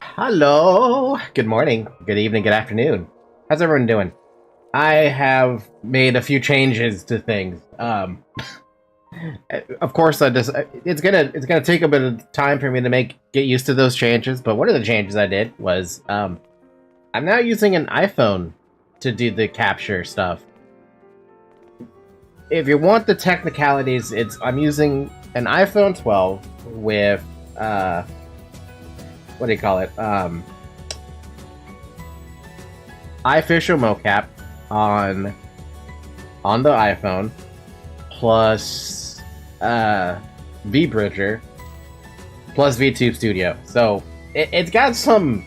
Hello, good morning, good evening, good afternoon. How's everyone doing? I have made a few changes to things. Of course, it's gonna take a bit of time for me to get used to those changes. But one of the changes I did was I'm now using an iPhone to do the capture stuff. If you want the technicalities, I'm using an iPhone 12 with what do you call it? iFisher mocap on the iPhone, plus VBridger, plus VTube Studio. So it's got some.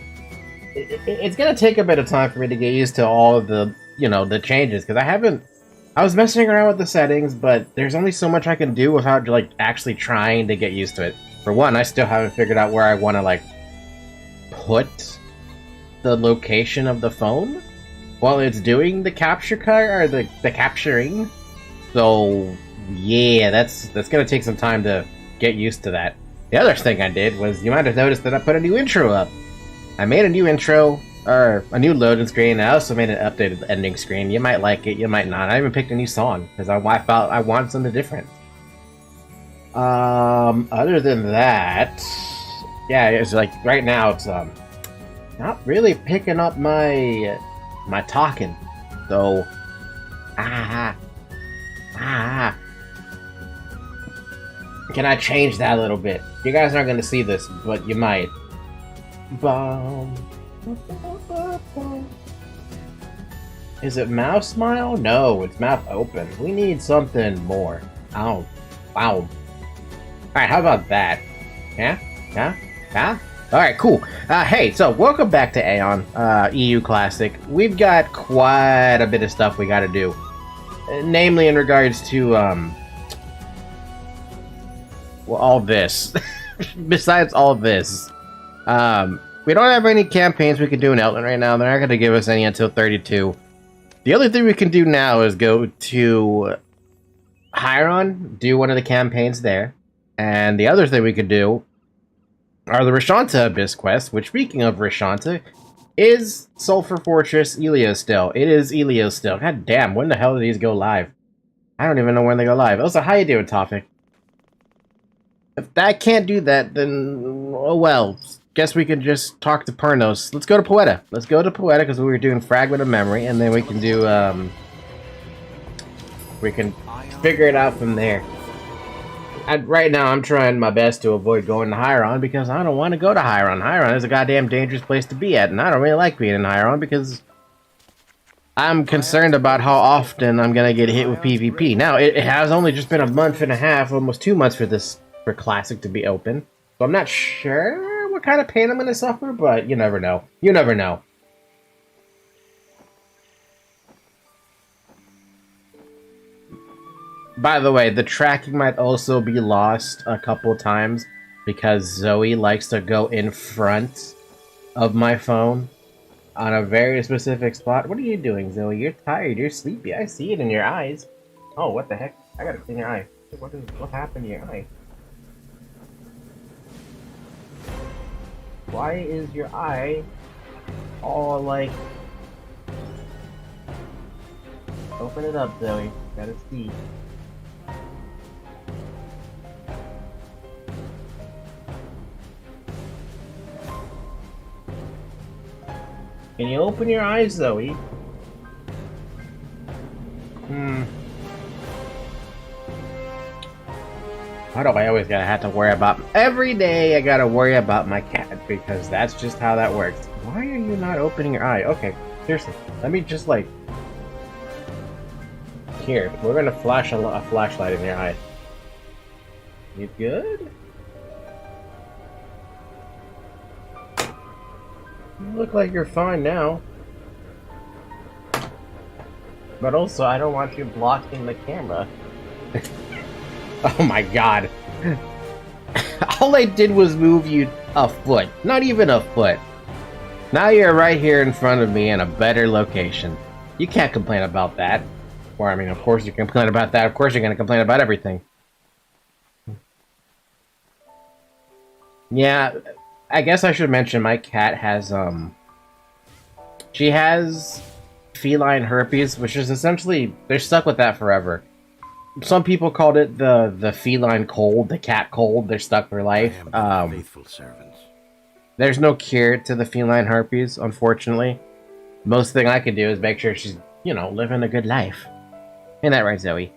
It's gonna take a bit of time for me to get used to all of the the changes, because I was messing around with the settings, but there's only so much I can do without like actually trying to get used to it. For one, I still haven't figured out where I want to like put the location of the phone while it's doing the capture card or the capturing. So yeah, that's gonna take some time to get used to that. The other thing I did was, you might have noticed that I put a new intro up. I made a new intro, or a new loading screen. I also made an updated ending screen. You might like it, you might not. I even picked a new song because I felt I wanted something different. Other than that, yeah, it's like right now it's not really picking up my talking. So can I change that a little bit? You guys aren't gonna see this, but you might. Bum. Is it mouth smile? No, it's mouth open. We need something more. Oh, wow. Alright, how about that? Yeah? Yeah? Yeah? Alright, cool. Hey, so welcome back to Aion EU Classic. We've got quite a bit of stuff we gotta do. Namely in regards to, well, all this. Besides all this. We don't have any campaigns we can do in Outland right now. They're not gonna give us any until 32. The only thing we can do now is go to Heiron, do one of the campaigns there. And the other thing we could do are the Rashanta Abyss quests, which, speaking of Rashanta, is Sulphur Fortress Elio still. It is Elio still. God damn, when the hell do these go live? I don't even know when they go live. Also, how you doing, Topic? If that can't do that, then, oh well. Guess we can just talk to Pernos. Let's go to Poeta. Let's go to Poeta, because we were doing Fragment of Memory, and then we can do, we can figure it out from there. And right now, I'm trying my best to avoid going to Heiron, because I don't want to go to Heiron. Heiron is a goddamn dangerous place to be at, and I don't really like being in Heiron, because I'm concerned about how often I'm going to get hit with PvP. Now, it has only just been a month and a half, almost 2 months for Classic to be open, so I'm not sure what kind of pain I'm going to suffer, but you never know. You never know. By the way, the tracking might also be lost a couple times because Zoe likes to go in front of my phone on a very specific spot. What are you doing, Zoe? You're tired. You're sleepy. I see it in your eyes. Oh, what the heck? I gotta clean your eye. What happened to your eye? Why is your eye all like... Open it up, Zoe. Gotta see. Can you open your eyes, Zoe? Why do I always have to worry about... Every day I gotta worry about my cat, because that's just how that works. Why are you not opening your eye? Okay, seriously, let me just, like... Here, we're gonna flash a flashlight in your eye. You good? You look like you're fine now. But also, I don't want you blocking the camera. Oh my god. All I did was move you a foot. Not even a foot. Now you're right here in front of me in a better location. You can't complain about that. Or, I mean, of course you can complain about that. Of course you're gonna complain about everything. Yeah, I guess I should mention my cat has, she has feline herpes, which is essentially, they're stuck with that forever. Some people called it the feline cold, the cat cold. They're stuck for life. Faithful servants. There's no cure to the feline herpes, unfortunately. Most thing I can do is make sure she's, you know, living a good life. Ain't that right, Zoe?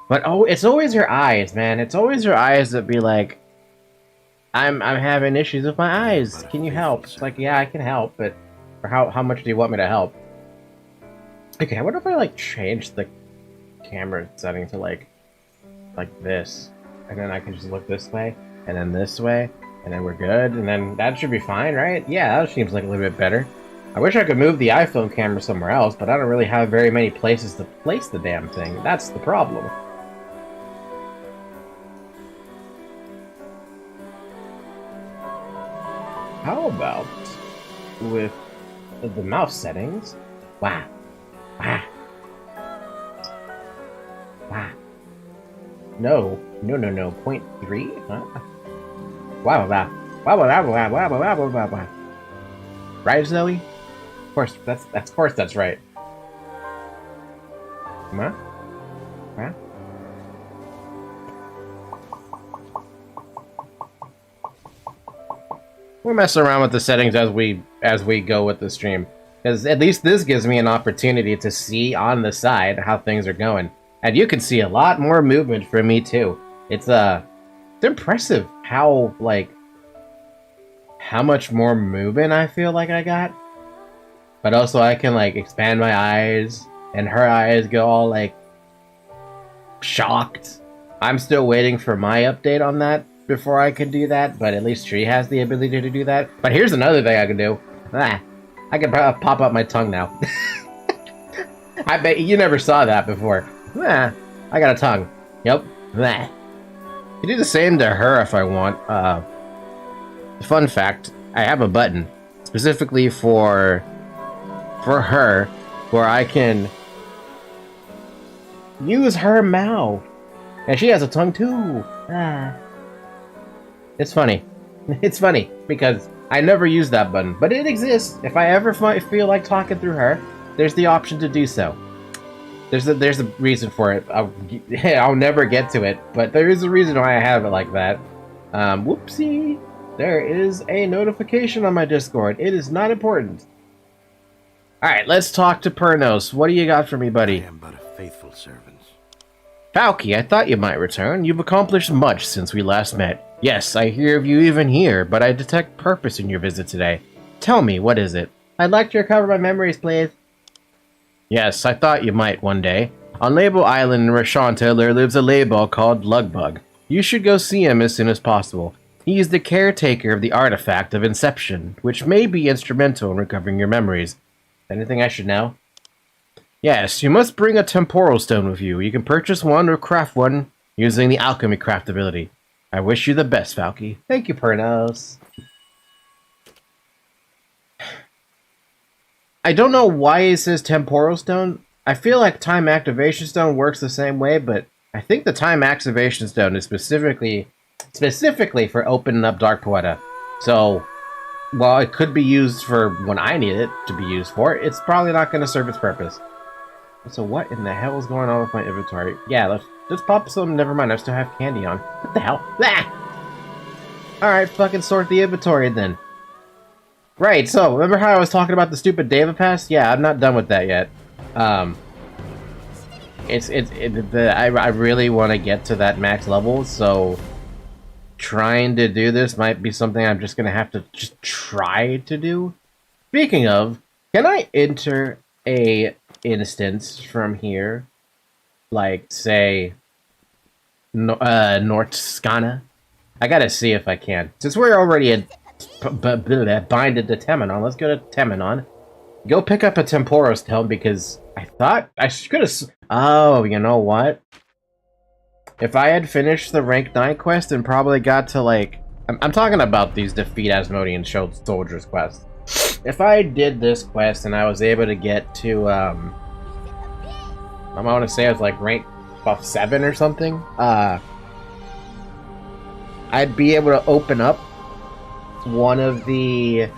But oh, it's always her eyes, man. It's always her eyes that be like, I'm having issues with my eyes. Can you help? It's like, yeah, I can help, but for how much do you want me to help? Okay, what if I like change the camera setting to like this, and then I can just look this way and then this way, and then we're good, and then that should be fine, right? Yeah, that seems like a little bit better. I wish I could move the iPhone camera somewhere else, but I don't really have very many places to place the damn thing. That's the problem. How about with the mouse settings? Wow. Wow. Wow. No. 0.3? Huh? Wow. Right, Zoe? Of course, that's right. Huh? Huh? We'll mess around with the settings as we go with the stream, because at least this gives me an opportunity to see on the side how things are going. And you can see a lot more movement from me too. It's impressive how how much more movement I feel like I got. But also I can like expand my eyes and her eyes go all like shocked. I'm still waiting for my update on that before I can do that, but at least she has the ability to do that. But here's another thing I can do. I can pop up my tongue now. I bet you never saw that before. I got a tongue. Yep. You do the same to her if I want. Fun fact, I have a button specifically for her where I can use her mouth. And she has a tongue too. It's funny. It's funny because I never use that button, but it exists. If I ever feel like talking through her, there's the option to do so. There's a reason for it. I'll never get to it, but there is a reason why I have it like that. Whoopsie. There is a notification on my Discord. It is not important. Alright, let's talk to Pernos. What do you got for me, buddy? I am but a faithful servant. Falky, I thought you might return. You've accomplished much since we last met. Yes, I hear of you even here, but I detect purpose in your visit today. Tell me, what is it? I'd like to recover my memories, please. Yes, I thought you might one day. On Label Island in Rashanta, there lives a Label called Lugbug. You should go see him as soon as possible. He is the caretaker of the artifact of Inception, which may be instrumental in recovering your memories. Anything I should know? Yes, you must bring a temporal stone with you. You can purchase one or craft one using the alchemy craft ability. I wish you the best, Falky. Thank you, Pernos. I don't know why it says temporal stone. I feel like time activation stone works the same way, but I think the time activation stone is specifically for opening up Dark Poeta. So, while it could be used for when I need it to be used for, it's probably not going to serve its purpose. So what in the hell is going on with my inventory? Yeah, let's just pop some. Never mind, I still have candy on. What the hell? Alright, fucking sort the inventory then. Right, so, remember how I was talking about the stupid Deva Pass? Yeah, I'm not done with that yet. I really want to get to that max level, so trying to do this might be something I'm just going to have to just try to do. Speaking of, can I enter a instance from here? Like, say, North Skana? I gotta see if I can. Since we're already at binded to Temenon, let's go to Temenon. Go pick up a Temporal Stone because I thought I could have. Oh, you know what? If I had finished the rank 9 quest and probably got to like, I'm talking about these defeat Asmodean soldiers quests. If I did this quest and I was able to get to, I want to say I was like rank buff 7 or something. I'd be able to open up one of the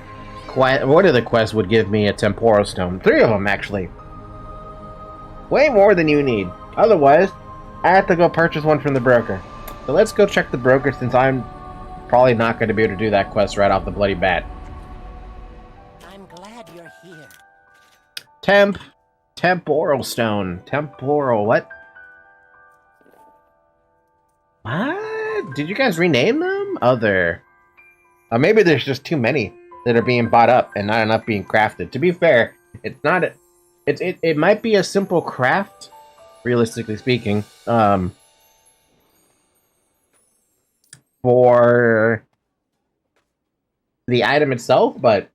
quests would give me a Temporal Stone. 3 of them, actually. Way more than you need. Otherwise, I have to go purchase one from the broker. So let's go check the broker since I'm probably not going to be able to do that quest right off the bloody bat. I'm glad you're here. Temporal Stone. Temporal, what? What? Did you guys rename them? Other. Maybe there's just too many that are being bought up and not enough being crafted. To be fair, it's not. It might be a simple craft, realistically speaking. For the item itself, but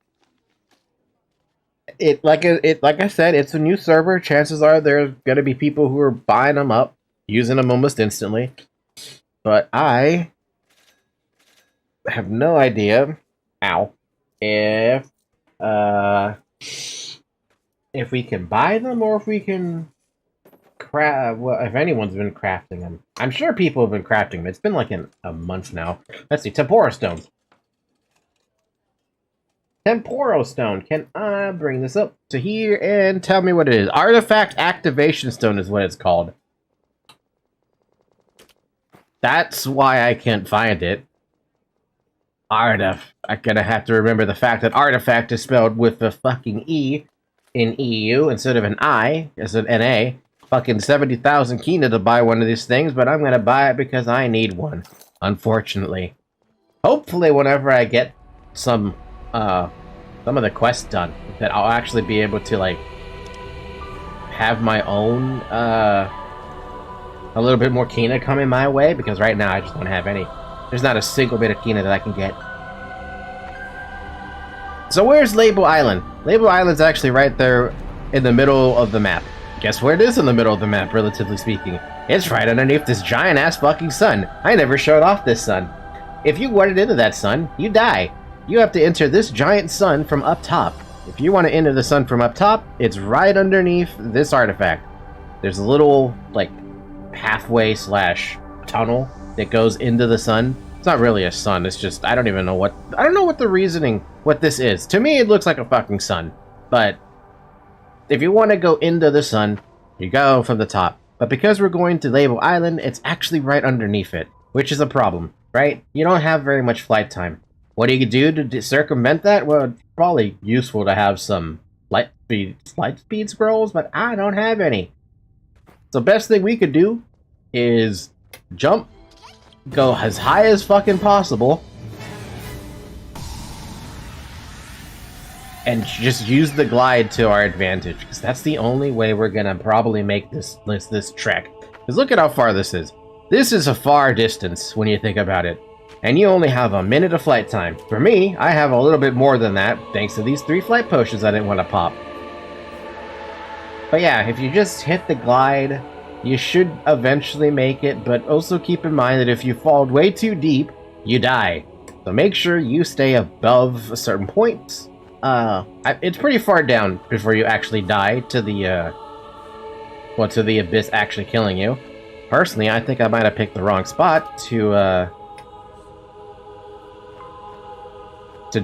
like I said, it's a new server. Chances are there's gonna be people who are buying them up, using them almost instantly. But I have no idea, if we can buy them or if we can craft. Well, if anyone's been crafting them, I'm sure people have been crafting them. It's been like a month now. Let's see, Temporal Stones. Temporal Stone. Can I bring this up to here and tell me what it is? Artifact Activation Stone is what it's called. That's why I can't find it. I'm gonna have to remember the fact that artifact is spelled with the fucking E in EU instead of an I, as an NA. Fucking 70,000 Kina to buy one of these things, but I'm gonna buy it because I need one. Unfortunately. Hopefully whenever I get some of the quests done, that I'll actually be able to like have my own a little bit more Kina coming my way, because right now I just don't have any. There's not a single bit of Kina that I can get. So where's Label Island? Label Island's actually right there in the middle of the map. Guess where it is in the middle of the map, relatively speaking? It's right underneath this giant-ass fucking sun. I never showed off this sun. If you wanted into that sun, you die. You have to enter this giant sun from up top. If you want to enter the sun from up top, it's right underneath this artifact. There's a little, like, halfway / tunnel that goes into the sun. It's not really a sun, it's just, I don't know what the reasoning, what this is. To me, it looks like a fucking sun. But if you want to go into the sun, you go from the top. But because we're going to Label Island, it's actually right underneath it, which is a problem, right? You don't have very much flight time. What do you do to circumvent that? Well, it's probably useful to have some light speed scrolls, but I don't have any. So best thing we could do is jump, go as high as fucking possible, and just use the glide to our advantage, because that's the only way we're gonna probably make this trek. Because look at how far this is. This is a far distance when you think about it. And you only have a minute of flight time. For me, I have a little bit more than that, thanks to these 3 flight potions I didn't want to pop. But yeah, if you just hit the glide, you should eventually make it, but also keep in mind that if you fall way too deep, you die. So make sure you stay above a certain point. It's pretty far down before you actually die to the, to the abyss actually killing you. Personally, I think I might have picked the wrong spot to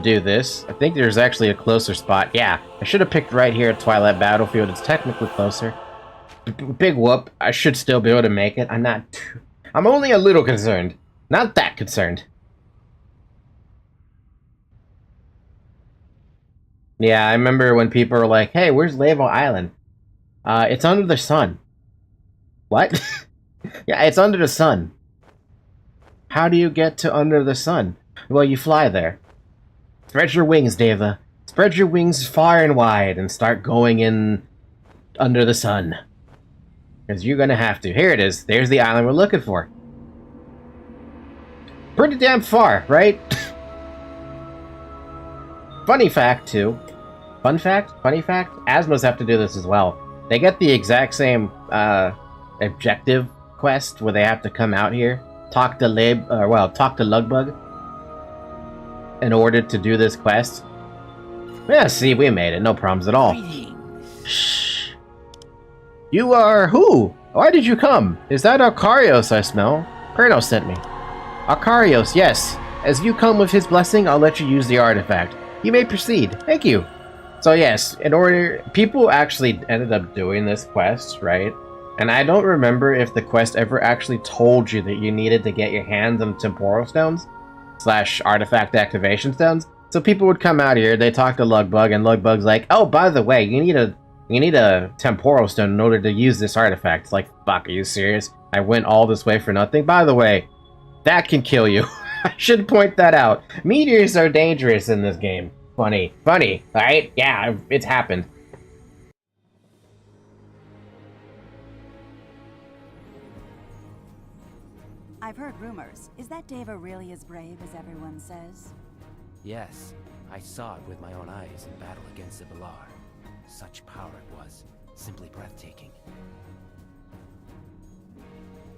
do this. I think there's actually a closer spot. Yeah, I should have picked right here at Twilight Battlefield. It's technically closer. Big whoop. I should still be able to make it. I'm only a little concerned. Not that concerned. Yeah, I remember when people were like, hey, where's Label Island? It's under the sun. What? Yeah, it's under the sun. How do you get to under the sun? Well, you fly there. Spread your wings, Deva. Spread your wings far and wide and start going in under the sun. Because you're gonna have to. Here it is. There's the island we're looking for. Pretty damn far, right? Funny fact, too. Funny fact? Asmos have to do this as well. They get the exact same objective quest where they have to come out here, talk to Lugbug in order to do this quest. Yeah, see, we made it. No problems at all. Shh. You are who? Why did you come? Is that Akarios I smell? Perno sent me. Akarios, yes. As you come with his blessing, I'll let you use the artifact. You may proceed. Thank you. So yes, people actually ended up doing this quest, right? And I don't remember if the quest ever actually told you that you needed to get your hands on temporal stones / artifact activation stones. So people would come out here, they talk to Lugbug, and Lugbug's like, oh, by the way, you need a temporal stone in order to use this artifact. It's like, fuck, are you serious? I went all this way for nothing? By the way, that can kill you. I should point that out. Meteors are dangerous in this game. Funny, alright? Yeah, it's happened. I've heard rumors. Is that Deva really as brave as everyone says? Yes, I saw it with my own eyes in battle against the Valar. Such power it was. Simply breathtaking.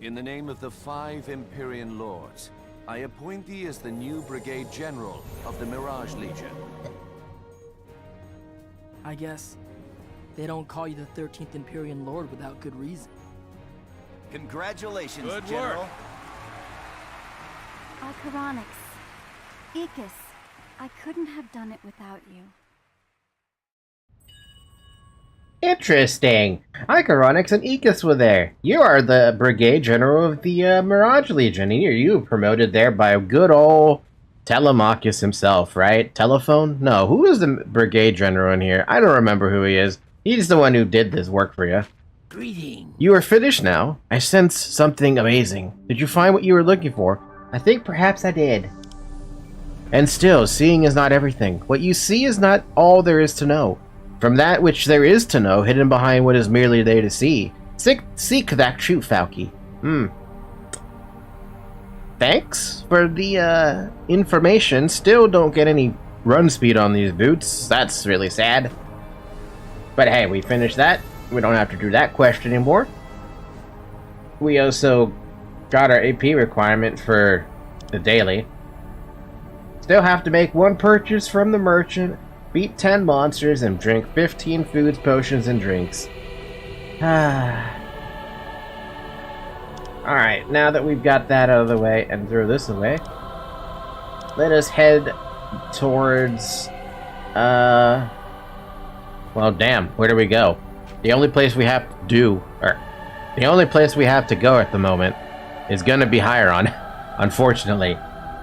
In the name of the 5 Empyrean Lords, I appoint thee as the new Brigade General of the Mirage Legion. I guess they don't call you the 13th Empyrean Lord without good reason. Congratulations, Good General. work. Acheronix. Aegis. I couldn't have done it without you. Interesting. Aion and Aegis were there. You are the Brigade General of the Mirage Legion, and you promoted there by good old Telemachus himself, right? Telephone? No, who is the Brigade General in here? I don't remember who he is. He's the one who did this work for you. Greetings. You are finished now. I sense something amazing. Did you find what you were looking for? I think perhaps I did. And still, seeing is not everything. What you see is not all there is to know. From that which there is to know, hidden behind what is merely there to see, seek that truth, Falky. Thanks for the information. Still don't get any run speed on these boots. That's really sad. But hey, we finished that. We don't have to do that quest anymore. We also got our AP requirement for the daily. Still have to make one purchase from the merchant, beat 10 monsters, and drink 15 foods, potions, and drinks. Alright, now that we've got that out of the way and throw this away, let us head towards, well, damn, where do we go? The only place we have to do, or the only place we have to go at the moment is gonna be Heiron, unfortunately,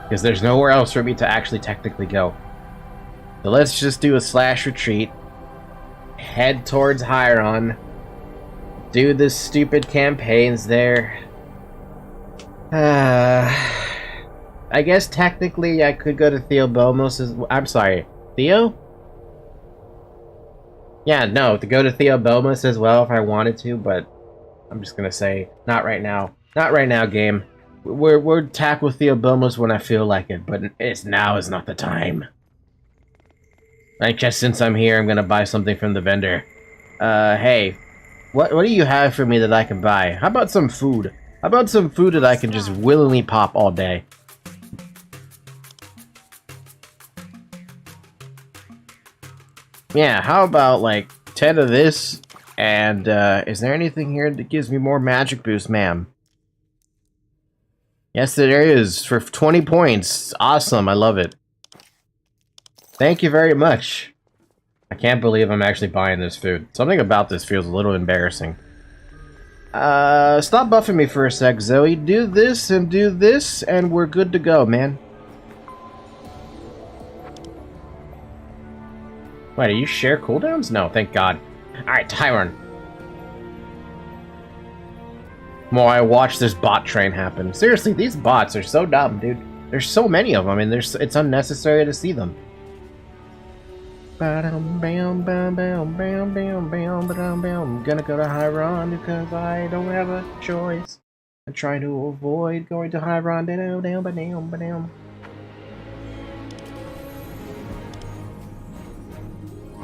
because there's nowhere else for me to actually technically go. So let's just do a slash retreat, head towards Heiron, do the stupid campaigns there. I guess technically I could go to Theobomos' I'm sorry, Theo? Yeah, no, to go to Theobomos as well if I wanted to, but I'm just gonna say, not right now. Not right now, game. We're tackle Theobomos when I feel like it, but now is not the time. Like, just since I'm here, I'm gonna buy something from the vendor. Hey, what do you have for me that I can buy? How about some food? How about some food that I can just willingly pop all day? Yeah, how about like 10 of this? And is there anything here that gives me more magic boost, ma'am? Yes, there is, for 20 points. Awesome, I love it. Thank you very much. I can't believe I'm actually buying this food. Something about this feels a little embarrassing. Stop buffing me for a sec, Zoe. Do this, and we're good to go, man. Wait, do you share cooldowns? No, thank God. Alright, Heiron. While I watch this bot train happen. Seriously, these bots are so dumb, dude. There's so many of them, and it's unnecessary to see them. I'm gonna go to Heiron because I don't have a choice. I'm trying to avoid going to Heiron.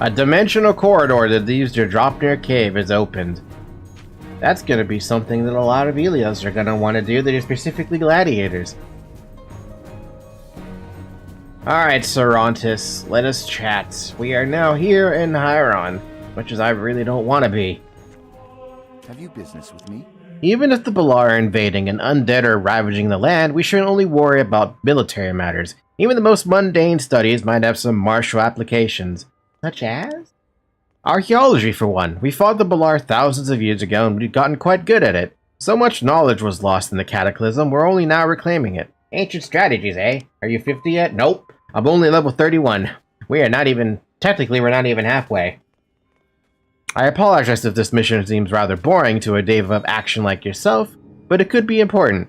A dimensional corridor that leads to Dropnir Cave is opened. That's gonna be something that a lot of Elios are gonna want to do, that is specifically gladiators. Alright, Serantis, let us chat. We are now here in Heiron, much as I really don't want to be. Have you business with me? Even if the Balar are invading and undead are ravaging the land, we should only worry about military matters. Even the most mundane studies might have some martial applications. Such as? Archaeology, for one. We fought the Balar thousands of years ago and we've gotten quite good at it. So much knowledge was lost in the Cataclysm, we're only now reclaiming it. Ancient strategies, eh? Are you 50 yet? Nope. I'm only level 31. We are not even... Technically, we're not even halfway. I apologize if this mission seems rather boring to a Dave of action like yourself, but it could be important.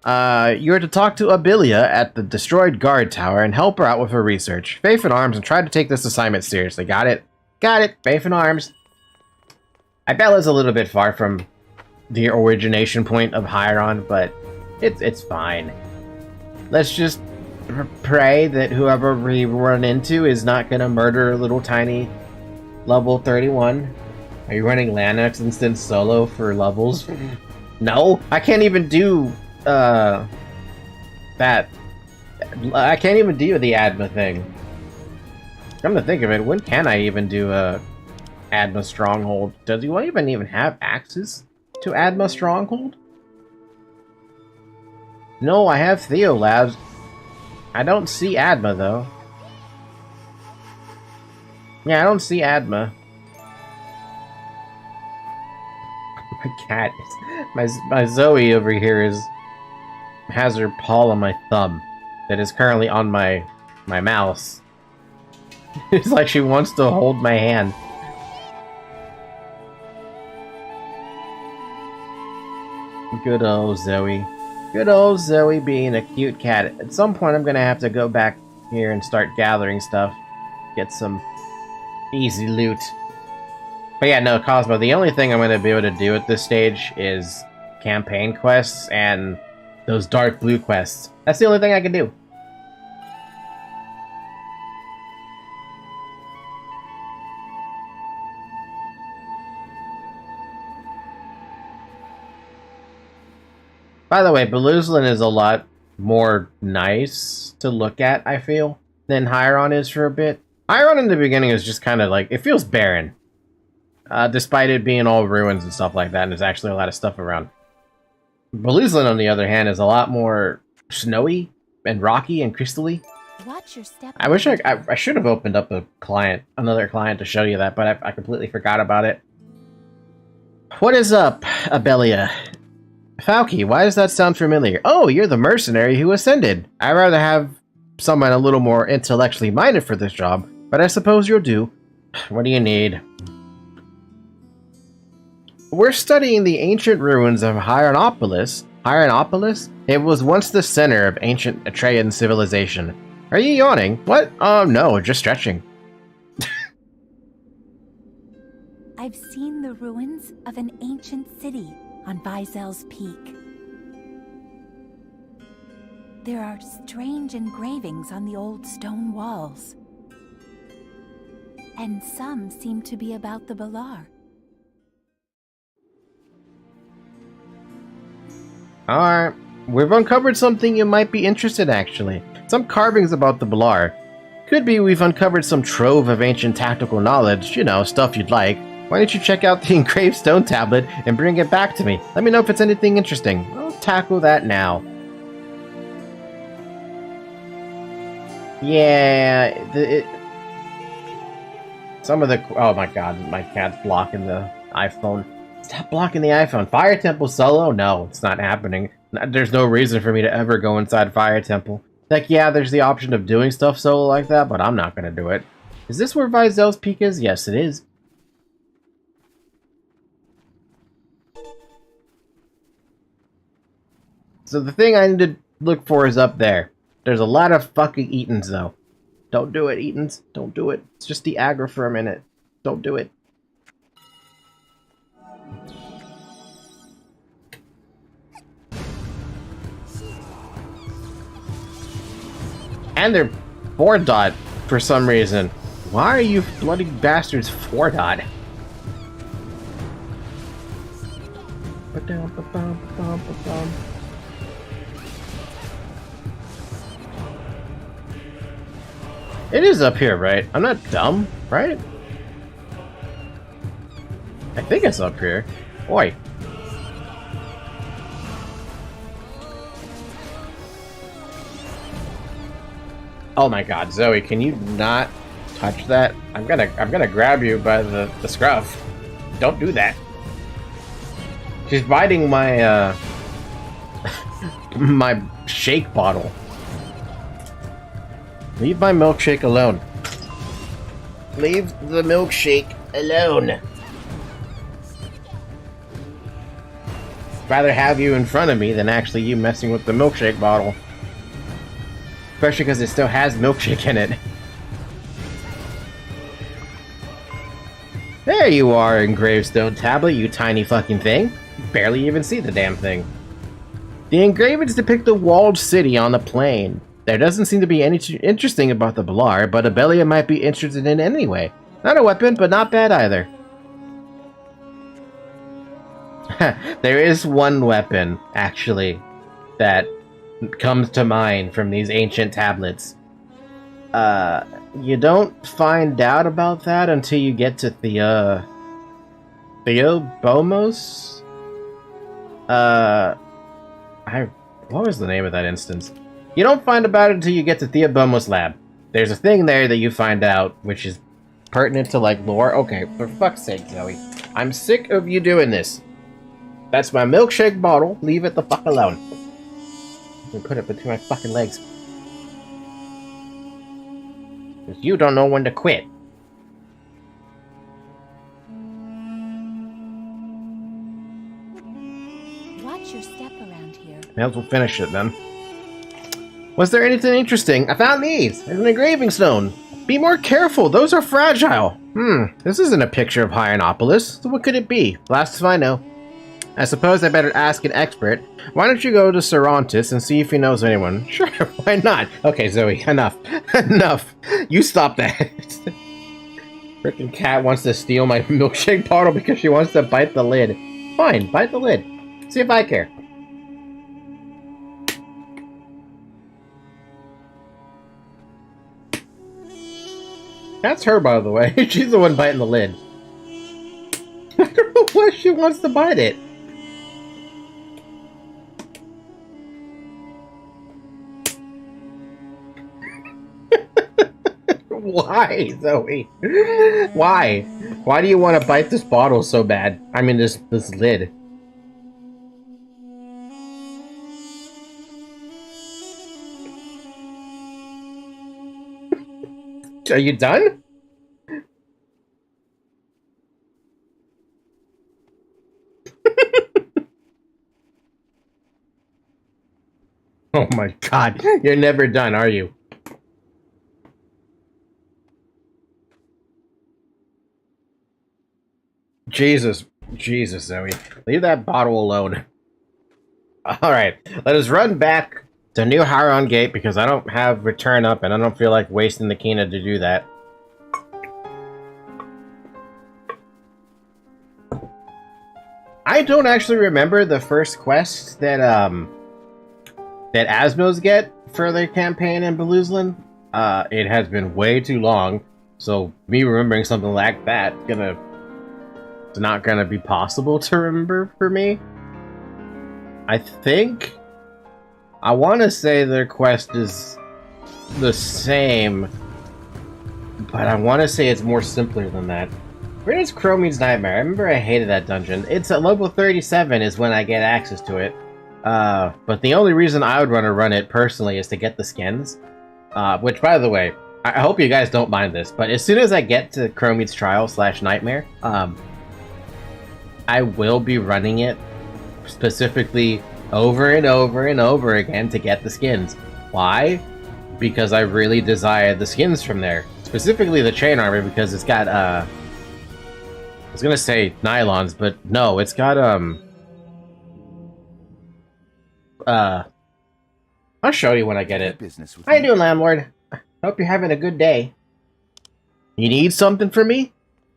You're to talk to Abilia at the destroyed guard tower and help her out with her research. Faith in arms and try to take this assignment seriously. Got it? Got it. Faith in arms. Ibella's a little bit far from the origination point of Heiron, but it's fine. Let's just pray that whoever we run into is not gonna murder a little tiny level 31. Are you running Lannox instance solo for levels? No, I can't even do that. I can't even do the Adma thing. Come to think of it, when can I even do a Adma Stronghold? Does he even have access to Adma Stronghold? No, I have Theo Labs. I don't see Adma though. Yeah, I don't see Adma. My cat is... My Zoe over here has her paw on my thumb that is currently on my mouse. It's like she wants to hold my hand. Good old Zoe. Good old Zoe being a cute cat. At some point I'm gonna have to go back here and start gathering stuff. Get some easy loot. But yeah, no, Cosmo, the only thing I'm going to be able to do at this stage is campaign quests and those dark blue quests. That's the only thing I can do. By the way, Beluzelin is a lot more nice to look at, I feel, than Heiron is for a bit. Heiron in the beginning is just kind of like, it feels barren. Despite it being all ruins and stuff like that, and there's actually a lot of stuff around. Beluzelin, on the other hand, is a lot more snowy and rocky and crystally. Watch your step. I wish I should have opened up another client to show you that, but I completely forgot about it. What is up, Abelia? Falky, why does that sound familiar? Oh, you're the mercenary who ascended. I'd rather have someone a little more intellectually minded for this job, but I suppose you'll do. What do you need? We're studying the ancient ruins of Heironopolis. Heironopolis? It was once the center of ancient Atreian civilization. Are you yawning? What? No, just stretching. I've seen the ruins of an ancient city on Vizel's Peak. There are strange engravings on the old stone walls. And some seem to be about the Balar. Alright, we've uncovered something you might be interested in, actually. Some carvings about the Balar. Could be we've uncovered some trove of ancient tactical knowledge, you know, stuff you'd like. Why don't you check out the engraved stone tablet and bring it back to me? Let me know if it's anything interesting. I'll tackle that now. Yeah, some of the... Oh my god, my cat's blocking the iPhone. Stop blocking the iPhone. Fire Temple solo? No, it's not happening. There's no reason for me to ever go inside Fire Temple. Like, yeah, there's the option of doing stuff solo like that, but I'm not gonna do it. Is this where Vizel's Peak is? Yes, it is. So the thing I need to look for is up there. There's a lot of fucking Eatons, though. Don't do it, Eatons. Don't do it. It's just the aggro for a minute. Don't do it. And they're 4-dot for some reason. Why are you bloody bastards 4-dot? It is up here, right? I'm not dumb, right? I think it's up here. Oi. Oh my god, Zoe, can you not touch that? I'm gonna grab you by the scruff. Don't do that. She's biting my my shake bottle. Leave my milkshake alone. Leave the milkshake alone. Rather have you in front of me than actually you messing with the milkshake bottle. Especially because it still has milkshake in it. There you are, engraved stone tablet, you tiny fucking thing. Barely even see the damn thing. The engravings depict a walled city on the plain. There doesn't seem to be anything interesting about the Balar, but Abelia might be interested in it anyway. Not a weapon, but not bad either. There is one weapon, actually, that comes to mind from these ancient tablets. You don't find out about that until you get to Theobomos? What was the name of that instance? You don't find about it until you get to Theobomos lab. There's a thing there that you find out, which is pertinent to, like, lore. Okay, for fuck's sake, Zoe. I'm sick of you doing this. That's my milkshake bottle. Leave it the fuck alone. I'm gonna put it between my fucking legs. Because you don't know when to quit. Watch your step around here. May as well finish it then. Was there anything interesting? I found these! There's an engraving stone! Be more careful, those are fragile! This isn't a picture of Hieronypolis, so what could it be? Last if I know. I suppose I better ask an expert. Why don't you go to Serantis and see if he knows anyone? Sure, why not? Okay, Zoe, enough. Enough. You stop that. Frickin' cat wants to steal my milkshake bottle because she wants to bite the lid. Fine, bite the lid. See if I care. That's her, by the way. She's the one biting the lid. I don't know why she wants to bite it. Why, Zoe? Why? Why do you want to bite this bottle so bad? I mean, this lid. Are you done? Oh my god, you're never done, are you? Jesus, Zoe. Leave that bottle alone. Alright, let us run back to New Heiron Gate because I don't have return up and I don't feel like wasting the Kina to do that. I don't actually remember the first quest that that Asmos get for their campaign in Belusland. It has been way too long, so me remembering something like that it's not gonna be possible to remember for me. I want to say their quest is the same, but I want to say it's more simpler than that. Where is Chromie's Nightmare? I remember I hated that dungeon. It's at level 37 is when I get access to it. But the only reason I would want to run it personally is to get the skins. Which, by the way, I hope you guys don't mind this, but as soon as I get to Chromie's Trial / Nightmare, I will be running it specifically over and over and over again to get the skins. Why? Because I really desire the skins from there. Specifically the chain armor, because it's got, I was gonna say nylons, but no, it's got, I'll show you when I get it. How you doing, landlord? Hope you're having a good day. You need something from me?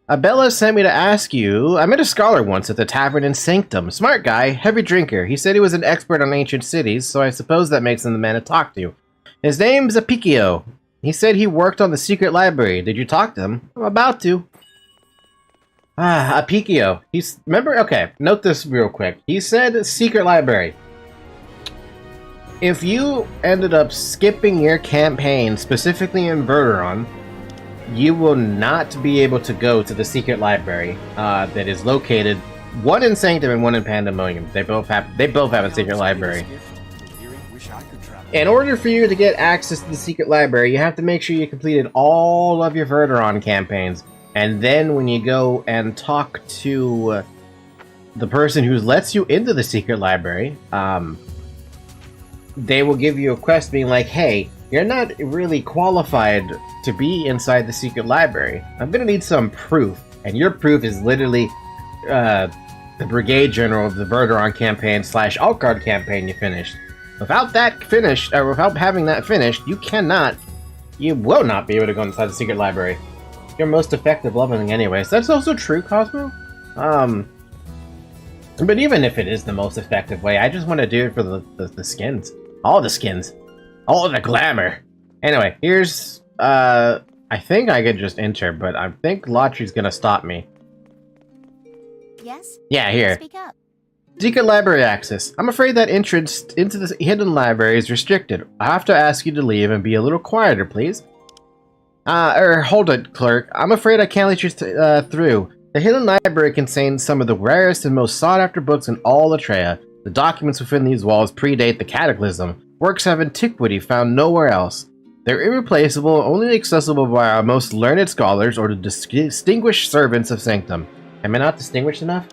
Abella sent me to ask you. I met a scholar once at the tavern in Sanctum. Smart guy, heavy drinker. He said he was an expert on ancient cities, so I suppose that makes him the man to talk to. His name's Apegrixs. He said he worked on the secret library. Did you talk to him? I'm about to. Apegrixs. Remember? Okay, note this real quick. He said secret library. If you ended up skipping your campaign, specifically in Verderon, you will not be able to go to the secret library that is located, one in Sanctum and one in Pandemonium. They both have a secret library. In order for you to get access to the secret library, you have to make sure you completed all of your Verderon campaigns. And then when you go and talk to the person who lets you into the secret library, they will give you a quest being like, hey, you're not really qualified to be inside the secret library. I'm gonna need some proof, and your proof is literally the Brigade General of the Verderon campaign / Altgard campaign you finished. Without that finished, or without having that finished, you will not be able to go inside the secret library. Your most effective leveling anyways. That's also true, Cosmo. But even if it is the most effective way, I just want to do it for the skins. All the skins. All the glamour. Anyway, here's, I think I could just enter, but I think Latri's gonna stop me. Yes? Yeah, here. Speak up. Secret library access. I'm afraid that entrance into the hidden library is restricted. I have to ask you to leave and be a little quieter, please. Hold it, clerk. I'm afraid I can't let you through. The hidden library contains some of the rarest and most sought-after books in all Atreia. The documents within these walls predate the Cataclysm. Works of antiquity found nowhere else. They're irreplaceable, only accessible by our most learned scholars or the distinguished servants of Sanctum. Am I not distinguished enough?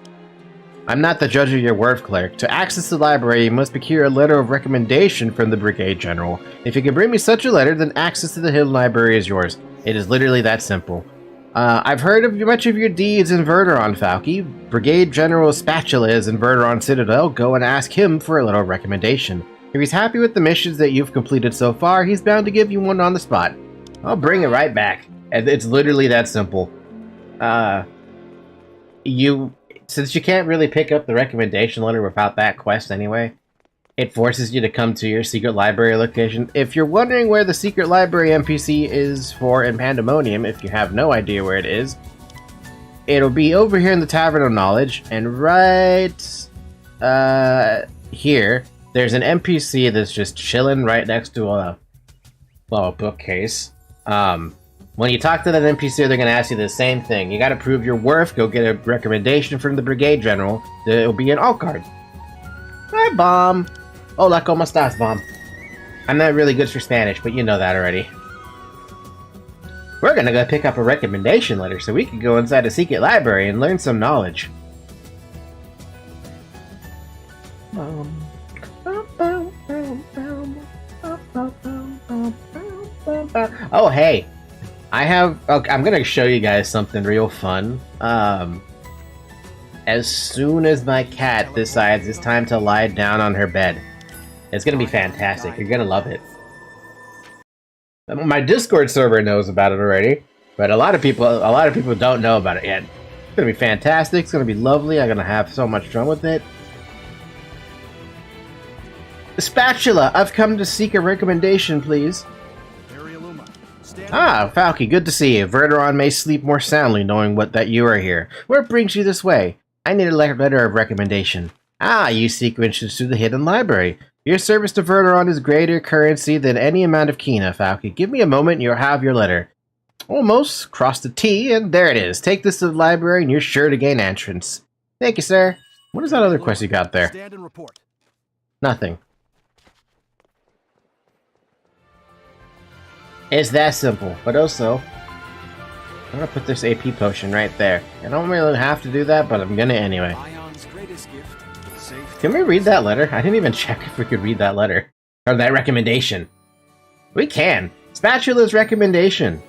I'm not the judge of your worth, clerk. To access the library, you must procure a letter of recommendation from the Brigade General. If you can bring me such a letter, then access to the hidden library is yours. It is literally that simple. I've heard of much of your deeds in Verderon, Falky. Brigade General Spatula is in Verderon Citadel. Go and ask him for a little recommendation. If he's happy with the missions that you've completed so far, he's bound to give you one on the spot. I'll bring it right back. And it's literally that simple. Since you can't really pick up the recommendation letter without that quest anyway, it forces you to come to your secret library location. If you're wondering where the secret library NPC is for in Pandemonium, if you have no idea where it is, it'll be over here in the Tavern of Knowledge, and right here, there's an NPC that's just chilling right next to a bookcase. When you talk to that NPC, they're going to ask you the same thing. You got to prove your worth, go get a recommendation from the Brigade General. It'll be an alt card. Hi, Bomb. Hola, ¿cómo estás, Bomb? I'm not really good for Spanish, but you know that already. We're going to go pick up a recommendation letter so we can go inside a secret library and learn some knowledge. Oh, hey. I'm gonna show you guys something real fun. As soon as my cat decides it's time to lie down on her bed, it's gonna be fantastic. You're gonna love it. My Discord server knows about it already, but a lot of people don't know about it yet. It's gonna be fantastic. It's gonna be lovely. I'm gonna have so much fun with it. Spatula, I've come to seek a recommendation, please. Ah, Falky, good to see you. Verderon may sleep more soundly knowing that you are here. What brings you this way? I need a letter of recommendation. Ah, you seek entrance to the hidden library. Your service to Verderon is greater currency than any amount of Kina, Falky. Give me a moment and you'll have your letter. Almost. Cross the T, and there it is. Take this to the library and you're sure to gain entrance. Thank you, sir. What is that other quest you got there? Stand and report. Nothing. It's that simple, but also, I'm gonna put this AP potion right there. I don't really have to do that, but I'm gonna anyway. Ion's greatest gift, safe. Can we read that letter? I didn't even check if we could read that letter. Or that recommendation. We can! Spatula's recommendation.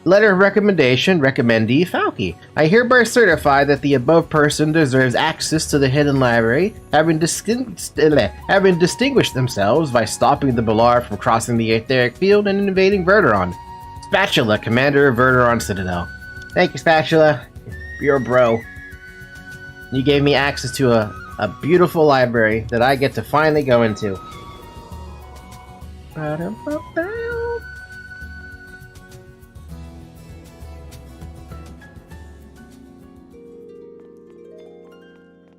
Letter of recommendation, recommendee Falky. I hereby certify that the above person deserves access to the hidden library, having distinguished themselves by stopping the Balar from crossing the etheric field and invading Verderon. Spatula, commander of Verderon Citadel. Thank you, Spatula. You're a bro. You gave me access to a beautiful library that I get to finally go into.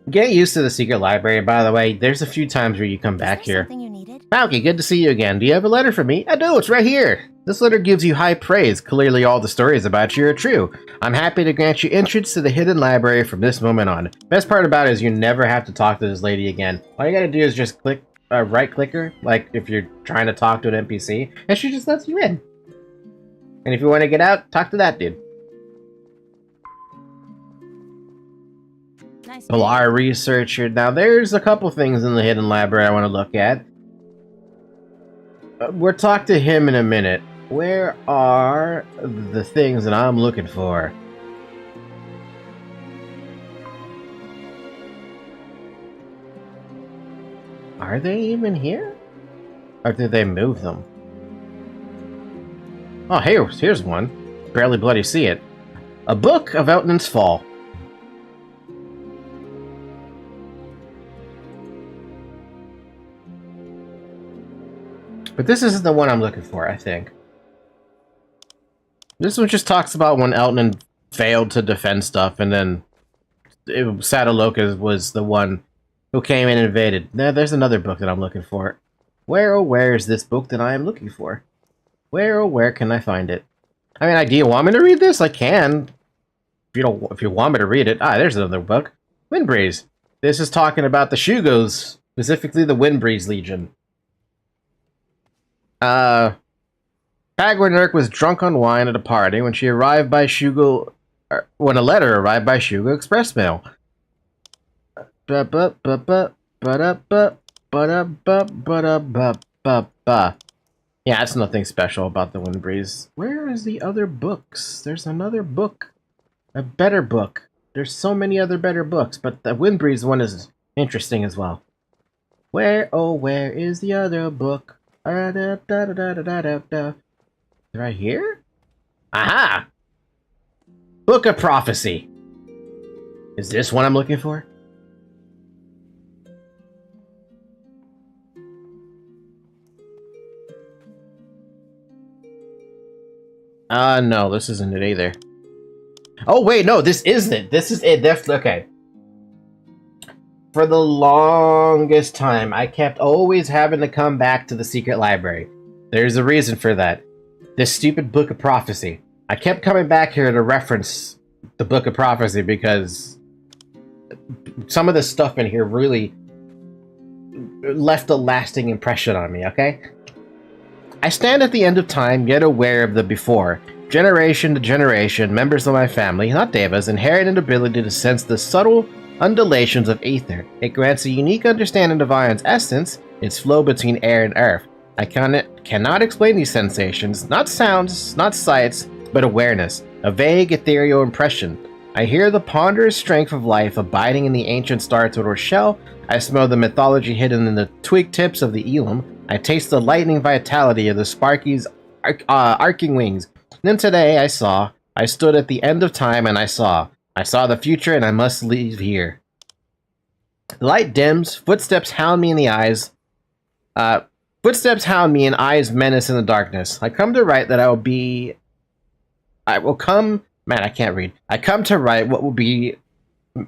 Get used to the secret library, by the way. There's a few times where you come back here. Something you needed? Falky, good to see you again. Do you have a letter for me? I do, it's right here. This letter gives you high praise. Clearly all the stories about you are true. I'm happy to grant you entrance to the hidden library from this moment on. Best part about it is you never have to talk to this lady again. All you gotta do is just click, right-click her, like if you're trying to talk to an NPC, and she just lets you in. And if you want to get out, talk to that dude. Nice. Balar researcher. Now there's a couple things in the hidden library I want to look at. We'll talk to him in a minute. Where are the things that I'm looking for? Are they even here? Or did they move them? Oh, here's one. Barely bloody see it. A book of Outland's Fall. But this isn't the one I'm looking for, I think. This one just talks about when Elton failed to defend stuff, and then Sadaloka was the one who came in and invaded. There's another book that I'm looking for. Where, oh, where is this book that I am looking for? Where, oh, where can I find it? I mean, do you want me to read this? I can. If you want me to read it. Ah, there's another book. Windbreeze. This is talking about the Shugos, specifically the Windbreeze Legion. Pagwinurk was drunk on wine at a party. When she arrived by Shugo when a letter arrived by Shugo Express Mail. Yeah, it's nothing special about the Wind Breeze. Where is the other books? There's another book. A better book. There's so many other better books, but the Wind Breeze one is interesting as well. Where, oh, where is the other book? Right here? Aha! Book of Prophecy. Is this what I'm looking for? No, this isn't it either. Oh, wait, no, this isn't it. This is it. Okay. For the longest time, I kept always having to come back to the secret library. There's a reason for that. This stupid Book of Prophecy. I kept coming back here to reference the Book of Prophecy because some of the stuff in here really left a lasting impression on me, okay? I stand at the end of time, yet aware of the before. Generation to generation, members of my family, not Devas, inherit an ability to sense the subtle undulations of ether. It grants a unique understanding of Aion's essence, its flow between air and earth. I cannot explain these sensations, not sounds, not sights, but awareness, a vague ethereal impression. I hear the ponderous strength of life abiding in the ancient Star Turtle shell. I smell the mythology hidden in the twig tips of the Elam. I taste the lightning vitality of the Sparky's arcing wings. Then today I stood at the end of time and I saw the future and I must leave here. The light dims, footsteps hound me in the eyes. Footsteps hound me and eyes menace in the darkness. I come to write that I come to write what will be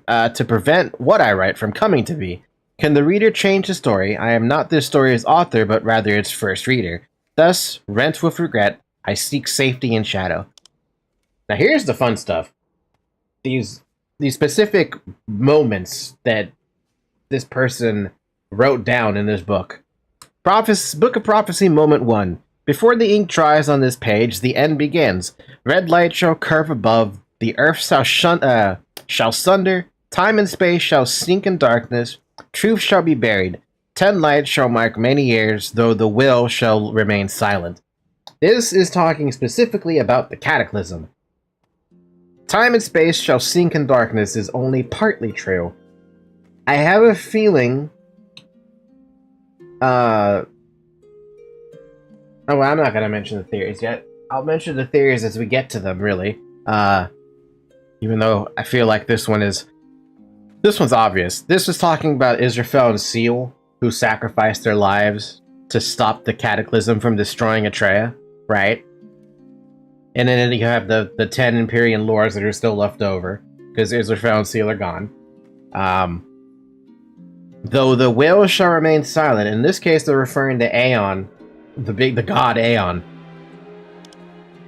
to prevent what I write from coming to be. Can the reader change the story? I am not this story's author, but rather its first reader. Thus, rent with regret, I seek safety in shadow. Now here's the fun stuff. These specific moments that this person wrote down in this book. Book of Prophecy, Moment 1. Before the ink dries on this page, the end begins. Red light shall curve above, the earth shall sunder, time and space shall sink in darkness, truth shall be buried, 10 lights shall mark many years, though the will shall remain silent. This is talking specifically about the Cataclysm. Time and space shall sink in darkness is only partly true. I have a feeling... Oh, well, I'm not going to mention the theories yet. I'll mention the theories as we get to them, really. Even though I feel like this one's obvious. This was talking about Israfel and Seal, who sacrificed their lives to stop the Cataclysm from destroying Atreia, right? And then you have the 10 Empyrean lords that are still left over, because Israfel and Seal are gone. Though the will shall remain silent. In this case, they're referring to Aion, the god Aion.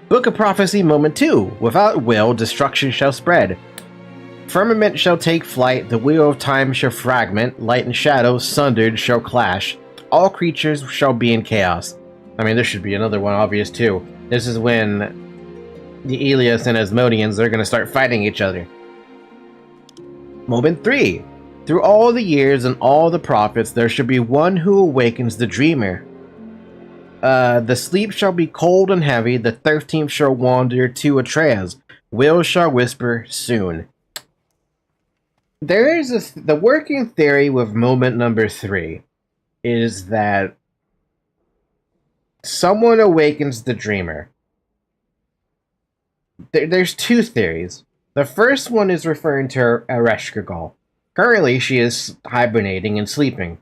Book of Prophecy, Moment 2. Without will, destruction shall spread. Firmament shall take flight, the wheel of time shall fragment, light and shadow, sundered, shall clash. All creatures shall be in chaos. I mean, there should be another one obvious too. This is when the Elias and Asmodeans are going to start fighting each other. Moment 3. Through all the years and all the prophets, there shall be one who awakens the dreamer. The sleep shall be cold and heavy, the 13th shall wander to Atreia's. Will shall whisper soon. There is the working theory with moment number 3 is that someone awakens the dreamer. There's two theories. The first one is referring to Ereshkigal. Currently, she is hibernating and sleeping.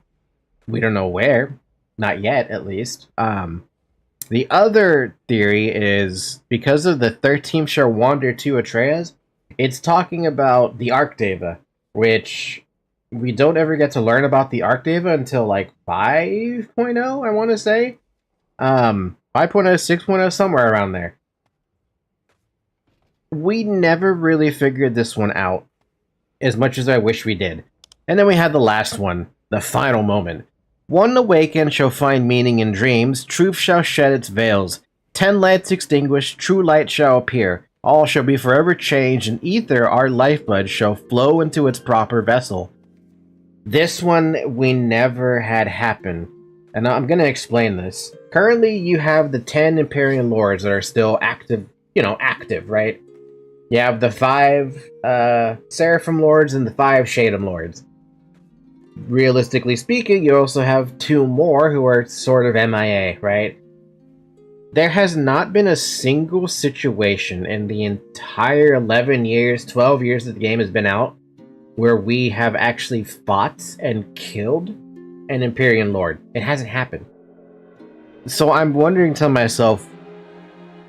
We don't know where. Not yet, at least. The other theory is, because of the 13th shall wander to Atreia's, it's talking about the Archdeva, which we don't ever get to learn about the Archdeva until, like, 5.0, I want to say? 5.0, 6.0, somewhere around there. We never really figured this one out, as much as I wish we did. And then we had the last one, the final moment. One awakened shall find meaning in dreams, truth shall shed its veils. 10 lights extinguished, true light shall appear. All shall be forever changed, and ether, our lifeblood, shall flow into its proper vessel. This one we never had happen, and I'm going to explain this. Currently, you have the 10 Imperial Lords that are still active, active, right? You have the 5 Seraphim Lords and the 5 Shadem Lords. Realistically speaking, you also have 2 more who are sort of MIA, right? There has not been a single situation in the entire 11 years, 12 years that the game has been out where we have actually fought and killed an Imperial Lord. It hasn't happened. So I'm wondering to myself,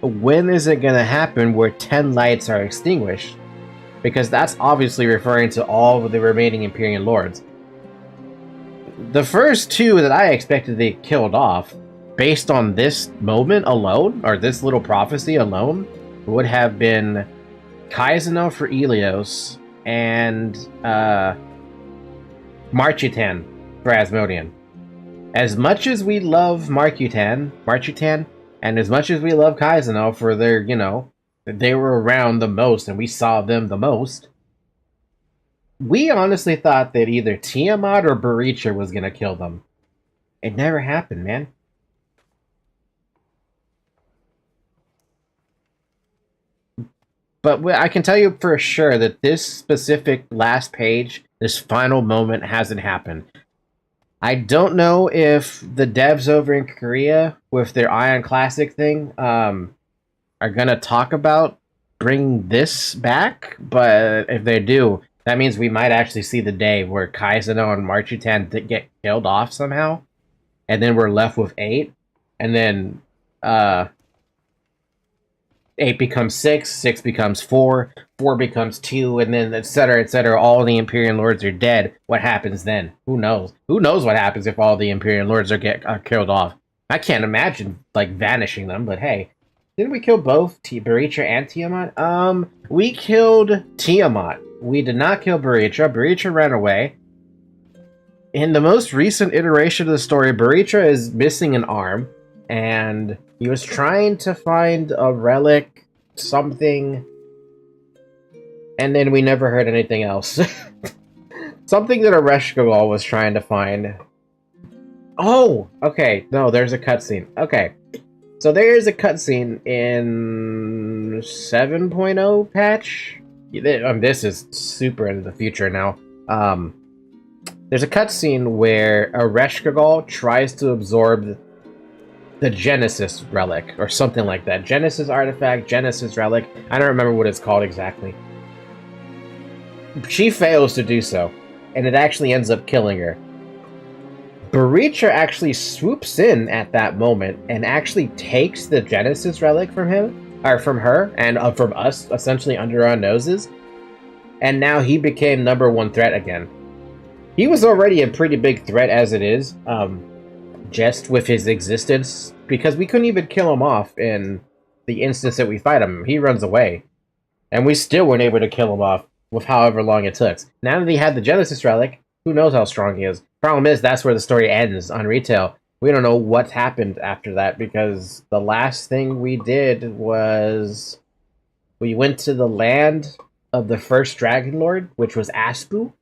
when is it going to happen where 10 lights are extinguished? Because that's obviously referring to all of the remaining Imperial Lords. The first 2 that I expected they killed off, based on this moment alone, or this little prophecy alone, would have been Kaizeno for Ilios and Marchitan for Asmodean. As much as we love Marchitan, and as much as we love Kaizeno for their, they were around the most and we saw them the most, we honestly thought that either Tiamat or Baricha was going to kill them. It never happened, man. But I can tell you for sure that this specific last page, this final moment, hasn't happened. I don't know if the devs over in Korea, with their Aion Classic thing, are going to talk about bringing this back, but if they do, that means we might actually see the day where Kaizeno and Marchitan get killed off somehow, and then we're left with 8, and then 8 becomes 6, 6 becomes 4, 4 becomes 2, and then etc, etc. All the Imperial Lords are dead. What happens then? Who knows? Who knows what happens if all the Imperial Lords are killed off? I can't imagine, vanishing them, but hey. Didn't we kill both Baricha and Tiamat? We killed Tiamat. We did not kill Baricha. Baricha ran away. In the most recent iteration of the story, Baricha is missing an arm, and he was trying to find a relic, something, and then we never heard anything else. Something that Ereshkigal was trying to find. Oh! Okay, no, there's a cutscene. Okay. So there's a cutscene in 7.0 patch. This is super into the future now. There's a cutscene where Ereshkigal tries to absorb the Genesis relic, or something like that. Genesis artifact, Genesis relic. I don't remember what it's called exactly. She fails to do so, and it actually ends up killing her. Baricha actually swoops in at that moment and actually takes the Genesis relic from him, or from her, and from us, essentially under our noses. And now he became #1 threat again. He was already a pretty big threat as it is, just with his existence, because we couldn't even kill him off in the instance that we fight him. He runs away. And we still weren't able to kill him off with however long it took. Now that he had the Genesis relic, who knows how strong he is. Problem is, that's where the story ends on retail. We don't know what happened after that, because the last thing we did was we went to the land of the first Dragon Lord, which was Aspu.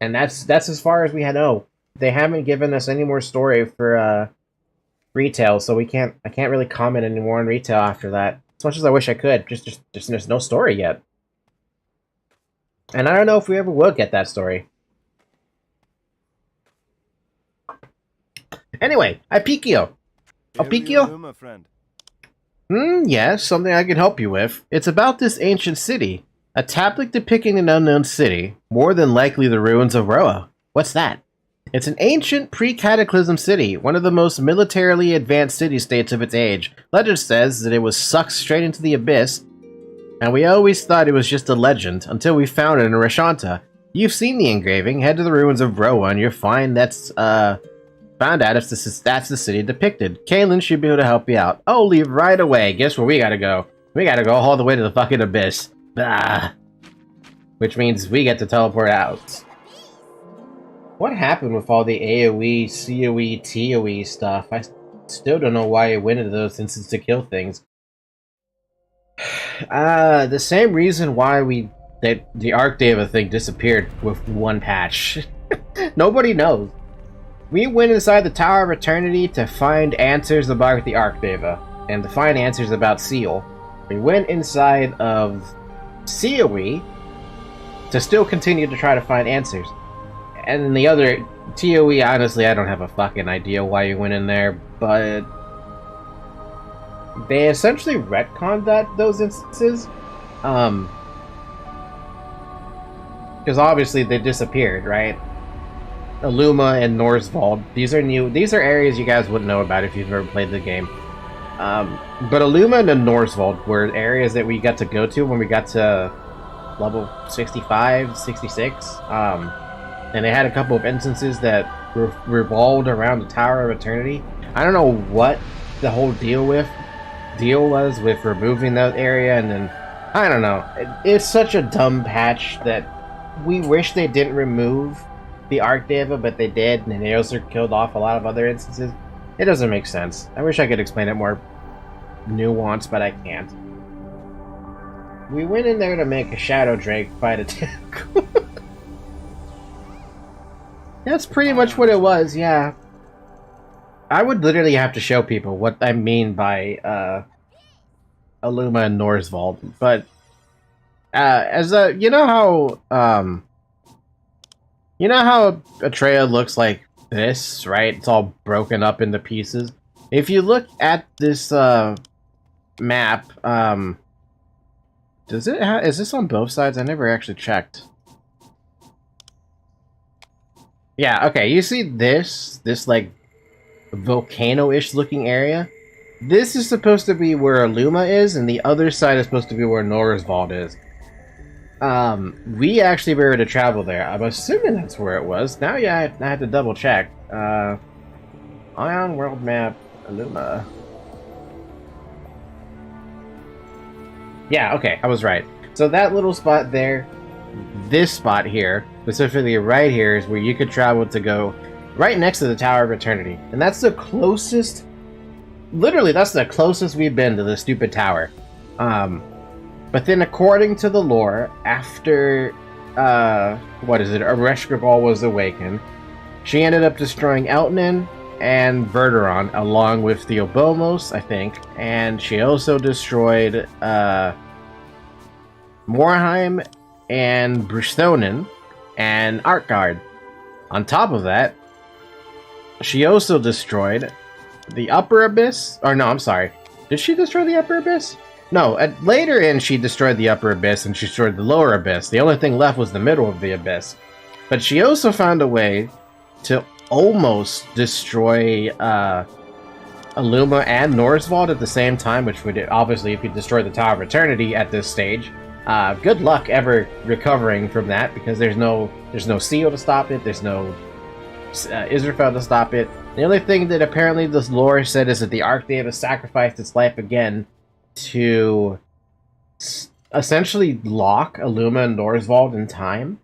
And that's as far as we know. They haven't given us any more story for retail, so I can't really comment anymore on retail after that. As much as I wish I could, just there's no story yet. And I don't know if we ever will get that story. Anyway, Apegrixs. Apegrixs? Yes, something I can help you with. It's about this ancient city. A tablet depicting an unknown city, more than likely the ruins of Roa. What's that? It's an ancient, pre-cataclysm city, one of the most militarily advanced city-states of its age. Legend says that it was sucked straight into the abyss, and we always thought it was just a legend, until we found it in Rashanta. You've seen the engraving, head to the ruins of Roa, and you'll find that's, found out if that's the city depicted. Kaylin should be able to help you out. Oh, leave right away. Guess where we gotta go? We gotta go all the way to the fucking abyss. Ah. Which means we get to teleport out. What happened with all the AoE, CoE, ToE stuff? I still don't know why it went into those instances to kill things. The same reason why that the Arcdeva thing disappeared with one patch. Nobody knows. We went inside the Tower of Eternity to find answers about the Arcdeva, and to find answers about Seal. We went inside of CoE to still continue to try to find answers. And in the other, ToE, honestly, I don't have a fucking idea why you went in there, but they essentially retconned those instances. Because obviously they disappeared, right? Illuma and Norsvald. These are new. These are areas you guys wouldn't know about if you've never played the game. But Illuma and Norsvald were areas that we got to go to when we got to level 65, 66. And they had a couple of instances that revolved around the Tower of Eternity. I don't know what the whole deal was with removing that area, and then I don't know. It's such a dumb patch that we wish they didn't remove the Arcdeva, but they did, and they also killed off a lot of other instances. It doesn't make sense. I wish I could explain it more nuanced, but I can't. We went in there to make a Shadow Drake fight a tank. That's pretty much what it was, yeah. I would literally have to show people what I mean by Illuma and Norsvald, but you know how Atreia looks like this, right? It's all broken up into pieces. If you look at this map, is this on both sides? I never actually checked. Yeah, okay, you see this like volcano-ish looking area? This is supposed to be where Illuma is, and the other side is supposed to be where Norsvald is. We actually were able to travel there. I'm assuming that's where it was. Now, yeah, I have to double check. Aion world map, Illuma. Yeah, okay, I was right. So that little spot there, this spot here, specifically right here, is where you could travel to go right next to the Tower of Eternity. And that's the closest, literally, that's the closest we've been to the stupid tower. But then according to the lore, after, Ereshkigal was awakened, she ended up destroying Eltnan and Verderon, along with the Obomos, I think, and she also destroyed, Morheim and Bristhonen and Artgard. On top of that, she also destroyed the Upper Abyss, or no, I'm sorry, did she destroy the Upper Abyss? No, later in she destroyed the Upper Abyss and she destroyed the Lower Abyss. The only thing left was the middle of the Abyss. But she also found a way to almost destroy Illuma and Norsvald at the same time, which would obviously, if you destroy the Tower of Eternity at this stage, good luck ever recovering from that, because there's no seal to stop it, there's no Israfel to stop it. The only thing that apparently this lore said is that the Archdeva sacrificed its life again to essentially lock Illuma and Norsvald in time.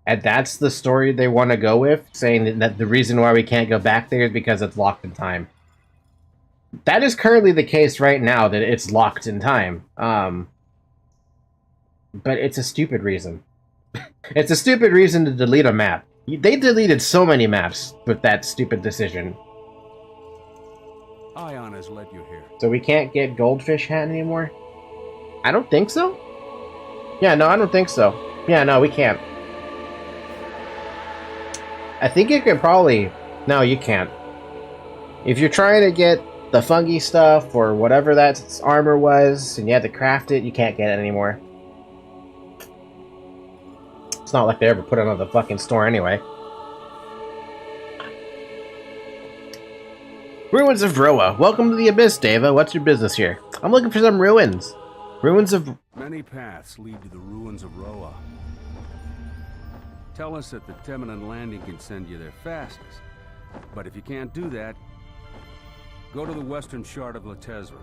And that's the story they want to go with, saying that the reason why we can't go back there is because it's locked in time. That is currently the case right now, that it's locked in time. But it's a stupid reason. It's a stupid reason to delete a map. They deleted so many maps with that stupid decision. Aion has led you here. So we can't get Goldfish Hat anymore? I don't think so. Yeah, no, I don't think so. Yeah, no, we can't. I think you can probably... No, you can't. If you're trying to get the fungi stuff or whatever that armor was, and you had to craft it, you can't get it anymore. It's not like they ever put it on the fucking store anyway. Ruins of Roa. Welcome to the Abyss, Deva. What's your business here? I'm looking for some ruins. Ruins of... Many paths lead to the ruins of Roa. Tell us that the Temenan landing can send you there fastest. But if you can't do that, go to the western shard of Letezran.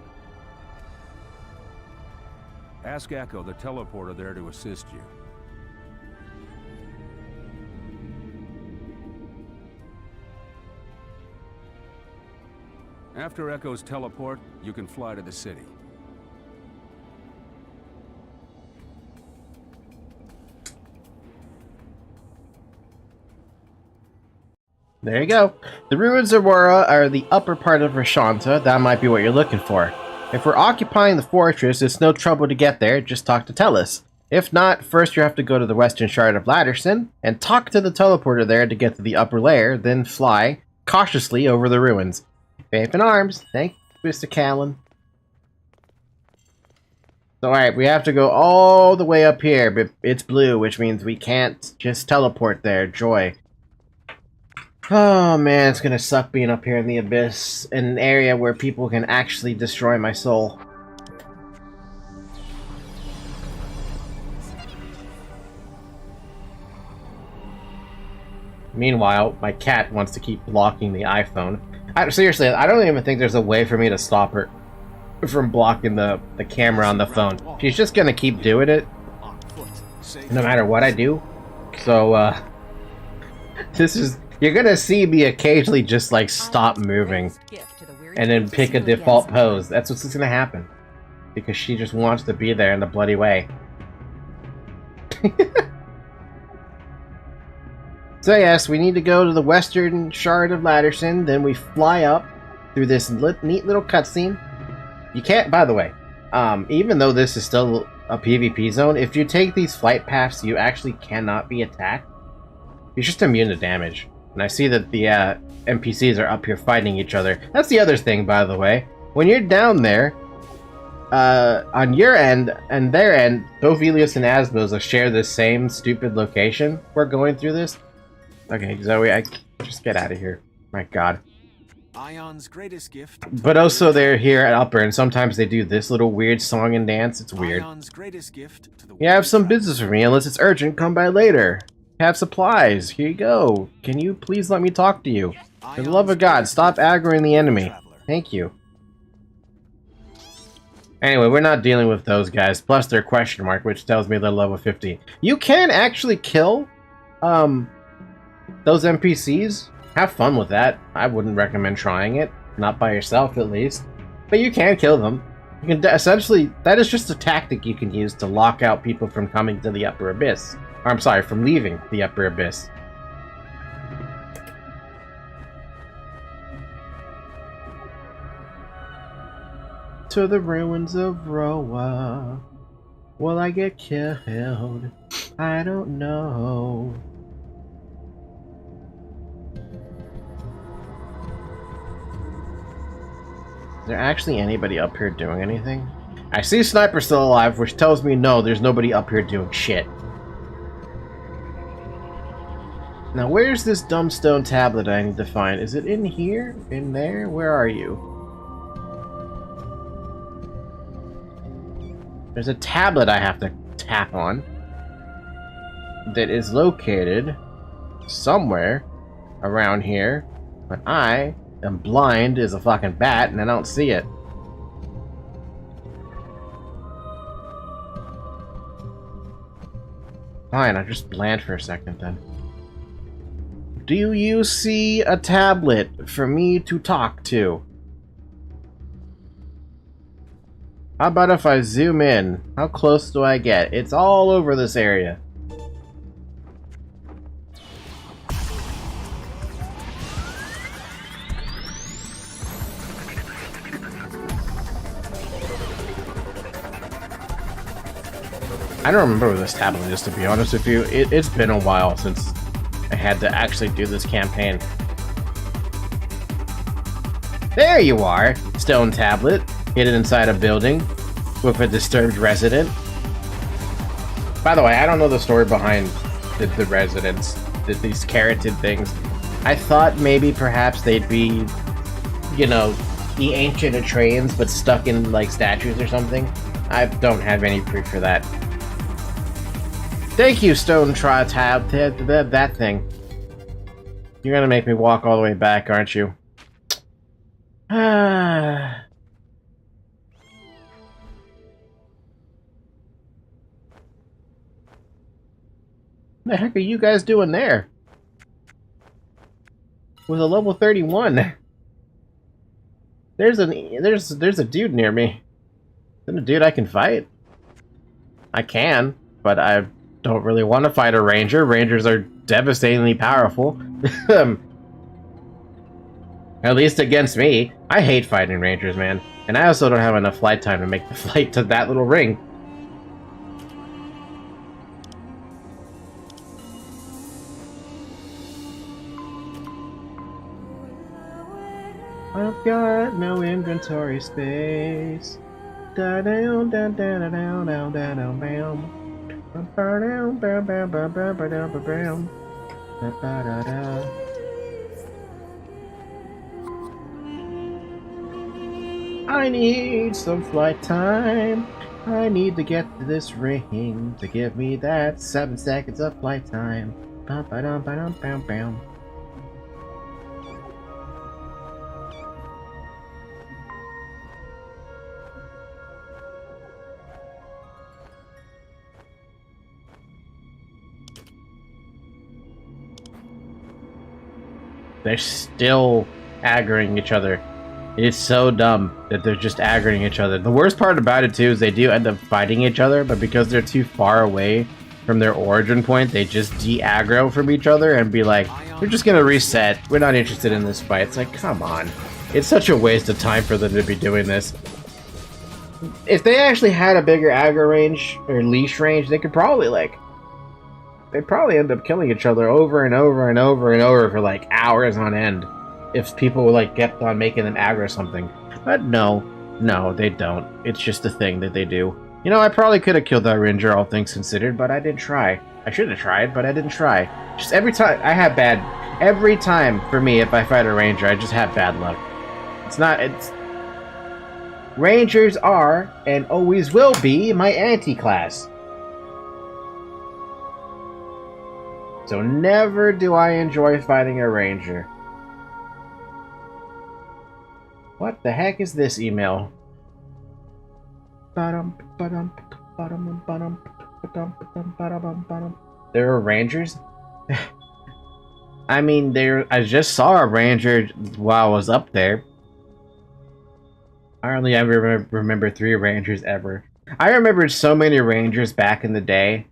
Ask Echo, the teleporter there, to assist you. After Echo's teleport, you can fly to the city. There you go. The ruins of Aurora are the upper part of Rashanta. That might be what you're looking for. If we're occupying the fortress, it's no trouble to get there. Just talk to Tellus. If not, first you have to go to the western shard of Latterson and talk to the teleporter there to get to the upper layer, then fly cautiously over the ruins. Faith in arms. Thank you, Mr. Callan. So, alright, we have to go all the way up here, but it's blue, which means we can't just teleport there. Joy. Oh man, it's gonna suck being up here in the Abyss, in an area where people can actually destroy my soul. Meanwhile, my cat wants to keep blocking the iPhone. Seriously, I don't even think there's a way for me to stop her from blocking the camera on the phone. She's just gonna keep doing it, no matter what I do. So, this is... You're gonna see me occasionally just, like, stop moving, and then pick a default pose. That's what's gonna happen. Because she just wants to be there in the bloody way. So yes, we need to go to the western shard of Latterson, then we fly up through this neat little cutscene. You can't, by the way, even though this is still a PvP zone, if you take these flight paths, you actually cannot be attacked. You're just immune to damage. And I see that the NPCs are up here fighting each other. That's the other thing, by the way. When you're down there, on your end and their end, both Elias and Asmos share the same stupid location. We're going through this. Okay, Zoe, just get out of here. My god. Aion's greatest gift. But also they're here at Upper, and sometimes they do this little weird song and dance. It's weird. Aion's greatest gift to the You have some business for me, unless it's urgent, come by later. Have supplies. Here you go. Can you please let me talk to you? For the love of God, stop aggroing the enemy. Thank you. Anyway, we're not dealing with those guys, plus their question mark, which tells me they're level 50. You can actually kill, those NPCs. Have fun with that. I wouldn't recommend trying it. Not by yourself, at least. But you can kill them. You can essentially... That is just a tactic you can use to lock out people from coming to the Upper Abyss. Or, I'm sorry, from leaving the Upper Abyss. To the ruins of Roa. Will I get killed? I don't know. Is there actually anybody up here doing anything? I see Sniper still alive, which tells me no, there's nobody up here doing shit. Now, where's this dumb stone tablet I need to find? Is it in here? In there? Where are you? There's a tablet I have to tap on that is located somewhere around here, but I am blind as a fucking bat and I don't see it. Fine, I'll just land for a second then. Do you see a tablet for me to talk to? How about if I zoom in? How close do I get? It's all over this area. I don't remember where this tablet is, to be honest with you. It's been a while since I had to actually do this campaign. There you are! Stone tablet, hidden inside a building with a disturbed resident. By the way, I don't know the story behind the residents, these carroted things. I thought maybe perhaps they'd be, you know, the ancient Atreians, but stuck in, like, statues or something. I don't have any proof for that. Thank you, Stone Tab, that thing. You're gonna make me walk all the way back, aren't you? What the heck are you guys doing there? With a level 31. There's a dude near me. Is that a dude I can fight? I can, but I don't really want to fight a ranger. Rangers are devastatingly powerful. At least against me. I hate fighting rangers, man. And I also don't have enough flight time to make the flight to that little ring. I've got no inventory space. Da down down down down down down down down. Ba-ba-down, ba-ba-ba-ba-ba-down, ba-bam. Ba-ba-da-da. I need some flight time. I need to get to this ring to give me that 7 seconds of flight time. Ba-ba-dum, ba-dum, bam, bam. They're still aggroing each other. It's so dumb that they're just aggroing each other. The worst part about it, too, is they do end up fighting each other, but because they're too far away from their origin point, they just de-aggro from each other and be like, we're just gonna reset. We're not interested in this fight. It's like, come on. It's such a waste of time for them to be doing this. If they actually had a bigger aggro range, or leash range, they could probably, like... They'd probably end up killing each other over and over and over and over for, like, hours on end. If people, like, kept on making them aggro something. But no, they don't. It's just a thing that they do. You know, I probably could have killed that ranger, all things considered, but I didn't try. I should have tried, but I didn't try. Just every time, I have bad... Every time, for me, if I fight a ranger, I just have bad luck. It's... Rangers are, and always will be, my anti-class. So never do I enjoy fighting a ranger. What the heck is this email? There are rangers? I mean, I just saw a ranger while I was up there. I only ever remember 3 rangers ever. I remembered so many rangers back in the day.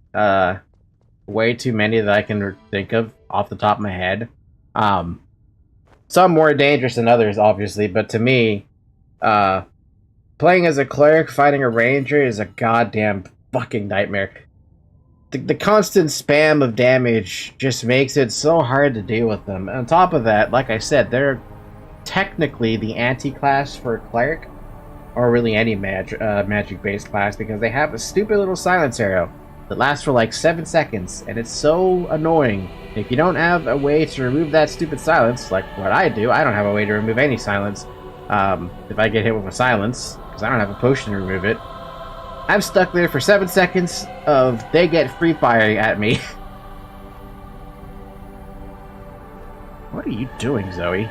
Way too many that I can think of off the top of my head. Some more dangerous than others, obviously, but to me, playing as a cleric fighting a ranger is a goddamn fucking nightmare. The constant spam of damage just makes it so hard to deal with them. And on top of that, like I said, they're technically the anti-class for a cleric, or really any magic-based class, because they have a stupid little silence arrow that lasts for like 7 seconds, and it's so annoying. If you don't have a way to remove that stupid silence, like what I do, I don't have a way to remove any silence. If I get hit with a silence, because I don't have a potion to remove it, I'm stuck there for 7 seconds of they get free firing at me. What are you doing, Zoe?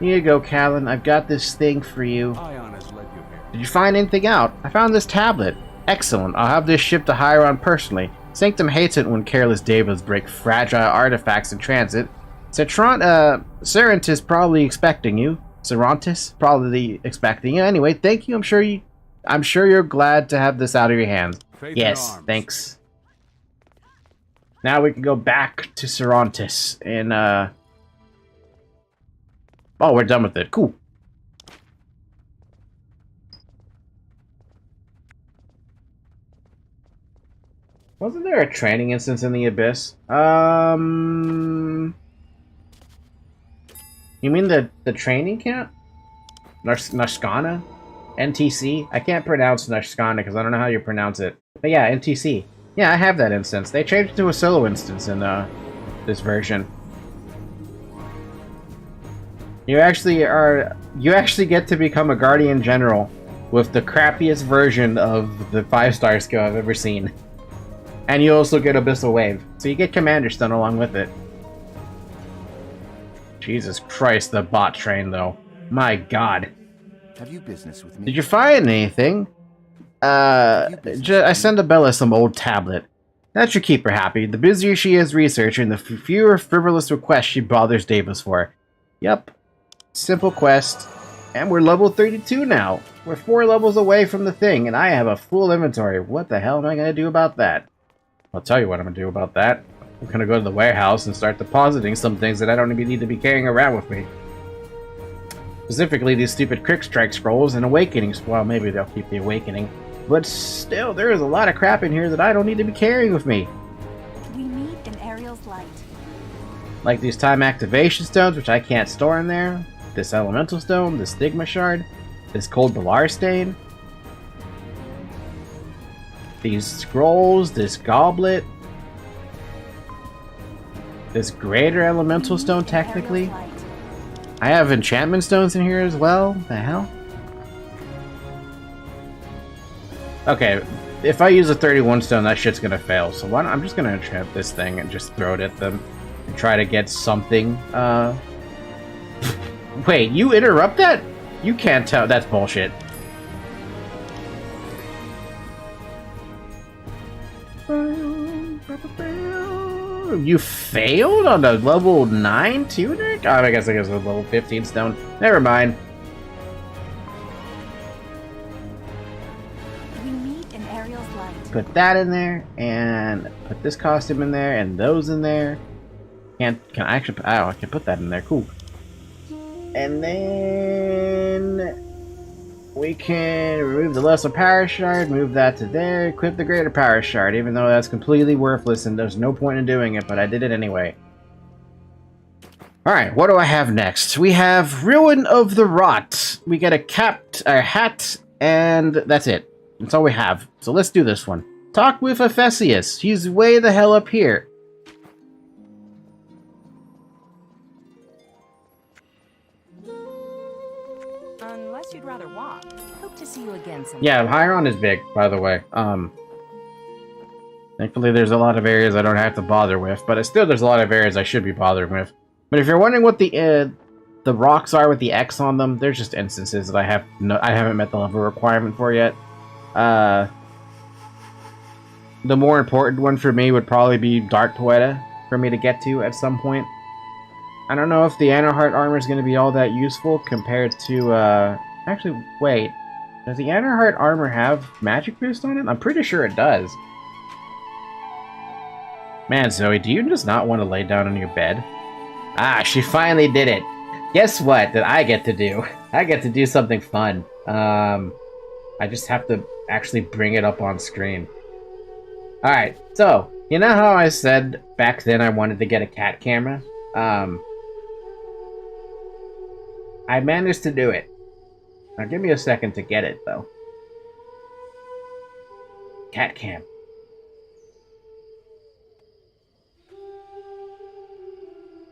Here you go, Callan. I've got this thing for you. Aion has led you here. Did you find anything out? I found this tablet. Excellent. I'll have this shipped to Heiron personally. Sanctum hates it when careless devas break fragile artifacts in transit. Serantis probably expecting you. Serantis probably expecting you. Anyway, thank you. I'm sure you're glad to have this out of your hands. Faith Yes, in arms. thanks. Now we can go back to Serantis and oh, we're done with it. Cool. Wasn't there a training instance in the Abyss? You mean the training camp? Narskana? NTC? I can't pronounce Narskana because I don't know how you pronounce it. But yeah, NTC. Yeah, I have that instance. They changed it to a solo instance in this version. You actually get to become a Guardian General with the crappiest version of the 5-star skill I've ever seen. And you also get Abyssal Wave. So you get Commander Stun along with it. Jesus Christ, the bot train though. My god. Have you business with me? Did you find anything? I sent Abella some old tablet. That should keep her happy. The busier she is researching, the fewer frivolous requests she bothers Davis for. Yep. Simple quest. And we're level 32 now. We're 4 levels away from the thing, and I have a full inventory. What the hell am I going to do about that? I'll tell you what I'm gonna do about that. I'm gonna go to the warehouse and start depositing some things that I don't even need to be carrying around with me. Specifically, these stupid Quick Strike scrolls and awakenings. Well, maybe they'll keep the awakening. But still, there is a lot of crap in here that I don't need to be carrying with me. We meet in Ariel's light. Like these time activation stones, which I can't store in there. This elemental stone, this stigma shard, this cold Balar stain. These scrolls, this goblet. This greater elemental stone, technically. I have enchantment stones in here as well. The hell? Okay, if I use a 31 stone, that shit's gonna fail. So why don't, I'm just gonna enchant this thing and just throw it at them and try to get something. Wait, you interrupt that? You can't tell. That's bullshit. You failed on a level 9 tunic? Oh, I guess it was a level 15 stone. Never mind. We meet in Ariel's light. Put that in there, and put this costume in there, and those in there. Can I actually? Oh, I can put that in there. Cool. And then we can remove the lesser power shard, move that to there, equip the greater power shard, even though that's completely worthless and there's no point in doing it, but I did it anyway. Alright, what do I have next? We have Ruin of the Rot. We get a hat, and that's it. That's all we have. So let's do this one. Talk with Ephesius. He's way the hell up here. Unless you'd rather walk. Hope to see you again sometime. Yeah, Heiron is big, by the way. Thankfully there's a lot of areas I don't have to bother with, but still there's a lot of areas I should be bothering with. But if you're wondering what the rocks are with the X on them, they're just instances that I haven't met the level requirement for yet. The more important one for me would probably be Dark Poeta for me to get to at some point. I don't know if the Anorheart armor is going to be all that useful compared to, actually, wait. Does the Anorheart armor have magic boost on it? I'm pretty sure it does. Man, Zoe, do you just not want to lay down on your bed? Ah, she finally did it. Guess what that I get to do? I get to do something fun. I just have to actually bring it up on screen. Alright, so, you know how I said back then I wanted to get a cat camera? I managed to do it. Now give me a second to get it, though. Cat cam.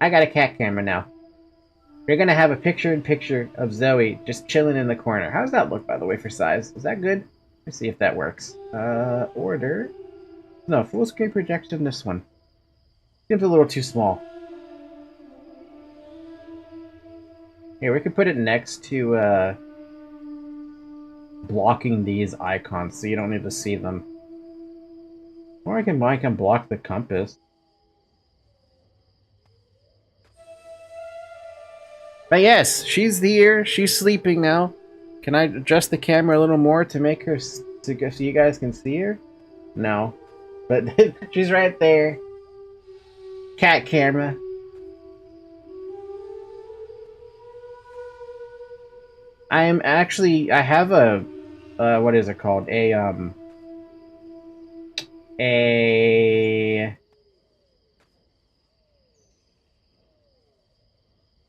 I got a cat camera now. You're gonna have a picture-in-picture of Zoe just chilling in the corner. How does that look, by the way, for size? Is that good? Let's see if that works. Order. No, full screen projection, this one. Seems a little too small. Here, we can put it next to, blocking these icons so you don't need to see them. Or I can block the compass. But yes, she's here. She's sleeping now. Can I adjust the camera a little more to make her so you guys can see her? No. But she's right there. Cat camera. I have a, what is it called? I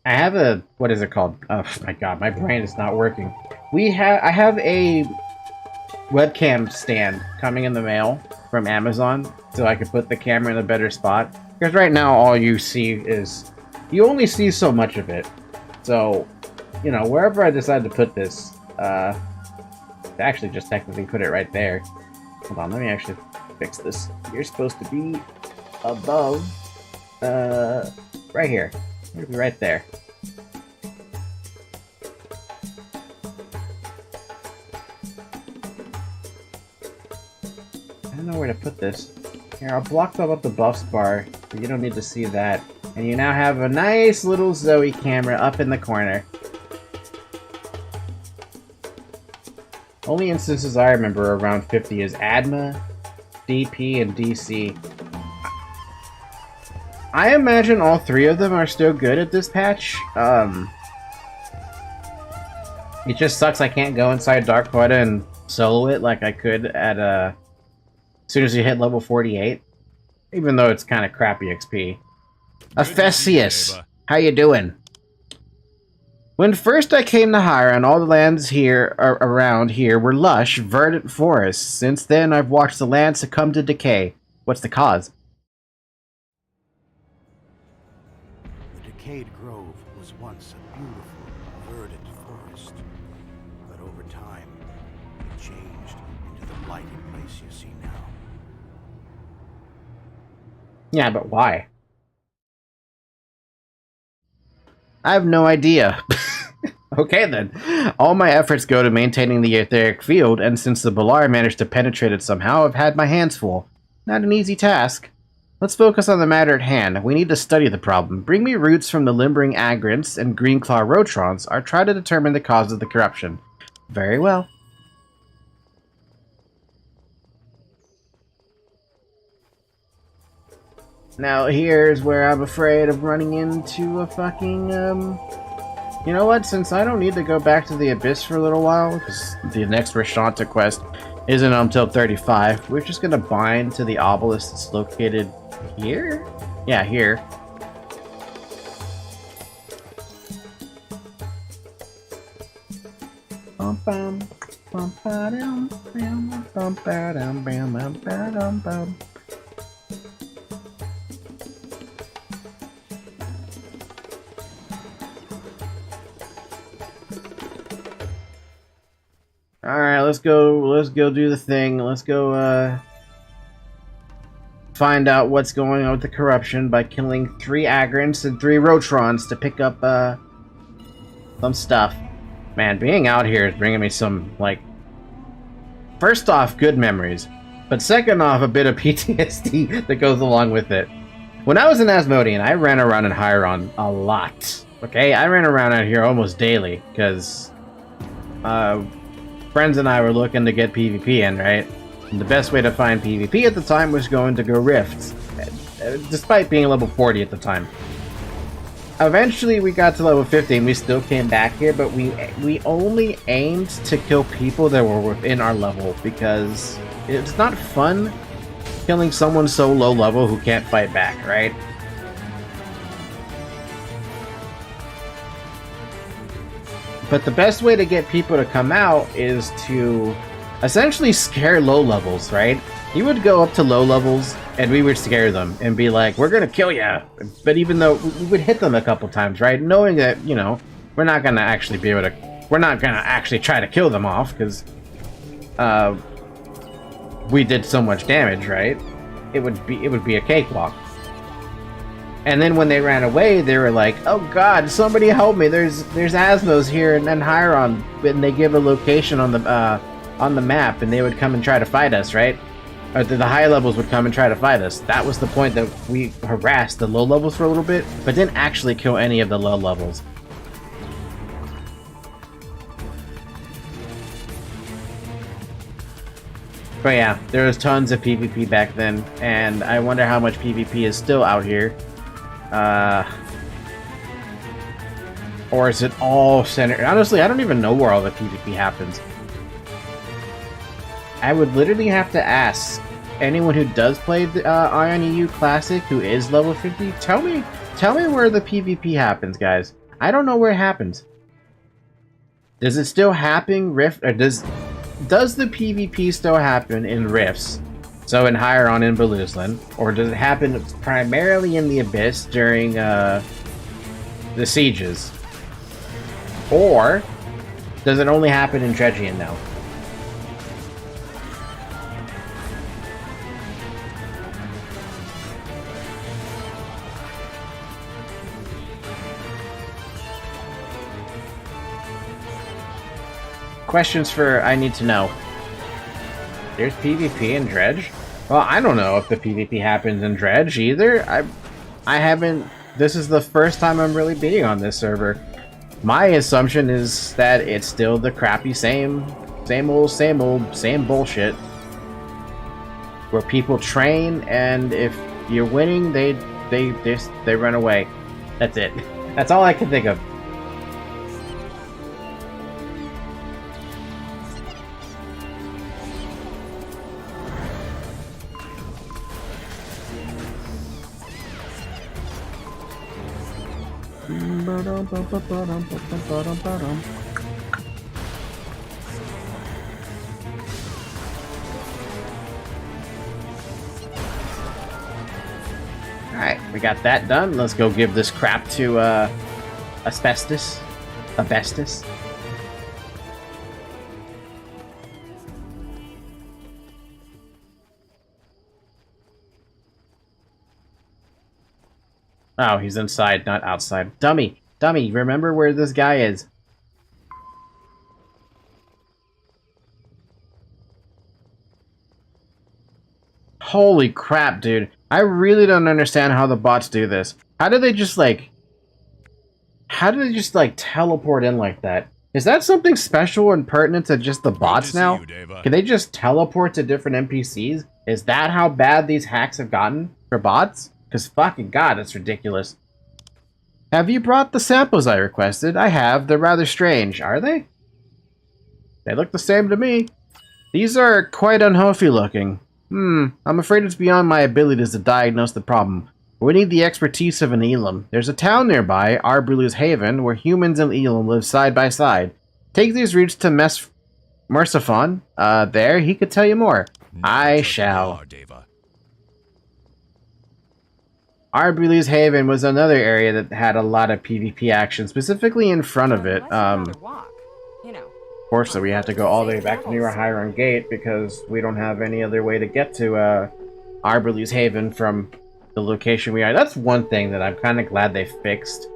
have a, what is it called? Oh my god, my brain is not working. I have a webcam stand coming in the mail from Amazon, so I could put the camera in a better spot. Because right now, all you see is, you only see so much of it. So, you know, wherever I decide to put this, actually just technically put it right there. Hold on, let me actually fix this. You're supposed to be above, right here. It'll be right there. I don't know where to put this. Here, I'll block up the buffs bar, so you don't need to see that. And you now have a nice little Zoe camera up in the corner. Only instances I remember around 50 is Adma, DP, and DC. I imagine all three of them are still good at this patch. It just sucks I can't go inside Dark Quota and solo it like I could at as soon as you hit level 48. Even though it's kind of crappy XP. Ephesius, how you doing? When first I came to Heiron, all the lands here around here were lush, verdant forests. Since then, I've watched the land succumb to decay. What's the cause? The decayed grove was once a beautiful, verdant forest. But over time, it changed into the blighted place you see now. Yeah, but why? I have no idea. Okay then. All my efforts go to maintaining the etheric field, and since the Balar managed to penetrate it somehow, I've had my hands full. Not an easy task. Let's focus on the matter at hand. We need to study the problem. Bring me roots from the limbering Apegrixs and Greenclaw Rotrons. I'll try to determine the cause of the corruption. Very well. Now here's where I'm afraid of running into a fucking, You know what? Since I don't need to go back to the Abyss for a little while, because the next Rashanta quest isn't until 35, we're just gonna bind to the obelisk that's located here? Yeah, here. Bum bum bum ba dum bum bum ba dum bam bum ba dum bum. Alright, let's go do the thing. Let's go, find out what's going on with the corruption by killing 3 Apegrixs and 3 Rotrons to pick up, some stuff. Man, being out here is bringing me some, like, first off, good memories, but second off, a bit of PTSD that goes along with it. When I was in Asmodean, I ran around in Heiron a lot, okay? I ran around out here almost daily, because, friends and I were looking to get PvP in, right? And the best way to find PvP at the time was going to go Rifts, despite being level 40 at the time. Eventually we got to level 50 and we still came back here, but we only aimed to kill people that were within our level, because it's not fun killing someone so low level who can't fight back, right? But the best way to get people to come out is to essentially scare low levels, right? You would go up to low levels and we would scare them and be like, we're gonna kill ya! But even though we would hit them a couple times, right? Knowing that, you know, we're not gonna actually be able to, we're not gonna actually try to kill them off, because we did so much damage, right? It would be a cakewalk. And then when they ran away, they were like, "Oh God, somebody help me! There's Asmos here and Heiron," and they give a location on the map, and they would come and try to fight us, right? Or the high levels would come and try to fight us. That was the point that we harassed the low levels for a little bit, but didn't actually kill any of the low levels. But yeah, there was tons of PvP back then, and I wonder how much PvP is still out here. Or is it all centered? Honestly, I don't even know where all the PvP happens. I would literally have to ask anyone who does play the Aion EU Classic, who is level 50, tell me where the PvP happens, guys. I don't know where it happens. Does it still happen Rift, or does the PvP still happen in Rifts? So in Heiron and Belusland, or does it happen primarily in the Abyss during the sieges? Or does it only happen in Tregian now? Questions for I need to know. There's PvP in Dredge? Well, I don't know if the PvP happens in Dredge either. I haven't... This is the first time I'm really being on this server. My assumption is that it's still the crappy same bullshit. where people train, and if you're winning, they run away. That's it. That's all I can think of. Alright, we got that done. Let's go give this crap to Asbestos. Oh, he's inside, not outside. Dummy! Dummy, remember where this guy is. Holy crap, dude. I really don't understand how the bots do this. How do they just, like, teleport in like that? Is that something special and pertinent to just the bots now? Can they just teleport to different NPCs? Is that how bad these hacks have gotten for bots? Because fucking god, that's ridiculous. Have you brought the samples I requested? I have. They're rather strange. Are they? They look the same to me. These are quite unhealthy looking. I'm afraid it's beyond my abilities to diagnose the problem. We need the expertise of an Elam. There's a town nearby, Arbulus's Haven, where humans and Elam live side by side. Take these routes to Mercifon. There, he could tell you more. I shall. Arbulus's Haven was another area that had a lot of PvP action, specifically in front of it. Fortunately, we have to go all the way back near a Heiron gate because we don't have any other way to get to Arbulus's Haven from the location we are. That's one thing that I'm kind of glad they fixed.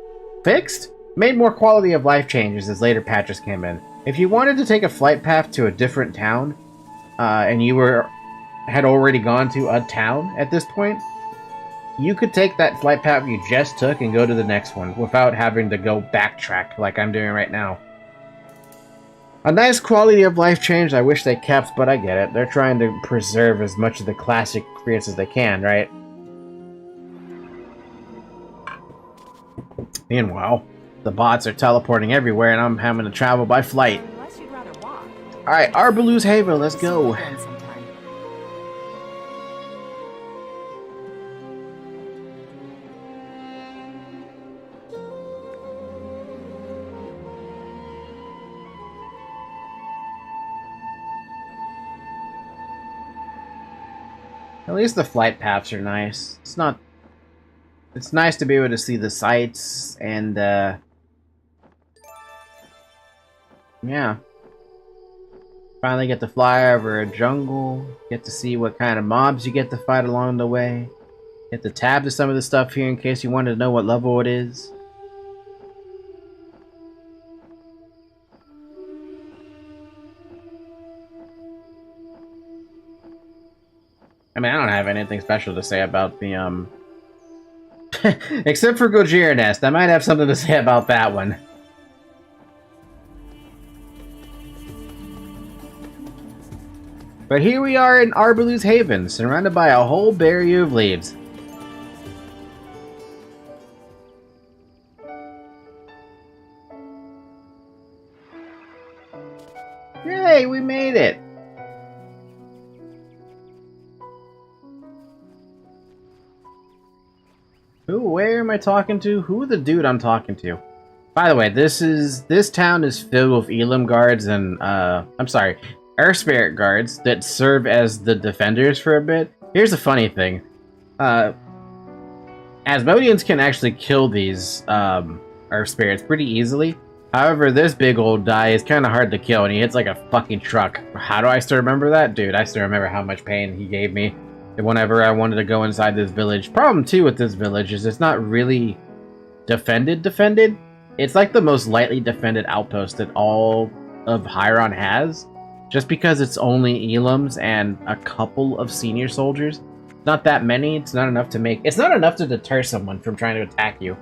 Fixed? Made more quality of life changes as later patches came in. If you wanted to take a flight path to a different town, and you had already gone to a town at this point, you could take that flight path you just took and go to the next one without having to go backtrack like I'm doing right now. A nice quality of life change I wish they kept, but I get it. They're trying to preserve as much of the classic experience as they can, right? Meanwhile, the bots are teleporting everywhere and I'm having to travel by flight. Unless you'd rather walk. Alright, Arbulus's Haven, let's go. At least the flight paths are nice. It's nice to be able to see the sights and, yeah. Finally get to fly over a jungle, get to see what kind of mobs you get to fight along the way. Get to tab to some of the stuff here in case you wanted to know what level it is. I mean, I don't have anything special to say about the, except for Gojira Nest. I might have something to say about that one. But here we are in Arbulus's Haven, surrounded by a whole barrier of leaves. Yay, we made it! Where am I talking to? Who the dude I'm talking to? By the way, this town is filled with Elam guards and Earth Spirit guards that serve as the defenders for a bit. Here's the funny thing. Asmodeans can actually kill these Earth Spirits pretty easily. However, this big old guy is kind of hard to kill and he hits like a fucking truck. How do I still remember that? Dude, I still remember how much pain he gave me whenever I wanted to go inside this village. Problem too with this village is it's not really defended. It's like the most lightly defended outpost that all of Heiron has, just because it's only Elams and a couple of senior soldiers. Not that many. It's not enough to deter someone from trying to attack you.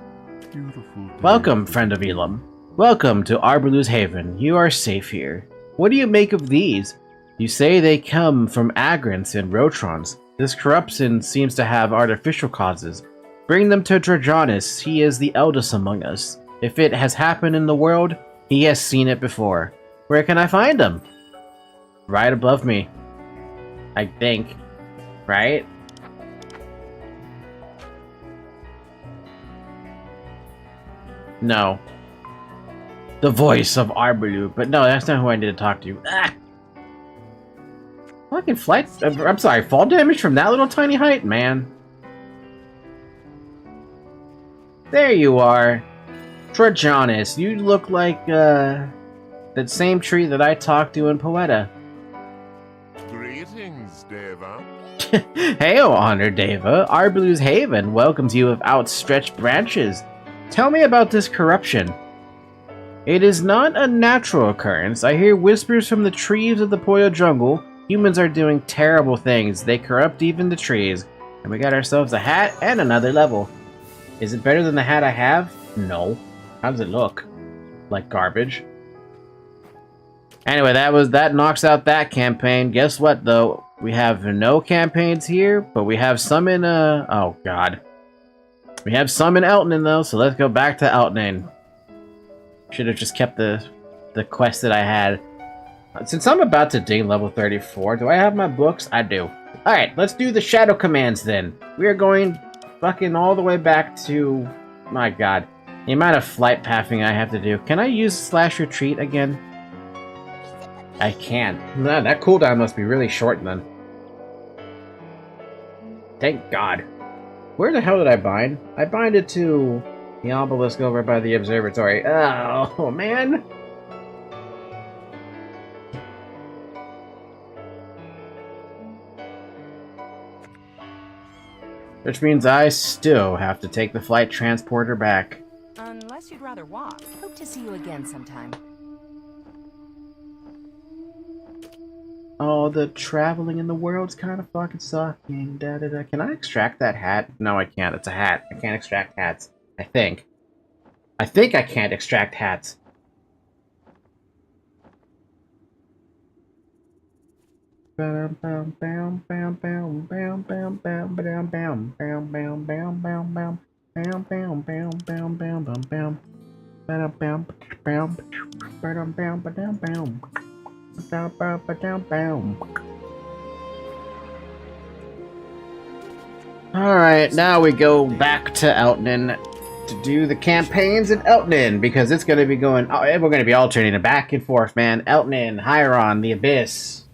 Welcome, friend of Elam. Welcome to Arbulus's Haven. You are safe here. What do you make of these? You say they come from Agrants and Rotrons. This corruption seems to have artificial causes. Bring them to Drajonis. He is the eldest among us. If it has happened in the world, he has seen it before. Where can I find him? Right above me. I think. Right? No. The voice of Arbelu. But no, that's not who I need to talk to. Ah! Fucking flight. I'm sorry, fall damage from that little tiny height? Man. There you are. Trajanus, you look like, that same tree that I talked to in Poeta. Greetings, Deva. Hail, Honored Deva. Arbelu's Haven welcomes you with outstretched branches. Tell me about this corruption. It is not a natural occurrence. I hear whispers from the trees of the Poyo jungle. Humans are doing terrible things. They corrupt even the trees. And we got ourselves a hat and another level. Is it better than the hat I have? No. How does it look? Like garbage. Anyway, that knocks out that campaign. Guess what, though? We have no campaigns here, but we have some in, oh, God. We have some in Elton, though, so let's go back to Elton. Should have just kept the quest that I had. Since I'm about to dig level 34, do I have my books? I do. Alright, let's do the shadow commands, then. We are going fucking all the way back to... My God. The amount of flight pathing I have to do. Can I use slash retreat again? I can't. No, that cooldown must be really short then. Thank God. Where the hell did I bind? I bind it to the obelisk over by the observatory. Oh, man. Which means I still have to take the flight transporter back. Unless you'd rather walk. Hope to see you again sometime. Oh, the traveling in the world's kind of fucking sucking. Da, da, da. Can I extract that hat? No, I can't. It's a hat. I can't extract hats. I think. I think I can't extract hats. Alright, now we go back to Elton to do the campaigns in Elton, because it's going to be going... Oh, we're going to be alternating back and forth, man. Elton, Heiron, the Abyss.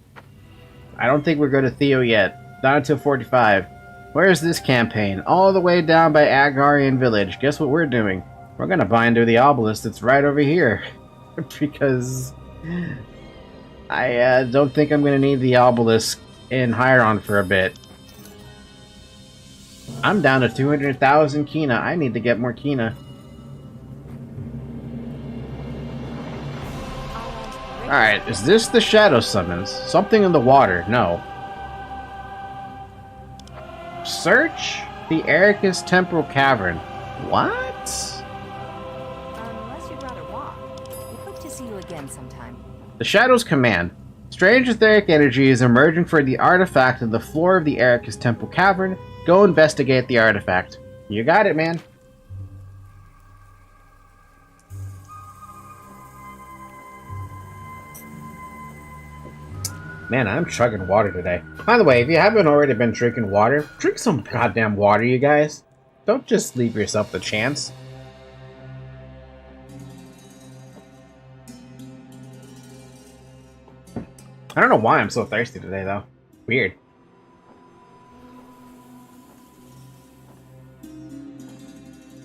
I don't think we're going to Theo yet. Not until 45. Where's this campaign? All the way down by Agarian Village. Guess what we're doing? We're going to bind to the obelisk that's right over here. Because... I don't think I'm going to need the obelisk in Heiron for a bit. I'm down to 200,000 Kina. I need to get more Kina. Alright, is this the shadow summons? Something in the water. No. Search the Apegrixs Temporal Cavern. What? Unless you'd rather walk. We hope to see you again sometime. The Shadow's command. Strange etheric energy is emerging from the artifact on the floor of the Apegrixs Temple Cavern. Go investigate the artifact. You got it, man. Man, I'm chugging water today. By the way, if you haven't already been drinking water, drink some goddamn water, you guys. Don't just leave yourself the chance. I don't know why I'm so thirsty today, though. Weird.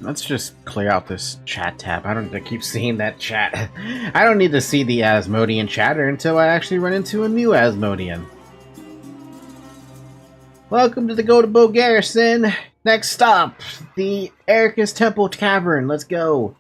Let's just clear out this chat tab. I don't need to keep seeing that chat. I don't need to see the Asmodean chatter until I actually run into a new Asmodean. Welcome to the Golden Garrison. Next stop, the Apegrixs Temple Cavern. Let's go.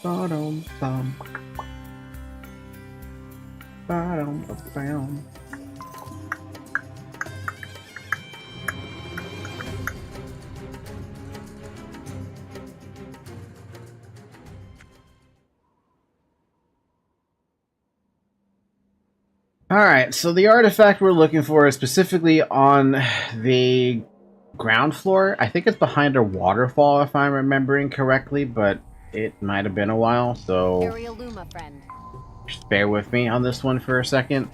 Bottom bum. Bottom bum. Alright, so the artifact we're looking for is specifically on the ground floor. I think it's behind a waterfall, if I'm remembering correctly, but it might have been a while, so just bear with me on this one for a second.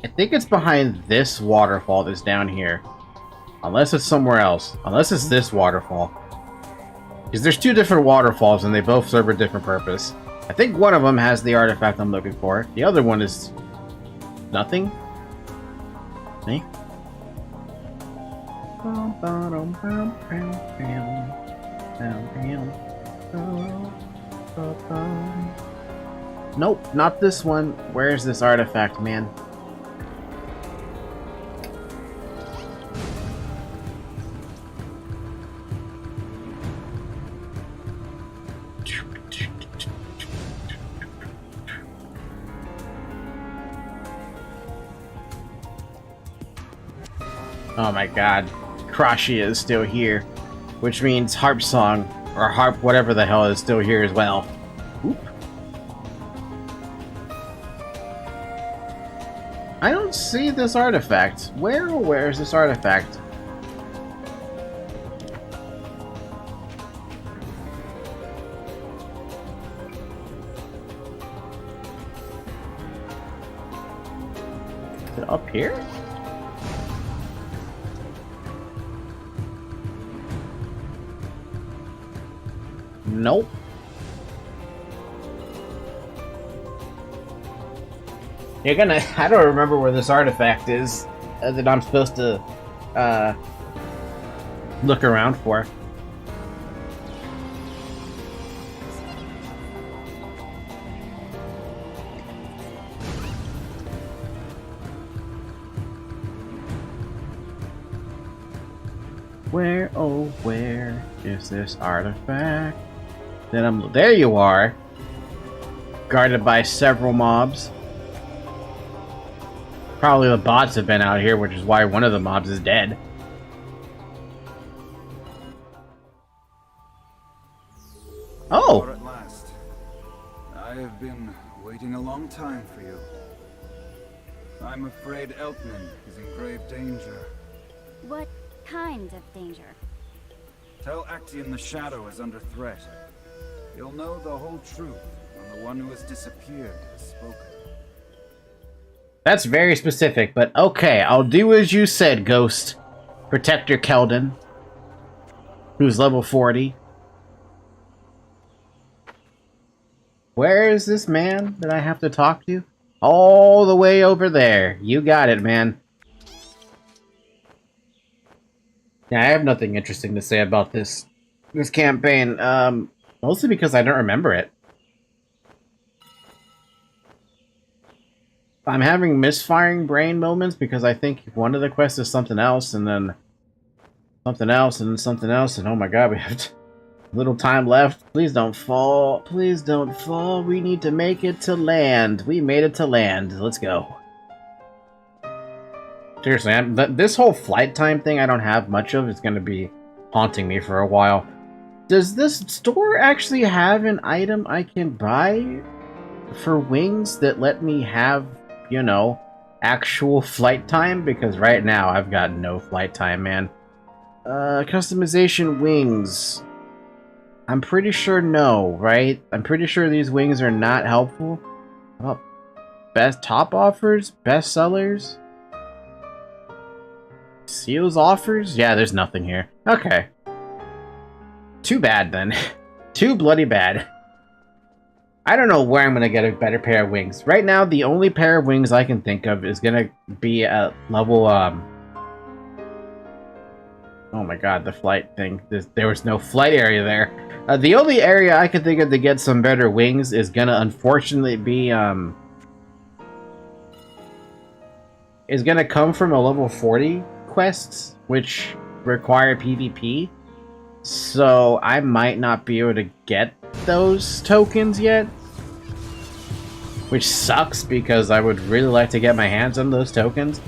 I think it's behind this waterfall that's down here. Unless it's somewhere else. Unless it's this waterfall. Because there's two different waterfalls and they both serve a different purpose. I think one of them has the artifact I'm looking for. The other one is nothing. Me? Nope, not this one. Where's this artifact, man? Oh my god, Crashia is still here, which means Harp Song, or Harp whatever the hell is still here as well. Oop. I don't see this artifact. Where is this artifact? Is it up here? Nope. You're gonna... I don't remember where this artifact is that I'm supposed to look around for. Where, oh, where is this artifact? Then there you are, guarded by several mobs. Probably the bots have been out here, which is why one of the mobs is dead. Oh! At last. I have been waiting a long time for you. I'm afraid Eltman is in grave danger. What kind of danger? Tell Actian the Shadow is under threat. You'll know the whole truth when the one who has disappeared has spoken. That's very specific, but okay, I'll do as you said, Ghost. Protector Keldon, who's level 40. Where is this man that I have to talk to? All the way over there. You got it, man. Yeah, I have nothing interesting to say about this campaign. Mostly because I don't remember it. I'm having misfiring brain moments because I think one of the quests is something else, and then something else, and then something else, and oh my god, we have little time left. Please don't fall. Please don't fall. We need to make it to land. We made it to land. Let's go. Seriously, this whole flight time thing I don't have much of. It's going to be haunting me for a while. Does this store actually have an item I can buy for wings that let me have, you know, actual flight time? Because right now I've got no flight time, man. Customization wings. I'm pretty sure no, right? I'm pretty sure these wings are not helpful. How about best top offers? Best sellers? Seals offers? Yeah, there's nothing here. Okay. Too bad, then. Too bloody bad. I don't know where I'm going to get a better pair of wings. Right now, the only pair of wings I can think of is going to be at level, oh my god, the flight thing. There was no flight area there. The only area I can think of to get some better wings is going to unfortunately be, is going to come from a level 40 quests, which require PvP. So I might not be able to get those tokens yet, which sucks because I would really like to get my hands on those tokens.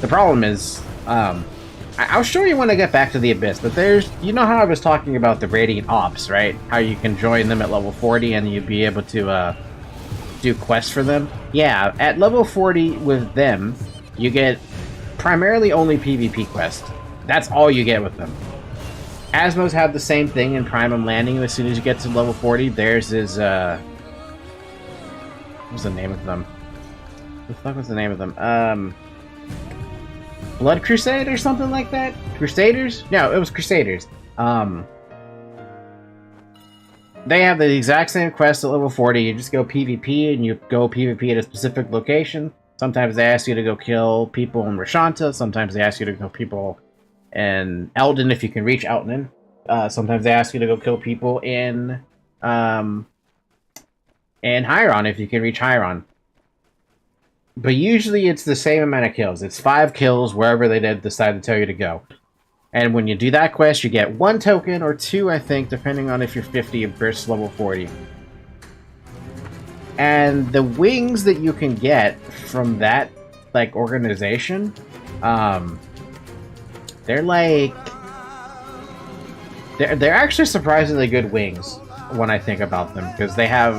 The problem is, I'll show you when I get back to the Abyss, but there's, you know how I was talking about the Radiant Ops, right? How you can join them at level 40 and you'd be able to do quests for them. Yeah, at level 40 with them, you get primarily only PvP quests. That's all you get with them. Asmos have the same thing in Primum Landing. As soon as you get to level 40, theirs is, what's the name of them? What the fuck was the name of them? Blood Crusade or something like that? Crusaders? No, it was Crusaders. They have the exact same quest at level 40. You just go PvP, and you go PvP at a specific location. Sometimes they ask you to go kill people in Rashanta. Sometimes they ask you to kill people in Eldon if you can reach Eldon. Sometimes they ask you to go kill people in Heiron if you can reach Heiron. But usually it's the same amount of kills. It's 5 kills wherever they decide to tell you to go. And when you do that quest, you get 1 token, or 2, I think, depending on if you're 50 versus level 40. And the wings that you can get from that, like, organization, they're like... They're actually surprisingly good wings, when I think about them, because they have...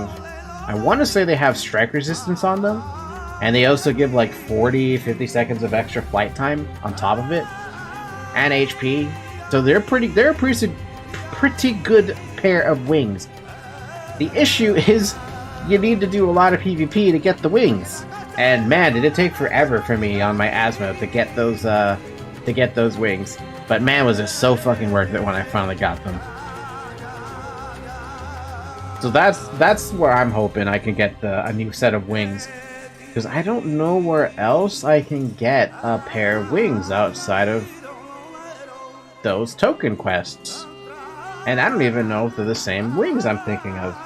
I want to say they have strike resistance on them, and they also give, like, 40-50 seconds of extra flight time on top of it. And HP, so they're a pretty good pair of wings. The issue is you need to do a lot of PvP to get the wings, and man, did it take forever for me on my Asmo to get those wings. But man, was it so fucking worth it when I finally got them. So that's where I'm hoping I can get a new set of wings, because I don't know where else I can get a pair of wings outside of those token quests. And I don't even know if they're the same wings I'm thinking of.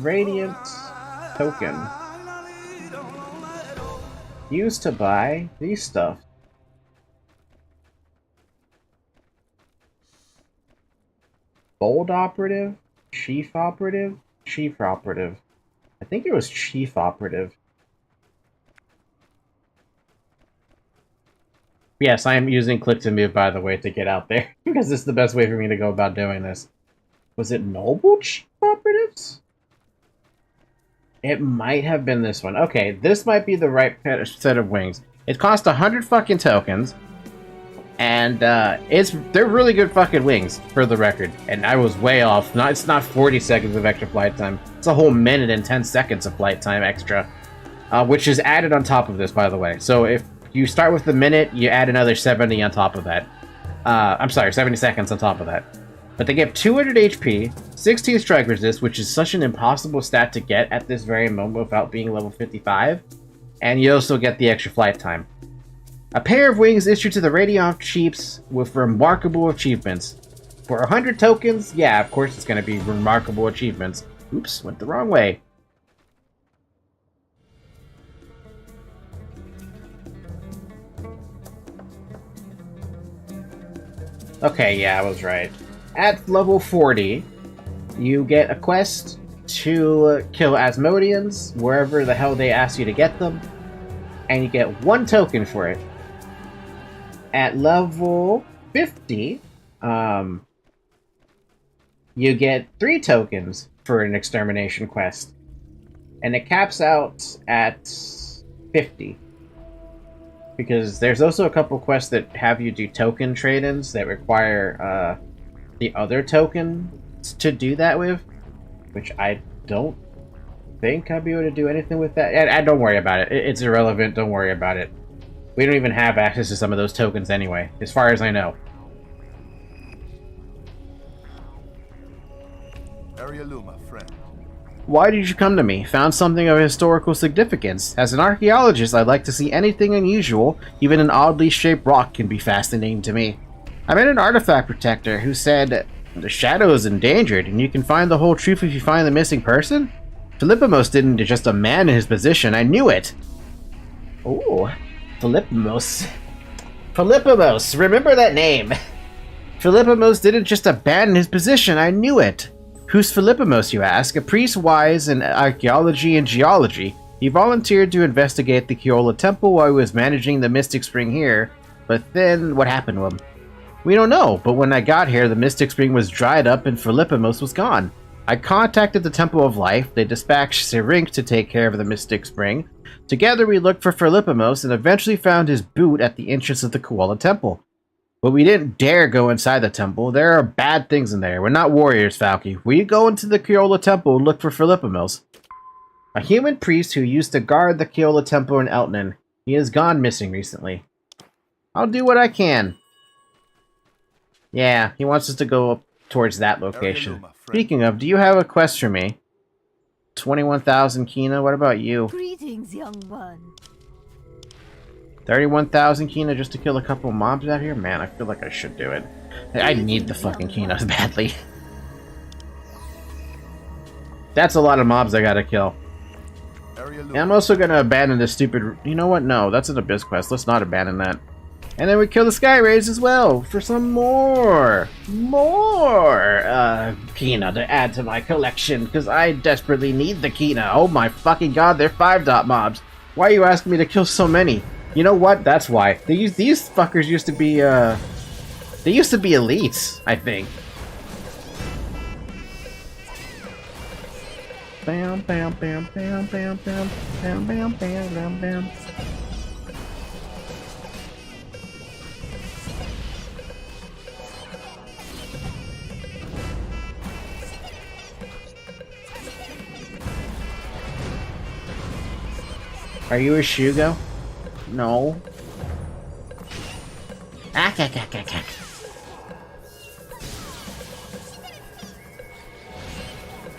Radiant token. Used to buy these stuff. Bold operative? Chief operative? Chief operative. I think it was chief operative. Yes, I am using click to move, by the way, to get out there, because it's the best way for me to go about doing this. Was it Noble Chief Operatives? It might have been this one. Okay, this might be the right set of wings. It cost 100 fucking tokens, and they're really good fucking wings, for the record. And I was way off. It's not 40 seconds of extra flight time. It's a whole minute and 10 seconds of flight time extra, which is added on top of this, by the way. So if you start with the minute, you add another 70 on top of that. I'm sorry, 70 seconds on top of that. But they give 200 HP, 16 strike resist, which is such an impossible stat to get at this very moment without being level 55. And you also get the extra flight time. A pair of wings issued to the Radiant Chiefs with remarkable achievements. For 100 tokens, yeah, of course it's going to be remarkable achievements. Oops, went the wrong way. Okay, yeah, I was right. At level 40, you get a quest to kill Asmodeans, wherever the hell they ask you to get them, and you get 1 token for it. At level 50, you get 3 tokens for an extermination quest, and it caps out at 50. Because there's also a couple quests that have you do token trade-ins that require the other token to do that with, which I don't think I'll be able to do anything with that. And don't worry about it. It's irrelevant. Don't worry about it. We don't even have access to some of those tokens anyway, as far as I know. Area Luma, friend. Why did you come to me? Found something of historical significance. As an archaeologist, I'd like to see anything unusual. Even an oddly shaped rock can be fascinating to me. I met an artifact protector who said the shadow is endangered, and you can find the whole truth if you find the missing person? Philippimos didn't just a man in his position. I knew it. Ooh, Philippimos. Philippimos, remember that name. Philippimos didn't just abandon his position. I knew it. Who's Philippimos, you ask? A priest wise in archaeology and geology. He volunteered to investigate the Keola Temple while he was managing the Mystic Spring here, but then what happened to him? We don't know, but when I got here, the Mystic Spring was dried up and Philippimos was gone. I contacted the Temple of Life. They dispatched Sirink to take care of the Mystic Spring. Together we looked for Philippimos and eventually found his boot at the entrance of the Koala Temple. But we didn't dare go inside the temple. There are bad things in there. We're not warriors, Falky. We go into the Koala Temple and look for Philippimos. A human priest who used to guard the Koala Temple in Eltnan. He has gone missing recently. I'll do what I can. Yeah, he wants us to go up towards that location. Speaking of, do you have a quest for me? 21,000 Kina, what about you? Greetings, young one. 31,000 Kina just to kill a couple mobs out here? Man, I feel like I should do it. I need the fucking Kinas badly. That's a lot of mobs I gotta kill. And I'm also gonna abandon this stupid... You know what? No, that's an Abyss quest. Let's not abandon that. And then we kill the Sky Rays as well for some more Kina to add to my collection because I desperately need the Kina. Oh my fucking god, they're 5-dot mobs. Why are you asking me to kill so many? You know what? That's why. These fuckers used to be they used to be elites, I think. Bam bam bam bam bam bam bam bam bam bam bam. Are you a Shugo? No.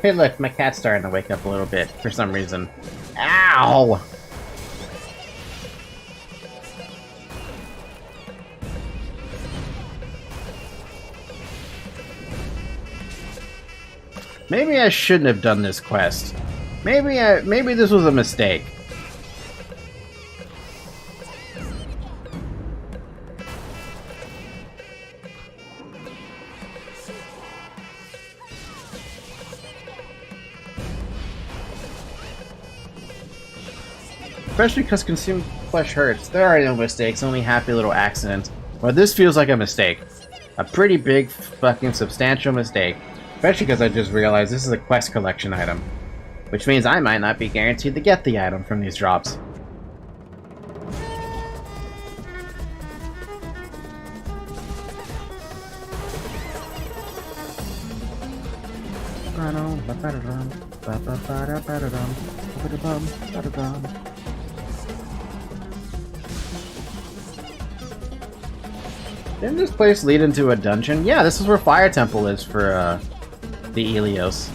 Hey look, my cat's starting to wake up a little bit for some reason. Ow! Maybe I shouldn't have done this quest. Maybe this was a mistake. Especially because consumed flesh hurts. There are no mistakes, only happy little accidents. Well, this feels like a mistake. A pretty big, fucking substantial mistake. Especially because I just realized this is a quest collection item. Which means I might not be guaranteed to get the item from these drops. Didn't this place lead into a dungeon? Yeah, this is where Fire Temple is for the Ilios.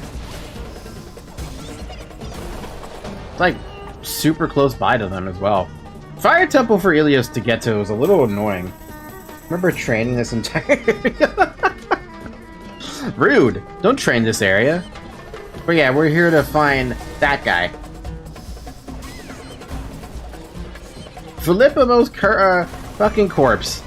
It's like super close by to them as well. Fire Temple for Ilios to get to was a little annoying. Remember training this entire area? Rude! Don't train this area. But yeah, we're here to find that guy. Philippimo's fucking corpse.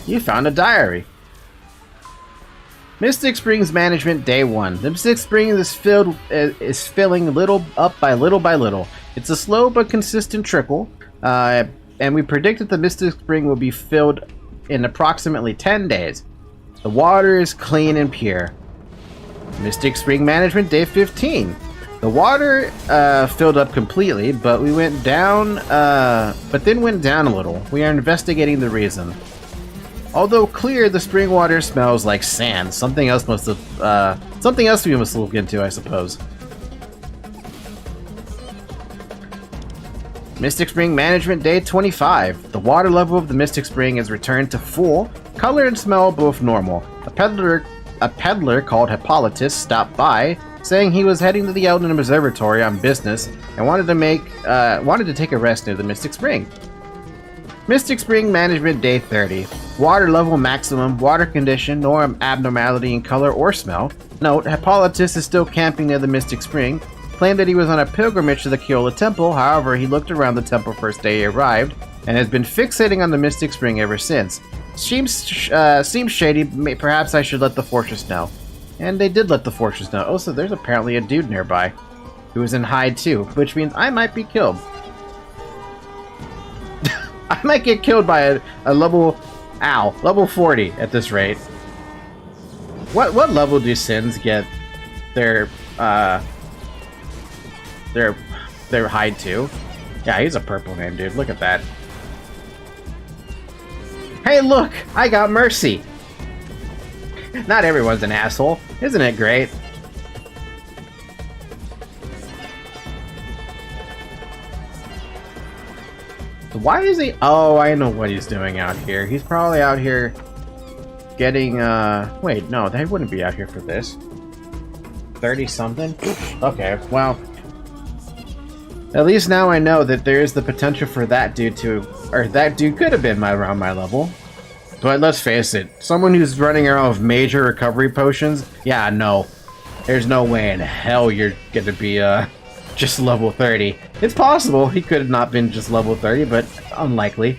You found a diary. Mystic Springs Management Day 1. The Mystic Springs is filling little by little. It's a slow but consistent trickle, and we predict that the Mystic Spring will be filled in approximately 10 days. The water is clean and pure. Mystic Spring Management Day 15. The water filled up completely, but we went down, but then went down a little. We are investigating the reason. Although clear, the spring water smells like sand. Something else we must look into, I suppose. Mystic Spring Management Day 25. The water level of the Mystic Spring is returned to full. Color and smell both normal. A peddler called Hippolytus stopped by, saying he was heading to the Elden Observatory on business and wanted to take a rest near the Mystic Spring. Mystic Spring Management Day 30. Water level maximum, water condition, no abnormality in color or smell. Note, Hippolytus is still camping near the Mystic Spring. Claimed that he was on a pilgrimage to the Koala Temple, however, he looked around the temple first day he arrived, and has been fixating on the Mystic Spring ever since. Seems shady, perhaps I should let the fortress know. And they did let the fortress know. Oh, so there's apparently a dude nearby, who was in hide too, which means I might be killed. I might get killed by a level... Ow. Level 40 at this rate. What level do Sins get their hide to? Yeah, he's a purple name, dude. Look at that. Hey, look! I got mercy! Not everyone's an asshole. Isn't it great? Why is he... Oh, I know what he's doing out here. He's probably out here getting, Wait, no, they wouldn't be out here for this. 30-something? Okay, well... At least now I know that there is the potential for that dude to... Or that dude could have been around my level. But let's face it, someone who's running around with major recovery potions? Yeah, no. There's no way in hell you're gonna be, just level 30. It's possible he could have not been just level 30, but unlikely.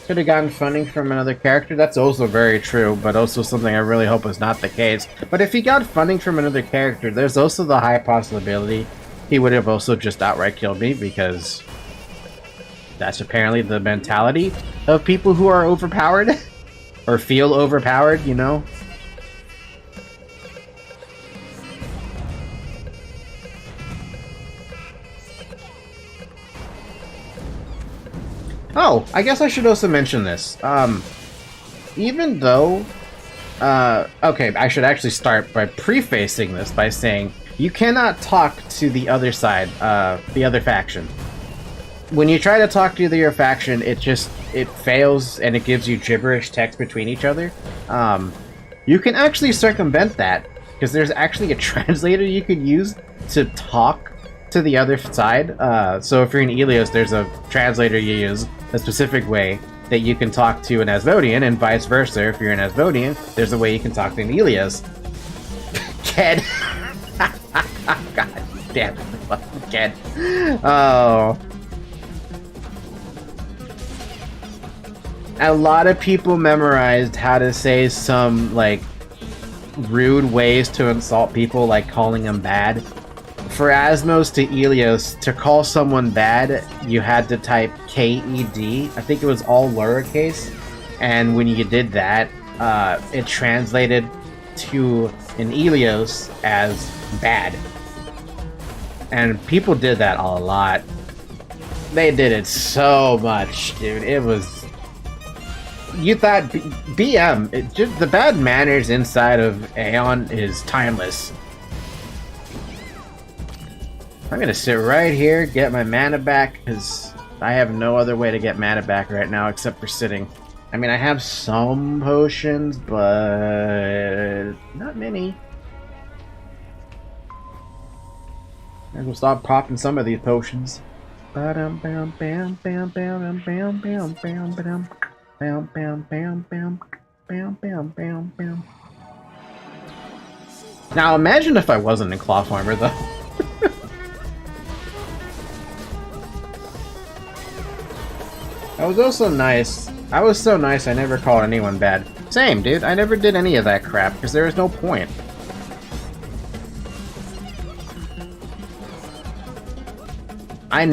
Could have gotten funding from another character. That's also very true, but also something I really hope is not the case. But if he got funding from another character, there's also the high possibility he would have also just outright killed me, because that's apparently the mentality of people who are overpowered or feel overpowered, you know? Oh, I guess I should also mention this. Even though... okay, I should actually start by prefacing this by saying you cannot talk to the other side, the other faction. When you try to talk to your faction, it fails and it gives you gibberish text between each other. You can actually circumvent that, because there's actually a translator you could use to talk to the other side. So if you're in Elios, there's a translator you use a specific way that you can talk to an Asmodean, and vice versa. If you're an Asmodean, there's a way you can talk to an Elios. Ked. God damn it, fucking Ked. Oh. A lot of people memorized how to say some, like, rude ways to insult people, like calling them bad. For Asmos to Elios, to call someone bad, you had to type K-E-D. I think it was all lowercase. And when you did that, it translated to an Elios as bad. And people did that a lot. They did it so much, dude. It was... You thought BM, just the bad manners inside of Aion is timeless. I'm gonna sit right here, get my mana back, because I have no other way to get mana back right now except for sitting. I mean, I have some potions, but not many. I will stop popping some of these potions. Now imagine if I wasn't in cloth armor though. I was also nice. I was so nice I never called anyone bad. Same, dude. I never did any of that crap because there was no point. Not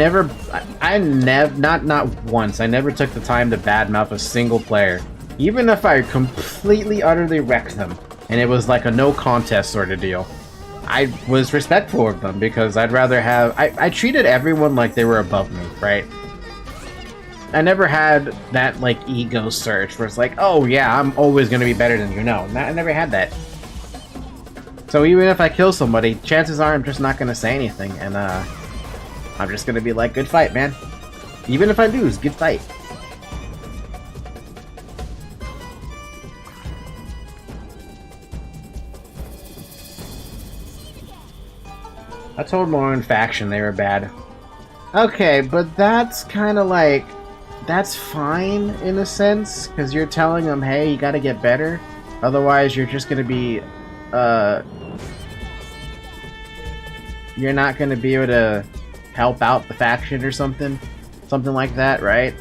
once. I never took the time to badmouth a single player. Even if I completely, utterly wrecked them, and it was like a no contest sort of deal. I was respectful of them because I'd rather have... I treated everyone like they were above me, right? I never had that, like, ego surge where it's like, oh yeah, I'm always gonna be better than you. No, I never had that. So even if I kill somebody, chances are I'm just not gonna say anything, and I'm just gonna be like, good fight, man. Even if I lose, good fight. I told my own faction they were bad. Okay, but that's kind of like... That's fine, in a sense, because you're telling them, hey, you gotta get better. Otherwise, you're just gonna be, you're not gonna be able to help out the faction or something. Something like that, right?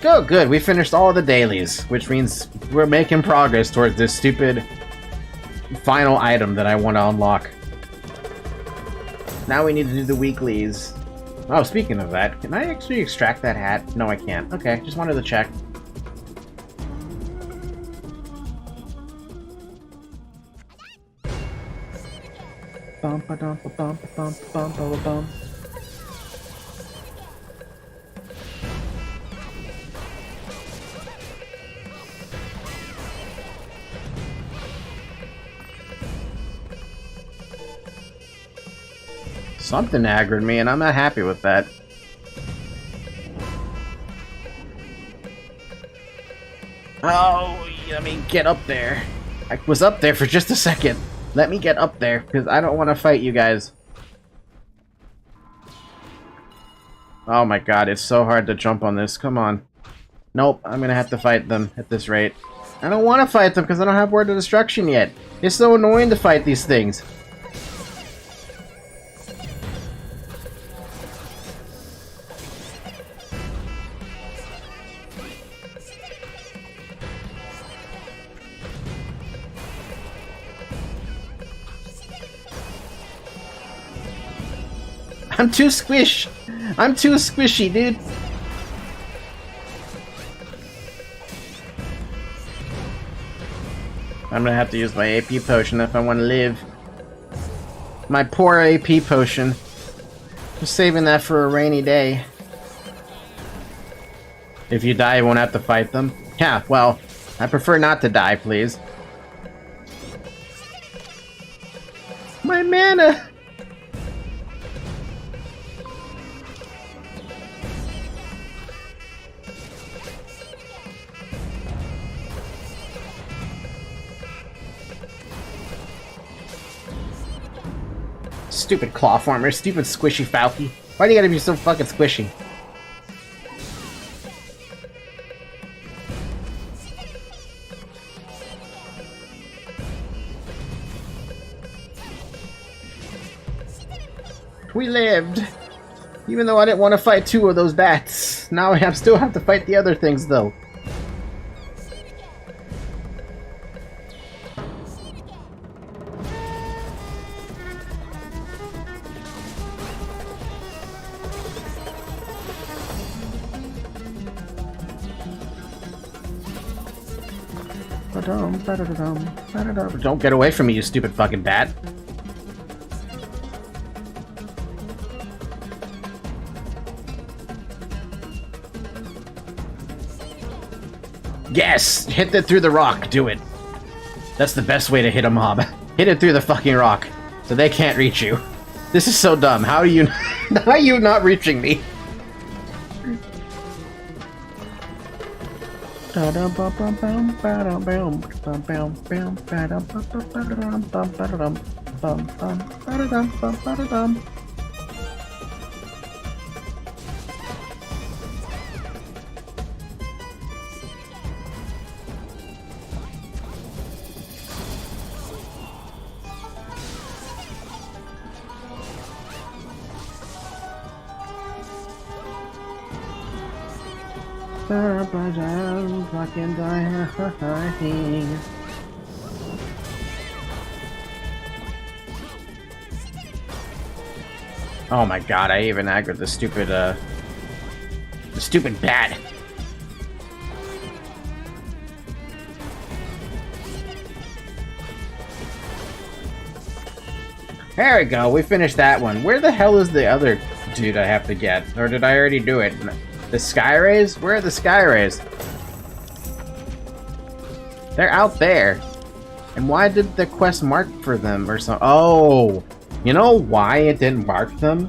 Oh, good. We finished all the dailies, which means we're making progress towards this stupid final item that I want to unlock. Now we need to do the weeklies. Oh, speaking of that, can I actually extract that hat? No, I can't. Okay, just wanted to check. Bum ba dum ba bum ba bum ba bum ba bum. Something aggroed me, and I'm not happy with that. Oh, let me get up there. I was up there for just a second. Let me get up there, because I don't want to fight you guys. Oh my god, it's so hard to jump on this. Come on. Nope, I'm gonna have to fight them at this rate. I don't want to fight them because I don't have Word of Destruction yet. It's so annoying to fight these things. I'm too squish. I'm too squishy, dude. I'm gonna have to use my AP potion if I want to live. My poor AP potion. Just saving that for a rainy day. If you die, you won't have to fight them. Yeah, well, I prefer not to die, please. My mana! Stupid claw farmer, stupid squishy Falky. Why do you gotta be so fucking squishy? We lived! Even though I didn't want to fight two of those bats. Now I still have to fight the other things though. Don't get away from me, you stupid fucking bat. Yes! Hit it through the rock. Do it. That's the best way to hit a mob. Hit it through the fucking rock, so they can't reach you. This is so dumb. How are you how are you not reaching me? Oh my god, I even aggroed the stupid bat. There we go, we finished that one. Where the hell is the other dude I have to get? Or did I already do it? The Sky Rays? Where are the Sky Rays? They're out there. And why did the quest mark for them or something? Oh, you know why it didn't mark them?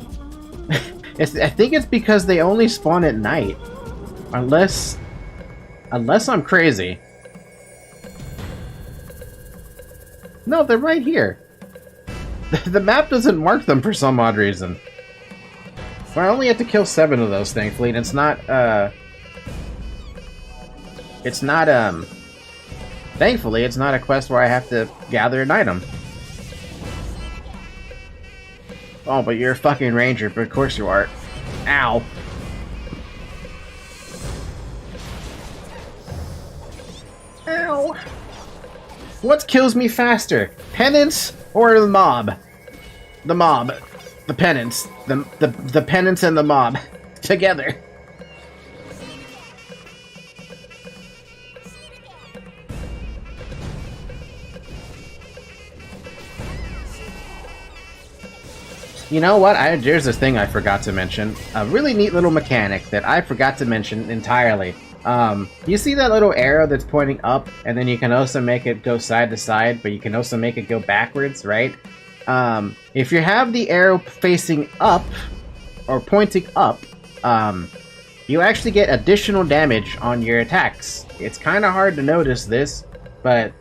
I think it's because they only spawn at night. Unless I'm crazy. No, they're right here. The map doesn't mark them for some odd reason. Well, I only have to kill 7 of those, thankfully, and it's not Thankfully, it's not a quest where I have to gather an item. Oh, but you're a fucking ranger, but of course you are. Ow. Ow. What kills me faster? Penance or the mob? The mob. The penance. The penance and the mob. Together. You know what? There's this thing I forgot to mention. A really neat little mechanic that I forgot to mention entirely. You see that little arrow that's pointing up, and then you can also make it go side to side, but you can also make it go backwards, right? If you have the arrow facing up, or pointing up, you actually get additional damage on your attacks. It's kind of hard to notice this, but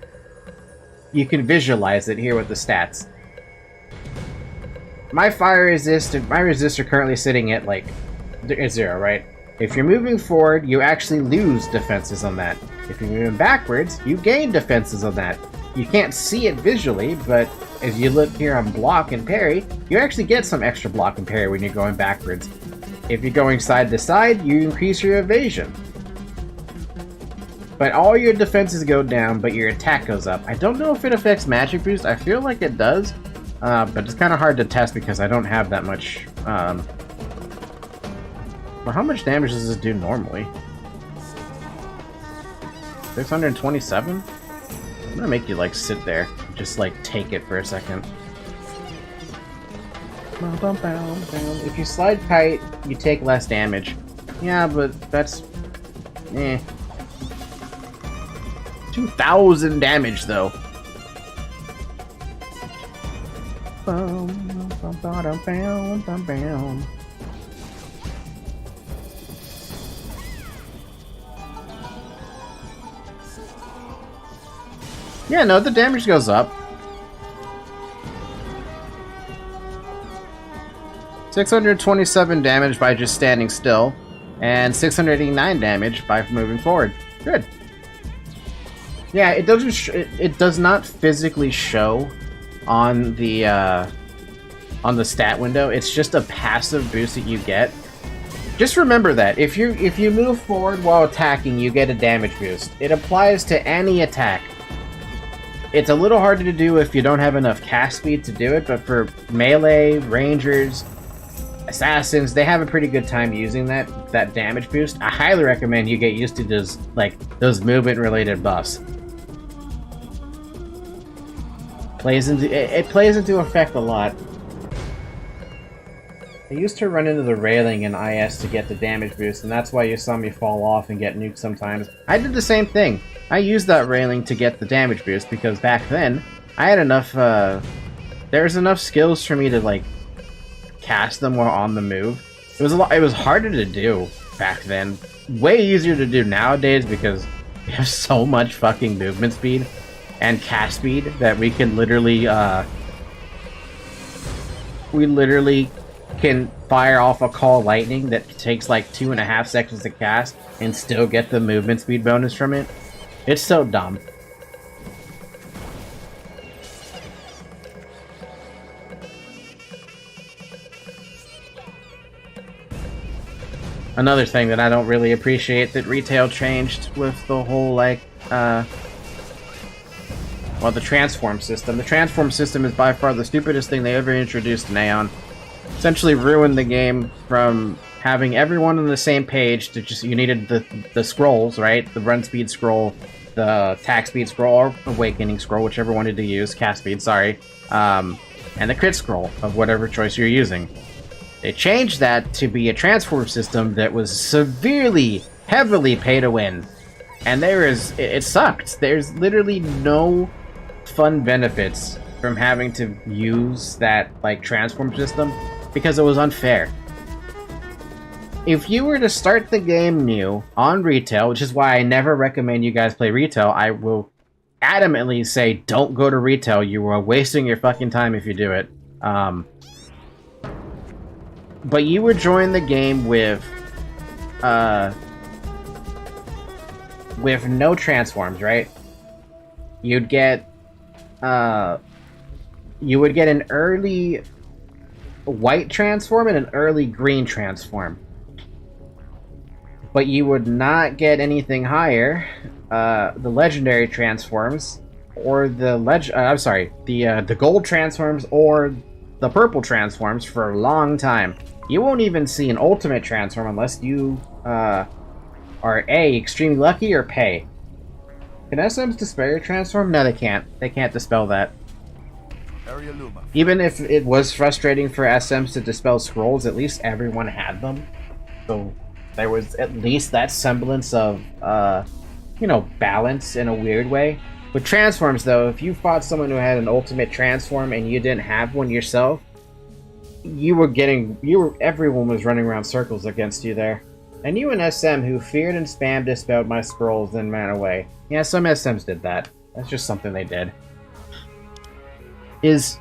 you can visualize it here with the stats. My resist are currently sitting at like 0, right? If you're moving forward, you actually lose defenses on that. If you're moving backwards, you gain defenses on that. You can't see it visually, but as you look here on block and parry, you actually get some extra block and parry when you're going backwards. If you're going side to side, you increase your evasion. But all your defenses go down, but your attack goes up. I don't know if it affects magic boost. I feel like it does. But it's kind of hard to test because I don't have that much. Well, how much damage does this do normally? 627? I'm gonna make you like sit there, just like take it for a second. If you slide kite, you take less damage. Yeah, but that's 2,000 damage though. Yeah, no, the damage goes up. 627 damage by just standing still, and 689 damage by moving forward. Good. Yeah, it doesn't. It does not physically show on the stat window. It's just a passive boost that you get. Just remember that if you move forward while attacking, you get a damage boost. It applies to any attack. It's a little harder to do if you don't have enough cast speed to do it, but for melee, rangers, assassins, they have a pretty good time using that damage boost. I highly recommend you get used to those movement related buffs. It plays into effect a lot. I used to run into the railing in IS to get the damage boost, and that's why you saw me fall off and get nuked sometimes. I did the same thing. I used that railing to get the damage boost because back then I had enough. There was enough skills for me to like cast them while on the move. It was harder to do back then. Way easier to do nowadays because we have so much fucking movement speed and cast speed that we can literally can fire off a call lightning that takes like 2.5 seconds to cast and still get the movement speed bonus from it. It's so dumb. Another thing that I don't really appreciate that retail changed with the whole like well, the transform system. The transform system is by far the stupidest thing they ever introduced in Aion. Essentially ruined the game from having everyone on the same page to just, you needed the scrolls, right? The run speed scroll, the attack speed scroll, or awakening scroll, whichever one to use, cast speed, sorry. And the crit scroll of whatever choice you're using. They changed that to be a transform system that was severely, heavily pay to win. And it sucked. There's literally no fun benefits from having to use that like transform system because it was unfair. If you were to start the game new on retail, which is why I never recommend you guys play retail, I will adamantly say don't go to retail. You are wasting your fucking time if you do it. But you would join the game with no transforms, right? you'd get you would get an early white transform and an early green transform. But you would not get anything higher, the legendary transforms, or the the gold transforms or the purple transforms for a long time. You won't even see an ultimate transform unless you are A, extremely lucky, or pay. Can SMs dispel your transform? No, they can't. They can't dispel that. Even if it was frustrating for SMs to dispel scrolls, at least everyone had them. So there was at least that semblance of, you know, balance in a weird way. With transforms, though, if you fought someone who had an ultimate transform and you didn't have one yourself, everyone was running around circles against you there. I knew an SM who feared and spam dispelled my scrolls and ran away. Yeah, some SMs did that. That's just something they did. It's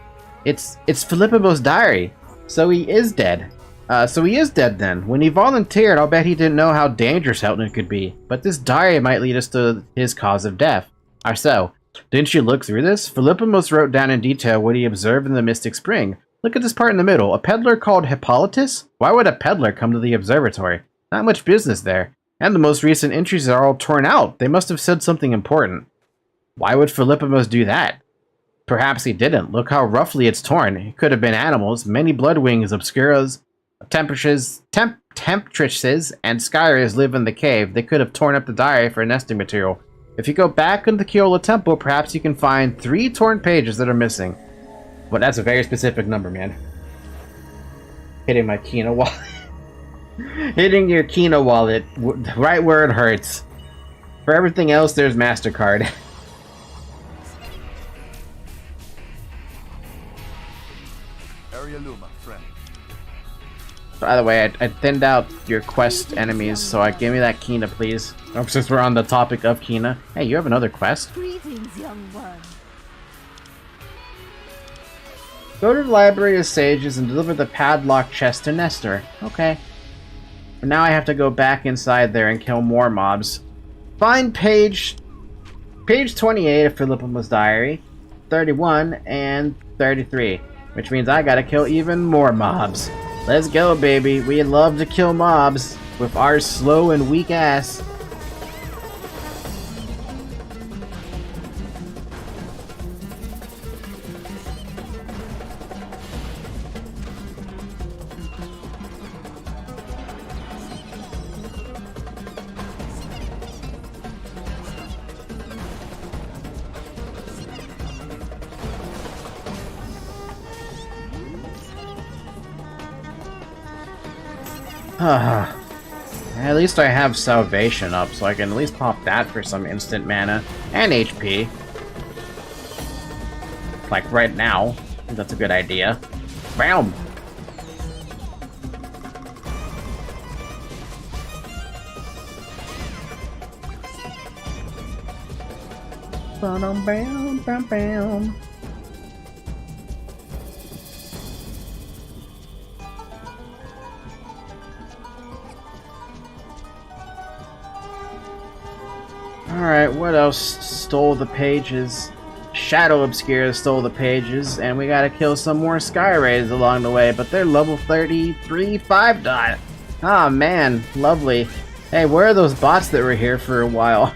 Philippo's diary. So he is dead. Then. When he volunteered, I'll bet he didn't know how dangerous Helton could be. But this diary might lead us to his cause of death. So, didn't you look through this? Philippos wrote down in detail what he observed in the Mystic Spring. Look at this part in the middle. A peddler called Hippolytus? Why would a peddler come to the observatory? Not much business there. And the most recent entries are all torn out. They must have said something important. Why would Philippos do that? Perhaps he didn't. Look how roughly it's torn. It could have been animals. Many bloodwings, obscuras, tempestuses, and skyres live in the cave. They could have torn up the diary for nesting material. If you go back into the Kyola Temple, perhaps you can find 3 torn pages that are missing. But that's a very specific number, man. Hitting my Kina wallet. Hitting your Kina wallet right where it hurts. For everything else, there's MasterCard. By the way, I thinned out your quest enemies, so give me that Kina, please. Oh, since we're on the topic of Kina. Hey, you have another quest? Greetings, young one. Go to the Library of Sages and deliver the padlock chest to Nestor. Okay. But now I have to go back inside there and kill more mobs. Find page 28 of Philippo's diary, 31, and 33. Which means I gotta kill even more mobs. Let's go, baby. We love to kill mobs with our slow and weak ass. At least I have Salvation up, so I can at least pop that for some instant mana and HP. Like right now. I think that's a good idea. Bam! Bam, bam, bam. Alright, what else stole the pages? Shadow Obscura stole the pages, and we gotta kill some more Sky Rays along the way, but they're level 33 5-dot. Ah, man, lovely. Hey, where are those bots that were here for a while?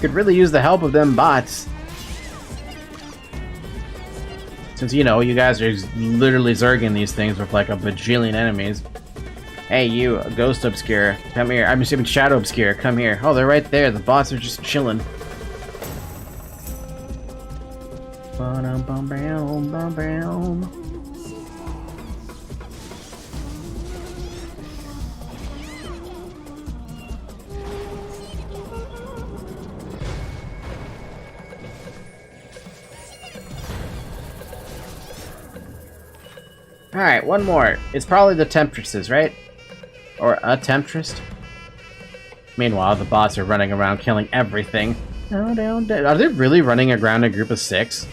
Could really use the help of them bots. Since, you know, you guys are literally zerging these things with like a bajillion enemies. Hey, you, Ghost Obscura, come here. I'm assuming Shadow Obscura, come here. Oh, they're right there. The bots are just chilling. Alright, one more. It's probably the Temptresses, right? Or a Temptress? Meanwhile, the bots are running around killing everything. Are they really running around in a group of 6?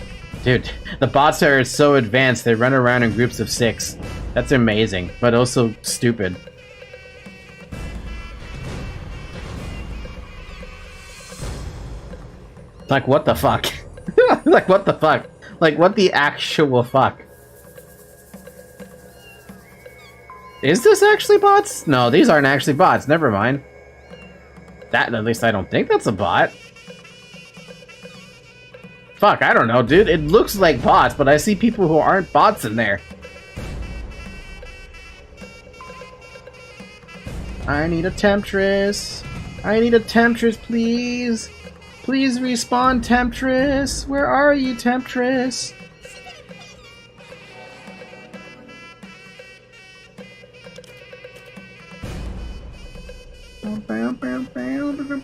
Dude, the bots are so advanced, they run around in groups of 6. That's amazing, but also stupid. Like, what the fuck? Like, what the fuck? Like, what the actual fuck? Is this actually bots? No, these aren't actually bots. Never mind. That, at least I don't think that's a bot. Fuck, I don't know, dude. It looks like bots, but I see people who aren't bots in there. I need a Temptress. I need a Temptress, please. Please respawn, Temptress. Where are you, Temptress?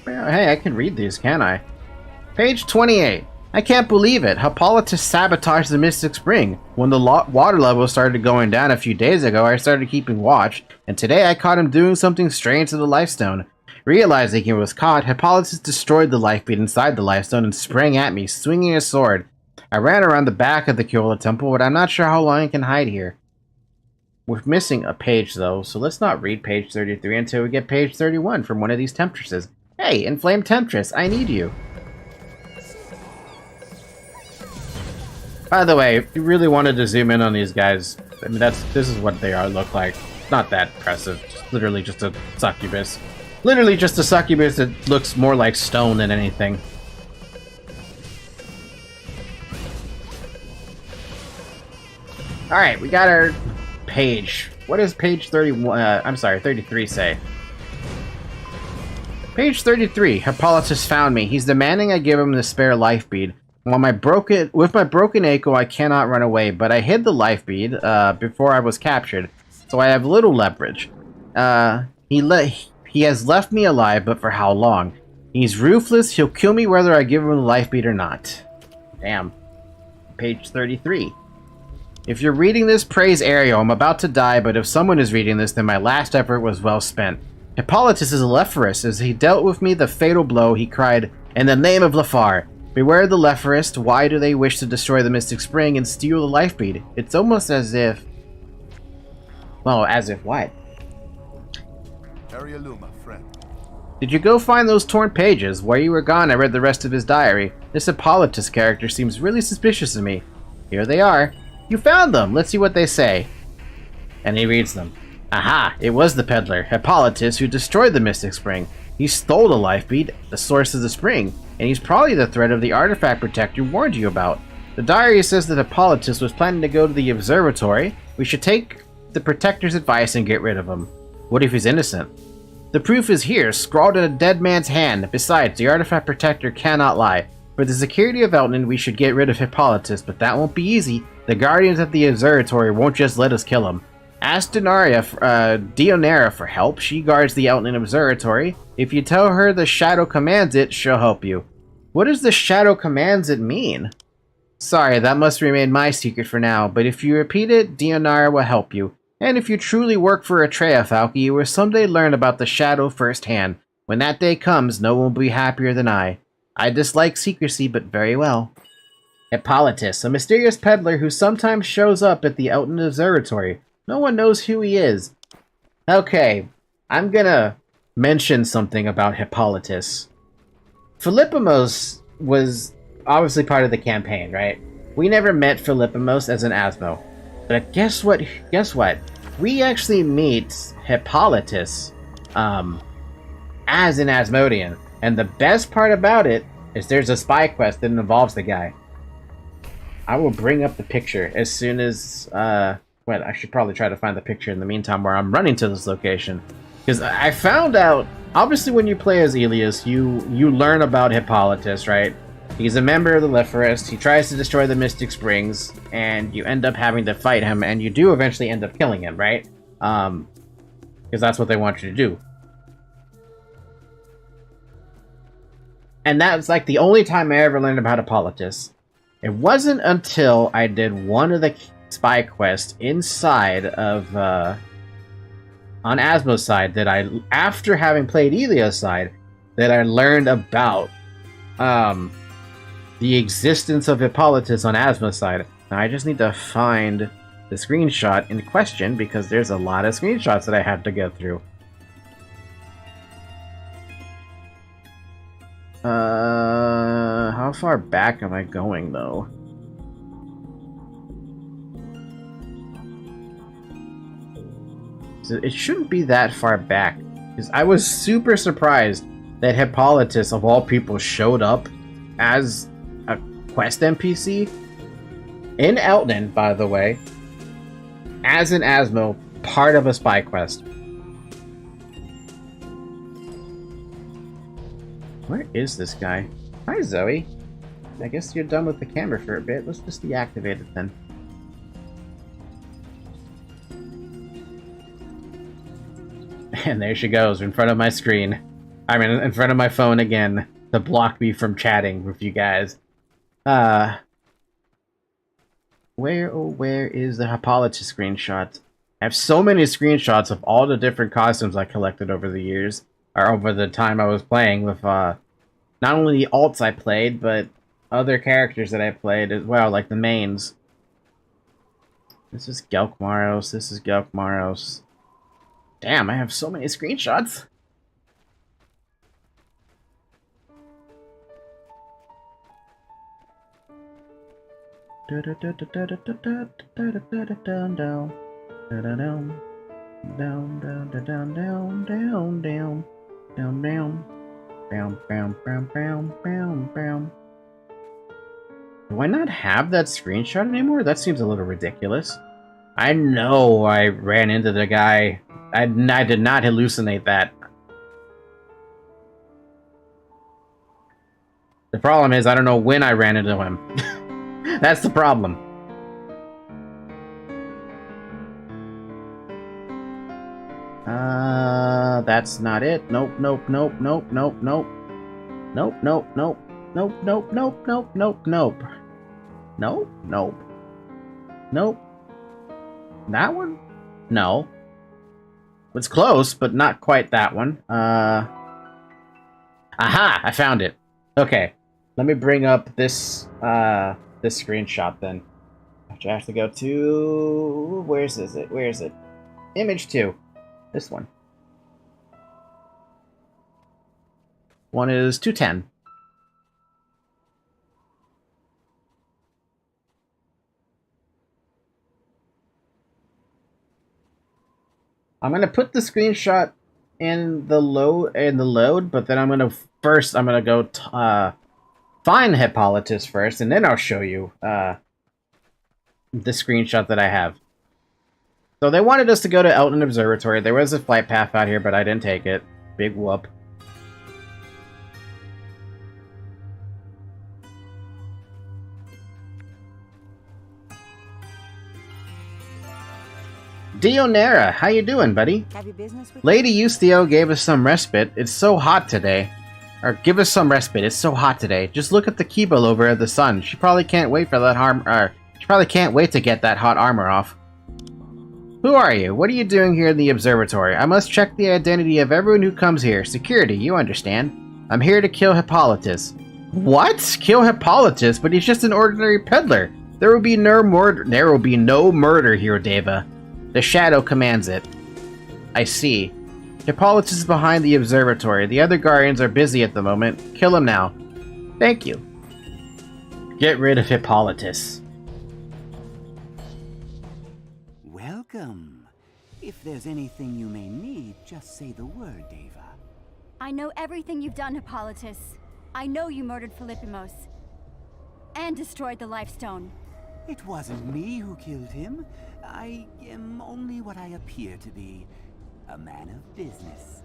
Hey, I can read these, can I? Page 28. I can't believe it. Hippolytus sabotaged the Mystic Spring. When the water level started going down a few days ago, I started keeping watch, and today I caught him doing something strange to the Lifestone. Realizing he was caught, Hippolytus destroyed the life bead inside the Lifestone and sprang at me, swinging his sword. I ran around the back of the Kyola Temple, but I'm not sure how long I can hide here. We're missing a page, though, so let's not read page 33 until we get page 31 from one of these Temptresses. Hey, Inflamed Temptress, I need you. By the way, if you really wanted to zoom in on these guys, I mean, this is what they look like. Not that impressive. Just literally just a succubus. Literally just a succubus that looks more like stone than anything. Alright, we got our page. What does page 33 say? Page 33. Hippolytus found me. He's demanding I give him the spare life bead. With my broken ankle, I cannot run away, but I hid the life bead before I was captured, so I have little leverage. He has left me alive, but for how long? He's ruthless. He'll kill me whether I give him the life bead or not. Damn. Page 33. If you're reading this, praise Ariel. I'm about to die, but if someone is reading this, then my last effort was well spent. Hippolytus is a Lephorus. As he dealt with me the fatal blow, he cried, "In the name of Lafar! Beware the Lephorist. Why do they wish to destroy the Mystic Spring and steal the life bead?" It's almost as if... Well, as if what? Arieluma, friend. Did you go find those torn pages? While you were gone, I read the rest of his diary. This Hippolytus character seems really suspicious to me. Here they are. You found them! Let's see what they say. And he reads them. Aha! It was the peddler, Hippolytus, who destroyed the Mystic Spring. He stole the life bead, the source of the spring, and he's probably the threat of the artifact protector warned you about. The diary says that Hippolytus was planning to go to the observatory. We should take the protector's advice and get rid of him. What if he's innocent? The proof is here, scrawled in a dead man's hand. Besides, the artifact protector cannot lie. For the security of Elton, we should get rid of Hippolytus, but that won't be easy. The guardians at the observatory won't just let us kill him. Ask Dionara for help. She guards the Elton Observatory. If you tell her the shadow commands it, she'll help you. What does the shadow commands it mean? Sorry, that must remain my secret for now, but if you repeat it, Dionara will help you. And if you truly work for Atreia Falke, you will someday learn about the shadow firsthand. When that day comes, no one will be happier than I. I dislike secrecy, but very well. Hippolytus, a mysterious peddler who sometimes shows up at the Elton Observatory. No one knows who he is. Okay, I'm gonna mention something about Hippolytus. Philippimos was obviously part of the campaign, right? We never met Philippimos as an Asmo. But guess what? We actually meet Hippolytus as an Asmodean. And the best part about it is there's a spy quest that involves the guy. I will bring up the picture as soon as... Well, I should probably try to find the picture in the meantime where I'm running to this location. Because I found out... Obviously, when you play as Elias, you learn about Hippolytus, right? He's a member of the Lephorist. He tries to destroy the Mystic Springs, and you end up having to fight him, and you do eventually end up killing him, right? Because that's what they want you to do. And that's like the only time I ever learned about Hippolytus. It wasn't until I did one of the spy quests inside of on Asmo's side that I, after having played Elia's side, that I learned about the existence of Hippolytus on Asmo's side. Now I just need to find the screenshot in question because there's a lot of screenshots that I had to go through. How How far back am I going, though? So it shouldn't be that far back. Because I was super surprised that Hippolytus, of all people, showed up as a quest NPC in Elton, by the way, as an Asmo, part of a spy quest. Where is this guy? Hi, Zoe. I guess you're done with the camera for a bit. Let's just deactivate it then. And there she goes, in front of my screen. I mean, in front of my phone again, to block me from chatting with you guys. Where, oh, where is the Hippolytus screenshot? I have so many screenshots of all the different costumes I collected over the years, or over the time I was playing with, not only the alts I played, but other characters that I played as well, like the mains. This is Gelkmaros, this is Gelkmaros. Damn, I have so many screenshots! Do I not have that screenshot anymore? That seems a little ridiculous. I know I ran into the guy. I did not hallucinate that. The problem is I don't know when I ran into him. That's the problem. That's not it. Nope, nope, nope, nope, nope, nope. Nope, nope, nope. Nope, nope, nope, nope, nope, nope. Nope, nope. Nope. That one? No. It's close, but not quite that one. Aha! I found it. Okay. Let me bring up this, this screenshot then. I have to go to... Where is it? Where is it? Image 2. This one. One is 210. I'm gonna put the screenshot in the load, but then I'm gonna go find Hippolytus first, and then I'll show you the screenshot that I have. So they wanted us to go to Elton Observatory. There was a flight path out here, but I didn't take it. Big whoop. Dionera, how you doing, buddy? Have your business with Lady Ustio gave us some respite. It's so hot today. Or give us some respite. It's so hot today. Just look at the Keeble over at the sun. She probably can't wait for that she probably can't wait to get that hot armor off. Who are you? What are you doing here in the observatory? I must check the identity of everyone who comes here. Security, you understand. I'm here to kill Hippolytus. What? Kill Hippolytus? But he's just an ordinary peddler. There will be no murder. There will be no murder here, Deva. The shadow commands it. I see. Hippolytus is behind the observatory. The other guardians are busy at the moment. Kill him now. Thank you. Get rid of Hippolytus. Welcome. If there's anything you may need, just say the word, Deva. I know everything you've done, Hippolytus. I know you murdered Philippimos. And destroyed the Lifestone. It wasn't me who killed him. I am only what I appear to be. A man of business.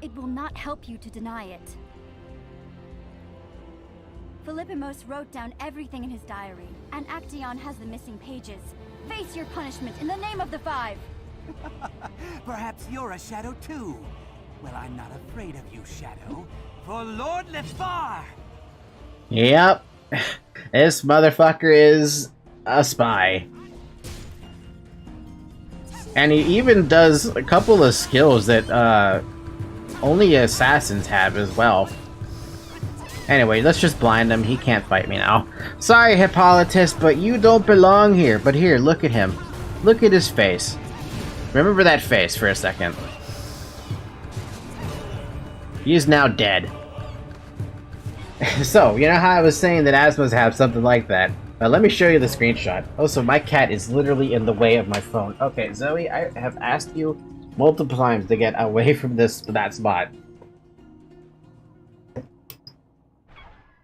It will not help you to deny it. Philippimos wrote down everything in his diary, and Actaeon has the missing pages. Face your punishment in the name of the Five! Perhaps you're a shadow too. Well, I'm not afraid of you, Shadow. For Lord Lethar! Yep. This motherfucker is a spy. And he even does a couple of skills that only assassins have as well. Anyway, let's just blind him. He can't fight me now. Sorry, Hippolytus, but you don't belong here. But here, look at him. Look at his face. Remember that face for a second. He is now dead. So, you know how I was saying that Asmos have something like that? Let me show you the screenshot. Oh, so my cat is literally in the way of my phone. Okay, Zoe, I have asked you multiple times to get away from that spot.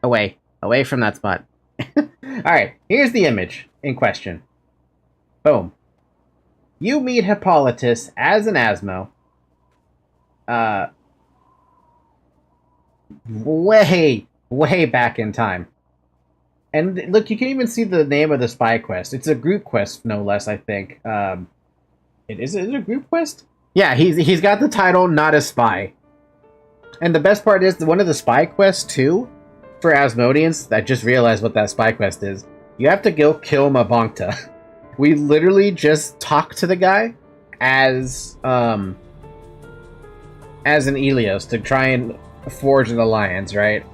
Away from that spot. Alright, here's the image in question. Boom. You meet Hippolytus as an Asmo. Way back in time. And look, you can even see the name of the spy quest. It's a group quest, no less, I think. Is it a group quest? Yeah, he's got the title, Not a Spy. And the best part is, one of the spy quests, too, for Asmodeans, I just realized what that spy quest is. You have to go kill Mabongta. We literally just talked to the guy as an Ilios to try and forge an alliance, right?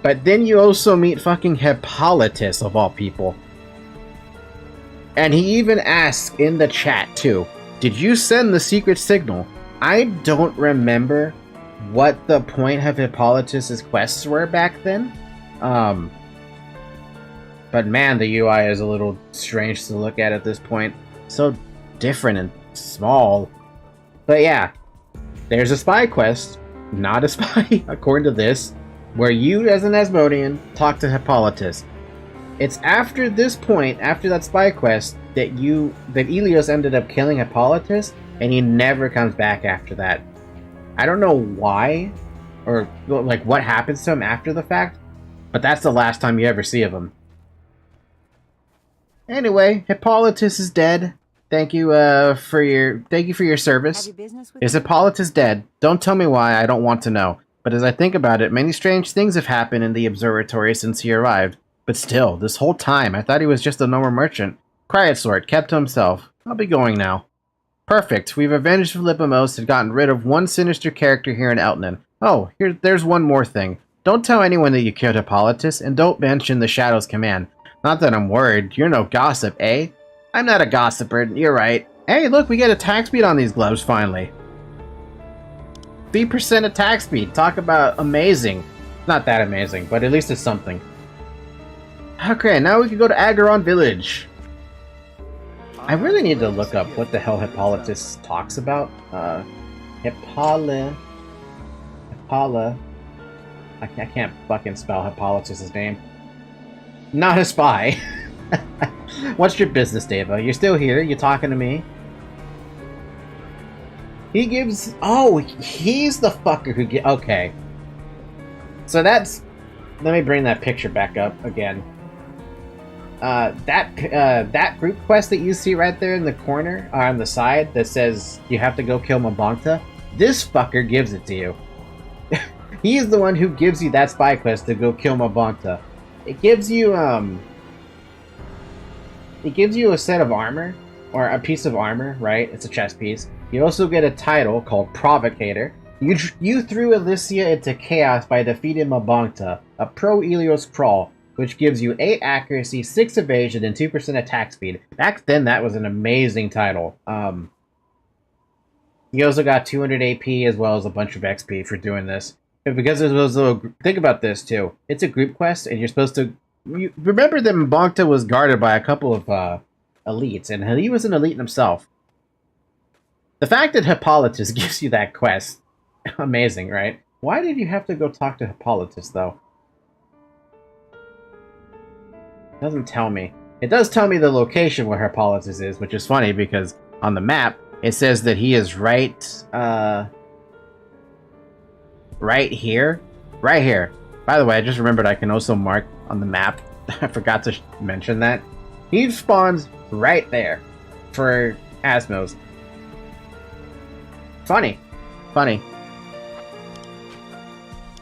But then you also meet fucking Hippolytus, of all people. And he even asks in the chat, too, did you send the secret signal? I don't remember what the point of Hippolytus's quests were back then. But man, the UI is a little strange to look at this point. So different and small. But yeah, there's a spy quest, not a spy, according to this, where you, as an Asmodean, talk to Hippolytus. It's after this point, after that spy quest, that Ilios ended up killing Hippolytus, and he never comes back after that. I don't know why, or like what happens to him after the fact, but that's the last time you ever see of him. Anyway, Hippolytus is dead. Thank you for your service. Is Hippolytus dead? Don't tell me why, I don't want to know. But as I think about it, many strange things have happened in the observatory since he arrived. But still, this whole time, I thought he was just a normal merchant. Quiet sort, kept to himself. I'll be going now. Perfect, we've avenged Philippimos and gotten rid of one sinister character here in Eltnan. Oh, there's one more thing. Don't tell anyone that you killed Hippolytus, and don't mention the Shadow's command. Not that I'm worried, you're no gossip, eh? I'm not a gossiper, you're right. Hey, look, we get attack speed on these gloves, finally. 3% attack speed. Talk about amazing. Not that amazing, but at least it's something. Okay, now we can go to Aion Village. I really need to look up what the hell Hippolytus talks about. Hippolyta. I can't fucking spell Hippolytus' name. Not a spy. What's your business, Deva? You're still here? You talking to me? He gives... Oh, he's the fucker who get... Okay. So that's... Let me bring that picture back up again. That group quest that you see right there in the corner, on the side, that says you have to go kill Mabongta, this fucker gives it to you. He is the one who gives you that spy quest to go kill Mabongta. It gives you a set of armor, or a piece of armor, right? It's a chest piece. You also get a title called Provocator. You threw Elysia into chaos by defeating Mabongta, a pro-Ilios crawl, which gives you 8 accuracy, 6 evasion, and 2% attack speed. Back then, that was an amazing title. You also got 200 AP as well as a bunch of XP for doing this. Because it was think about this, too. It's a group quest, and you're supposed to... remember that Mabongta was guarded by a couple of elites, and he was an elite himself. The fact that Hippolytus gives you that quest, amazing, right? Why did you have to go talk to Hippolytus, though? It doesn't tell me. It does tell me the location where Hippolytus is, which is funny because on the map, it says that he is right here. Right here. By the way, I just remembered I can also mark on the map. I forgot to mention that. He spawns right there for Asmos. Funny.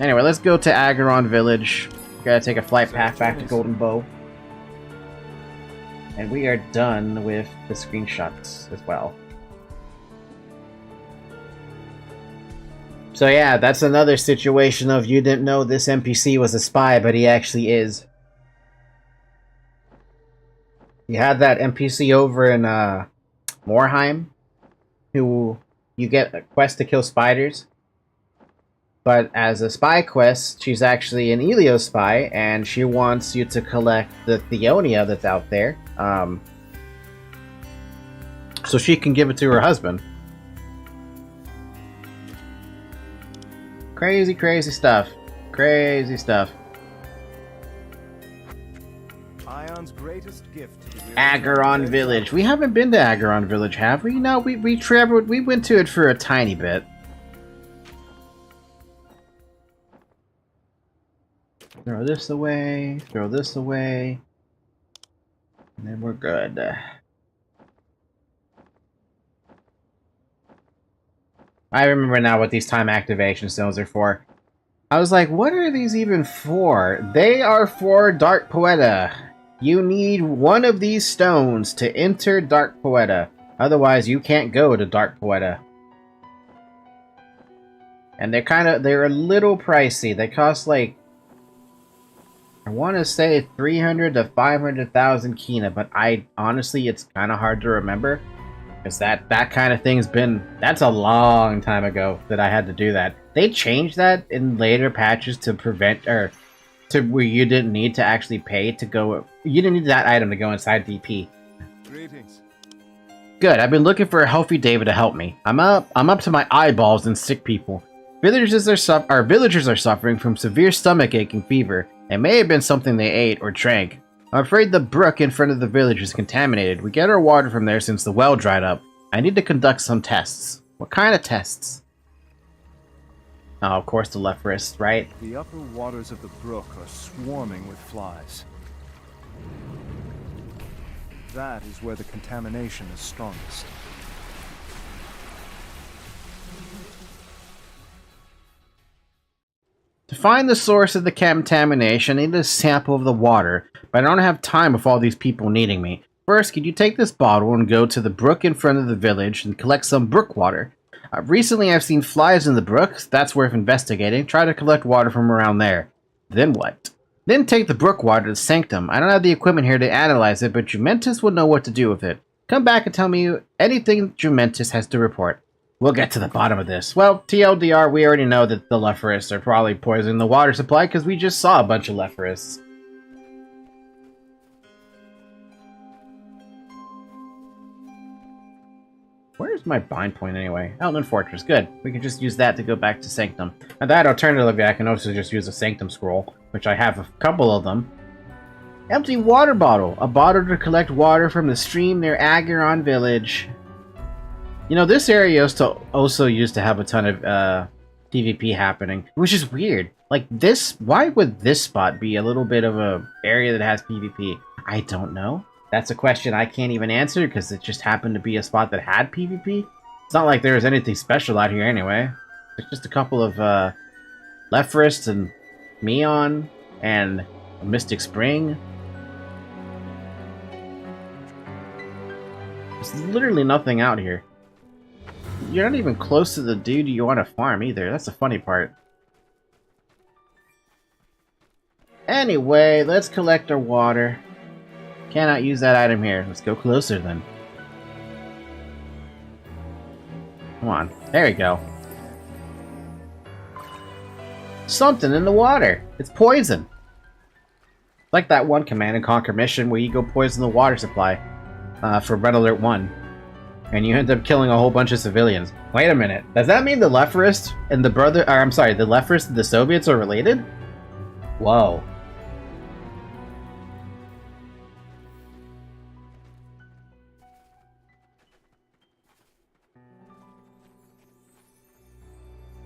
Anyway, let's go to Aion Village. Gotta take a flight path back to Golden Bow. And we are done with the screenshots as well. So yeah, that's another situation of you didn't know this NPC was a spy, but he actually is. You had that NPC over in Morheim, who you get a quest to kill spiders. But as a spy quest, she's actually an Elio spy, and she wants you to collect the Theonia that's out there, so she can give it to her husband. Crazy, crazy stuff. Crazy stuff. Aion's greatest gift to the Airon Village. We haven't been to Airon Village, have we? No, we traveled. We went to it for a tiny bit. Throw this away. Throw this away. And then we're good. I remember now what these time activation stones are for. I was like, what are these even for? They are for Dark Poeta. You need one of these stones to enter Dark Poeta. Otherwise, you can't go to Dark Poeta. And they're a little pricey. They cost like, I want to say 300 to 500,000 Kina, but honestly, it's kind of hard to remember. Because that kind of thing's been... That's a long time ago that I had to do that. They changed that in later patches to prevent... or to where you didn't need to actually pay to go... You didn't need that item to go inside DP. Greetings. Good, I've been looking for a healthy David to help me. I'm up to my eyeballs in sick people. Villagers are suffering from severe stomach ache and fever. It may have been something they ate or drank. I'm afraid the brook in front of the village is contaminated. We get our water from there since the well dried up. I need to conduct some tests. What kind of tests? Oh, of course the left wrist, right? The upper waters of the brook are swarming with flies. That is where the contamination is strongest. To find the source of the contamination, I need a sample of the water, but I don't have time with all these people needing me. First, could you take this bottle and go to the brook in front of the village and collect some brook water? Recently, I've seen flies in the brook. That's worth investigating. Try to collect water from around there. Then what? Then take the brook water to Sanctum. I don't have the equipment here to analyze it, but Jumentus will know what to do with it. Come back and tell me anything Jumentus has to report. We'll get to the bottom of this. Well, TLDR, we already know that the Lepharists are probably poisoning the water supply because we just saw a bunch of Lepharists. Where's my bind point anyway? Outland Fortress, good. We can just use that to go back to Sanctum. And that alternatively, I can also just use a Sanctum Scroll, which I have a couple of them. Empty water bottle. A bottle to collect water from the stream near Airon Village. You know, this area also used to have a ton of PvP happening, which is weird. Like this, why would this spot be a little bit of a area that has PvP? I don't know. That's a question I can't even answer because it just happened to be a spot that had PvP. It's not like there was anything special out here anyway. It's just a couple of Lepharists and Meon and Mystic Spring. There's literally nothing out here. You're not even close to the dude you want to farm either. That's the funny part. Anyway, let's collect our water. Cannot use that item here. Let's go closer then. Come on. There we go. Something in the water. It's poison. Like that one Command & Conquer mission where you go poison the water supply for Red Alert 1. And you end up killing a whole bunch of civilians. Wait a minute. Does that mean the Lepharists and the the Lepharists and the Soviets are related? Whoa.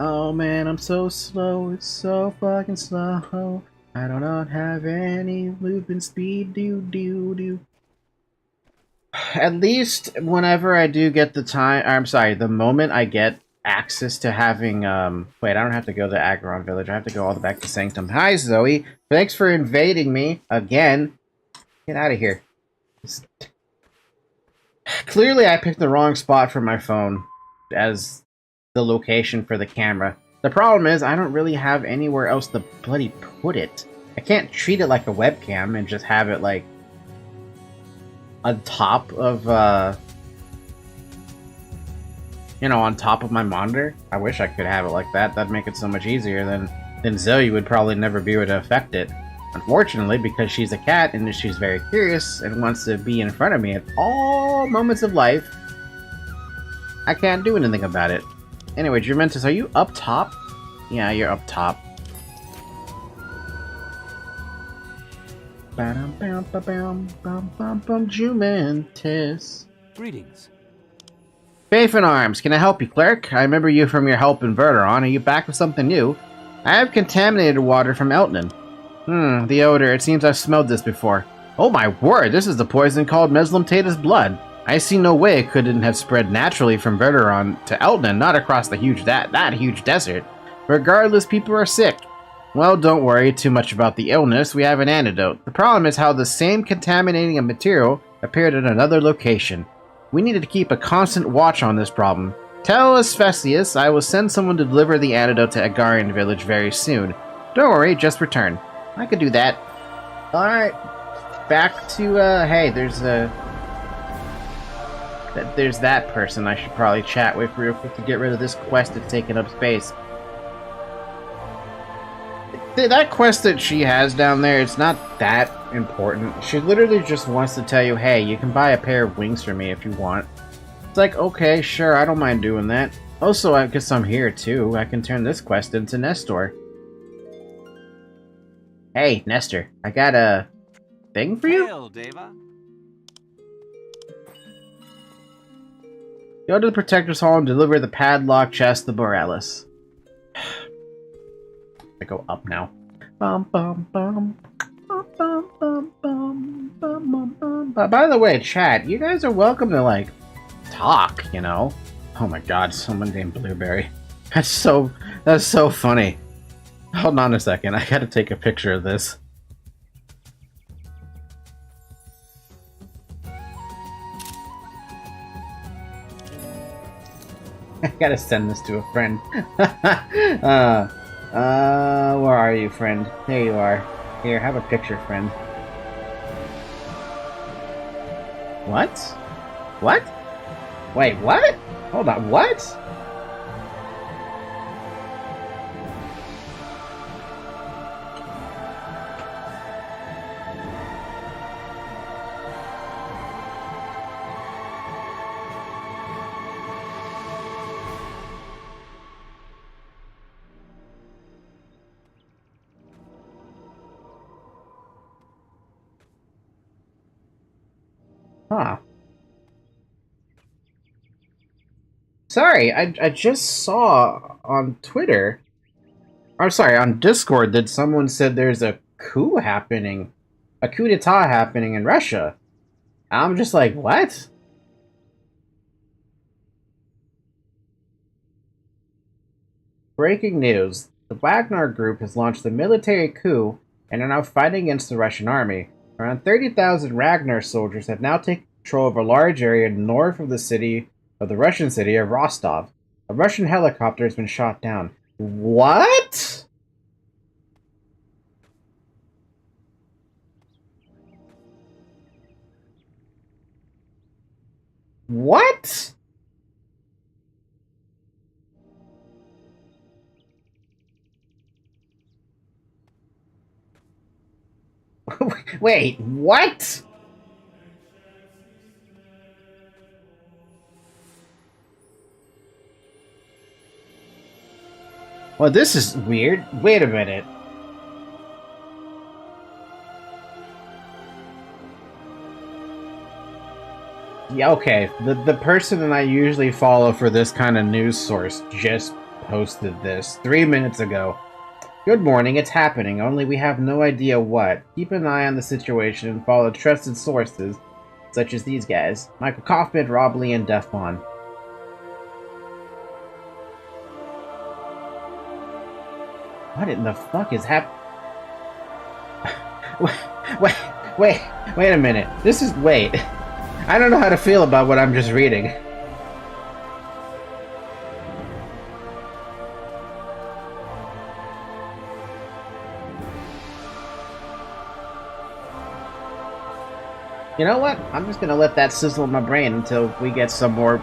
Oh man, I'm so slow. It's so fucking slow. I do not have any movement speed. Do. At least whenever I do get the moment I get access to having, wait, I don't have to go to Airon Village. I have to go all the way back to Sanctum. Hi, Zoe. Thanks for invading me again. Get out of here. Clearly, I picked the wrong spot for my phone as the location for the camera. The problem is, I don't really have anywhere else to bloody put it. I can't treat it like a webcam and just have it, like, on top of, you know, on top of my monitor. I wish I could have it like that. That'd make it so much easier. Then Zoe would probably never be able to affect it. Unfortunately, because she's a cat and she's very curious and wants to be in front of me at all moments of life, I can't do anything about it. Anyway, Juventus, are you up top? Yeah, you're up top. Juventus. Greetings. Faith in Arms, can I help you, cleric? I remember you from your help in Verderon. Are you back with something new? I have contaminated water from Eltnan. The odor. It seems I've smelled this before. Oh my word, this is the poison called Meslamtatus blood. I see no way it couldn't have spread naturally from Verderon to Eltnan, not across the huge huge desert. Regardless, people are sick. Well, don't worry too much about the illness. We have an antidote. The problem is how the same contaminating material appeared at another location. We needed to keep a constant watch on this problem. Tell Asphesius I will send someone to deliver the antidote to Agarian village very soon. Don't worry, just return. I could do that. Alright. Back to, hey, there's that person I should probably chat with real quick to get rid of this quest that's taking up space. That quest that she has down there, it's not that important. She literally just wants to tell you, hey, you can buy a pair of wings for me if you want. It's like, okay, sure, I don't mind doing that. Also, I guess I'm here too. I can turn this quest into Nestor. Hey, Nestor, I got a thing for you? Hail, Deva. Go to the Protector's Hall and deliver the padlock chest to Borealis. I go up now. Bum, bum, bum. Bum, bum, bum, bum, bum, bum, bum. By the way, chat, you guys are welcome to, like, talk, you know? Oh my god, someone named Blueberry. That's so funny. Hold on a second, I gotta take a picture of this. I gotta send this to a friend. Where are you, friend? There you are. Here, have a picture, friend. What? What? Wait, what? Hold on, what? Huh. Sorry, I just saw on Twitter, or sorry, on Discord that someone said there's a coup happening, a coup d'etat happening in Russia. I'm just like, what? Breaking news. The Wagner Group has launched a military coup and are now fighting against the Russian army. Around 30,000 Ragnar soldiers have now taken control of a large area north of the Russian city of Rostov. A Russian helicopter has been shot down. What? What? Wait, what? Well, this is weird. Wait a minute. Yeah, okay. The person that I usually follow for this kind of news source just posted this 3 minutes ago. Good morning, it's happening, only we have no idea what. Keep an eye on the situation and follow trusted sources, such as these guys. Michael Kaufman, Rob Lee, and Defbon. What in the fuck is wait a minute. Wait. I don't know how to feel about what I'm just reading. You know what? I'm just gonna let that sizzle in my brain until we get some more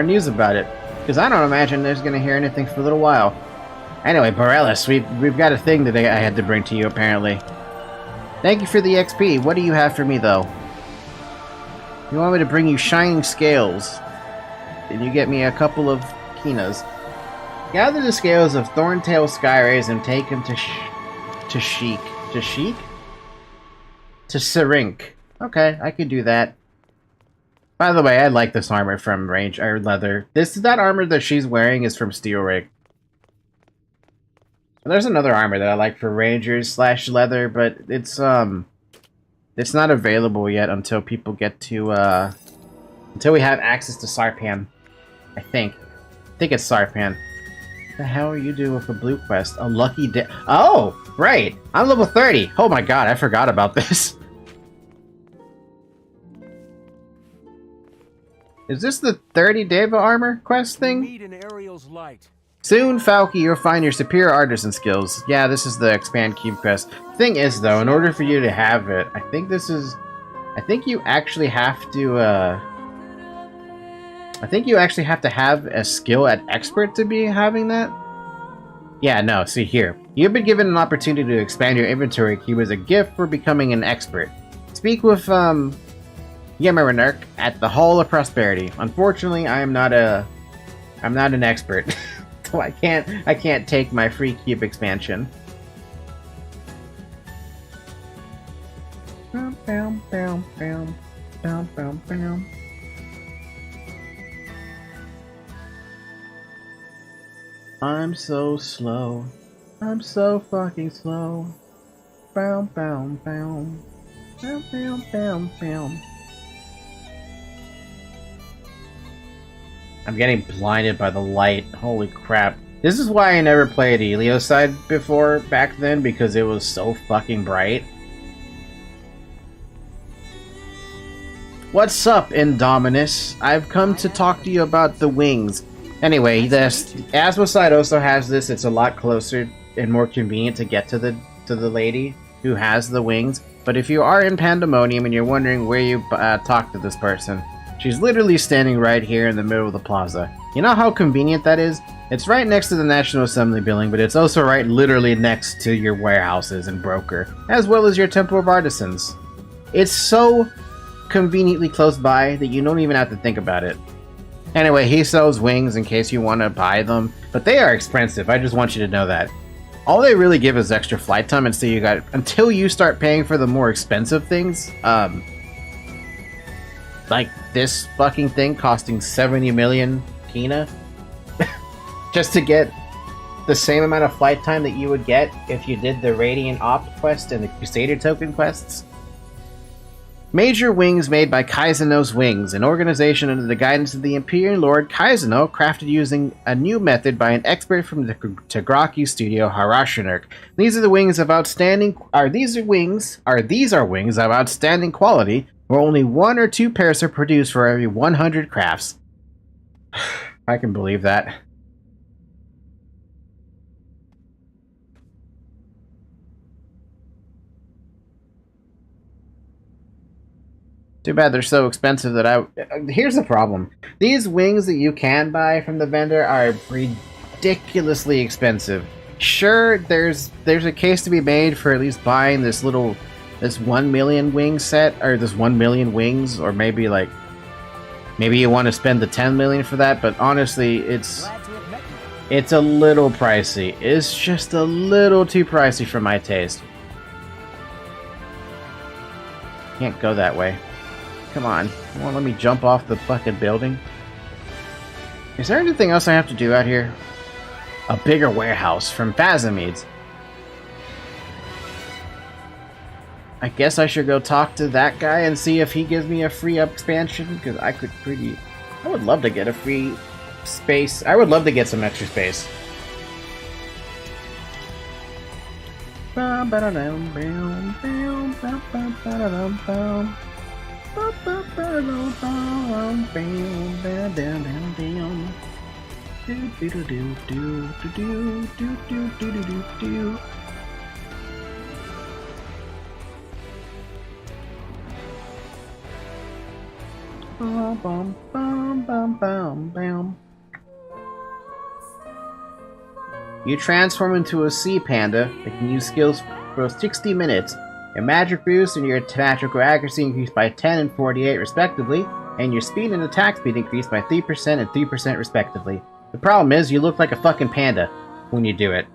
news about it. Because I don't imagine there's going to hear anything for a little while. Anyway, Borellis, we've got a thing that I had to bring to you, apparently. Thank you for the XP. What do you have for me, though? You want me to bring you shining scales. Then you get me a couple of Kinas. Gather the scales of Thorntail Skyrays and take them to Sheik. To Sheik? To Sirink. Okay, I could do that. By the way, I like this armor from Leather. That armor that she's wearing is from Steel Rig. There's another armor that I like for Rangers / Leather, but it's not available yet until people get to until we have access to Sarpan. I think it's Sarpan. What the hell are you doing with a blue quest? A lucky day. Oh, right. I'm level 30. Oh my god, I forgot about this. Is this the 30 Deva armor quest thing? Need an Ariel's light. Soon, Falky, you'll find your superior artisan skills. Yeah, this is the expand cube quest. Thing is, though, in order for you to have it, I think you actually have to, I think you actually have to have a skill at expert to be having that. Yeah, no, see here. You've been given an opportunity to expand your inventory cube as a gift for becoming an expert. Speak with, Yamaranurk at the Hall of Prosperity. Unfortunately, I'm not an expert. So I can't take my free cube expansion. I'm so slow. I'm so fucking slow. Bow, bow, bow. Bow, bow, bow, bow. I'm getting blinded by the light. Holy crap. This is why I never played Elioside before, back then, because it was so fucking bright. What's up, Indominus? I've come to talk to you about the wings. Anyway, this Asmoside also has this. It's a lot closer and more convenient to get to the lady who has the wings. But if you are in Pandemonium and you're wondering where you talk to this person, she's literally standing right here in the middle of the plaza. You know how convenient that is? It's right next to the National Assembly building, but it's also right literally next to your warehouses and broker, as well as your Temple of Artisans. It's so conveniently close by that you don't even have to think about it. Anyway, he sells wings in case you want to buy them, but they are expensive. I just want you to know that. All they really give is extra flight time until you start paying for the more expensive things. Like this fucking thing costing 70 million Kina just to get the same amount of flight time that you would get if you did the Radiant Opt quest and the Crusader token quests. Major wings made by Kaizeno's Wings, an organization under the guidance of the Imperial Lord Kaizeno, crafted using a new method by an expert from the Tagraki studio Harashinurk. These are wings of outstanding quality, where only 1 or 2 pairs are produced for every 100 crafts. I can believe that. Too bad they're so expensive that here's the problem. These wings that you can buy from the vendor are ridiculously expensive. Sure, there's a case to be made for at least buying this 1 million wing set, or this 1 million wings, or maybe you want to spend the 10 million for that, but honestly, it's a little pricey. It's just a little too pricey for my taste. Can't go that way. Come on. You won't let me jump off the fucking building? Is there anything else I have to do out here? A bigger warehouse from Phasmides. I guess I should go talk to that guy and see if he gives me a free expansion, because I would love to get a free space. I would love to get some extra space. You transform into a sea panda that can use skills for 60 minutes. Your magic boost and your magical accuracy increase by 10 and 48 respectively, and your speed and attack speed increase by 3% and 3% respectively. The problem is, you look like a fucking panda when you do it.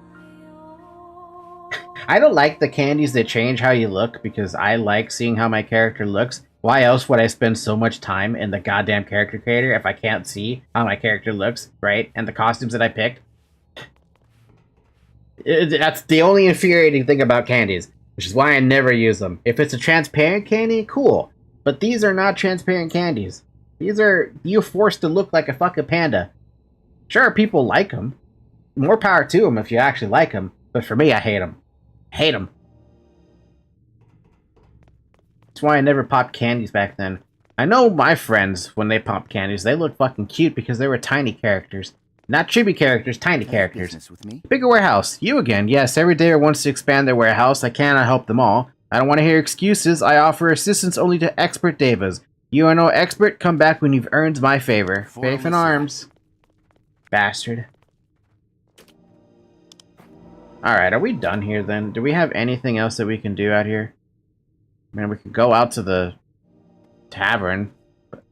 I don't like the candies that change how you look, because I like seeing how my character looks. Why else would I spend so much time in the goddamn character creator if I can't see how my character looks, right? And the costumes that I picked? That's the only infuriating thing about candies, which is why I never use them. If it's a transparent candy, cool. But these are not transparent candies. These are you forced to look like a fucking panda. Sure, people like them. More power to them if you actually like them. But for me, I hate them. Hate them. That's why I never popped candies back then. I know my friends, when they popped candies, they looked fucking cute because they were tiny characters. Not chibi characters, tiny characters. Bigger warehouse. You again. Yes, every day wants to expand their warehouse. I cannot help them all. I don't want to hear excuses. I offer assistance only to expert devas. You are no expert. Come back when you've earned my favor. Faith in arms. Bastard. Alright, are we done here then? Do we have anything else that we can do out here? I mean, we could go out to the tavern, but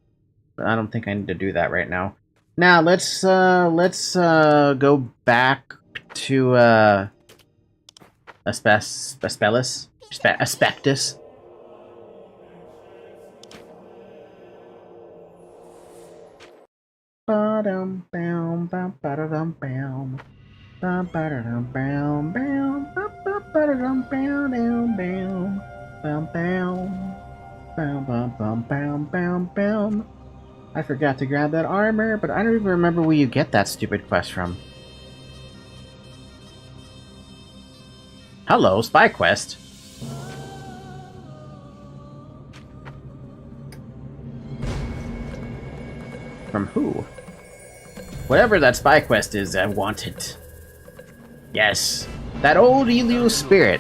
I don't think I need to do that right now. Now, let's go back to, Aspectus. Ba-dum, bam, bam, ba-da-dum, bam. Bam, ba-da-dum, bam, bam, ba-ba-ba-da-dum, bam, bam, bam, bam, bam, bam, bam, bam, bam, bam, bam. I forgot to grab that armor, but I don't even remember where you get that stupid quest from. Hello, spy quest. From who? Whatever that spy quest is, I want it. Yes, that old Elio spirit.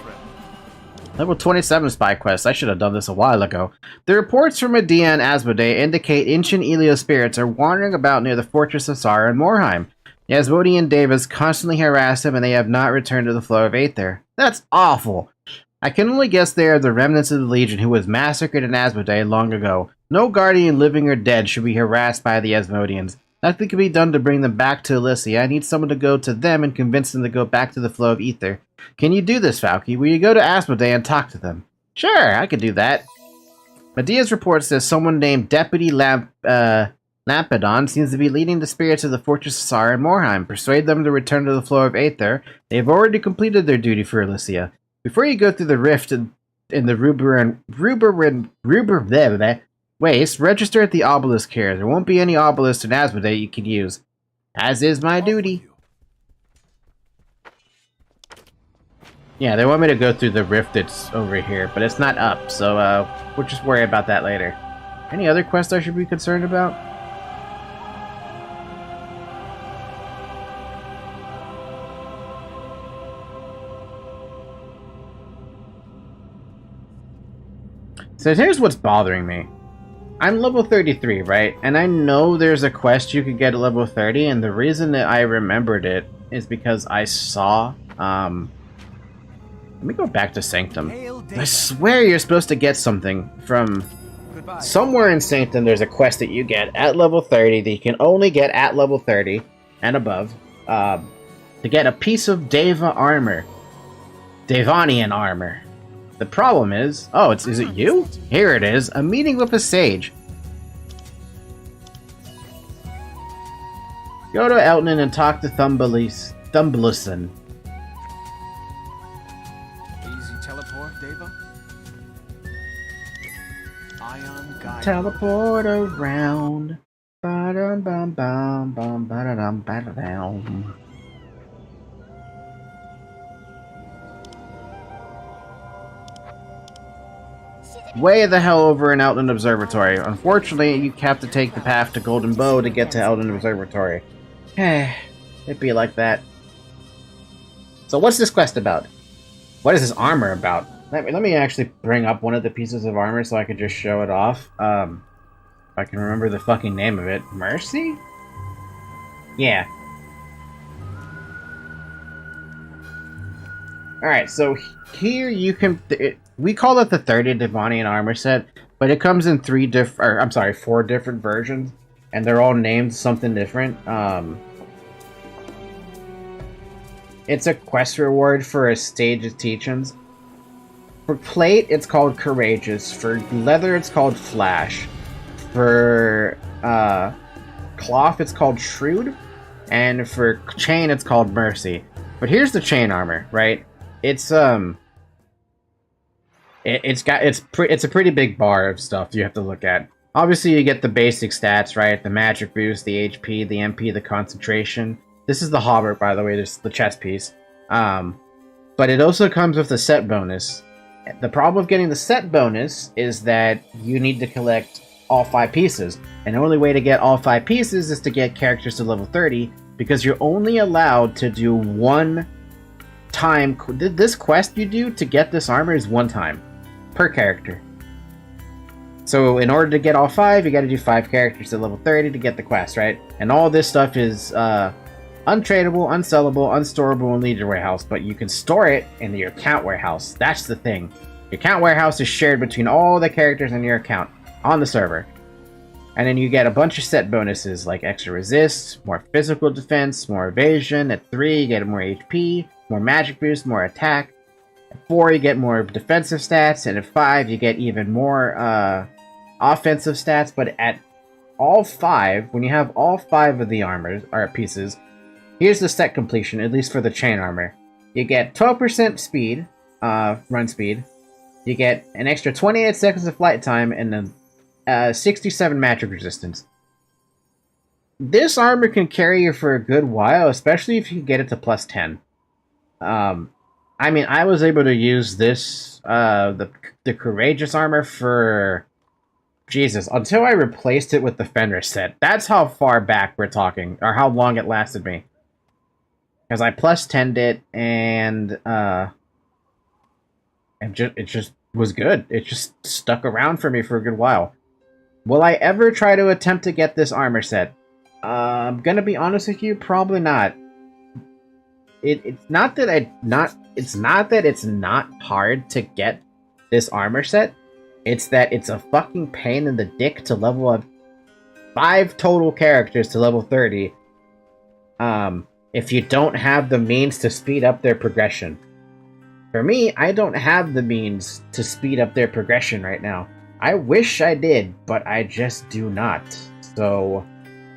Level 27 spy quest. I should have done this a while ago. The reports from Medea and Asmodee indicate ancient Elio spirits are wandering about near the fortress of Sara and Morheim. The Asmodean devas constantly harass them, and they have not returned to the flow of Aether. That's awful. I can only guess they are the remnants of the Legion who was massacred in Asmodee long ago. No guardian, living or dead, should be harassed by the Asmodeans. Nothing can be done to bring them back to Elysia. I need someone to go to them and convince them to go back to the flow of Aether. Can you do this, Falky? Will you go to Asmodee and talk to them? Sure, I could do that. Medea's report says someone named Deputy Lampadon seems to be leading the spirits of the Fortress of Sara and Morheim. Persuade them to return to the flow of Aether. They have already completed their duty for Elysia. Before you go through the rift in the Ruber waste, register at the obelisk here. There won't be any obelisk in Asmodee you can use. As is my duty. Yeah, they want me to go through the rift that's over here, but it's not up, so we'll just worry about that later. Any other quests I should be concerned about? So here's what's bothering me. I'm level 33, right? And I know there's a quest you could get at level 30, and the reason that I remembered it is because I saw, let me go back to Sanctum. I swear you're supposed to get something from somewhere in Sanctum. There's a quest that you get at level 30 that you can only get at level 30 and above to get a piece of Deva armor. Devanian armor. The problem is... Oh, is it you? Here it is. A meeting with a sage. Go to Elton and talk to Thumbluson. Easy teleport, Deva? Aion guide. Teleport around. Ba-dum bum bum bum ba-da-dum ba-da-dum. Way the hell over in Outland Observatory. Unfortunately, you have to take the path to Golden Bow to get to Outland Observatory. It'd be like that. So what's this quest about? What is this armor about? Let me actually bring up one of the pieces of armor so I can just show it off. If I can remember the fucking name of it. Mercy? Yeah. Alright, so here you can... we call it the 30 DeviantART armor set, but it comes in 4 different versions, and they're all named something different. It's a quest reward for a stage of teachings. For plate, it's called Courageous. For leather, it's called Flash. For cloth, it's called Shrewd. And for chain, it's called Mercy. But here's the chain armor, right? It's a pretty big bar of stuff you have to look at. Obviously, you get the basic stats, right? The magic boost, the HP, the MP, the concentration. This is the Hobart, by the way. This is the chest piece. But it also comes with the set bonus. The problem with getting the set bonus is that you need to collect all 5 pieces. And the only way to get all 5 pieces is to get characters to level 30, because you're only allowed to do one time. This quest you do to get this armor is 1 time per character. So in order to get all 5, you gotta do 5 characters to level 30 to get the quest, right? And all this stuff is untradeable, unsellable, unstorable in Legion Warehouse, but you can store it in your account warehouse. That's the thing. Your account warehouse is shared between all the characters in your account on the server. And then you get a bunch of set bonuses like extra resist, more physical defense, more evasion. At 3, you get more HP, more magic boost, more attack. At 4, you get more defensive stats, and at 5, you get even more offensive stats. But at all 5, when you have all 5 of the armors or pieces, here's the set completion, at least for the chain armor. You get 12% speed, run speed. You get an extra 28 seconds of flight time, and then 67 magic resistance. This armor can carry you for a good while, especially if you get it to plus 10. I mean, I was able to use this, the Courageous armor for... Jesus, until I replaced it with the Fenris set. That's how far back we're talking, or how long it lasted me. Because I plus 10'd it, and it just was good. It just stuck around for me for a good while. Will I ever try to attempt to get this armor set? I'm gonna be honest with you, probably not. It's not that it's not hard to get this armor set. It's that it's a fucking pain in the dick to level up 5 total characters to level 30. If you don't have the means to speed up their progression. For me, I don't have the means to speed up their progression right now. I wish I did, but I just do not. So,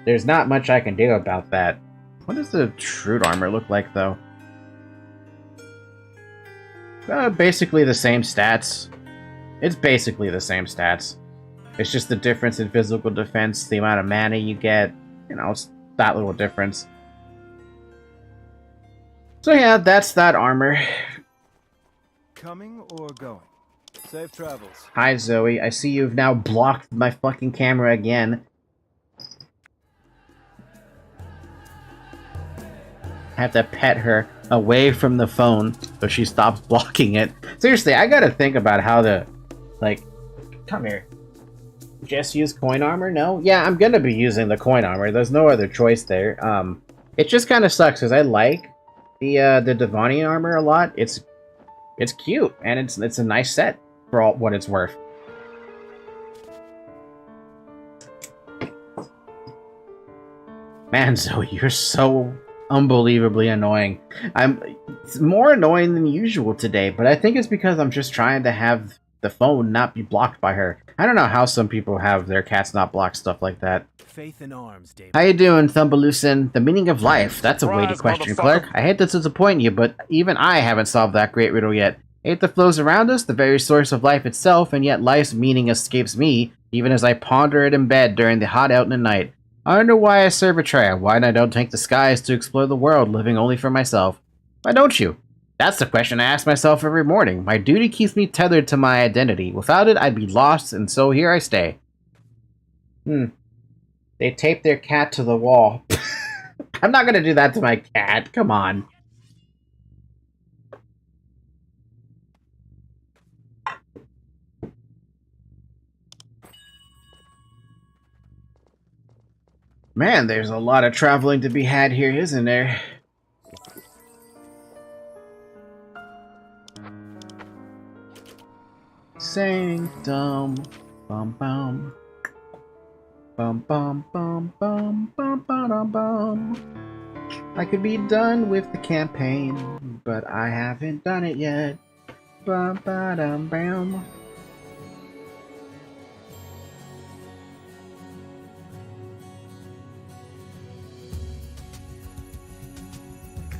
there's not much I can do about that. What does the Shrewd armor look like, though? Basically the same stats. It's basically the same stats. It's just the difference in physical defense, the amount of mana you get. You know, it's that little difference. So yeah, that's that armor. Coming or going? Safe travels. Hi Zoe, I see you've now blocked my fucking camera again. I have to pet her away from the phone so she stops blocking it. Seriously, I gotta think about how to, like, come here. Just use coin armor? No? Yeah, I'm gonna be using the coin armor. There's no other choice there. It just kind of sucks because I like the DeviantART armor a lot. It's cute and it's a nice set for all what it's worth. Man, Zoe, you're so unbelievably annoying. It's more annoying than usual today, but I think it's because I'm just trying to have the phone not be blocked by her. I don't know how some people have their cats not block stuff like that. Faith in arms, David. How you doing, Thumbeloosin? The meaning of life. That's a weighty question, Clark. I hate to disappoint you, but even I haven't solved that great riddle yet. Aether flows around us, the very source of life itself, and yet life's meaning escapes me, even as I ponder it in bed during the hot out night. I wonder why I serve Atreia, why I don't take the skies to explore the world, living only for myself. Why don't you? That's the question I ask myself every morning. My duty keeps me tethered to my identity. Without it, I'd be lost, and so here I stay. They taped their cat to the wall. I'm not gonna do that to my cat. Come on. Man, there's a lot of traveling to be had here, isn't there? Sanctum. Bum bum. Bum bum bum bum bum bum bum. I could be done with the campaign, but I haven't done it yet. Bum ba dum bum.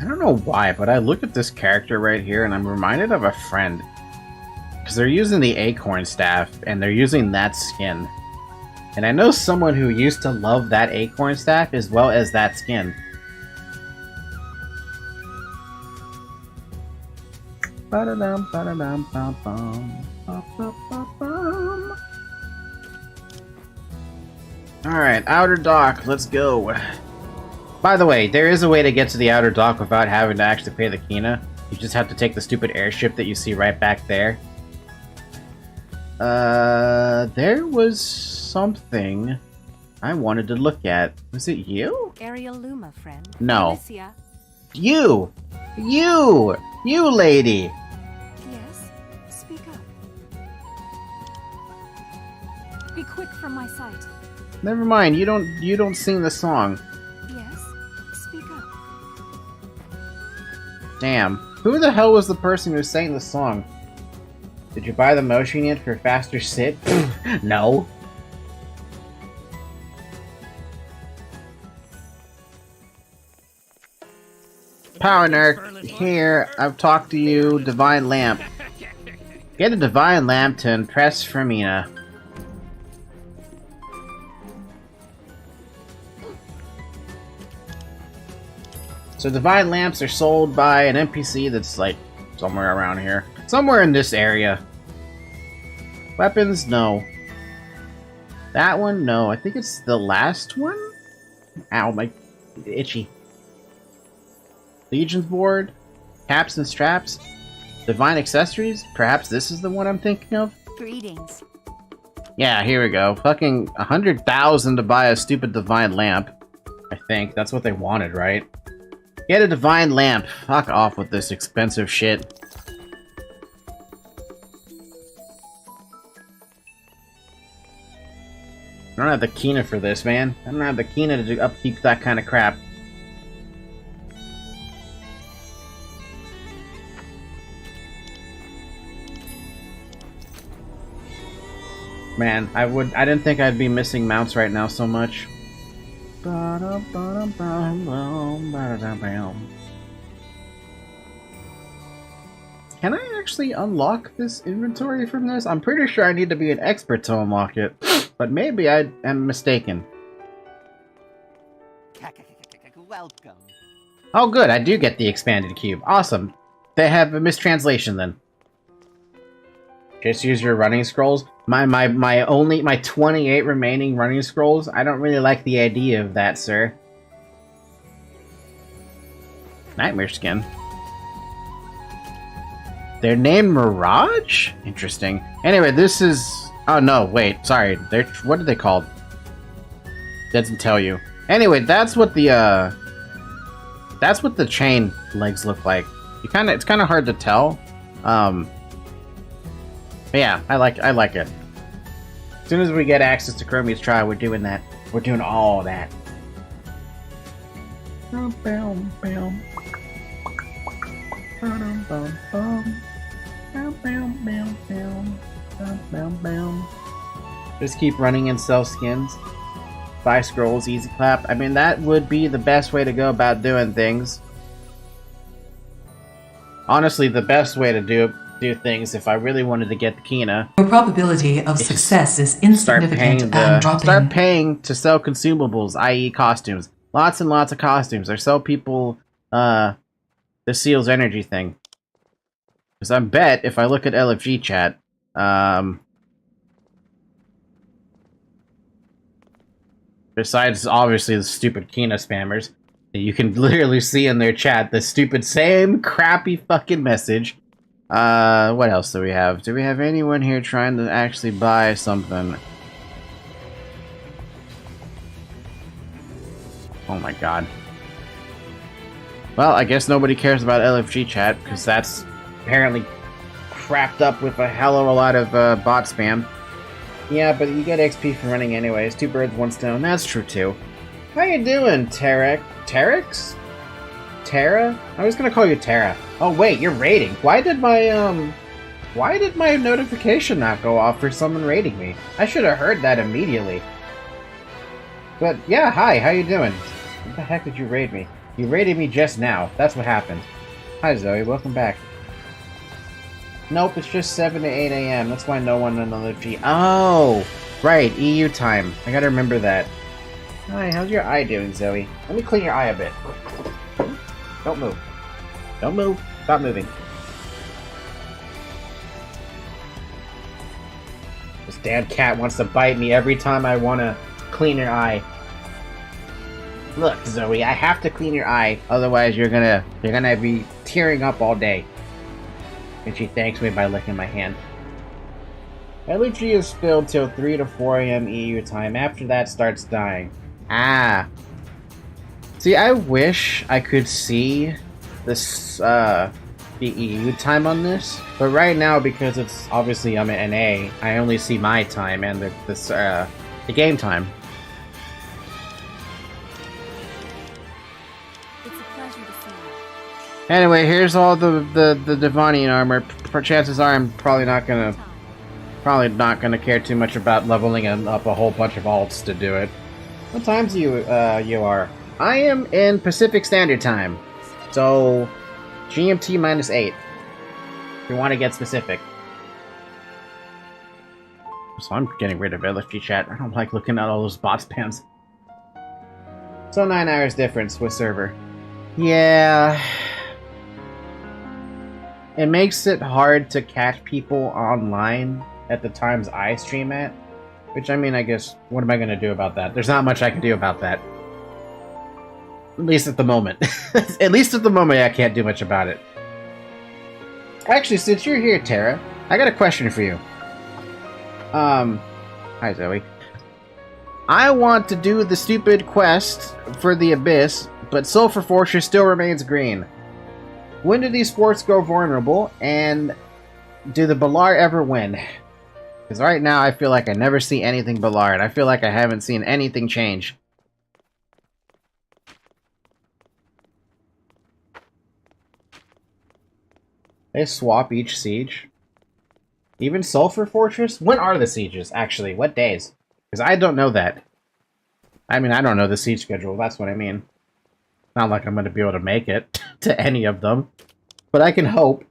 I don't know why, but I look at this character right here and I'm reminded of a friend. Because they're using the acorn staff and they're using that skin. And I know someone who used to love that acorn staff as well as that skin. Ba-da-dum, ba-da-dum, ba-bum, ba-ba-ba-bum. Alright, Outer Dock, let's go. By the way, there is a way to get to the Outer Dock without having to actually pay the Kina. You just have to take the stupid airship that you see right back there. There was something I wanted to look at. Was it you? Ariel Luma, friend. No. Alicia. You! You lady! Yes? Speak up. Be quick from my sight. Never mind, you don't sing the song. Yes? Speak up. Damn. Who the hell was the person who sang the song? Did you buy the motion yet for faster sit? No. Power Nerd, here, I've talked to you, Divine Lamp. Get a Divine Lamp to impress Fermina. So Divine Lamps are sold by an NPC that's like somewhere around here. Somewhere in this area. Weapons, no. That one, no. I think it's the last one? Ow, my itchy. Legion's board, caps and straps, divine accessories. Perhaps this is the one I'm thinking of. Greetings. Yeah, here we go. Fucking 100,000 to buy a stupid divine lamp. I think that's what they wanted, right? Get a divine lamp. Fuck off with this expensive shit. I don't have the Kina for this, man. I don't have the Kina to upkeep that kind of crap. Man, I didn't think I'd be missing mounts right now so much. Can I actually unlock this inventory from this? I'm pretty sure I need to be an expert to unlock it, but maybe I am mistaken. Welcome. Oh good, I do get the expanded cube. Awesome. They have a mistranslation then. Just use your running scrolls. My 28 remaining running scrolls. I don't really like the idea of that, sir. Nightmare skin. They're named Mirage? Interesting. Anyway, this is... Oh no, wait, sorry. They're... What are they called? Doesn't tell you. Anyway, that's what the chain legs look like. It's kind of hard to tell. But yeah, I like it. As soon as we get access to Chromius Trial, we're doing that. We're doing all that. Just keep running and sell skins. Buy scrolls, easy clap. I mean, that would be the best way to go about doing things. Honestly, the best way to do things if I really wanted to get the Kina. Your probability of success is insignificant and dropping. Start paying to sell consumables, i.e. costumes. Lots and lots of costumes. Or sell people the Seal's energy thing. Because I bet if I look at LFG chat, besides obviously the stupid Kina spammers, you can literally see in their chat the stupid same crappy fucking message. What else do we have? Do we have anyone here trying to actually buy something? Oh my god. Well, I guess nobody cares about LFG chat, because that's apparently crapped up with a hell of a lot of bot spam. Yeah, but you get XP for running anyways. 2 birds, 1 stone. That's true too. How you doing, Terex? Tara? I was gonna call you Tara. Oh wait, you're raiding. Why did my notification not go off for someone raiding me? I should have heard that immediately. But yeah, hi, how you doing? What the heck did you raid me? You raided me just now. That's what happened. Hi Zoe, welcome back. Nope, it's just 7 to 8 a.m. That's why no one on the G. Oh, right, EU time. I gotta remember that. Hi, how's your eye doing, Zoe? Let me clean your eye a bit. Don't move. Don't move. Stop moving. This damn cat wants to bite me every time I want to clean your eye. Look, Zoe, I have to clean your eye, otherwise you're gonna be tearing up all day. And she thanks me by licking my hand. Energy is filled till 3 to 4 a.m. EU time. After that, starts dying. Ah. See, I wish I could see this, the EU time on this, but right now, because it's obviously I'm an NA, I only see my time and the game time. It's a pleasure to see you. Anyway, here's all the DeviantART armor. Chances are I'm probably not gonna care too much about leveling up a whole bunch of alts to do it. What times you are? I am in Pacific Standard Time, so GMT -8. If you want to get specific. So I'm getting rid of LFG chat. I don't like looking at all those bot spams. So 9 hours difference with server. Yeah. It makes it hard to catch people online at the times I stream at. Which, I mean, I guess, what am I going to do about that? There's not much I can do about that. At least at the moment. At least at the moment, I can't do much about it. Actually, since you're here, Tara, I got a question for you. Hi, Zoe. I want to do the stupid quest for the Abyss, but Sulphur Fortress still remains green. When do these forts go vulnerable, and do the Balar ever win? Because right now, I feel like I never see anything Balar, and I feel like I haven't seen anything change. They swap each siege. Even Sulphur Fortress? When are the sieges, actually? What days? Because I don't know that. I mean, I don't know the siege schedule, that's what I mean. Not like I'm going to be able to make it to any of them. But I can hope.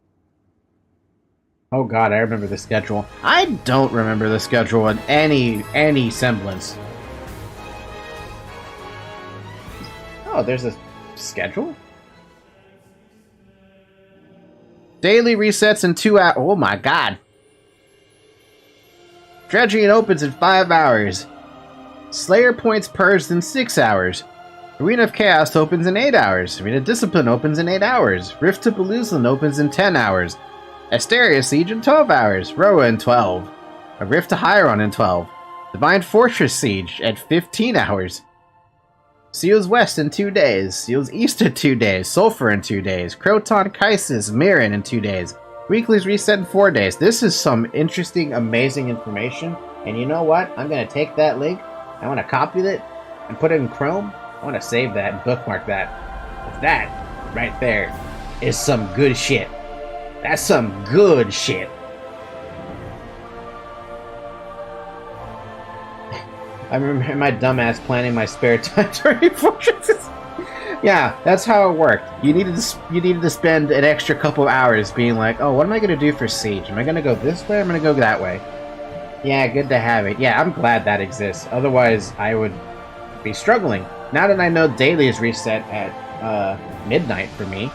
Oh god, I remember the schedule. I don't remember the schedule in any semblance. Oh, there's a schedule? Daily resets in 2 hours. Oh my god. Dredging opens in 5 hours. Slayer points purged in 6 hours. Arena of Chaos opens in 8 hours. Arena Discipline opens in 8 hours. Rift to Belusian opens in 10 hours. Asteria Siege in 12 hours. Roa in 12. A Rift to Heiron in 12. Divine Fortress Siege at 15 hours. Seals West in 2 days. Seals East in 2 days. Sulphur in 2 days. Croton, Kaisis, Mirren in 2 days. Weeklies reset in 4 days. This is some interesting, amazing information. And you know what? I'm going to take that link. I want to copy it and put it in Chrome. I want to save that and bookmark that. That right there is some good shit. That's some good shit. I remember my dumbass planning my spare time during fortresses. Yeah, that's how it worked. You needed to spend an extra couple hours being like, oh, what am I going to do for Siege? Am I going to go this way or am I going to go that way? Yeah, good to have it. Yeah, I'm glad that exists. Otherwise, I would be struggling. Now that I know daily is reset at midnight for me,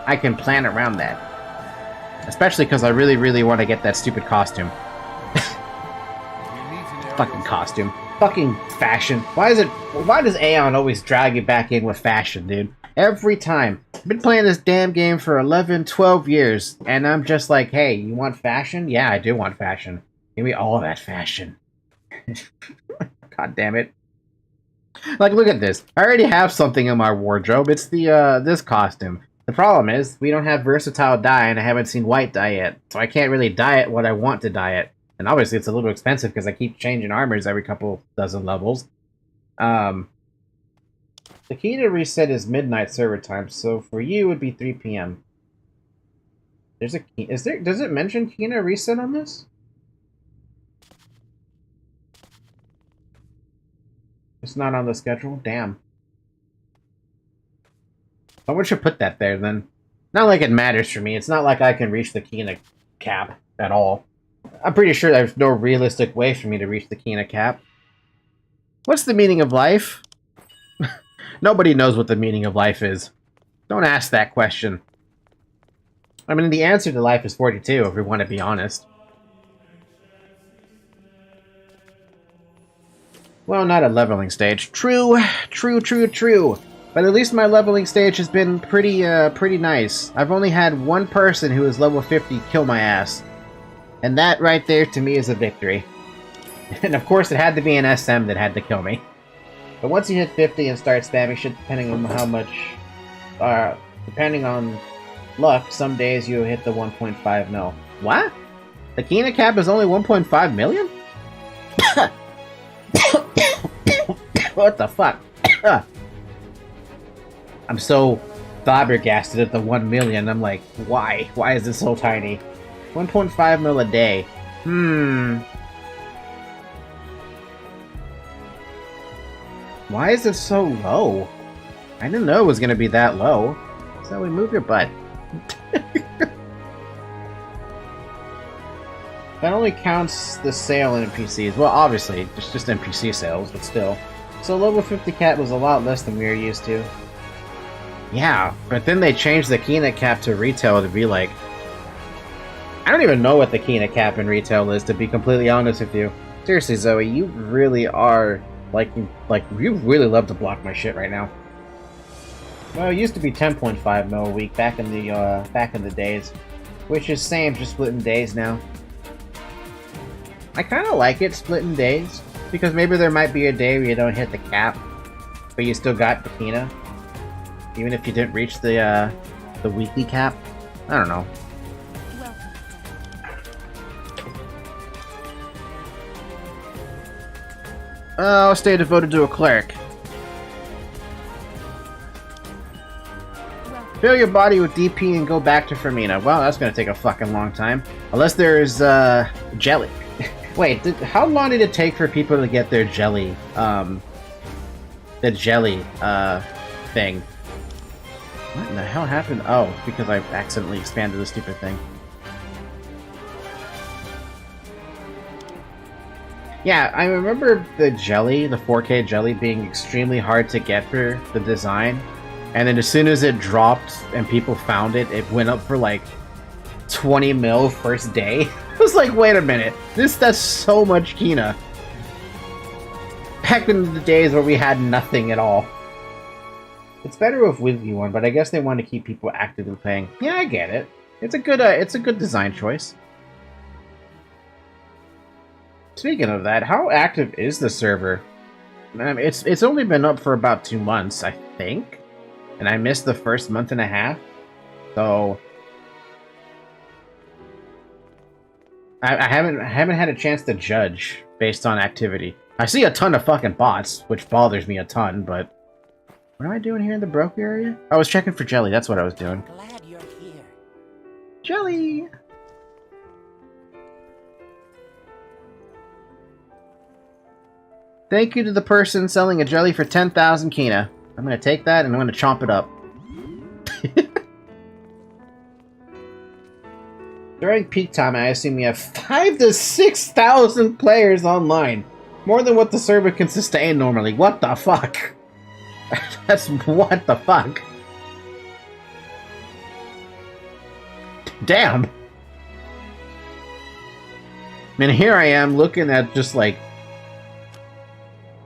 I can plan around that. Especially because I really, really want to get that stupid costume. Fucking costume. Fucking fashion. Why does Aion always drag you back in with fashion, dude? Every time. I've been playing this damn game for 11, 12 years, and I'm just like, hey, you want fashion? Yeah, I do want fashion. Give me all that fashion. God damn it. Like, look at this. I already have something in my wardrobe. It's the, this costume. The problem is, we don't have versatile dye, and I haven't seen white dye yet, so I can't really dye it what I want to dye it. And obviously it's a little expensive because I keep changing armors every couple dozen levels. The key to reset is midnight server time, so for you it would be 3 PM. There's a key. Does it mention Kina reset on this? It's not on the schedule? Damn. Someone should put that there then. Not like it matters for me. It's not like I can reach the Kina cap at all. I'm pretty sure there's no realistic way for me to reach the Kina cap. What's the meaning of life? Nobody knows what the meaning of life is. Don't ask that question. I mean, the answer to life is 42, if we want to be honest. Well, not a leveling stage. True. But at least my leveling stage has been pretty nice. I've only had one person who is level 50 kill my ass. And that right there, to me, is a victory. And of course, it had to be an SM that had to kill me. But once you hit 50 and start spamming shit, depending on how much... depending on luck, some days you hit the 1.5 mil. What? The Kina cap is only 1.5 million? What the fuck? I'm so flabbergasted at the 1 million. I'm like, why? Why is this so tiny? 1.5 mil a day. Why is it so low? I didn't know it was gonna be that low. So we move your butt. That only counts the sale in NPCs. Well, obviously, it's just NPC sales, but still. So level 50 cap was a lot less than we were used to. Yeah, but then they changed the Kina cap to retail to be like... I don't even know what the Kina cap in retail is, to be completely honest with you. Seriously, Zoe, you really are... Like, you really love to block my shit right now. Well, it used to be 10.5 mil a week back in the days. Which is same, just splitting days now. I kind of like it, splitting days. Because maybe there might be a day where you don't hit the cap, but you still got the Kina. Even if you didn't reach the weekly cap. I don't know. I'll stay devoted to a cleric. Fill your body with DP and go back to Fermina. Well, that's gonna take a fucking long time. Unless there's, jelly. Wait, how long did it take for people to get their jelly, the jelly, thing? What in the hell happened? Oh, because I accidentally expanded the stupid thing. Yeah, I remember the jelly, the 4K jelly, being extremely hard to get for the design. And then as soon as it dropped and people found it, it went up for like 20 mil first day. I was like, wait a minute, that's so much Kina. Back in the days where we had nothing at all. It's better with you one, but I guess they want to keep people actively playing. Yeah, I get it. It's a good design choice. Speaking of that, how active is the server? I mean, it's only been up for about 2 months, I think, and I missed the first month and a half, so I haven't had a chance to judge based on activity. I see a ton of fucking bots, which bothers me a ton, but what am I doing here in the broke area? I was checking for jelly. That's what I was doing. Glad you're here. Jelly. Thank you to the person selling a jelly for 10,000 Kina. I'm gonna take that and I'm gonna chomp it up. During peak time, I assume we have 5,000 to 6,000 players online. More than what the server can sustain normally. What the fuck? That's what the fuck? Damn. I mean, here I am looking at just like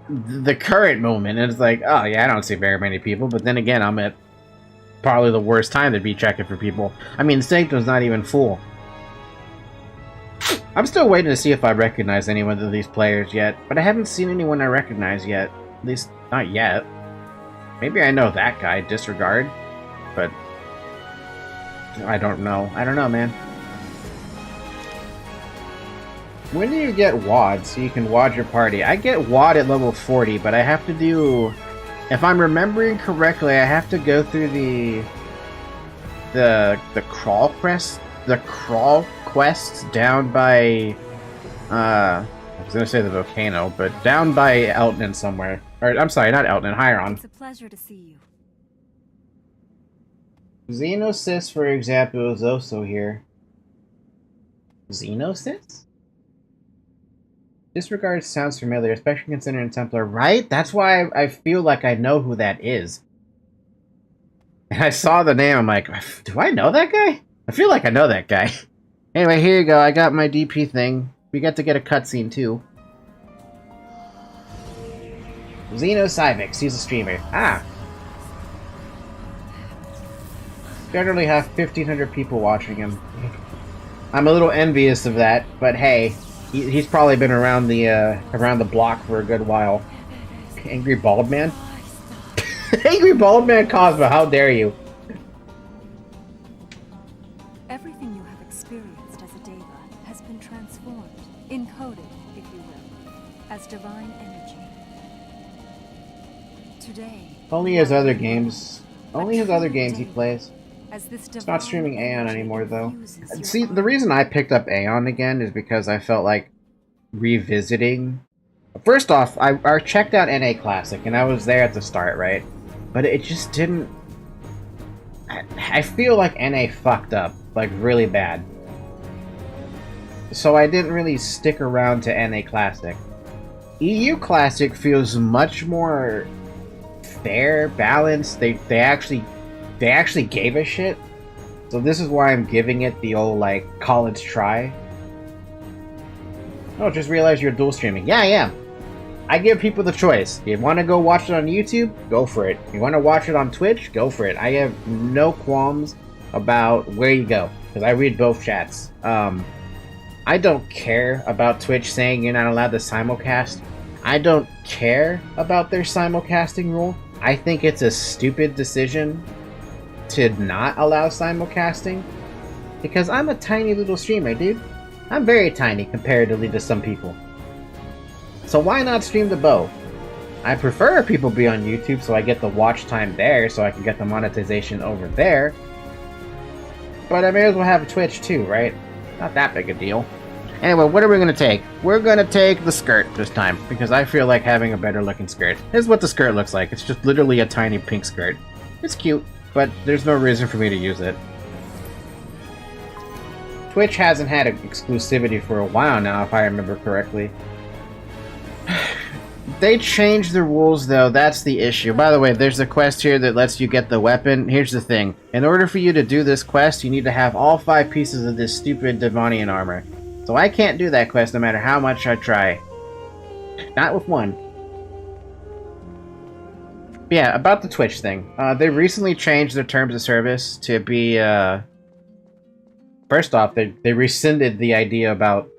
the current moment, and it's like, oh yeah, I don't see very many people, but then again, I'm at probably the worst time to be checking for people. I mean, Sanctum's not even full. I'm still waiting to see if I recognize anyone of these players yet, but I haven't seen anyone I recognize yet. At least, not yet. Maybe I know that guy, Disregard, but I don't know. I don't know, man. When do you get WOD so you can WOD your party? I get WOD at level 40, but I have to do... If I'm remembering correctly, I have to go through the crawl quest, the crawl quests down by I was gonna say the volcano, but down by Elton somewhere. Or I'm sorry, not Elton, Heiron. It's a pleasure to see you. Xenosys, for example, is also here. Xenosys? Disregard sounds familiar, especially considering Templar, right? That's why I feel like I know who that is. And I saw the name, I'm like, do I know that guy? I feel like I know that guy. Anyway, here you go, I got my DP thing. We get to get a cutscene too. Xenocybix, he's a streamer. Ah! Generally have 1,500 people watching him. I'm a little envious of that, but hey, he's probably been around the block for a good while. Angry Bald Man? Angry Bald Man Cosmo, how dare you? Everything you have experienced as a Deva has been transformed, encoded, if you will, as divine energy. Today, Only his other games. Only his other games he plays. It's not streaming Aion anymore, though. See, the reason I picked up Aion again is because I felt like revisiting... First off, I checked out NA Classic, and I was there at the start, right? But it just didn't... I feel like NA fucked up, like, really bad. So I didn't really stick around to NA Classic. EU Classic feels much more fair, balanced. They actually gave a shit. So this is why I'm giving it the old, like, college try. Oh, just realized you're dual streaming. Yeah, I am. I give people the choice. You want to go watch it on YouTube? Go for it. You want to watch it on Twitch? Go for it. I have no qualms about where you go, because I read both chats. I don't care about Twitch saying you're not allowed to simulcast. I don't care about their simulcasting rule. I think it's a stupid decision to not allow simulcasting, because I'm a tiny little streamer, dude. I'm very tiny comparatively to some people. So why not stream to both? I prefer people be on YouTube so I get the watch time there so I can get the monetization over there. But I may as well have a Twitch too, right? Not that big a deal. Anyway, what are we going to take? We're going to take the skirt this time, because I feel like having a better looking skirt. Here's what the skirt looks like. It's just literally a tiny pink skirt. It's cute, but there's no reason for me to use it. Twitch hasn't had exclusivity for a while now, if I remember correctly. They changed the rules, though. That's the issue. By the way, there's a quest here that lets you get the weapon. Here's the thing. In order for you to do this quest, you need to have all 5 pieces of this stupid Devonian armor. So I can't do that quest no matter how much I try. Not with one. But yeah, about the Twitch thing. They recently changed their terms of service to be, First off, they rescinded the idea about,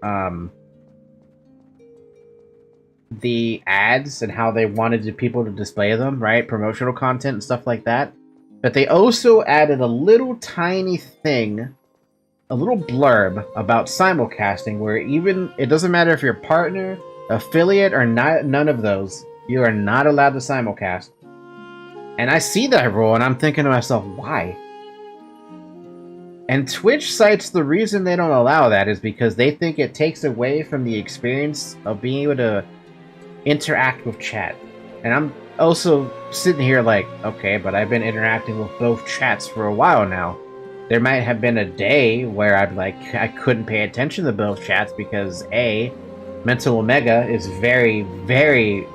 the ads and how they wanted people to display them, right? Promotional content and stuff like that. But they also added a little tiny thing, a little blurb about simulcasting, where even, it doesn't matter if you're a partner, affiliate, or not, none of those, you are not allowed to simulcast. And I see that rule and I'm thinking to myself, why? And Twitch cites the reason they don't allow that is because they think it takes away from the experience of being able to interact with chat. And I'm also sitting here like, okay, but I've been interacting with both chats for a while now. There might have been a day where I couldn't pay attention to both chats because A, Mental Omega is very, very,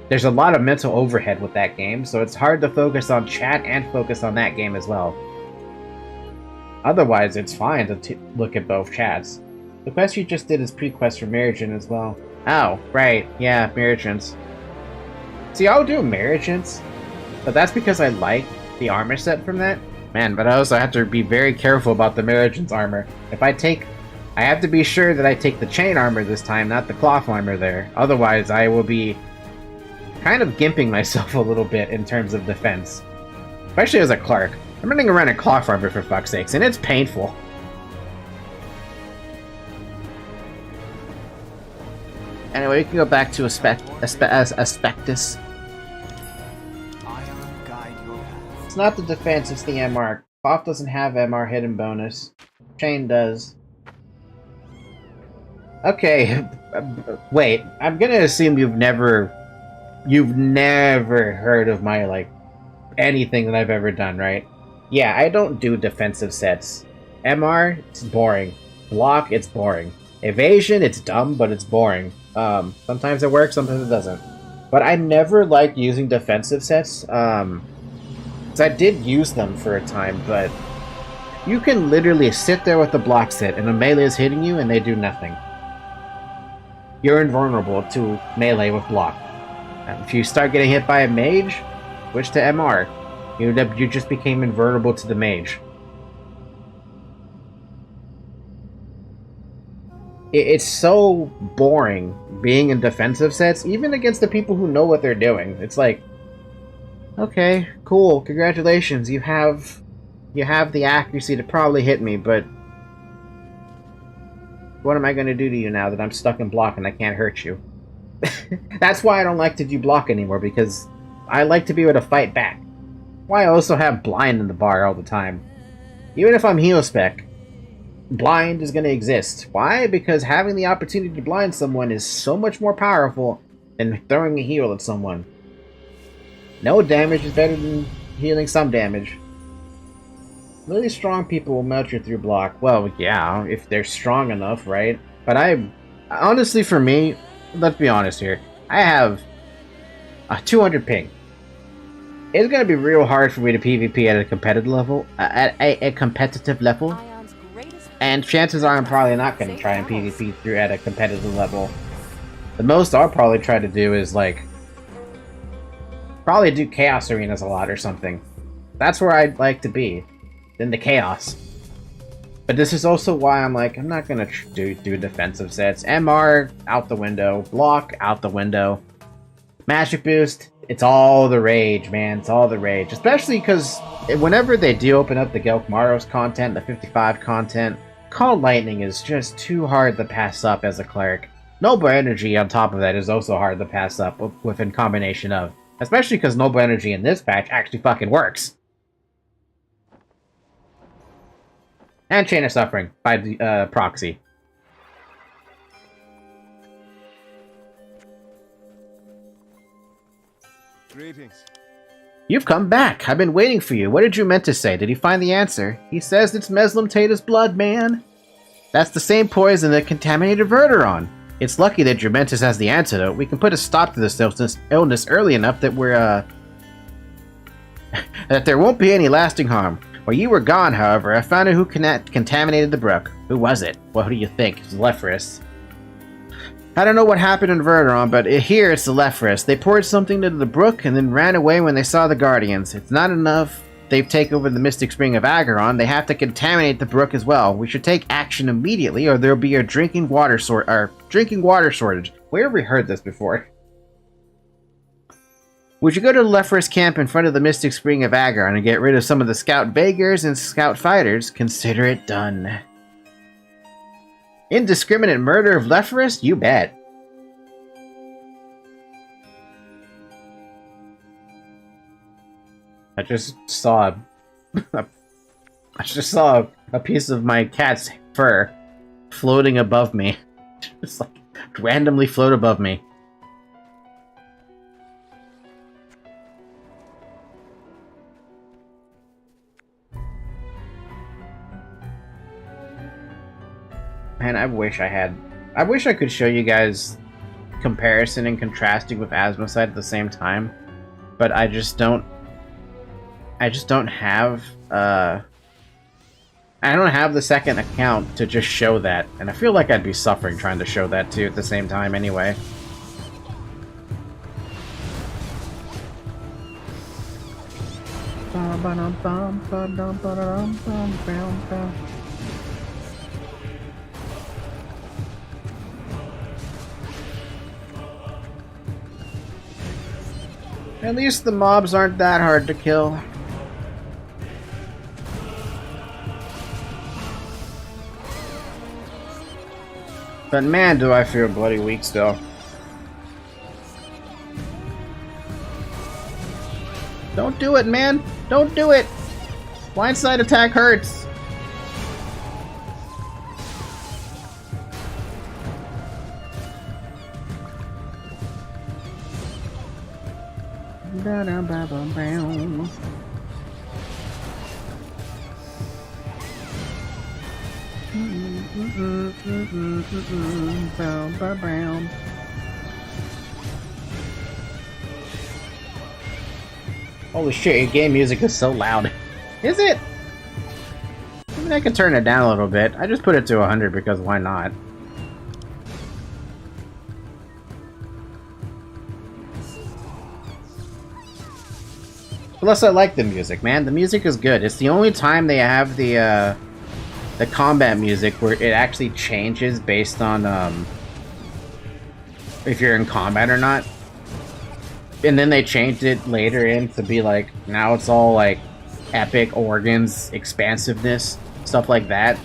there's a lot of mental overhead with that game, so it's hard to focus on chat and focus on that game as well. Otherwise, it's fine to look at both chats. The quest you just did is pre-quest for Marigin as well. Oh, right, yeah, Marigins. See, I'll do Marigins, but that's because I like the armor set from that. Man, but I also have to be very careful about the Marigins armor. I have to be sure that I take the chain armor this time, not the cloth armor there. Otherwise, I will be kind of gimping myself a little bit in terms of defense. Especially as a Clark. I'm running around in clock forever, for fuck's sakes, and it's painful. Anyway, we can go back to Aspectus. It's not the defense, it's the MR. Cloth doesn't have MR hidden bonus. Chain does. Okay, wait. I'm gonna assume you've never heard of my, like, anything that I've ever done, right? Yeah, I don't do defensive sets. MR, it's boring. Block, it's boring. Evasion, it's dumb, but it's boring. Sometimes it works, sometimes it doesn't. But I never liked using defensive sets, 'cause I did use them for a time, but you can literally sit there with the block set and a melee is hitting you and they do nothing. You're invulnerable to melee with block. And if you start getting hit by a mage, switch to MR. You just became invulnerable to the mage. It's so boring being in defensive sets, even against the people who know what they're doing. It's like, okay, cool, congratulations, you have the accuracy to probably hit me, but what am I going to do to you now that I'm stuck in block and I can't hurt you? That's why I don't like to do block anymore, because I like to be able to fight back. Why I also have blind in the bar all the time. Even if I'm heal spec, blind is going to exist. Why? Because having the opportunity to blind someone is so much more powerful than throwing a heal at someone. No damage is better than healing some damage. Really strong people will melt you through block. Well, yeah, if they're strong enough, right? But honestly, for me, let's be honest here, I have a 200 ping. It's going to be real hard for me to PvP at a competitive level, and chances are I'm probably not going to try and PvP through at a competitive level. The most I'll probably try to do is, like, probably do Chaos Arenas a lot or something. That's where I'd like to be, in the Chaos. But this is also why I'm like, I'm not going to do defensive sets. MR, out the window. Block, out the window. Magic Boost, it's all the rage, man. It's all the rage. Especially because whenever they do open up the Gelkmaros content, the 55 content, Call Lightning is just too hard to pass up as a cleric. Noble Energy on top of that is also hard to pass up with in combination of. Especially because Noble Energy in this patch actually fucking works. And Chain of Suffering by the proxy. Greetings. You've come back. I've been waiting for you. What did you meant to say? Did he find the answer? He says it's Meslam Tata's blood, man. That's the same poison that contaminated Verderon. It's lucky that Jumentus has the antidote. We can put a stop to this illness early enough that that there won't be any lasting harm. While you were gone, however, I found out who contaminated the brook. Who was it? Well, who do you think? It was Lephris. I don't know what happened in Verderon, but here it's the Lephris. They poured something into the brook and then ran away when they saw the Guardians. It's not enough they've taken over the Mystic Spring of Acheron, they have to contaminate the brook as well. We should take action immediately or there'll be a drinking water shortage. Where have we heard this before? Would you go to the Lephris camp in front of the Mystic Spring of Acheron and get rid of some of the Scout Beggars and Scout Fighters? Consider it done. Indiscriminate murder of Lephris? You bet. I just saw a piece of my cat's fur floating above me. Just like randomly float above me. Man, I wish I could show you guys comparison and contrasting with Asmosite at the same time, but I just don't have I don't have the second account to just show that, and I feel like I'd be suffering trying to show that too at the same time anyway. At least the mobs aren't that hard to kill. But man, do I feel bloody weak still. Don't do it, man! Don't do it! Blindside attack hurts! Holy shit, your game music is so loud. Is it? I mean, I can turn it down a little bit. I just put it to 100 because why not? Plus, I like the music, man. The music is good. It's the only time they have the combat music where it actually changes based on if you're in combat or not. And then they changed it later in to be like, now it's all like epic organs, expansiveness, stuff like that.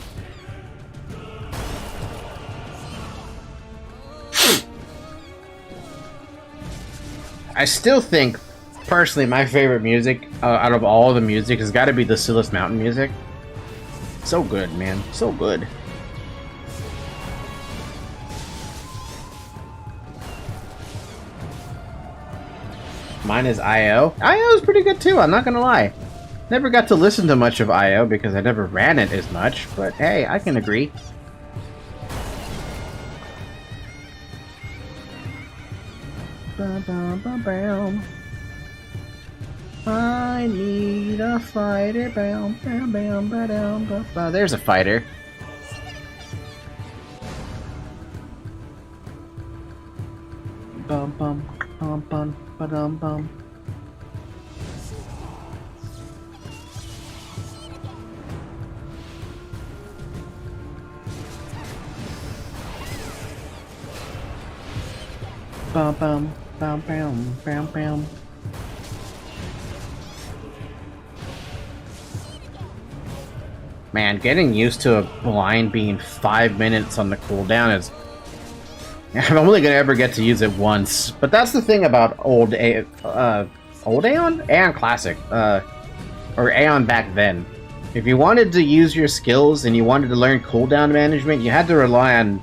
I still think, personally, my favorite music out of all the music has got to be the Silas Mountain music. So good, man. So good. Mine is IO. IO is pretty good too, I'm not gonna lie. Never got to listen to much of IO because I never ran it as much, but hey, I can agree. Ba-ba-ba-bam. I need a fighter. Bam, bam, bam, ba-dam, ba-ba. There's a fighter. Bum bum bum bum ba-dum bum. Bum bum bum bam bam bam. Man, getting used to a blind being 5 minutes on the cooldown is... I'm only gonna ever get to use it once, but that's the thing about old Aion? Aion Classic, or Aion back then. If you wanted to use your skills and you wanted to learn cooldown management, you had to rely on,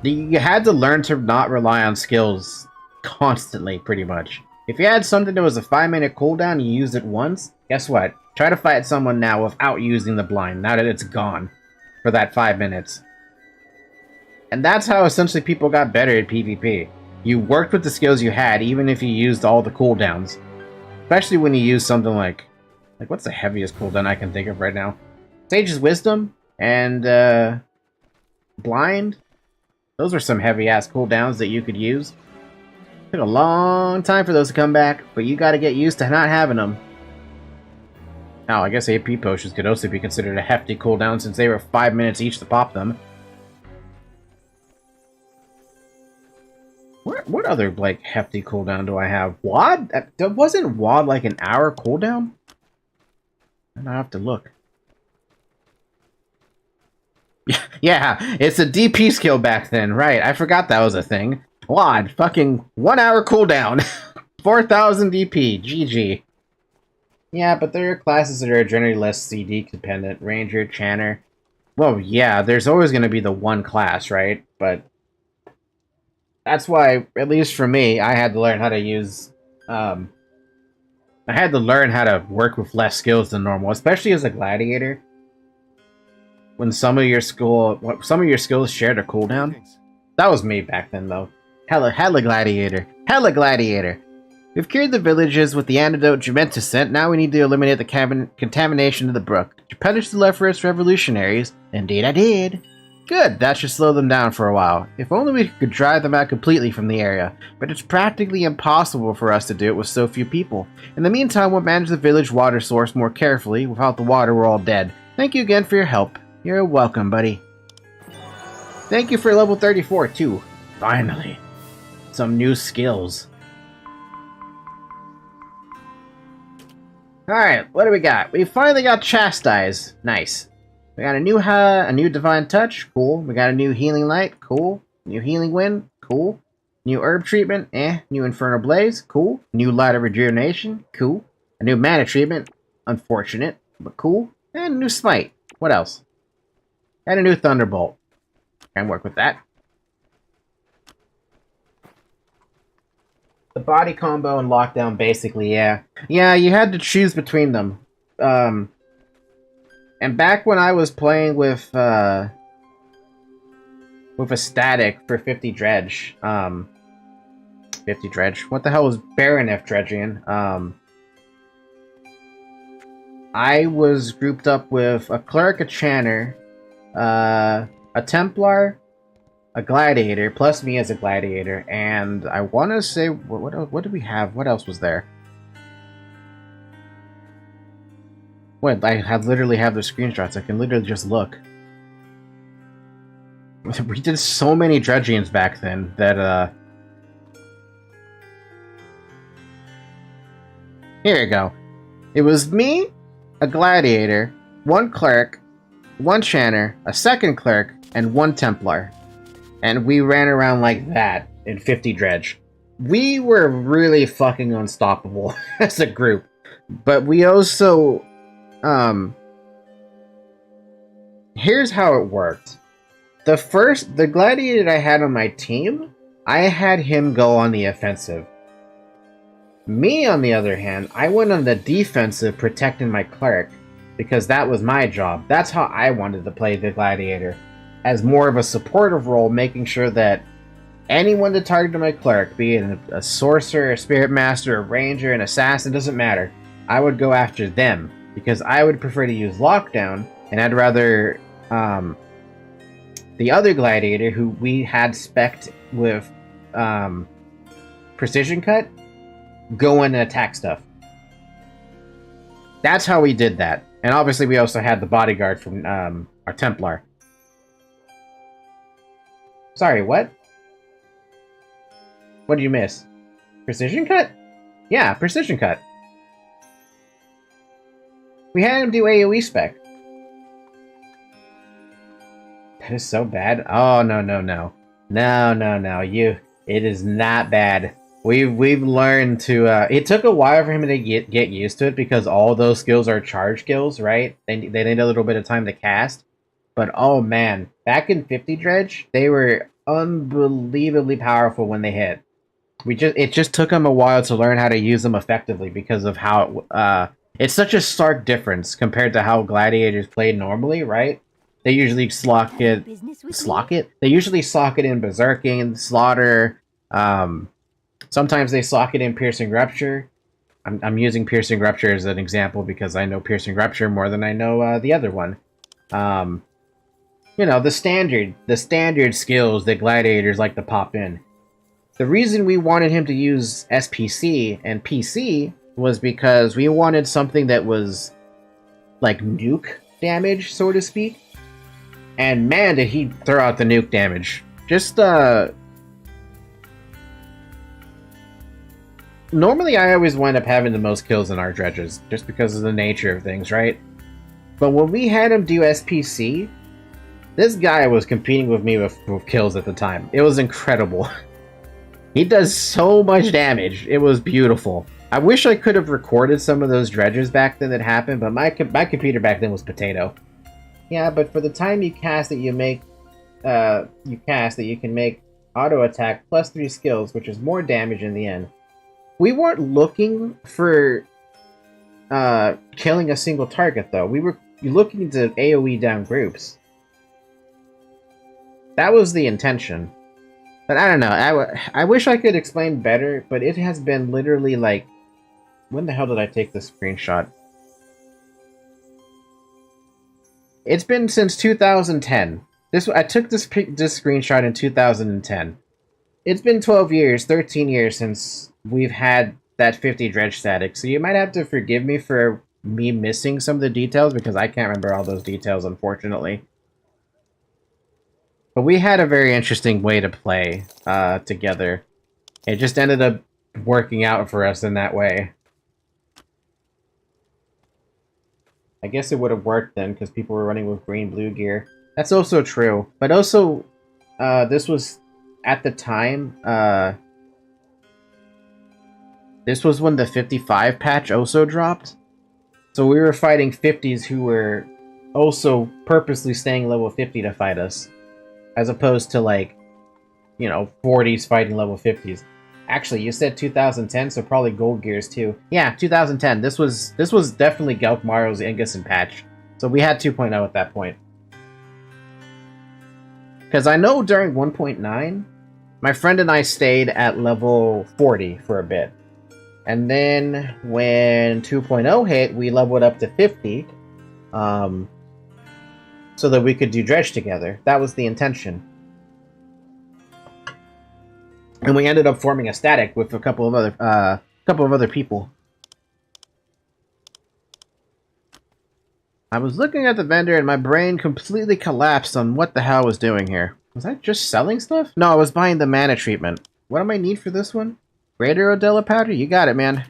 you had to learn to not rely on skills constantly, pretty much. If you had something that was a 5-minute cooldown and you used it once, guess what? Try to fight someone now without using the blind, now that it's gone for that 5 minutes. And that's how essentially people got better at PvP. You worked with the skills you had, even if you used all the cooldowns. Especially when you use something like what's the heaviest cooldown I can think of right now? Sage's Wisdom and Blind. Those are some heavy-ass cooldowns that you could use. Took a long time for those to come back, but you gotta get used to not having them. Now, I guess AP potions could also be considered a hefty cooldown since they were 5 minutes each to pop them. What other, like, hefty cooldown do I have? WAD? Wasn't WAD like an hour cooldown? I have to look. Yeah, it's a DP skill back then, right? I forgot that was a thing. WAD, fucking 1 hour cooldown. 4,000 DP, GG. Yeah, but there are classes that are generally less CD dependent. Ranger, Channer. Well, yeah, there's always going to be the one class, right? But that's why, at least for me, I had to learn how to use... I had to learn how to work with less skills than normal, especially as a gladiator. When some of your skills shared a cooldown. That was me back then, though. Hella gladiator. Hella gladiator. We've cured the villages with the antidote Juventus sent. Now we need to eliminate the contamination of the brook. To punish the leftist revolutionaries. Indeed I did. Good, that should slow them down for a while. If only we could drive them out completely from the area. But it's practically impossible for us to do it with so few people. In the meantime, we'll manage the village water source more carefully. Without the water, we're all dead. Thank you again for your help. You're welcome, buddy. Thank you for level 34, too. Finally. Some new skills. Alright, what do we got? We finally got Chastise. Nice. We got a new Divine Touch, cool. We got a new Healing Light, cool. New Healing Wind, cool. New Herb Treatment, New Infernal Blaze, cool. New Light of Rejuvenation, cool. A new Mana Treatment, unfortunate, but cool. And a new Smite. What else? And a new Thunderbolt. Can work with that. The body combo and lockdown, basically, yeah. Yeah, you had to choose between them. And back when I was playing with a static for 50 dredge, 50 dredge. What the hell was Baron F dredging? I was grouped up with a cleric, a chanter, a Templar, a gladiator, plus me as a gladiator, and I want to say, what did we have? What else was there? Wait, literally have the screenshots. I can literally just look. We did so many dredgings back then that, here you go. It was me, a gladiator, one cleric, one chanter, a second cleric, and one Templar. And we ran around like that in 50 dredge. We were really fucking unstoppable as a group. But we also... here's how it worked. The gladiator I had on my team, I had him go on the offensive. Me, on the other hand, I went on the defensive protecting my cleric, because that was my job. That's how I wanted to play the gladiator, as more of a supportive role, making sure that anyone that targeted my cleric, be it a sorcerer, a spirit master, a ranger, an assassin, doesn't matter, I would go after them, because I would prefer to use lockdown, and I'd rather the other gladiator, who we had spec'd with precision cut, go in and attack stuff. That's how we did that. And obviously we also had the bodyguard from our Templar. Sorry, what? What did you miss? Precision cut? Yeah, precision cut. We had him do AoE spec. That is so bad. Oh, no. It is not bad. We've learned to, it took a while for him to get used to it, because all those skills are charge skills, right? They need a little bit of time to cast. But oh man, back in 50 dredge, they were unbelievably powerful when they hit. It just took him a while to learn how to use them effectively, because of how, it's such a stark difference compared to how gladiators played normally, right? They usually They usually sock it in berserking, slaughter, sometimes they sock it in piercing rupture. I'm using piercing rupture as an example because I know piercing rupture more than I know the other one. You know, the standard skills that gladiators like to pop in. The reason we wanted him to use SPC and PC was because we wanted something that was like nuke damage, so to speak. And man, did he throw out the nuke damage. Just, normally I always wind up having the most kills in our dredges, just because of the nature of things, right? But when we had him do SPC, this guy was competing with me with kills at the time. It was incredible. He does so much damage. It was beautiful. I wish I could have recorded some of those dredges back then that happened, but my computer back then was potato. Yeah, but for the time you cast that you can make auto attack plus 3 skills, which is more damage in the end. We weren't looking for killing a single target, though. We were looking to AoE down groups. That was the intention. But I don't know. I wish I could explain better, but it has been literally like... When the hell did I take this screenshot? It's been since 2010. I took this screenshot in 2010. It's been 12 years, 13 years since we've had that 50 dredge static, so you might have to forgive me for me missing some of the details, because I can't remember all those details, unfortunately. But we had a very interesting way to play together. It just ended up working out for us in that way. I guess it would have worked then, because people were running with green-blue gear. That's also true. But also, this was, at the time, this was when the 55 patch also dropped. So we were fighting 50s who were also purposely staying level 50 to fight us. As opposed to, like, you know, 40s fighting level 50s. Actually, you said 2010, so probably Gold Gears too. Yeah, 2010. This was definitely Galkmaro's Inguson patch. So we had 2.0 at that point. Because I know during 1.9, my friend and I stayed at level 40 for a bit. And then when 2.0 hit, we leveled up to 50. So that we could do Dredge together. That was the intention. And we ended up forming a static with a couple of other people. I was looking at the vendor and my brain completely collapsed on what the hell I was doing here. Was I just selling stuff? No, I was buying the mana treatment. What do I need for this one? Greater Odella powder? You got it, man.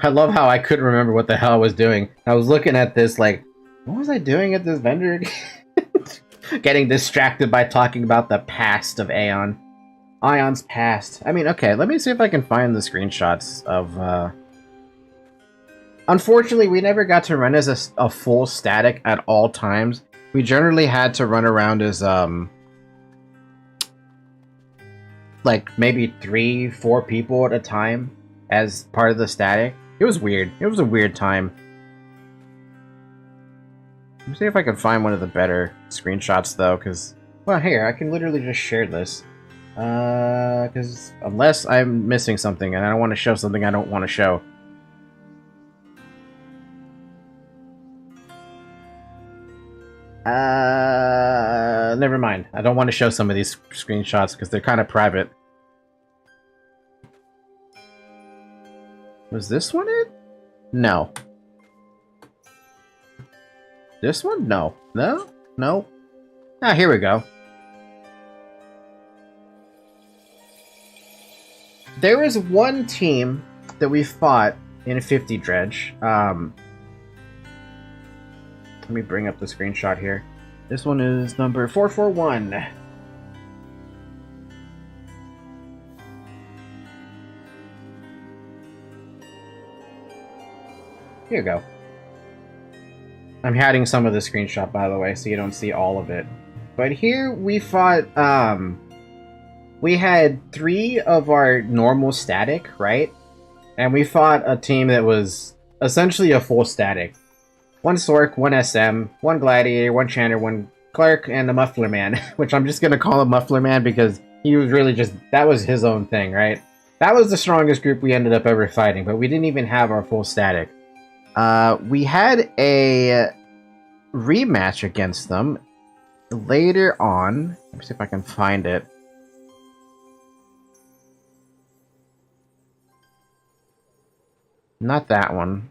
I love how I couldn't remember what the hell I was doing. I was looking at this like, what was I doing at this vendor? Getting distracted by talking about the past of Aion. Aion's past. I mean, okay, let me see if I can find the screenshots of, Unfortunately, we never got to run as a full static at all times. We generally had to run around as, like, maybe 3-4 people at a time as part of the static. It was weird. It was a weird time. Let me see if I can find one of the better screenshots, though, because... Well, here, I can literally just share this. Because unless I'm missing something, and I don't want to show something I don't want to show. Never mind. I don't want to show some of these screenshots, because they're kind of private. Was this one it? No. This one? No. No? No? Ah, here we go. There was one team that we fought in 50 Dredge. Let me bring up the screenshot here. This one is number 441. Here you go. I'm hiding some of the screenshot, by the way, so you don't see all of it. But here we fought, we had 3 of our normal static, right? And we fought a team that was essentially a full static. 1 Sork, 1 SM, 1 Gladiator, 1 Chanter, 1 Clerk, and a Muffler Man. Which I'm just gonna call him Muffler Man because he was really just, that was his own thing, right? That was the strongest group we ended up ever fighting, but we didn't even have our full static. We had a rematch against them later on. Let me see if I can find it. Not that one.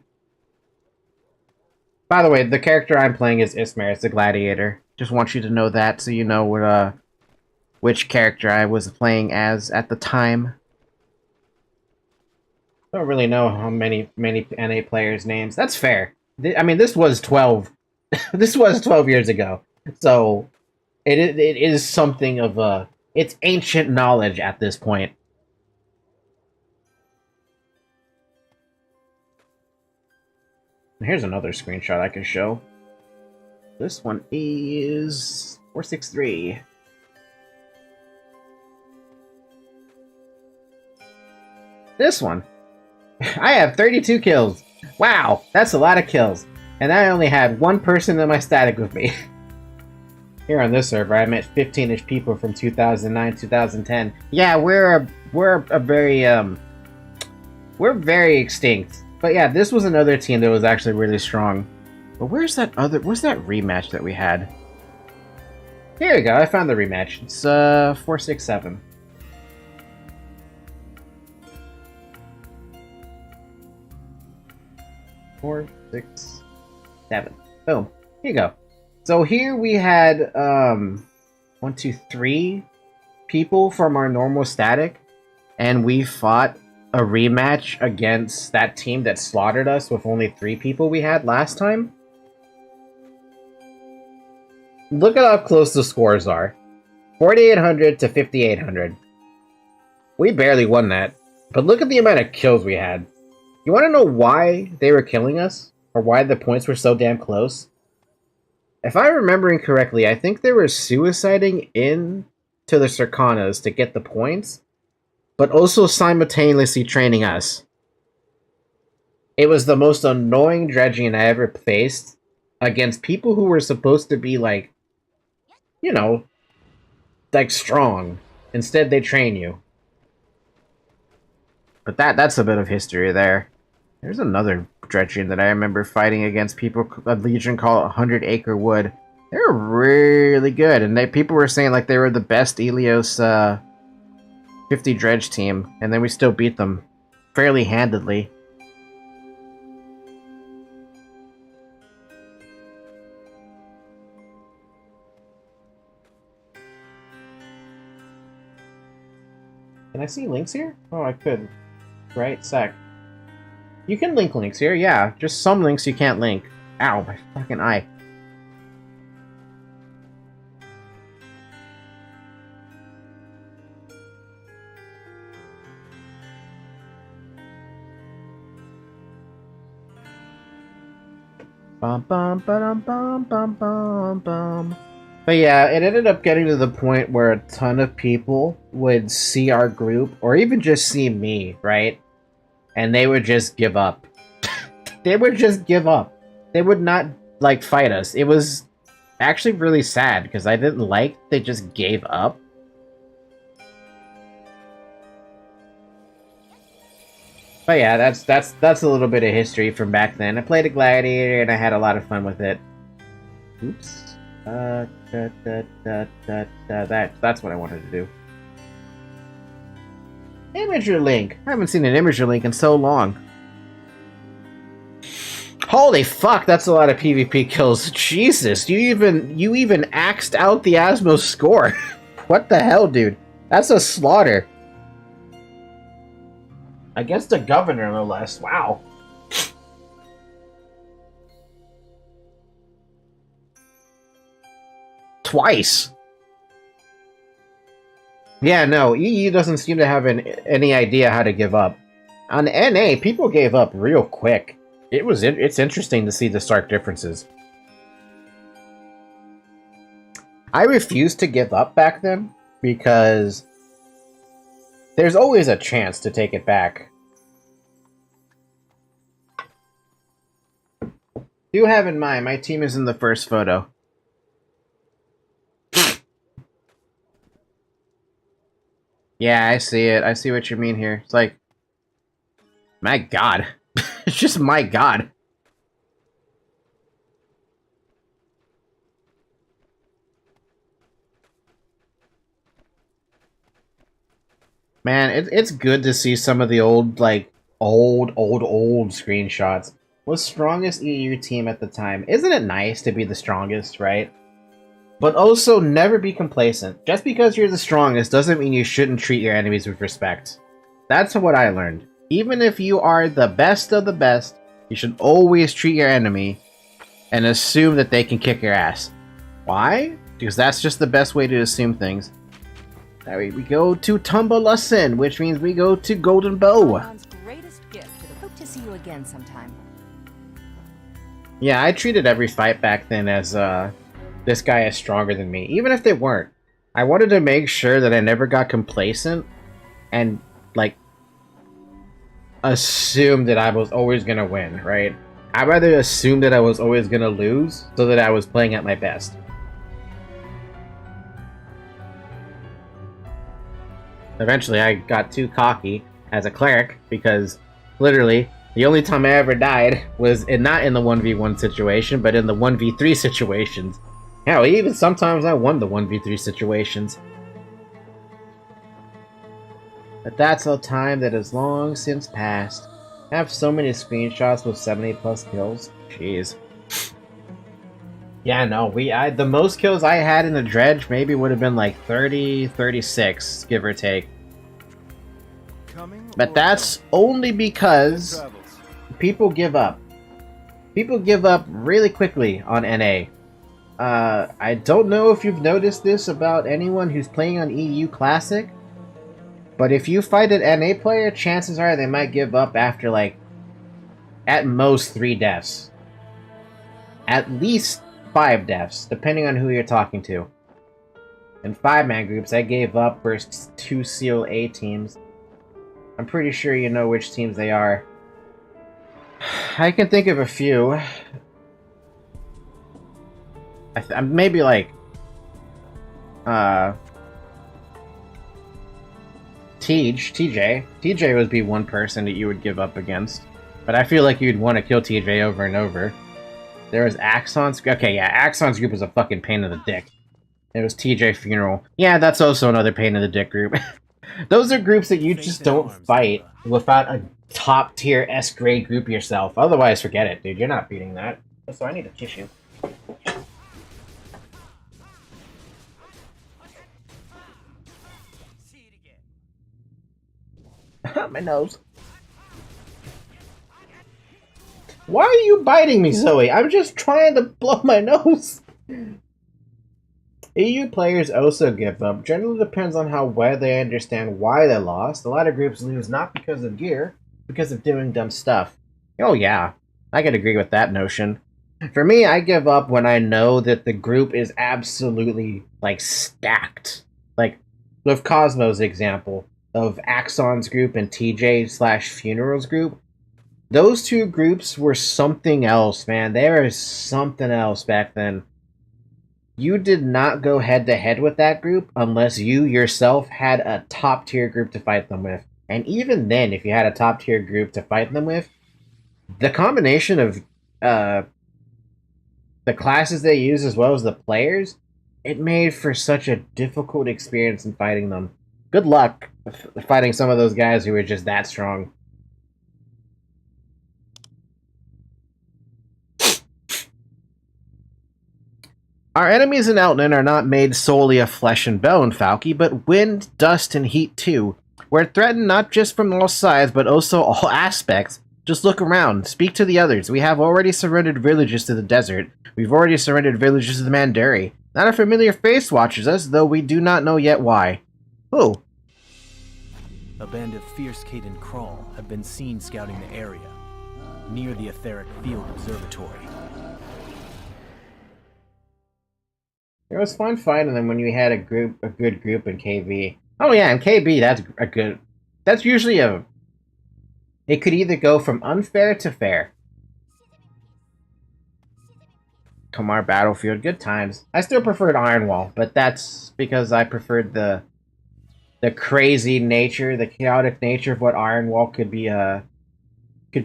By the way, the character I'm playing is Ismar, it's the Gladiator. Just want you to know that so you know what, which character I was playing as at the time. Don't really know how many NA players' names. That's fair. I mean, this was 12. This was 12 years ago. So, it is something of a... It's ancient knowledge at this point. Here's another screenshot I can show. This one is 463. This one. I have 32 kills. Wow, that's a lot of kills. And I only had 1 person in my static with me. Here on this server, I met 15-ish people from 2009, 2010. Yeah, we're very extinct. But yeah, this was another team that was actually really strong. But where's that rematch that we had? Here we go, I found the rematch. It's 467. Four, 6, 7. Boom. Here you go. So here we had 1, 2, 3 people from our normal static, and we fought a rematch against that team that slaughtered us with only 3 people we had last time. Look at how close the scores are. 4,800 to 5,800. We barely won that, but look at the amount of kills we had. You want to know why they were killing us? Or why the points were so damn close? If I'm remembering correctly, I think they were suiciding into the Circanas to get the points, but also simultaneously training us. It was the most annoying dredging I ever faced against people who were supposed to be like, you know, like strong. Instead, they train you. But that's a bit of history there. There's another dredging that I remember fighting against people, a legion called 100 Acre Wood. They were really good, and people were saying like they were the best Ilios 50 dredge team, and then we still beat them fairly handedly. Can I see links here? Oh, I could. Right, sec. You can link links here, yeah. Just some links you can't link. Ow, my fucking eye. Bum bum ba-dum bum bum bum bum. But yeah, it ended up getting to the point where a ton of people would see our group, or even just see me, right? And they would just give up. They would just give up. They would not, like, fight us. It was actually really sad, because I didn't like they just gave up. But yeah, that's a little bit of history from back then. I played a gladiator, and I had a lot of fun with it. Oops. That's what I wanted to do. Imager link. I haven't seen an imager link in so long. Holy fuck, that's a lot of PvP kills. Jesus, you even axed out the Asmo score. What the hell, dude? That's a slaughter. Against the governor, no less. Wow. Twice. Yeah, no, EU doesn't seem to have any idea how to give up. On NA, people gave up real quick. It's interesting to see the stark differences. I refused to give up back then because there's always a chance to take it back. Do have in mind, my team is in the first photo. Yeah, I see it. I see what you mean here. It's like, my god. It's just my god. Man, it's good to see some of the old, like, old screenshots. Was strongest EU team at the time. Isn't it nice to be the strongest, right? But also, never be complacent. Just because you're the strongest doesn't mean you shouldn't treat your enemies with respect. That's what I learned. Even if you are the best of the best, you should always treat your enemy and assume that they can kick your ass. Why? Because that's just the best way to assume things. Alright, we go to Tumbalasin, which means we go to Golden Bow. Hope to see you again sometime. Yeah, I treated every fight back then as, this guy is stronger than me, even if they weren't. I wanted to make sure that I never got complacent and, like, assume that I was always gonna win, right? I'd rather assume that I was always gonna lose so that I was playing at my best. Eventually, I got too cocky as a cleric because, literally, the only time I ever died was not in the 1v1 situation, but in the 1v3 situations. Hell, even sometimes I won the 1v3 situations. But that's a time that has long since passed. I have so many screenshots with 70+ kills. Jeez. Yeah, no, the most kills I had in the dredge maybe would have been like 30, 36, give or take. But that's only because people give up. People give up really quickly on NA. I don't know if you've noticed this about anyone who's playing on EU Classic, but if you fight an NA player, chances are they might give up after, like, at most 3 deaths. At least 5 deaths, depending on who you're talking to. In 5-man groups, I gave up versus 2 Seal A teams. I'm pretty sure you know which teams they are. I can think of a few. Maybe like TJ. TJ would be one person that you would give up against. But I feel like you'd want to kill TJ over and over. There was Axon's... Okay, yeah, Axon's group was a fucking pain in the dick. It was TJ Funeral. Yeah, that's also another pain in the dick group. Those are groups that you just don't fight without a top-tier S-grade group yourself. Otherwise, forget it, dude. You're not beating that. So I need a tissue. My nose. Why are you biting me, Zoe? I'm just trying to blow my nose. EU players also give up. Generally depends on how well they understand why they lost. A lot of groups lose not because of gear, because of doing dumb stuff. Oh yeah, I can agree with that notion. For me, I give up when I know that the group is absolutely, like, stacked. Like, with Cosmo's example of Axon's group and TJ/Funeral's group. Those two groups were something else, man. There is something else back then. You did not go head-to-head with that group unless you yourself had a top-tier group to fight them with. And even then, if you had a top-tier group to fight them with, the combination of the classes they use as well as the players, it made for such a difficult experience in fighting them. Good luck fighting some of those guys who are just that strong. Our enemies in Elton are not made solely of flesh and bone, Falky, but wind, dust, and heat too. We're threatened not just from all sides, but also all aspects. Just look around. Speak to the others. We have already surrendered villages to the desert. We've already surrendered villages to the Mandari. Not a familiar face watches us, though we do not know yet why. Who? A band of fierce Caden Crawl have been seen scouting the area, near the Etheric Field Observatory. It was fun fighting them when you had a good group in KB. Oh yeah, in KB that's usually it could either go from unfair to fair. Kamar Battlefield, good times. I still preferred Ironwall, but that's because I preferred the crazy nature, the chaotic nature of what Ironwall could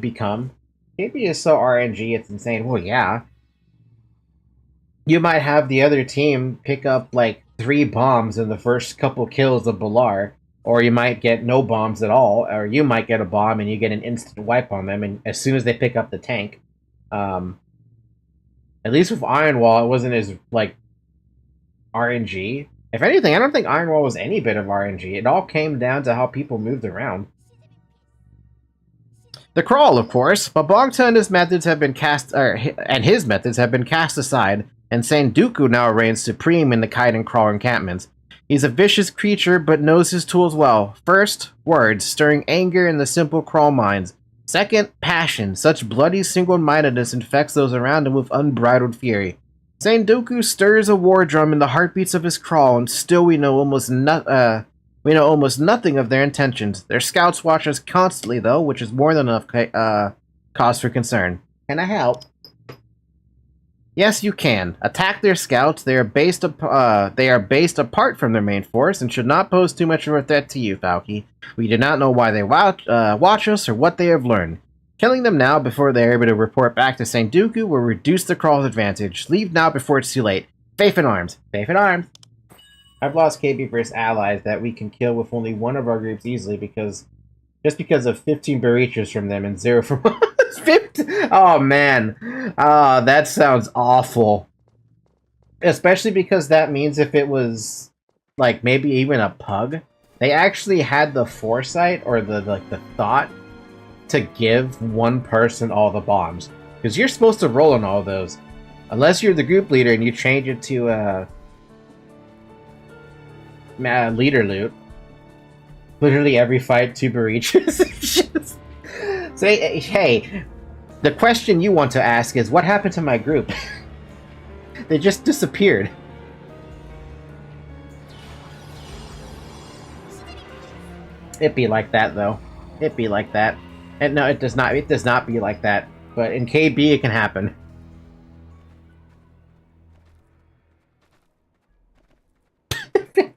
become. KB is so RNG, it's insane. Well, yeah. You might have the other team pick up, like, 3 bombs in the first couple kills of Balar, or you might get no bombs at all, or you might get a bomb and you get an instant wipe on them, and as soon as they pick up the tank. At least with Ironwall, it wasn't as, like, RNG. If anything, I don't think Ironwall was any bit of RNG. It all came down to how people moved around. The Crawl, of course, but Bogta and his methods have been cast aside, and Sanduku now reigns supreme in the Kite and Crawl encampments. He's a vicious creature, but knows his tools well. First, words, stirring anger in the simple Crawl minds. Second, passion. Such bloody single-mindedness infects those around him with unbridled fury. Sanduku stirs a war drum in the heartbeats of his Crawl, and still we know almost nothing of their intentions. Their scouts watch us constantly, though, which is more than enough cause for concern. Can I help? Yes, you can. Attack their scouts. They are based apart from their main force and should not pose too much of a threat to you, Falky. We do not know why they watch us or what they have learned. Killing them now before they are able to report back to Sanduku will reduce the Crawl's advantage. Leave now before it's too late. Faith in arms. Faith in arms. I've lost KB versus allies that we can kill with only one of our groups easily because of 15 Barichas from them and 0 from us. 15? Oh man. Oh, that sounds awful. Especially because that means if it was, like, maybe even a pug, they actually had the foresight or the thought to give one person all the bombs. Because you're supposed to roll on all those. Unless you're the group leader and you change it to, leader loot. Literally every fight, 2 breaches. Say, hey, the question you want to ask is, what happened to my group? They just disappeared. It be like that, though. It be like that. And no, it does not. It does not be like that. But in KB, it can happen.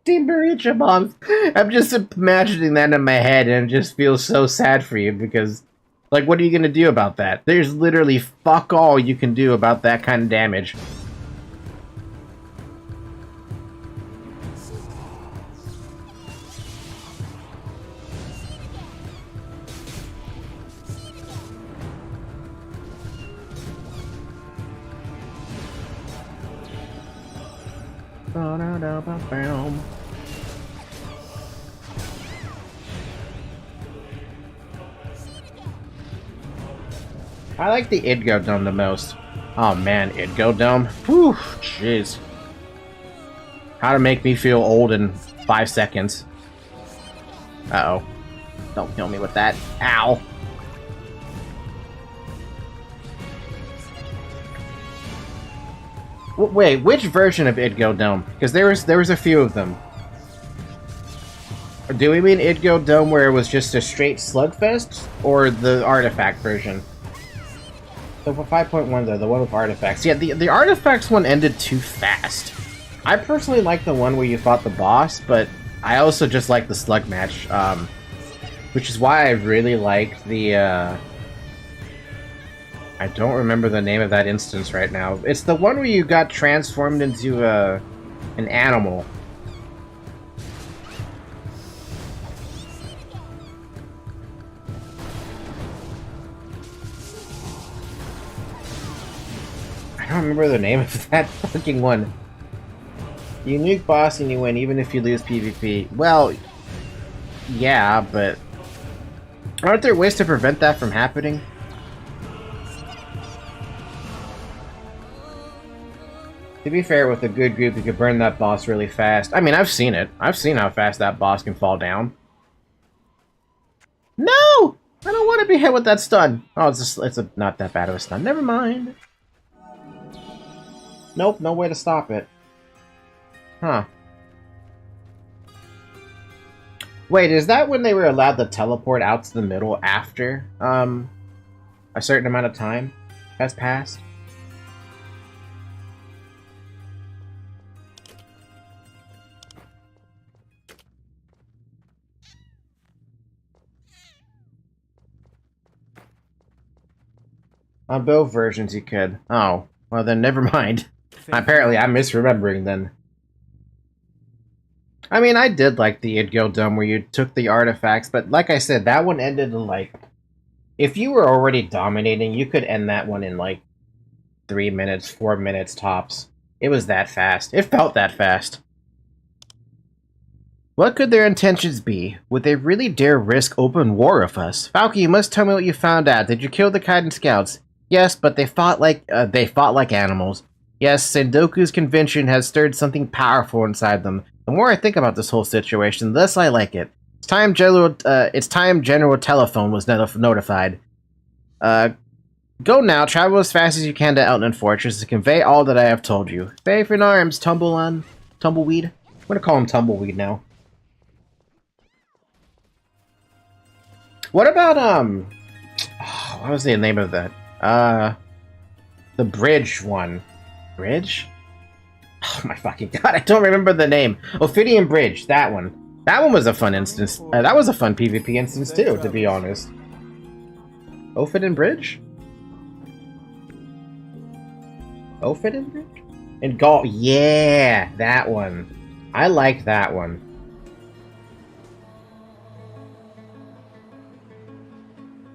Baricha bombs. I'm just imagining that in my head, and it just feels so sad for you because, like, what are you gonna do about that? There's literally fuck all you can do about that kind of damage. I like the Idgo Dome the most. Oh man, Idgo Dome. Whew, jeez. How to make me feel old in 5 seconds. Uh-oh. Don't kill me with that. Ow. Wait, which version of Idgo Dome? Because there was a few of them. Do we mean Idgo Dome where it was just a straight slugfest? Or the artifact version? So for 5.1 though, the one with artifacts. Yeah, the artifacts one ended too fast. I personally like the one where you fought the boss, but I also just like the slug match. Which is why I really like the, I don't remember the name of that instance right now. It's the one where you got transformed into an animal. I don't remember the name of that fucking one. You nuke boss and you win even if you lose PvP. Well, yeah, but aren't there ways to prevent that from happening? To be fair, with a good group, you could burn that boss really fast. I mean, I've seen it. I've seen how fast that boss can fall down. No! I don't want to be hit with that stun. Oh, it's not that bad of a stun. Never mind. Nope, no way to stop it. Huh. Wait, is that when they were allowed to teleport out to the middle after, a certain amount of time has passed? On both versions you could. Oh, well then never mind. Apparently I'm misremembering then. I mean, I did like the Idgo Dome where you took the artifacts, but like I said, that one ended in like... If you were already dominating, you could end that one in like 3 minutes, 4 minutes tops. It was that fast. It felt that fast. What could their intentions be? Would they really dare risk open war with us? Falky, you must tell me what you found out. Did you kill the Kaiden scouts? Yes, but they fought like animals. Yes, Sendoku's convention has stirred something powerful inside them. The more I think about this whole situation, the less I like it. It's time General Telephone was notified. Go now, travel as fast as you can to Elton Fortress to convey all that I have told you. Faith in arms, Tumbleweed. I'm gonna call him Tumbleweed now. What about, what was the name of that? The bridge one. Bridge? Oh my fucking god, I don't remember the name. Ophidian Bridge, that one. That one was a fun instance. That was a fun PvP instance too, to be honest. Ophidian Bridge? Ophidian Bridge? And Gaul, yeah, that one. I like that one.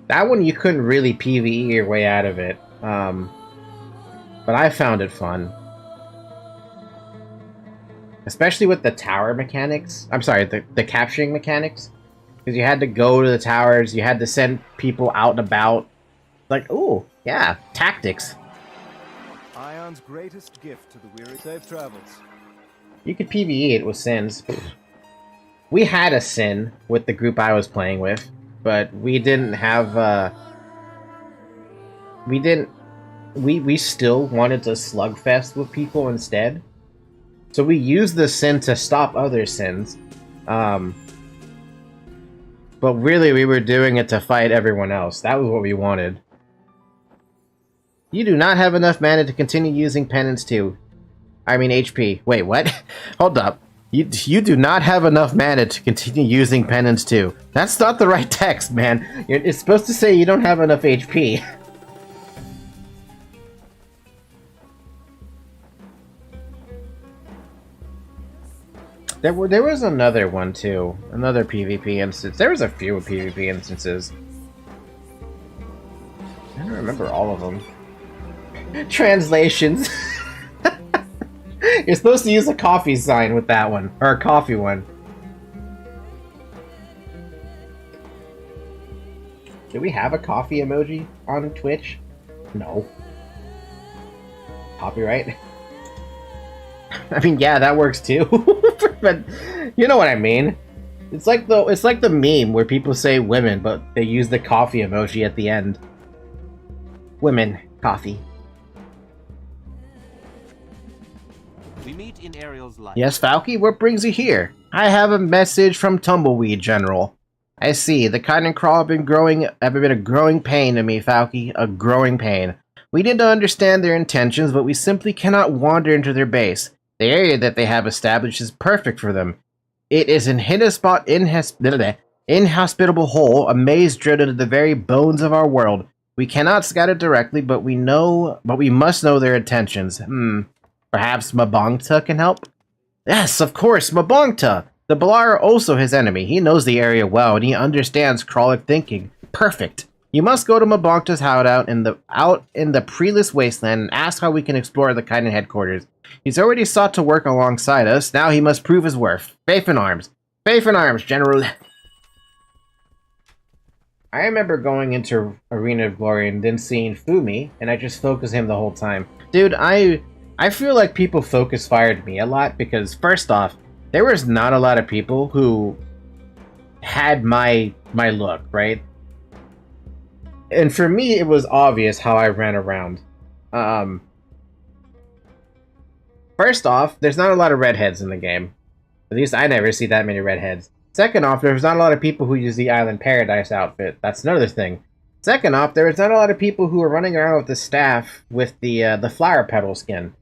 That one you couldn't really PvE your way out of it. But I found it fun. especially with the tower mechanics. I'm sorry, the capturing mechanics. Because you had to go to the towers, you had to send people out and about. Like, ooh, yeah, tactics. Aion's greatest gift to the weary. Safe travels. You could PvE it with Sins. We had a Sin with the group I was playing with, but we didn't have, we still wanted to slugfest with people instead. So we used the Sin to stop other Sins. But really, we were doing it to fight everyone else. That was what we wanted. You do not have enough mana to continue using penance 2. I mean HP. Wait, what? Hold up. You do not have enough mana to continue using penance 2. That's not the right text, man. It's supposed to say you don't have enough HP. There was another one too. Another PvP instance. There was a few PvP instances. I don't remember all of them. Translations. You're supposed to use a coffee sign with that one. Or a coffee one. Do we have a coffee emoji on Twitch? No. Copyright? I mean, yeah, that works too. But you know what I mean. It's like the meme where people say women, but they use the coffee emoji at the end. Women, coffee. We meet in Ariel's life. Yes, Falky, what brings you here? I have a message from Tumbleweed General. I see. The Kite and Crawl have been a growing pain to me, Falky. A growing pain. We need to understand their intentions, but we simply cannot wander into their base. The area that they have established is perfect for them. It is an inhospitable hole, a maze drilled into the very bones of our world. We cannot scout it directly, but we must know their intentions. Perhaps Mabongta can help? Yes, of course, Mabongta! The Balar are also his enemy. He knows the area well, and he understands Krallic thinking. Perfect. You must go to Mabongta's hideout out in the Preless Wasteland and ask how we can explore the Kaidan headquarters. He's already sought to work alongside us. Now he must prove his worth. Faith in arms. Faith in arms, General. I remember going into Arena of Glory and then seeing Fumi, and I just focused him the whole time. Dude, I feel like people focus fired me a lot because, first off, there was not a lot of people who had my look, right? And for me, it was obvious how I ran around. First off, there's not a lot of redheads in the game. At least I never see that many redheads. Second off, there's not a lot of people who use the Island Paradise outfit. That's another thing. Second off, there was not a lot of people who were running around with the staff with the flower petal skin.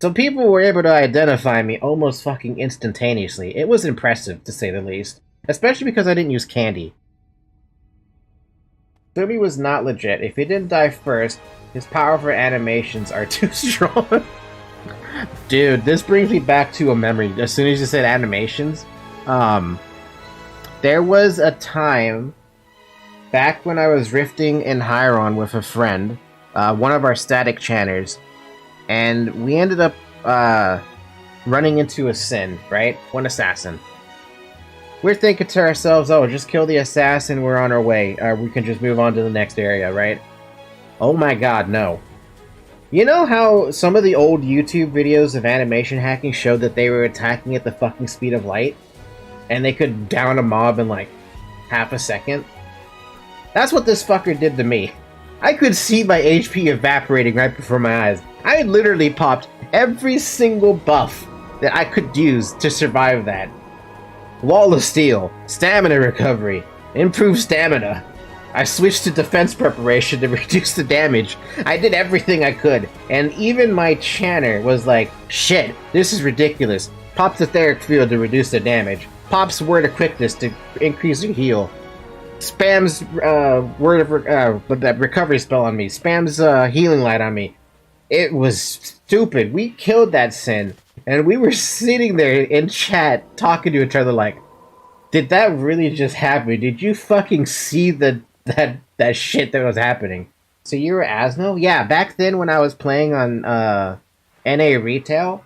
So people were able to identify me almost fucking instantaneously. It was impressive, to say the least. Especially because I didn't use candy. Fumi was not legit. If he didn't die first, his powerful animations are too strong. Dude, this brings me back to a memory. As soon as you said animations, there was a time back when I was rifting in Heiron with a friend, one of our static channers, and we ended up running into a Sin, right? One assassin. We're thinking to ourselves, oh, just kill the assassin, we're on our way. We can just move on to the next area, right? Oh my god, no. You know how some of the old YouTube videos of animation hacking showed that they were attacking at the fucking speed of light? And they could down a mob in like half a second? That's what this fucker did to me. I could see my HP evaporating right before my eyes. I literally popped every single buff that I could use to survive that. Wall of Steel, Stamina Recovery, Improved Stamina. I switched to Defense Preparation to reduce the damage. I did everything I could, and even my Channer was like, shit, this is ridiculous. Pops Etheric Field to reduce the damage. Pops Word of Quickness to increase your heal. Spams Word of that recovery spell on me. Spams Healing Light on me. It was stupid. We killed that Sin. And we were sitting there in chat talking to each other like, did that really just happen? Did you fucking see that shit that was happening? So you were Asno? Yeah, back then when I was playing on NA Retail,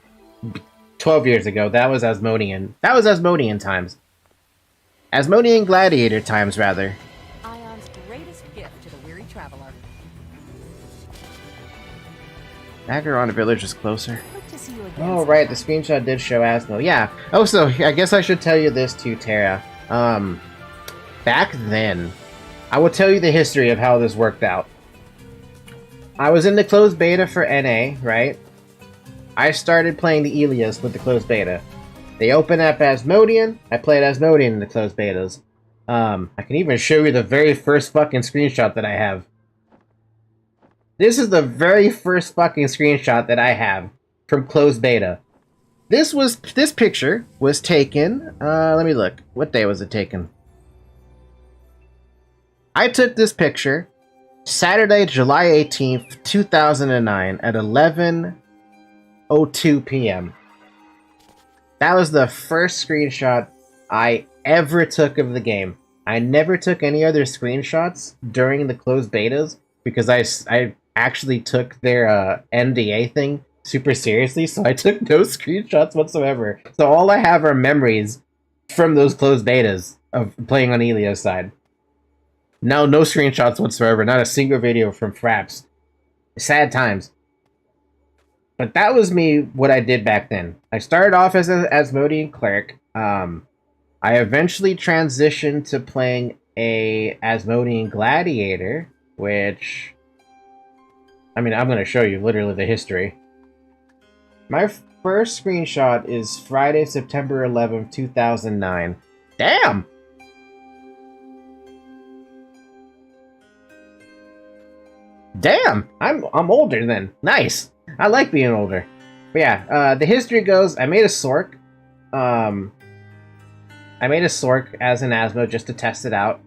12 years ago. That was Asmodean. That was Asmodean times. Asmodean Gladiator times, rather. Aion's greatest gift to the weary traveler. Heiron village is closer. Hope to see you again. Oh, right, the screenshot did show Asmo. Yeah. Oh, so I guess I should tell you this too, Tara. Back then, I will tell you the history of how this worked out. I was in the closed beta for NA, right? I started playing the Ilios with the closed beta. They opened up Asmodean. I played Asmodean in the closed betas. I can even show you the very first fucking screenshot that I have. This is the very first fucking screenshot that I have from closed beta. This picture was taken, let me look. What day was it taken? I took this picture Saturday, July 18th, 2009 at 11:02 p.m. That was the first screenshot I ever took of the game. I never took any other screenshots during the closed betas because I actually took their NDA thing super seriously, so I took no screenshots whatsoever. So all I have are memories from those closed betas of playing on Ilios side. No screenshots whatsoever, not a single video from Fraps. Sad times. But that was me, what I did back then. I started off as an Asmodean cleric. I eventually transitioned to playing a Asmodean gladiator, which... I mean, I'm going to show you literally the history. My first screenshot is Friday, September 11th, 2009. Damn! Damn! I'm older then. Nice! I like being older. But yeah, the history goes, I made a Sork. I made a Sork as an Asmo just to test it out.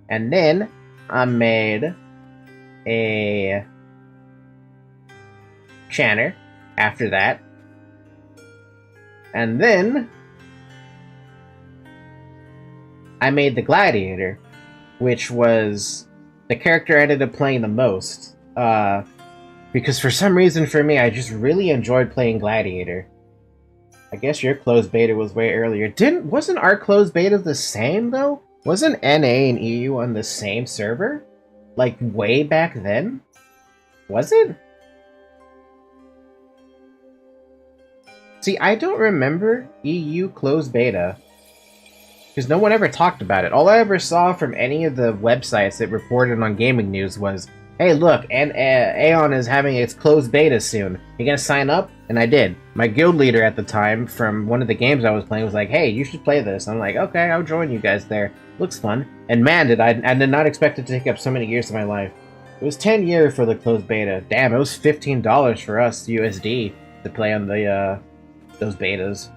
And then I made a Channer after that. And then I made the Gladiator, which was the character I ended up playing the most. Because for some reason for me, I just really enjoyed playing Gladiator. I guess your closed beta was way earlier. Wasn't our closed beta the same though? Wasn't NA and EU on the same server? Like way back then? Was it? See, I don't remember EU closed beta. Because no one ever talked about it. All I ever saw from any of the websites that reported on gaming news was, hey, look, and Aion is having its closed beta soon. You gonna sign up? And I did. My guild leader at the time from one of the games I was playing was like, hey, you should play this. I'm like, okay, I'll join you guys there. Looks fun. And man, I did not expect it to take up so many years of my life. It was 10 years for the closed beta. Damn, it was $15 for us USD to play on the those betas.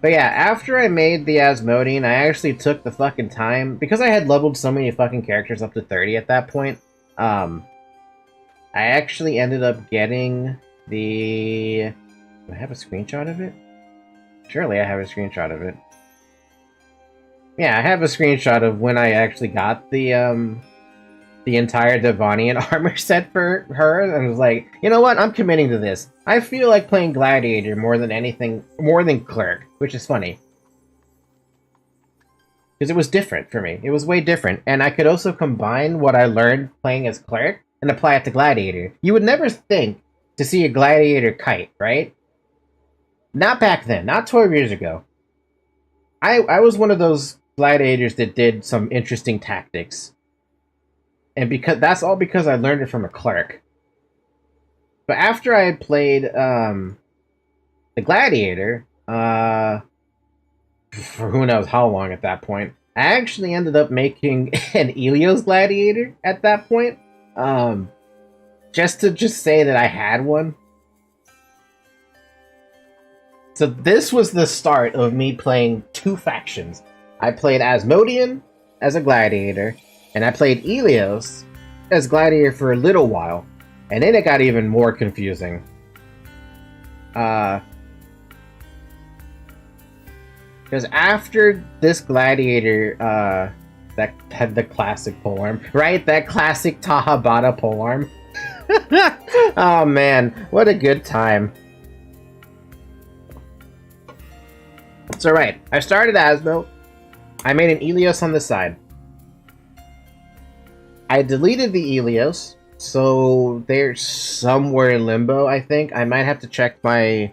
But yeah, after I made the Asmodean, I actually took the fucking time, because I had leveled so many fucking characters up to 30 at that point, I actually ended up getting the... Do I have a screenshot of it? Surely I have a screenshot of it. Yeah, I have a screenshot of when I actually got the entire DeviantART armor set for her, and I was like, you know what, I'm committing to this. I feel like playing Gladiator more than anything, more than Cleric, which is funny. Because it was different for me. It was way different, and I could also combine what I learned playing as Cleric and apply it to Gladiator. You would never think to see a Gladiator kite, right? Not back then, not 12 years ago. I was one of those Gladiators that did some interesting tactics. And that's all because I learned it from a cleric. But after I had played the Gladiator, for who knows how long at that point, I actually ended up making an Ilios Gladiator at that point. Just to say that I had one. So this was the start of me playing two factions. I played Asmodean as a Gladiator, and I played Ilios as Gladiator for a little while. And then it got even more confusing. Because after this Gladiator, that had the classic polearm, right? That classic Tahabata polearm. Oh man, what a good time. So right, I started Asmo. I made an Ilios on the side. I deleted the Ilios, so they're somewhere in limbo, I think. I might have to check my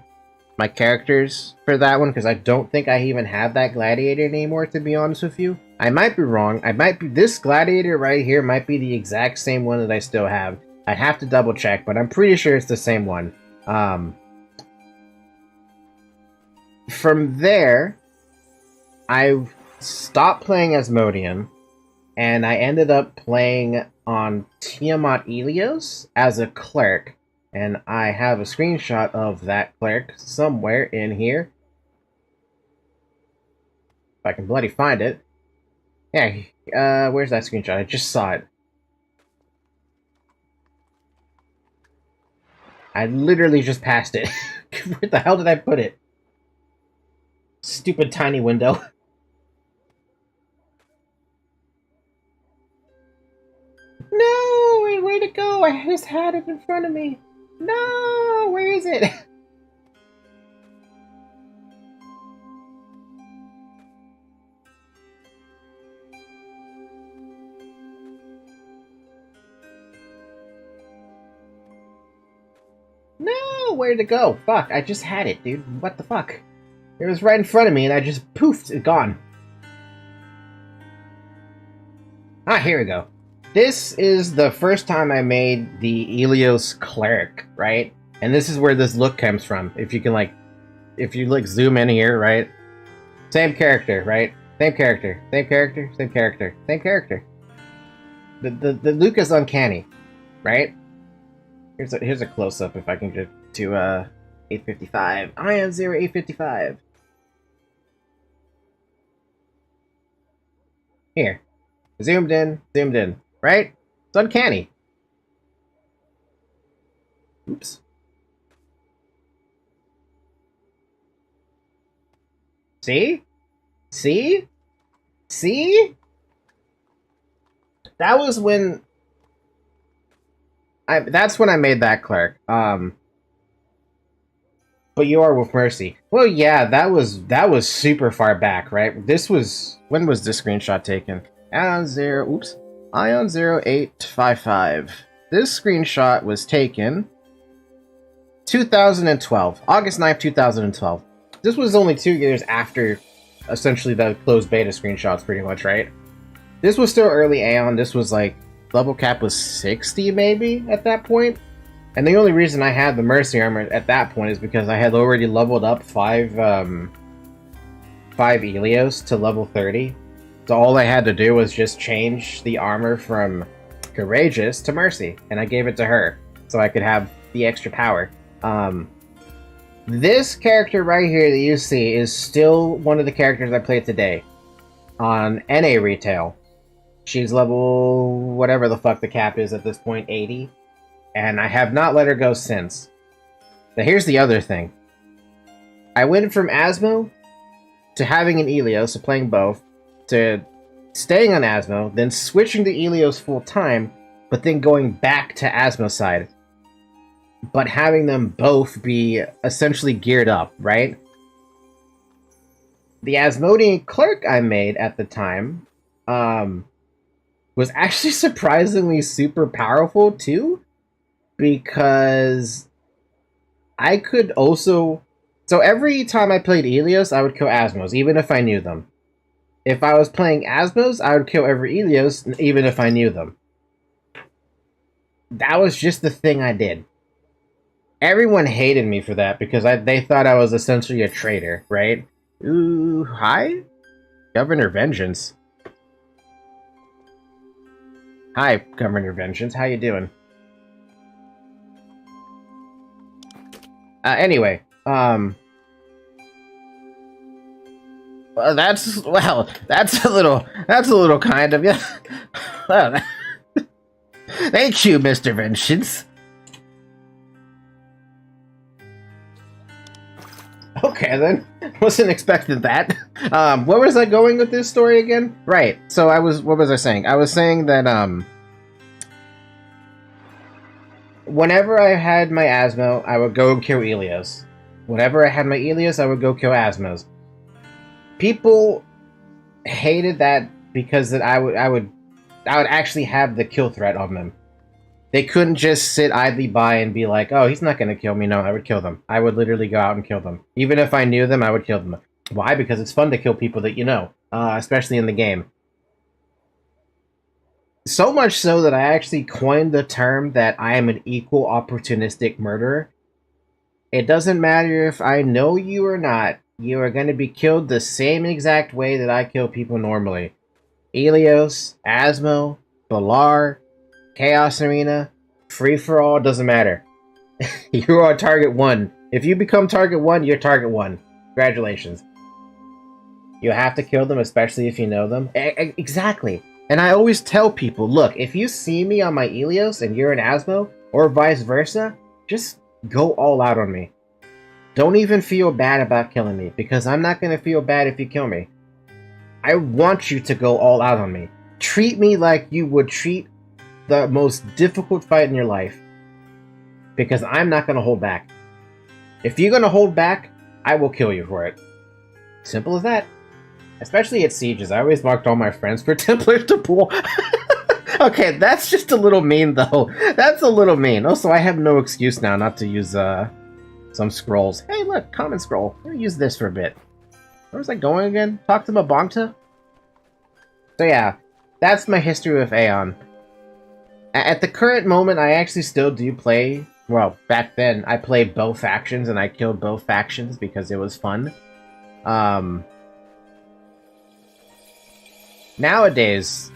characters for that one, because I don't think I even have that Gladiator anymore, to be honest with you. I might be wrong. This Gladiator right here might be the exact same one that I still have. I'd have to double check, but I'm pretty sure it's the same one. From there, I stopped playing Asmodean, and I ended up playing on Tiamat Ilios as a cleric. And I have a screenshot of that cleric somewhere in here. If I can bloody find it. Yeah, where's that screenshot? I just saw it. I literally just passed it. Where the hell did I put it? Stupid tiny window. No! Where'd it go? I just had it in front of me. No! Where is it? No! Where'd it go? Fuck, I just had it, dude. What the fuck? It was right in front of me and I just poofed it, gone. Ah, here we go. This is the first time I made the Ilios Cleric, right? And this is where this look comes from. If you can, like, zoom in here, right? Same character, right? Same character, same character, same character, same character. The look is uncanny, right? Here's a close-up if I can get to 855. Aion 855. Here. Zoomed in. Right? It's uncanny. Oops. See? See? See? That was when... that's when I made that cleric. But you are with Mercy. Well, yeah, that was super far back, right? This was... when was this screenshot taken? Aion 0855. This screenshot was taken 2012, August 9th, 2012. This was only 2 years after essentially the closed beta screenshots, pretty much, right? This was still early Aion. This was like level cap was 60 maybe at that point. And the only reason I had the Mercy armor at that point is because I had already leveled up 5 Ilios to level 30. So all I had to do was just change the armor from Courageous to Mercy, and I gave it to her, so I could have the extra power. This character right here that you see is still one of the characters I play today on NA Retail. She's level whatever the fuck the cap is at this point, 80, and I have not let her go since. But here's the other thing. I went from Asmo to having an Ilios, so playing both, to staying on Asmo, then switching to Ilios full time, but then going back to Asmo side. But having them both be essentially geared up, right? The Asmodean cleric I made at the time was actually surprisingly super powerful too, because I could also... so every time I played Ilios, I would kill Asmos, even if I knew them. If I was playing Asmos, I would kill every Ilios, even if I knew them. That was just the thing I did. Everyone hated me for that, because they thought I was essentially a traitor, right? Ooh, hi? Governor Vengeance. Hi, Governor Vengeance, how you doing? Anyway, that's a little kind of, yeah. Well, thank you, Mr. Vengeance. Okay, then. Wasn't expecting that. Where was I going with this story again? Right, so what was I saying? I was saying that, whenever I had my Asmo, I would go kill Ilios. Whenever I had my Ilios, I would go kill Asmos. people hated that because I would actually have the kill threat on them. They couldn't just sit idly by and be like, oh, he's not going to kill me. No, I would kill them. I would literally go out and kill them. Even if I knew them, I would kill them. Why? Because it's fun to kill people that you know, especially in the game. So much so that I actually coined the term that I am an equal opportunistic murderer. It doesn't matter if I know you or not, you are going to be killed the same exact way that I kill people normally. Ilios, Asmo, Balar, Chaos Arena, free-for-all, doesn't matter. You are target 1. If you become target 1, you're target 1. Congratulations. You have to kill them, especially if you know them. Exactly. And I always tell people, look, if you see me on my Ilios and you're an Asmo, or vice versa, just go all out on me. Don't even feel bad about killing me, because I'm not going to feel bad if you kill me. I want you to go all out on me. Treat me like you would treat the most difficult fight in your life, because I'm not going to hold back. If you're going to hold back, I will kill you for it. Simple as that. Especially at sieges. I always marked all my friends for Templars to pull. Okay, that's just a little mean, though. That's a little mean. Also, I have no excuse now not to use some scrolls. Hey, look, common scroll. Let me use this for a bit. Where was I going again? Talk to Mabongta? So yeah, that's my history with Aion. At the current moment, I actually still do play... Well, back then, I played both factions, and I killed both factions because it was fun. Nowadays,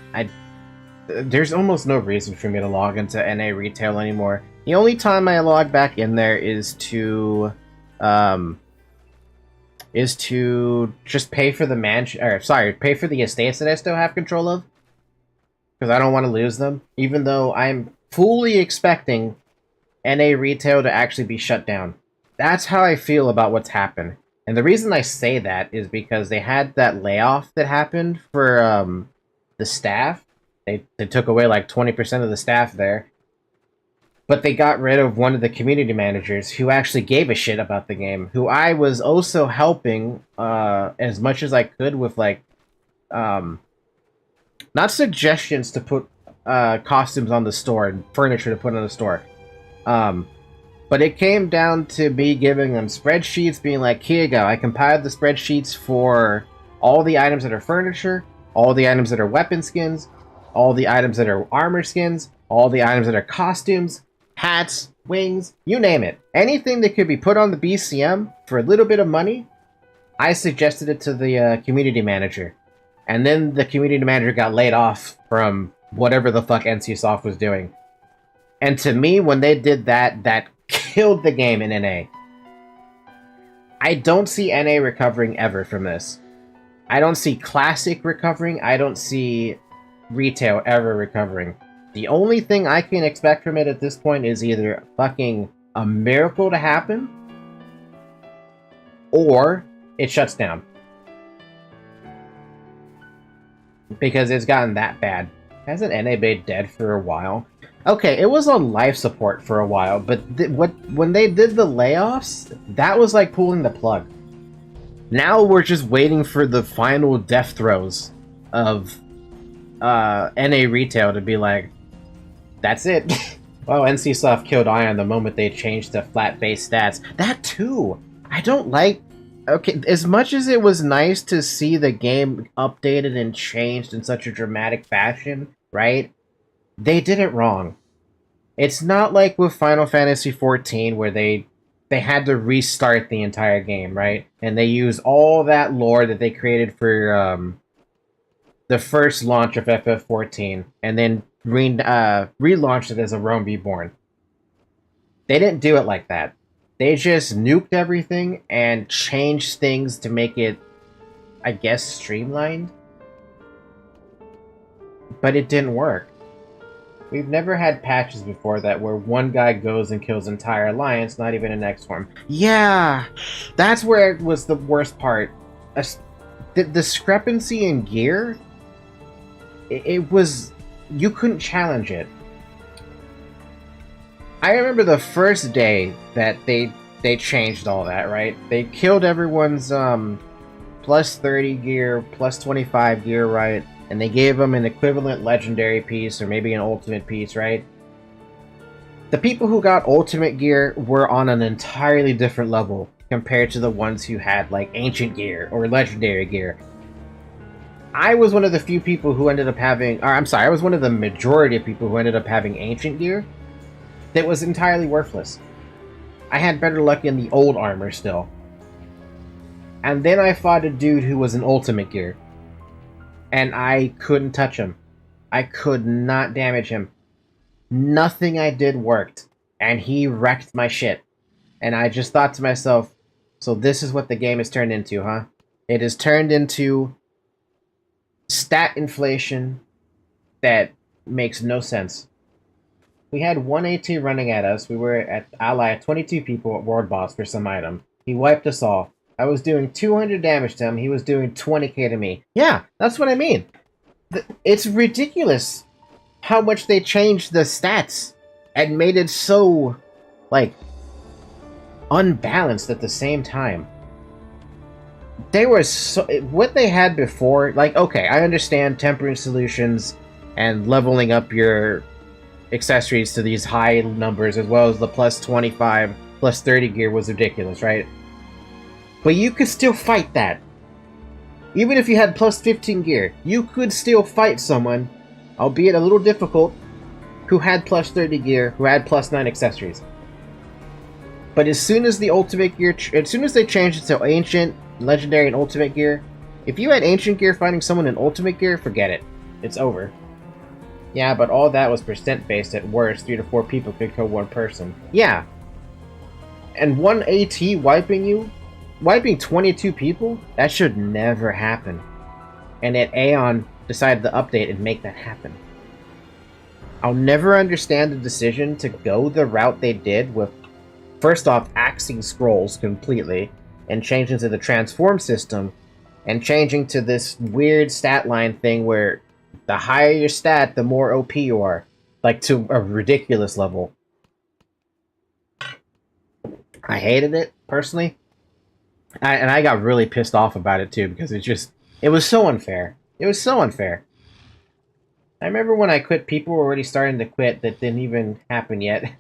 there's almost no reason for me to log into NA Retail anymore. The only time I log back in there is to just pay for the pay for the estates that I still have control of, because I don't want to lose them, even though I'm fully expecting NA Retail to actually be shut down. That's how I feel about what's happened. And the reason I say that is because they had that layoff that happened for the staff. They took away like 20% of the staff there. But they got rid of one of the community managers who actually gave a shit about the game, who I was also helping as much as I could with, like, not suggestions to put costumes on the store and furniture to put on the store. But it came down to me giving them spreadsheets, being like, here you go, I compiled the spreadsheets for all the items that are furniture, all the items that are weapon skins, all the items that are armor skins, all the items that are costumes, hats, wings, you name it. Anything that could be put on the BCM for a little bit of money, I suggested it to the community manager. And then the community manager got laid off from whatever the fuck NCSoft was doing. And to me, when they did that, that killed the game in NA. I don't see NA recovering ever from this. I don't see Classic recovering. I don't see Retail ever recovering. The only thing I can expect from it at this point is either fucking a miracle to happen, or it shuts down. Because it's gotten that bad. Hasn't NA been dead for a while? Okay, it was on life support for a while, but when they did the layoffs, that was like pulling the plug. Now we're just waiting for the final death throes of NA Retail to be like, that's it. Well, NCSoft killed Aion the moment they changed to flat-based stats. That too! I don't like... Okay, as much as it was nice to see the game updated and changed in such a dramatic fashion, right? They did it wrong. It's not like with Final Fantasy XIV where they had to restart the entire game, right? And they used all that lore that they created for the first launch of FF14 and then relaunched it as a Rome Reborn. They didn't do it like that. They just nuked everything and changed things to make it, I guess, streamlined. But it didn't work. We've never had patches before that where one guy goes and kills entire alliance, not even an X-Form. Yeah! That's where it was the worst part. The discrepancy in gear, it was... You couldn't challenge it. I remember the first day that they changed all that, right? They killed everyone's plus 30 gear, plus 25 gear, right? And they gave them an equivalent legendary piece, or maybe an ultimate piece, right? The people who got ultimate gear were on an entirely different level compared to the ones who had, like, ancient gear or legendary gear. I was one of the few people who ended up having, or I'm sorry, I was one of the majority of people who ended up having ancient gear that was entirely worthless. I had better luck in the old armor still. And then I fought a dude who was an ultimate gear. And I couldn't touch him. I could not damage him. Nothing I did worked. And he wrecked my shit. And I just thought to myself, so this is what the game has turned into, huh? It has turned into stat inflation that makes no sense. We had one AT running at us. We were at ally 22 people at World Boss for some item. He wiped us all. I was doing 200 damage to him. He was doing 20k to me. Yeah, that's what I mean. It's ridiculous how much they changed the stats and made it so, like, unbalanced at the same time. They were so... What they had before, like, okay, I understand tempering solutions and leveling up your accessories to these high numbers, as well as the plus 25, plus 30 gear was ridiculous, right? But you could still fight that. Even if you had plus 15 gear, you could still fight someone, albeit a little difficult, who had plus 30 gear, who had plus 9 accessories. But as soon as the ultimate gear, as soon as they changed it to ancient, legendary, and ultimate gear, if you had ancient gear fighting someone in ultimate gear, forget it. It's over. Yeah, but all that was percent based at worst. 3 to 4 people could kill one person. Yeah. And one AT wiping 22 people? That should never happen. And yet Aion decided to update and make that happen. I'll never understand the decision to go the route they did with, first off, axing scrolls completely, and changing to the transform system, and changing to this weird stat line thing where the higher your stat, the more OP you are. Like, to a ridiculous level. I hated it, personally. And I got really pissed off about it too, because it was so unfair. It was so unfair. I remember when I quit, people were already starting to quit that didn't even happen yet.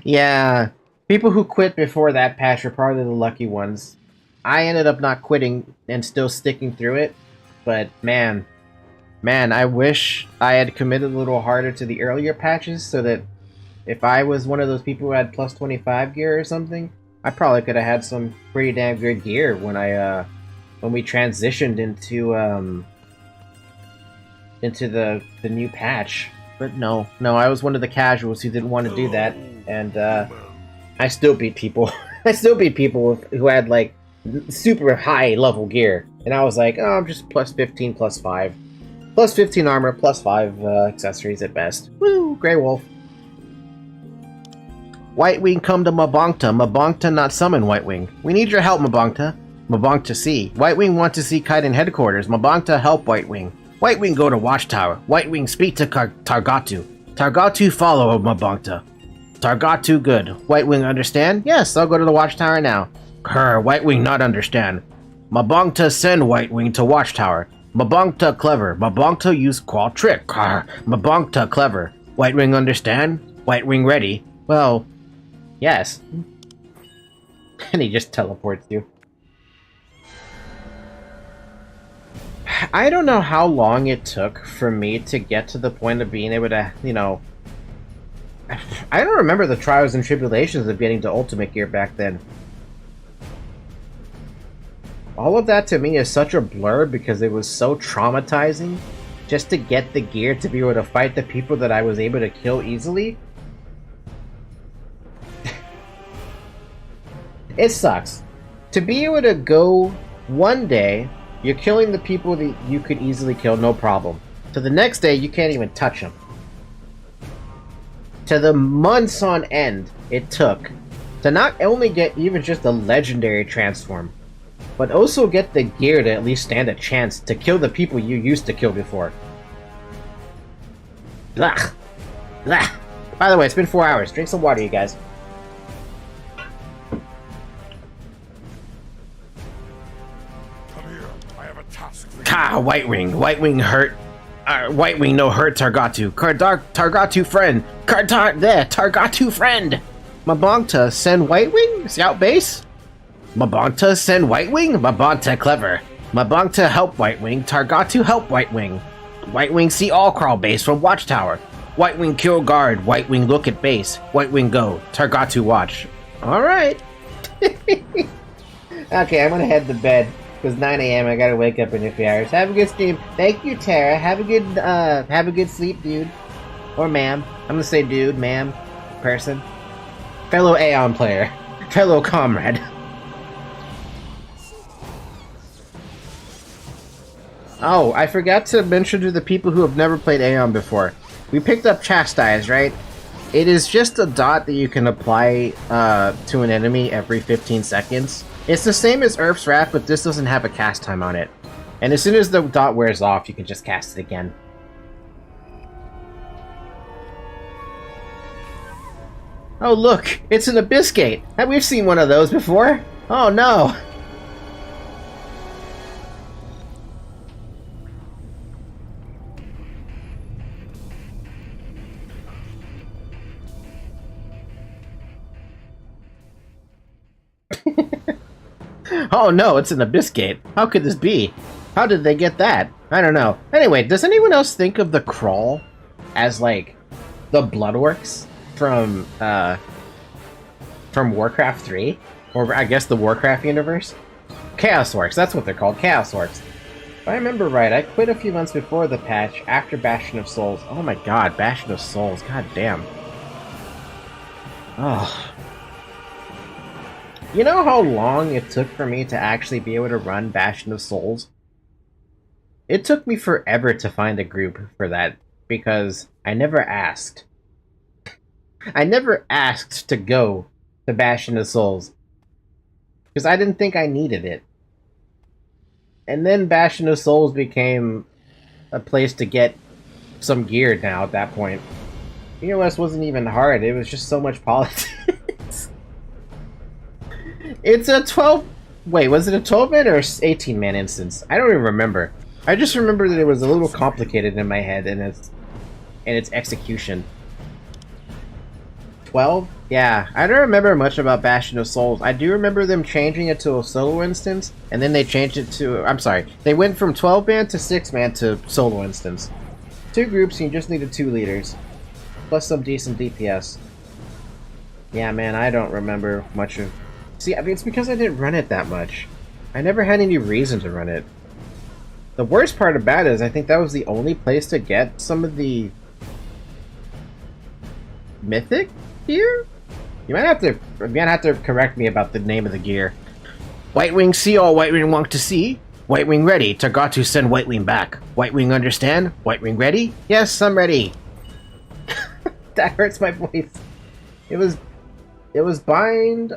Yeah, people who quit before that patch were probably the lucky ones. I ended up not quitting and still sticking through it, but man, I wish I had committed a little harder to the earlier patches so that if I was one of those people who had plus 25 gear or something, I probably could have had some pretty damn good gear when we transitioned into the new patch. But no, I was one of the casuals who didn't want to do that, and I still beat people. I still beat people who had like super high level gear, and I was like, oh, I'm just plus 15, plus 5, plus 15 armor, plus 5 accessories at best. Woo, Grey Wolf. Whitewing come to Mabongta. Mabongta not summon Whitewing. We need your help, Mabongta. Mabongta see. Whitewing want to see Kite in headquarters. Mabongta help Whitewing. Whitewing go to Watchtower. Whitewing speak to Targatu. Targatu follow Mabongta. Targatu good. Whitewing understand? Yes, I'll go to the Watchtower now. Grr, Whitewing not understand. Mabongta send Whitewing to Watchtower. Mabongta clever. Mabongta use qual trick. Grr, Mabongta clever. Whitewing understand? Whitewing ready. Well, yes. And he just teleports you. I don't know how long it took for me to get to the point of being able to, you know... I don't remember the trials and tribulations of getting to Ultimate Gear back then. All of that to me is such a blur because it was so traumatizing just to get the gear to be able to fight the people that I was able to kill easily. It sucks. To be able to go one day, you're killing the people that you could easily kill, no problem. To the next day, you can't even touch them. To the months on end it took to not only get even just a legendary transform, but also get the gear to at least stand a chance to kill the people you used to kill before. Blah. Blah. By the way, it's been 4 hours. Drink some water, you guys. Ka, White Wing. White Wing hurt. White Wing no hurt Targatu. Targatu friend. Targatu friend. Mabonta send White Wing? Scout base? Mabonta send White Wing? Mabonta clever. Mabonta help White Wing. Targatu help White Wing. White Wing see all crawl base from Watchtower. White Wing kill guard. White Wing look at base. White Wing go. Targatu watch. Alright. Okay, I'm gonna head to bed. It's 9 a.m. I gotta wake up in a few hours. Have a good stream. Thank you, Tara. Have a good sleep, dude. Or ma'am. I'm gonna say dude, ma'am, person. Fellow Aion player. Fellow comrade. Oh, I forgot to mention to the people who have never played Aion before. We picked up Chastise, right? It is just a dot that you can apply to an enemy every 15 seconds. It's the same as Earth's Wrath, but this doesn't have a cast time on it. And as soon as the dot wears off, you can just cast it again. Oh look, it's an Abyss Gate! We've seen one of those before! Oh no! Oh no, it's an Abyss Gate. How could this be? How did they get that? I don't know. Anyway, does anyone else think of the Crawl as like the Bloodworks from Warcraft 3? Or I guess the Warcraft universe? Chaos Orcs, that's what they're called, Chaos Orcs. If I remember right, I quit a few months before the patch, after Bastion of Souls. Oh my god, Bastion of Souls, god damn. Oh. You know how long it took for me to actually be able to run Bastion of Souls? It took me forever to find a group for that, because I never asked. I never asked to go to Bastion of Souls, because I didn't think I needed it. And then Bastion of Souls became a place to get some gear now at that point. EOS wasn't even hard, it was just so much politics. It's a 12... Wait, was it a 12-man or 18-man instance? I don't even remember. I just remember that it was a little complicated in my head in its execution. 12? Yeah, I don't remember much about Bastion of Souls. I do remember them changing it to a solo instance, and then they changed it to... I'm sorry. They went from 12-man to 6-man to solo instance. 2 groups, and you just needed 2 leaders. Plus some decent DPS. Yeah, man, I don't remember much of... See, I mean, it's because I didn't run it that much. I never had any reason to run it. The worst part about it is I think that was the only place to get some of the mythic gear? You might have to correct me about the name of the gear. White Wing see all White Wing want to see. White Wing ready. Targatu send White Wing back. White Wing understand? White Wing ready? Yes, I'm ready. That hurts my voice. It was bind...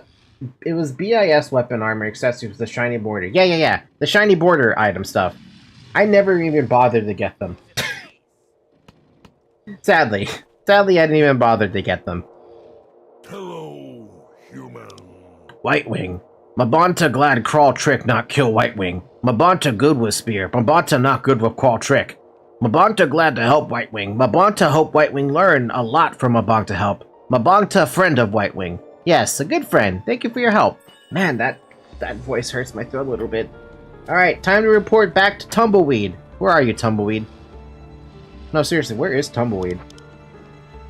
It was BIS weapon armor accessories with the shiny border. Yeah. The shiny border item stuff. I never even bothered to get them. Sadly, I didn't even bother to get them. Hello, human. White Wing. Mabonta glad crawl trick not kill White Wing. Mabonta good with spear. Mabonta not good with crawl trick. Mabonta glad to help White Wing. Mabonta hope White Wing learn a lot from Mabonta help. Mabonta friend of White Wing. Yes, a good friend. Thank you for your help. Man, that voice hurts my throat a little bit. Alright, time to report back to Tumbleweed. Where are you, Tumbleweed? No, seriously, where is Tumbleweed?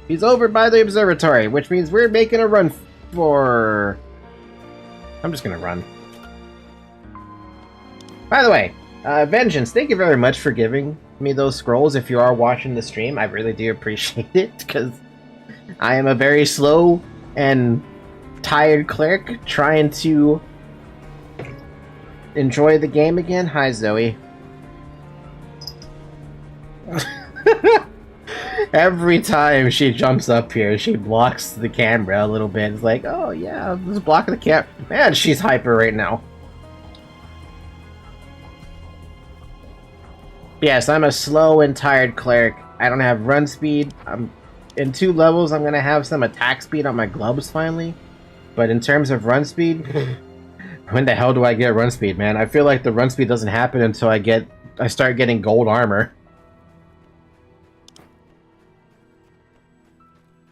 He's over by the observatory, which means we're making a run for... I'm just gonna run. By the way, Vengeance, thank you very much for giving me those scrolls. If you are watching the stream, I really do appreciate it, because I am a very slow and tired cleric trying to enjoy the game again. Hi, Zoe. Every time she jumps up here, she blocks the camera a little bit. It's like, oh yeah, I'm just blocking the camera. Man, she's hyper right now. Yes, I'm a slow and tired cleric. I don't have run speed. In 2 levels, I'm gonna have some attack speed on my gloves finally. But in terms of run speed, when the hell do I get run speed, man? I feel like the run speed doesn't happen until I get I start getting gold armor.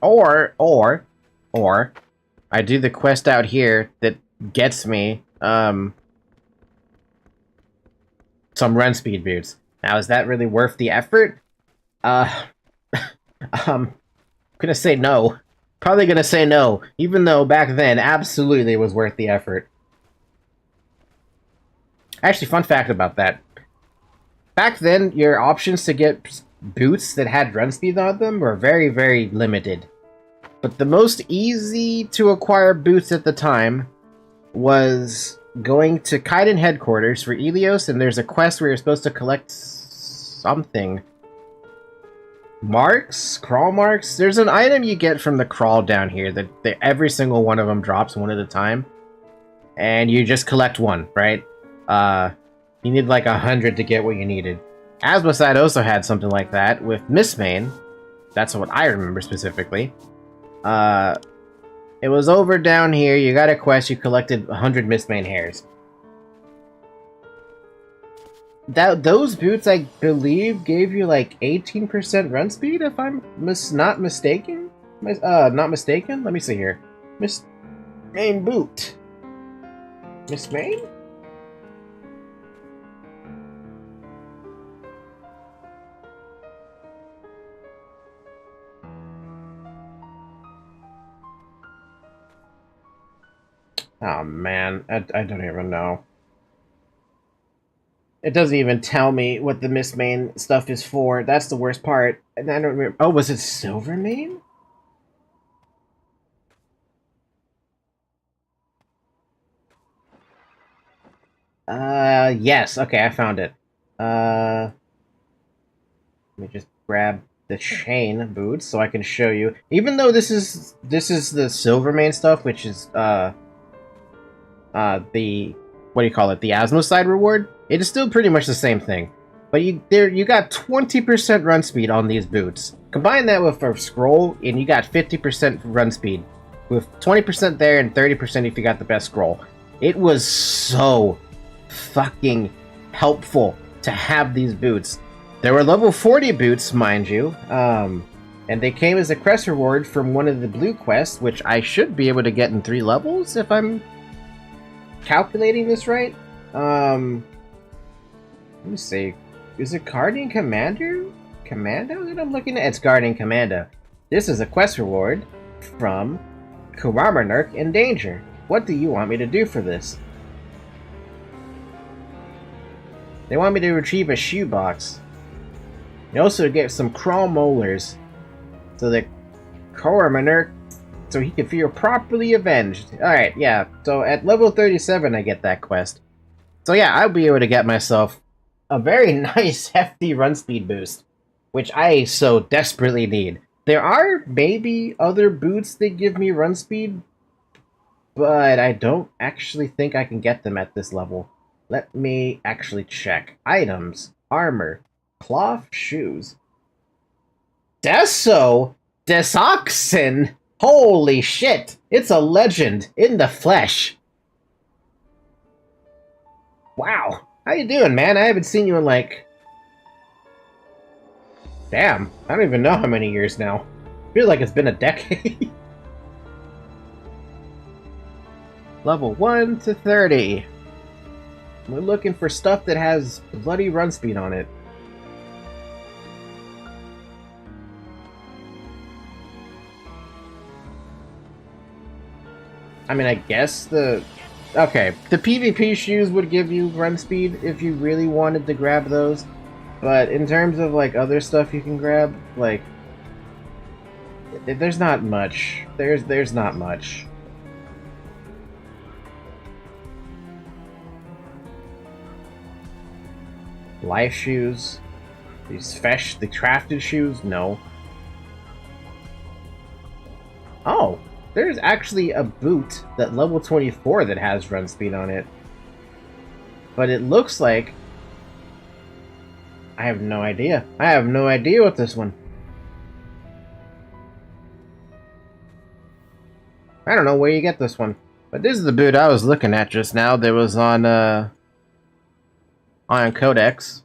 Or I do the quest out here that gets me some run speed boots. Now, is that really worth the effort? Gonna say no. Probably gonna say no, even though back then absolutely it was worth the effort. Actually, fun fact about that. Back then, your options to get boots that had run speed on them were very, very limited. But the most easy to acquire boots at the time was going to Kaiden headquarters for Ilios, and there's a quest where you're supposed to collect something. Marks? Crawl marks? There's an item you get from the crawl down here that every single one of them drops one at a time. And you just collect one, right? You need like 100 to get what you needed. Asmoside also had something like that with Mistmane. That's what I remember specifically. It was over down here, you got a quest, you collected 100 Mistmane hairs. Those boots, I believe, gave you like 18% run speed, if I'm not mistaken? Not mistaken? Let me see here. Mistmane boot. Mistmane? Oh man, I don't even know. It doesn't even tell me what the Mistmane stuff is for. That's the worst part. And I don't remember. Oh, was it Silvermane? Yes. Okay, I found it. Let me just grab the chain boots so I can show you. Even though this is the Silvermane stuff, which is the what do you call it? The Asmoside reward. It is still pretty much the same thing. But you got 20% run speed on these boots. Combine that with a scroll, and you got 50% run speed. With 20% there and 30% if you got the best scroll. It was so fucking helpful to have these boots. There were level 40 boots, mind you. And they came as a quest reward from one of the blue quests, which I should be able to get in 3 levels if I'm calculating this right. Let me see. Is it Guardian Commando that I'm looking at? It's Guardian Commando. This is a quest reward from Kuramanurk in Danger. What do you want me to do for this? They want me to retrieve a shoebox. You also get some crawl molars so that Kuramanurk, so he can feel properly avenged. Alright, yeah. So at level 37 I get that quest. So yeah, I'll be able to get myself a very nice, hefty run speed boost, which I so desperately need. There are maybe other boots that give me run speed, but I don't actually think I can get them at this level. Let me actually check. Items, armor, cloth, shoes. Desoxin! Holy shit! It's a legend in the flesh! Wow. How you doing, man? I haven't seen you in like... Damn, I don't even know how many years now. Feels like it's been a decade. Level 1 to 30. We're looking for stuff that has bloody run speed on it. I mean, I guess the... Okay, the PvP shoes would give you run speed if you really wanted to grab those. But in terms of, like, other stuff you can grab, like... There's not much. There's not much. Life shoes. These the crafted shoes? No. Oh! There's actually a boot that level 24 that has run speed on it. But it looks like... I have no idea. I have no idea what this one... I don't know where you get this one. But this is the boot I was looking at just now that was on Codex.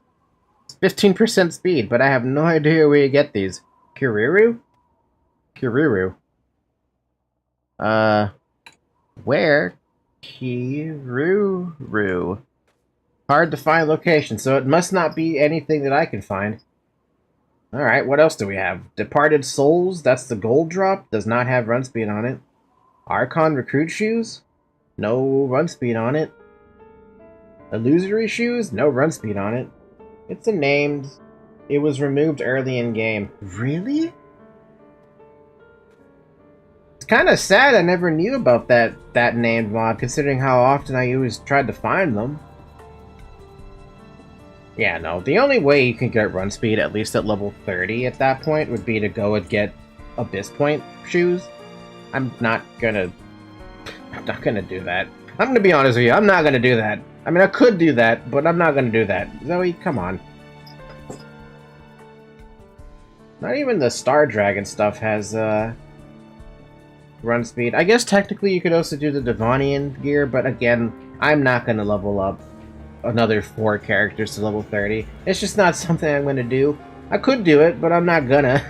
15% speed, but I have no idea where you get these. Kuriru? Kuriru. Where? Kiruru. Hard to find location, so it must not be anything that I can find. Alright, what else do we have? Departed Souls, that's the gold drop, does not have run speed on it. Archon Recruit Shoes? No run speed on it. Illusory Shoes? No run speed on it. It's unnamed. It was removed early in game. Really? It's kind of sad I never knew about that named mod, considering how often I always tried to find them. Yeah, no, the only way you can get run speed, at least at level 30 at that point, would be to go and get Abyss Point shoes. I'm not gonna do that. I'm gonna be honest with you, I'm not gonna do that. I mean, I could do that, but I'm not gonna do that. Zoe, come on. Not even the Star Dragon stuff has, run speed. I guess technically you could also do the Devonian gear, but again, I'm not gonna level up another 4 characters to level 30. It's just not something I'm gonna do. I could do it, but I'm not gonna.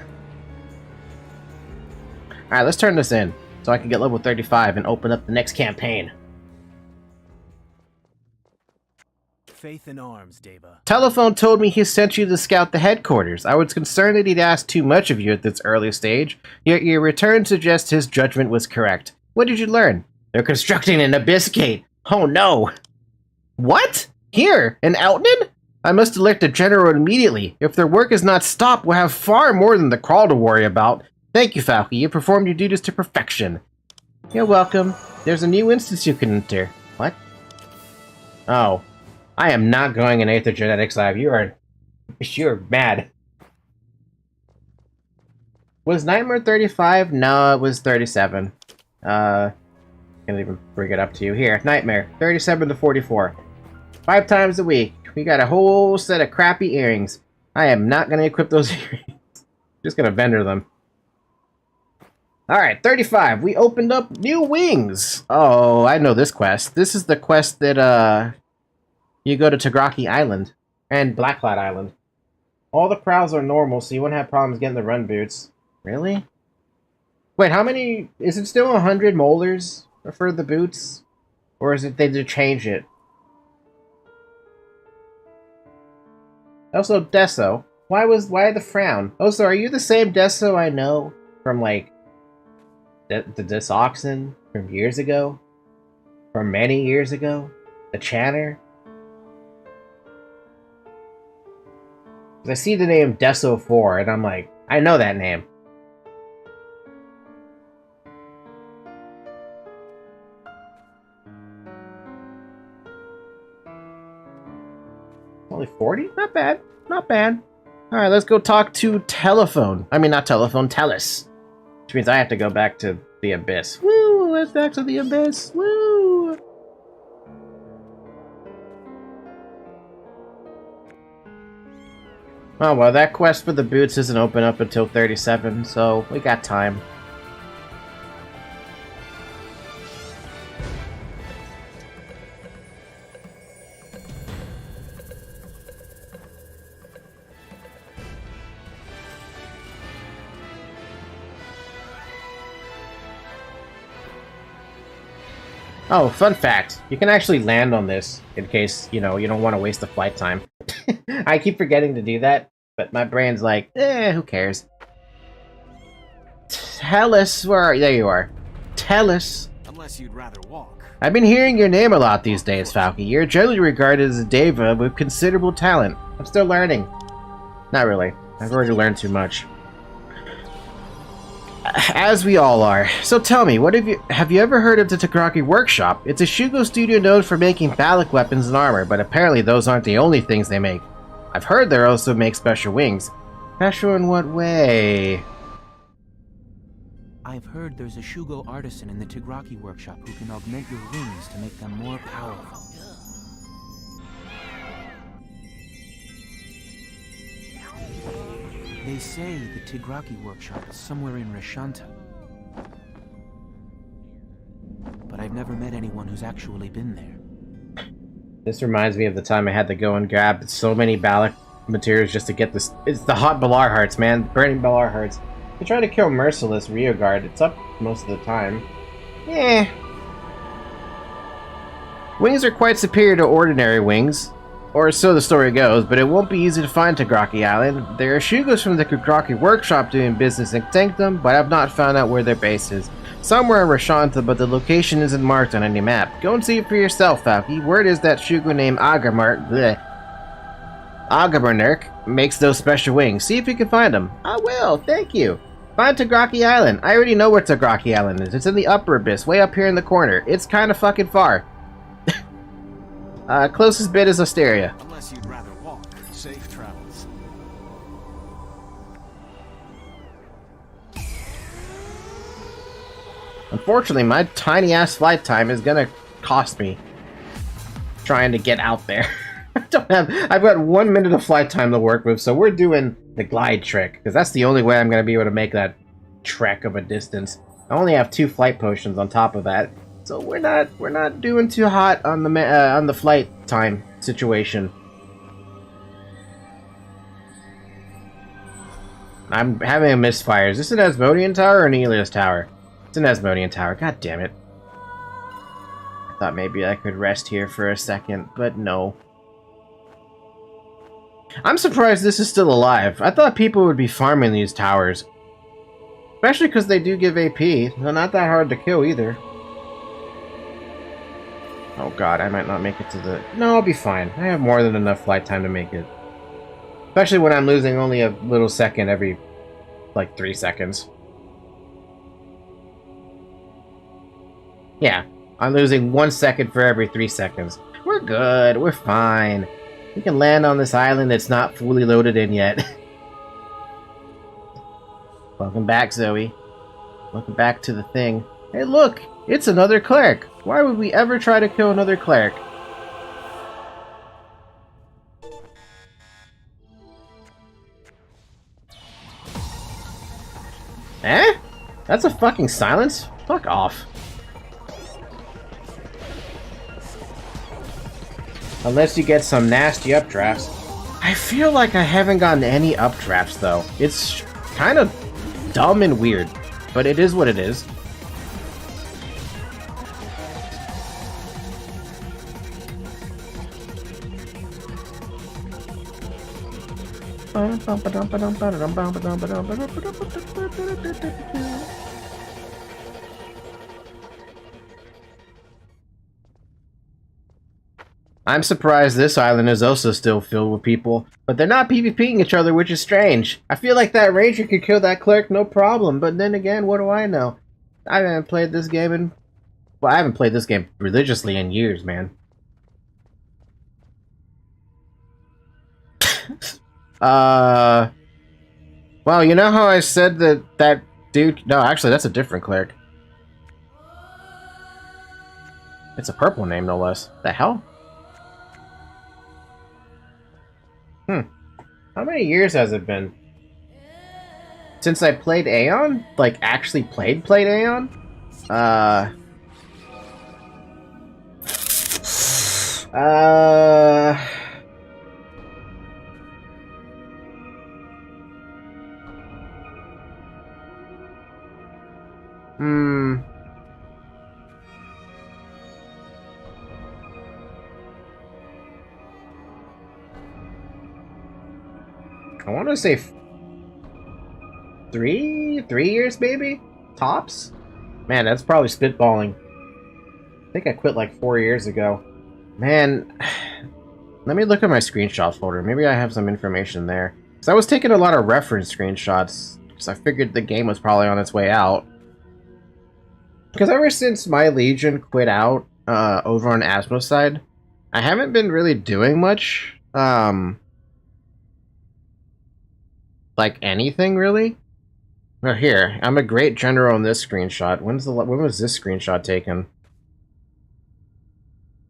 Alright, let's turn this in, so I can get level 35 and open up the next campaign. Faith in arms, Deva. Telephone told me he sent you to scout the headquarters. I was concerned that he'd asked too much of you at this early stage, yet your return suggests his judgment was correct. What did you learn? They're constructing an abyss gate. Oh no! What? Here, in Elton? I must alert the General immediately. If their work is not stopped, we'll have far more than the crawl to worry about. Thank you, Falky. You performed your duties to perfection. You're welcome. There's a new instance you can enter. What? Oh. I am not going in Aether Genetics Lab. You're mad. Was Nightmare 35? No, it was 37. Can't even bring it up to you. Here, Nightmare. 37 to 44. 5 times a week. We got a whole set of crappy earrings. I am not going to equip those earrings. Just going to vendor them. Alright, 35. We opened up new wings. Oh, I know this quest. This is the quest that, you go to Tagraki Island and Blackcloud Island. All the crowds are normal, so you won't have problems getting the run boots. Really? Wait, how many... Is it still 100 molars for the boots? Or is it they did change it? Also, Deso. Why the frown? Oh, so are you the same Deso I know from, like, the Disoxen from years ago? From many years ago? The Channer? I see the name Deso4, and I'm like, I know that name. Only 40? Not bad. Not bad. Alright, let's go talk to Telephone. I mean, not Telephone, Tellus. Which means I have to go back to the Abyss. Woo! Let's back to the Abyss. Woo! Oh, well, that quest for the boots isn't open up until 37, so we got time. Oh, fun fact. You can actually land on this in case, you know, you don't want to waste the flight time. I keep forgetting to do that, but my brain's like, who cares? Tellus, where are you? There you are. Tellus. Unless you'd rather walk. I've been hearing your name a lot these days, Falky. You're generally regarded as a Deva with considerable talent. I'm still learning. Not really. I've already learned too much. As we all are. So tell me, have you ever heard of the Tagraki Workshop? It's a Shugo studio known for making phallic weapons and armor, but apparently those aren't the only things they make. I've heard they also make special wings. Special in what way? I've heard there's a Shugo artisan in the Tagraki Workshop who can augment your wings to make them more powerful. They say the Tagraki Workshop is somewhere in Rashanta. But I've never met anyone who's actually been there. This reminds me of the time I had to go and grab so many materials just to get this. It's the hot Balar hearts, man. Burning Balar hearts. You try to kill Merciless Rio Guard. It's up most of the time. Eh. Wings are quite superior to ordinary wings. Or so the story goes, but it won't be easy to find Tagraki Island. There are Shugos from the Kukraki workshop doing business in Sanctum, but I've not found out where their base is. Somewhere in Rashanta, but the location isn't marked on any map. Go and see it for yourself, Falky. Word is that Shugo named Agamarnerk makes those special wings. See if you can find them. I will, thank you. Find Tagraki Island. I already know where Tagraki Island is. It's in the upper abyss, way up here in the corner. It's kind of fucking far. Closest bit is Osteria. Unless you'd rather walk. Safe travels. Unfortunately, my tiny-ass flight time is gonna cost me trying to get out there. I've got 1 minute of flight time to work with, so we're doing the glide trick, because that's the only way I'm gonna be able to make that trek of a distance. I only have 2 flight potions on top of that. So we're not doing too hot on the flight time situation. I'm having a misfire. Is this an Asmodean Tower or an Elias Tower? It's an Asmodean Tower. God damn it. I thought maybe I could rest here for a second, but no. I'm surprised this is still alive. I thought people would be farming these towers. Especially because they do give AP. They're not that hard to kill either. Oh god, I might not make it to the... No, I'll be fine. I have more than enough flight time to make it. Especially when I'm losing only a little second every, like, 3 seconds. Yeah, I'm losing 1 second for every 3 seconds. We're good, we're fine. We can land on this island that's not fully loaded in yet. Welcome back, Zoe. Welcome back to the thing. Hey, look! It's another cleric! Why would we ever try to kill another cleric? Eh? That's a fucking silence? Fuck off. Unless you get some nasty updrafts. I feel like I haven't gotten any updrafts though. It's kind of dumb and weird, but it is what it is. I'm surprised this island is also still filled with people, but they're not PvPing each other, which is strange. I feel like that ranger could kill that cleric no problem, but then again, what do I know? I haven't played this game in... Well, I haven't played this game religiously in years, man. Well, you know how I said that dude... No, actually, that's a different cleric. It's a purple name, no less. The hell? How many years has it been? Since I played Aion? Like, actually played Aion? I want to say 3 years, maybe? Tops? Man, that's probably spitballing. I think I quit like 4 years ago. Man, let me look at my screenshots folder. Maybe I have some information there. Because I was taking a lot of reference screenshots, because I figured the game was probably on its way out. Because ever since my Legion quit out over on Asmo's side, I haven't been really doing much. Like anything, really? Well, here, I'm a great general in this screenshot. When was this screenshot taken?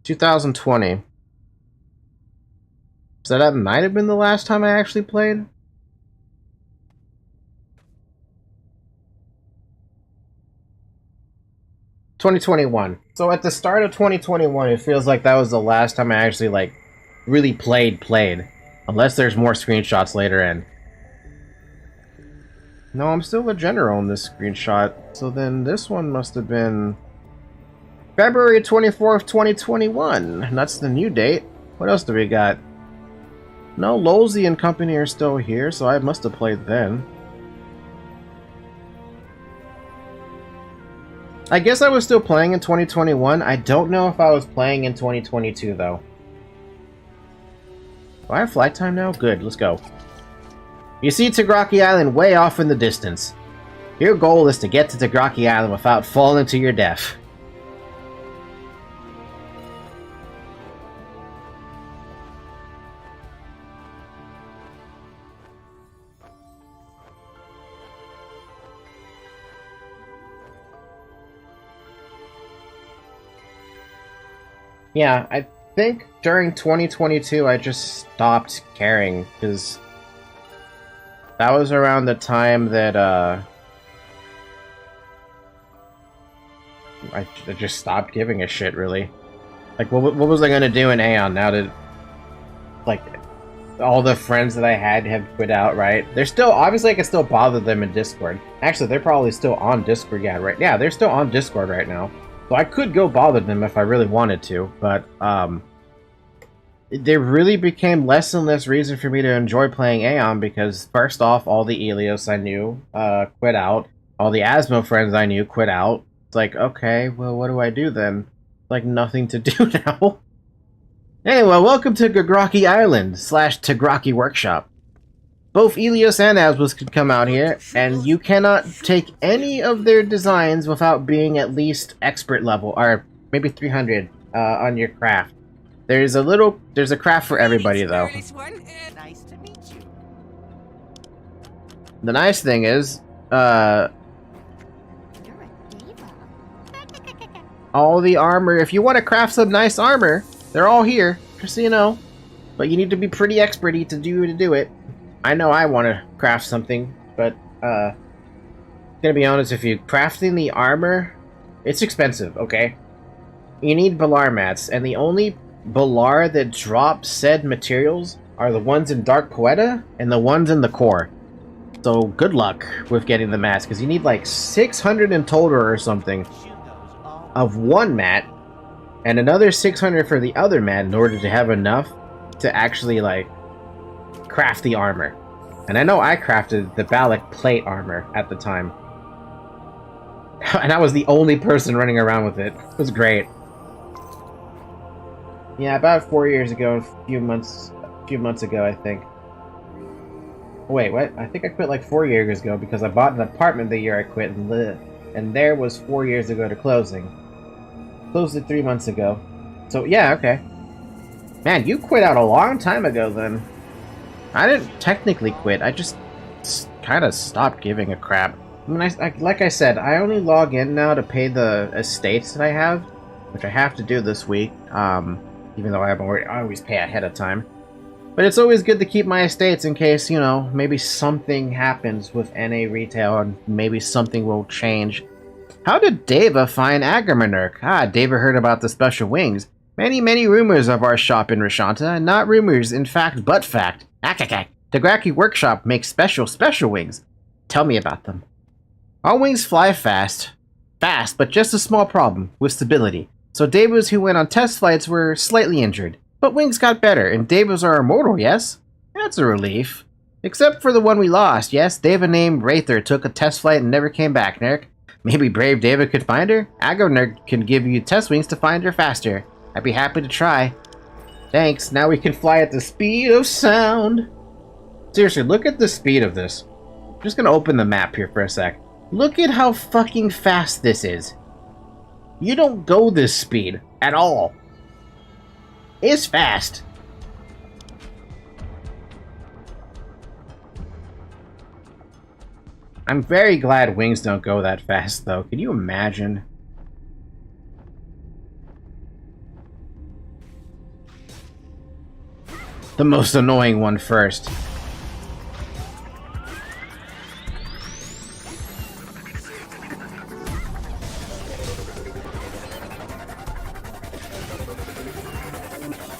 2020. So that might have been the last time I actually played? ...2021. So at the start of 2021, it feels like that was the last time I actually, like, really played. Unless there's more screenshots later in. No, I'm still a general in this screenshot. So then this one must have been February 24th, 2021. And that's the new date. What else do we got? No, Lolzy and company are still here, so I must have played then. I guess I was still playing in 2021. I don't know if I was playing in 2022, though. Do I have flight time now? Good, let's go. You see Tagraki Island way off in the distance. Your goal is to get to Tagraki Island without falling to your death. Yeah, I think during 2022 I just stopped caring, because that was around the time that I just stopped giving a shit, really. Like, what was I gonna do in Aion now that, like, all the friends that I had have quit out, right? They're still, obviously I can still bother them in Discord. Actually, they're probably still on Discord, yeah, they're still on Discord right now. So I could go bother them if I really wanted to, but, there really became less and less reason for me to enjoy playing Aion, because first off, all the Elios I knew, quit out. All the Asmo friends I knew quit out. It's like, okay, well, what do I do then? Like, nothing to do now. Anyway, welcome to Gagraki Island / Tagraki Workshop. Both Elios and Asmos could come out here, and you cannot take any of their designs without being at least expert level, or maybe 300 on your craft. There's a craft for everybody, though. Nice to meet you. The nice thing is, all the armor, if you want to craft some nice armor, they're all here, just so you know. But you need to be pretty experty to do it. I know I want to craft something, but, gonna be honest with you, crafting the armor, it's expensive, okay? You need Balar mats, and the only Balar that drop said materials are the ones in Dark Poeta and the ones in the core. So good luck with getting the mats, because you need like 600 in total or something of one mat, and another 600 for the other mat in order to have enough to actually, like, craft the armor. And I know I crafted the Balak plate armor at the time. And I was the only person running around with it. It was great. Yeah, about 4 years ago, a few months ago, I think. Wait, what? I think I quit like 4 years ago, because I bought an apartment the year I quit and lived. And there was 4 years ago to closing. Closed it 3 months ago. So, yeah, okay. Man, you quit out a long time ago, then. I didn't technically quit, I just kind of stopped giving a crap. I mean, like I said, I only log in now to pay the estates that I have, which I have to do this week, even though I always pay ahead of time. But it's always good to keep my estates in case, you know, maybe something happens with NA retail and maybe something will change. How did Deva find Agamernurk? Ah, Deva heard about the special wings. Many rumors of our shop in Rashanta, and not rumors, in fact, but fact. Akakak. Tagraki Workshop makes special wings. Tell me about them. Our wings fly fast, but just a small problem with stability. So Devas who went on test flights were slightly injured. But wings got better, and Devas are immortal, yes? That's a relief. Except for the one we lost, yes? Deva named Wraither took a test flight and never came back, Nurk. Maybe brave Deva could find her? Agamernurk can give you test wings to find her faster. I'd be happy to try. Thanks, now we can fly at the speed of sound. Seriously, look at the speed of this. I'm just gonna open the map here for a sec. Look at how fucking fast this is. You don't go this speed at all. It's fast. I'm very glad wings don't go that fast, though. Can you imagine? The most annoying one first.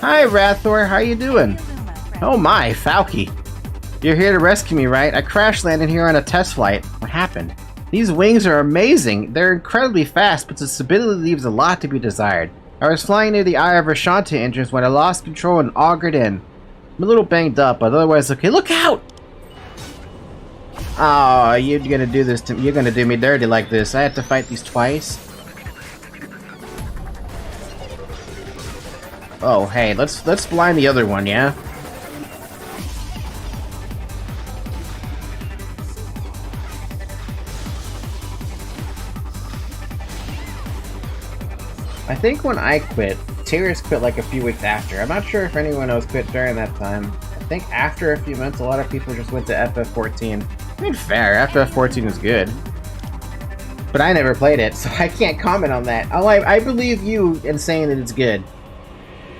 Hi, Rathor. How you doing? Hello, my friend. Oh my, Falky. You're here to rescue me, right? I crash landed here on a test flight. What happened? These wings are amazing. They're incredibly fast, but the stability leaves a lot to be desired. I was flying near the Eye of Rashanta entrance when I lost control and augured in. I'm a little banged up, but otherwise okay. Look out! Oh, you're gonna do this to me. You're gonna do me dirty like this. I have to fight these twice. Oh, hey, let's blind the other one, yeah? I think when I quit, Tears quit like a few weeks after. I'm not sure if anyone else quit during that time. I think after a few months, a lot of people just went to FF14. I mean, fair, FF14 is good. But I never played it, so I can't comment on that. I believe you in saying that it's good.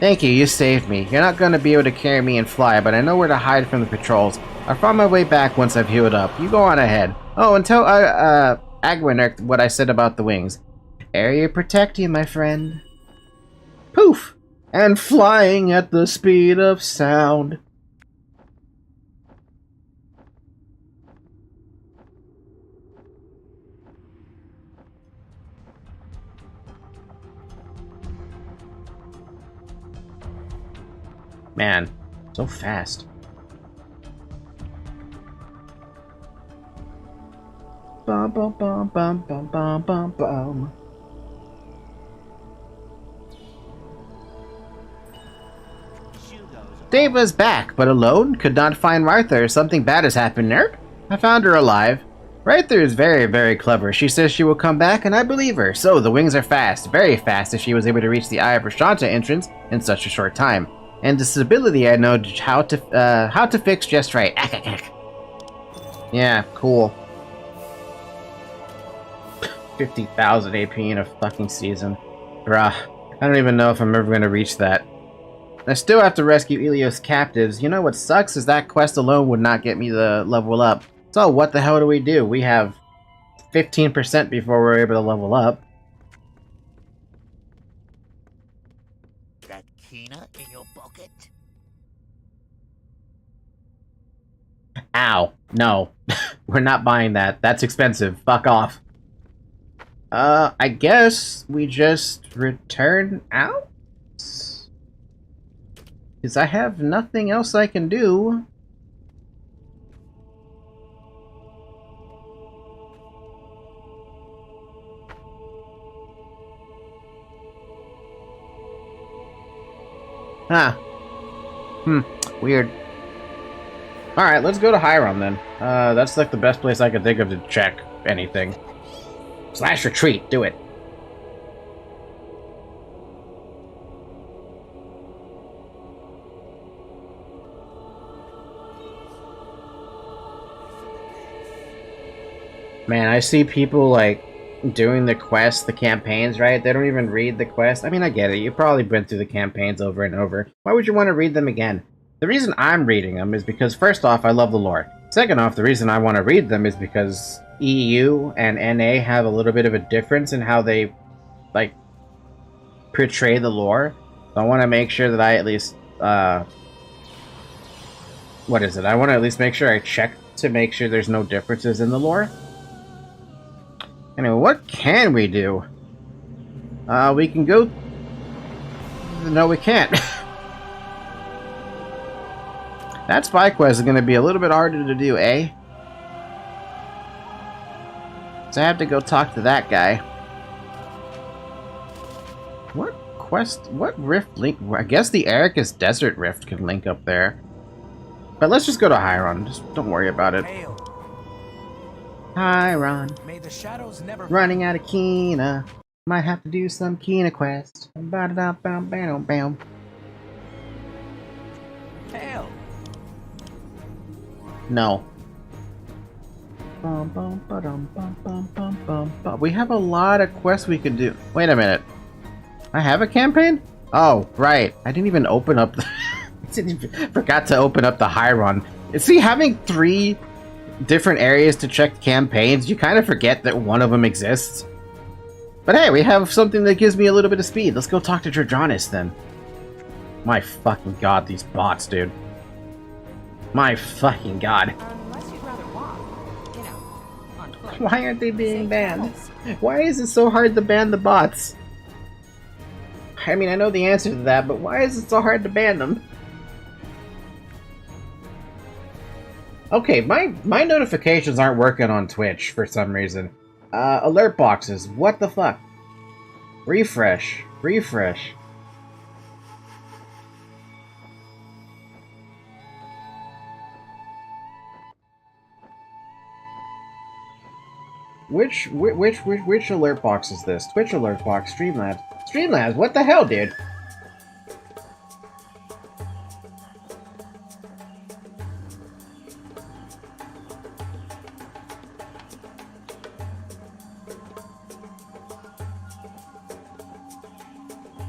Thank you, you saved me. You're not going to be able to carry me and fly, but I know where to hide from the patrols. I'll find my way back once I've healed up. You go on ahead. Oh, and tell Agwinert what I said about the wings. Area protecting, my friend. Poof! And flying at the speed of sound. Man, so fast. Bum bum bum bum bum bum bum bum. Deva's back, but alone? Could not find Ryther. Something bad has happened, nerd. I found her alive. Ryther is very, very clever. She says she will come back, and I believe her. So, the wings are fast, very fast, if she was able to reach the Eye of Rashanta entrance in such a short time. And disability I know how to fix just right. Yeah, cool. 50,000 AP in a fucking season. Bruh, I don't even know if I'm ever gonna reach that. I still have to rescue Ilios captives. You know what sucks is that quest alone would not get me the level up. So what the hell do? We have 15% before we're able to level up. That Kina in your pocket? Ow. No. We're not buying that. That's expensive. Fuck off. I guess we just return out? Because I have nothing else I can do. Huh. Weird. Alright, let's go to Heiron then. That's like the best place I could think of to check anything. Slash retreat, do it. Man, I see people like doing the quests, the campaigns, right? They don't even read the quest. I mean, I get it. You've probably been through the campaigns over and over. Why would you want to read them again? The reason I'm reading them is because, first off, I love the lore. Second off, the reason I want to read them is because EU and NA have a little bit of a difference in how they, like, portray the lore. So I want to make sure that I at least, what is it? I want to at least make sure I check to make sure there's no differences in the lore. Anyway, what can we do? We can go... No, we can't. That spy quest is going to be a little bit harder to do, eh? So I have to go talk to that guy. What quest? What rift link? I guess the Ericus Desert Rift can link up there. But let's just go to Heiron. Just don't worry about it. Heiron. May the shadows never Running out of Kina. Might have to do some Kina quest. Ba-da-da-bam-bam-bam. Hail. No. We have a lot of quests we could do. Wait a minute. I have a campaign? Oh, right. I didn't even open up the... Forgot to open up the Heiron. See, having 3 different areas to check campaigns, you kind of forget that one of them exists. But hey, we have something that gives me a little bit of speed. Let's go talk to Drajonis then. My fucking god, these bots, dude. My fucking god. Unless you'd rather walk, you know, on foot. Why aren't they being banned? Why is it so hard to ban the bots? I mean, I know the answer to that, but why is it so hard to ban them? Okay, my notifications aren't working on Twitch for some reason. Alert boxes, what the fuck? Refresh. Which alert box is this? Twitch alert box, Streamlabs. Streamlabs, what the hell, dude?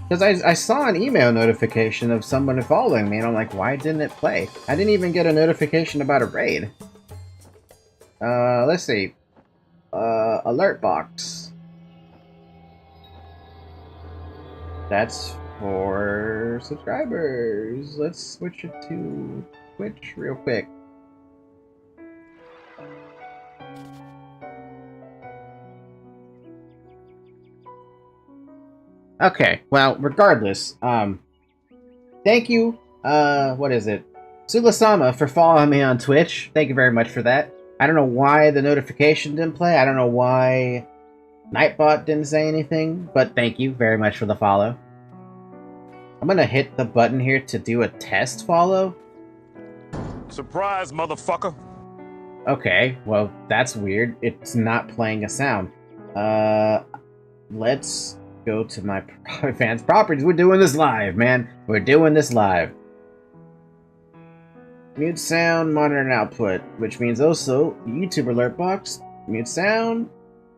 Because I saw an email notification of someone following me, and I'm like, why didn't it play? I didn't even get a notification about a raid. Let's see. Alert box. That's for subscribers. Let's switch it to Twitch real quick. Okay, well, regardless, thank you, what is it? Sulasama for following me on Twitch. Thank you very much for that. I don't know why the notification didn't play. I don't know why Nightbot didn't say anything, but thank you very much for the follow. I'm gonna hit the button here to do a test follow. Surprise, motherfucker! Okay, well, that's weird. It's not playing a sound. Let's go to my advanced properties. We're doing this live, man. We're doing this live. Mute sound, monitor and output, which means also YouTube alert box, mute sound,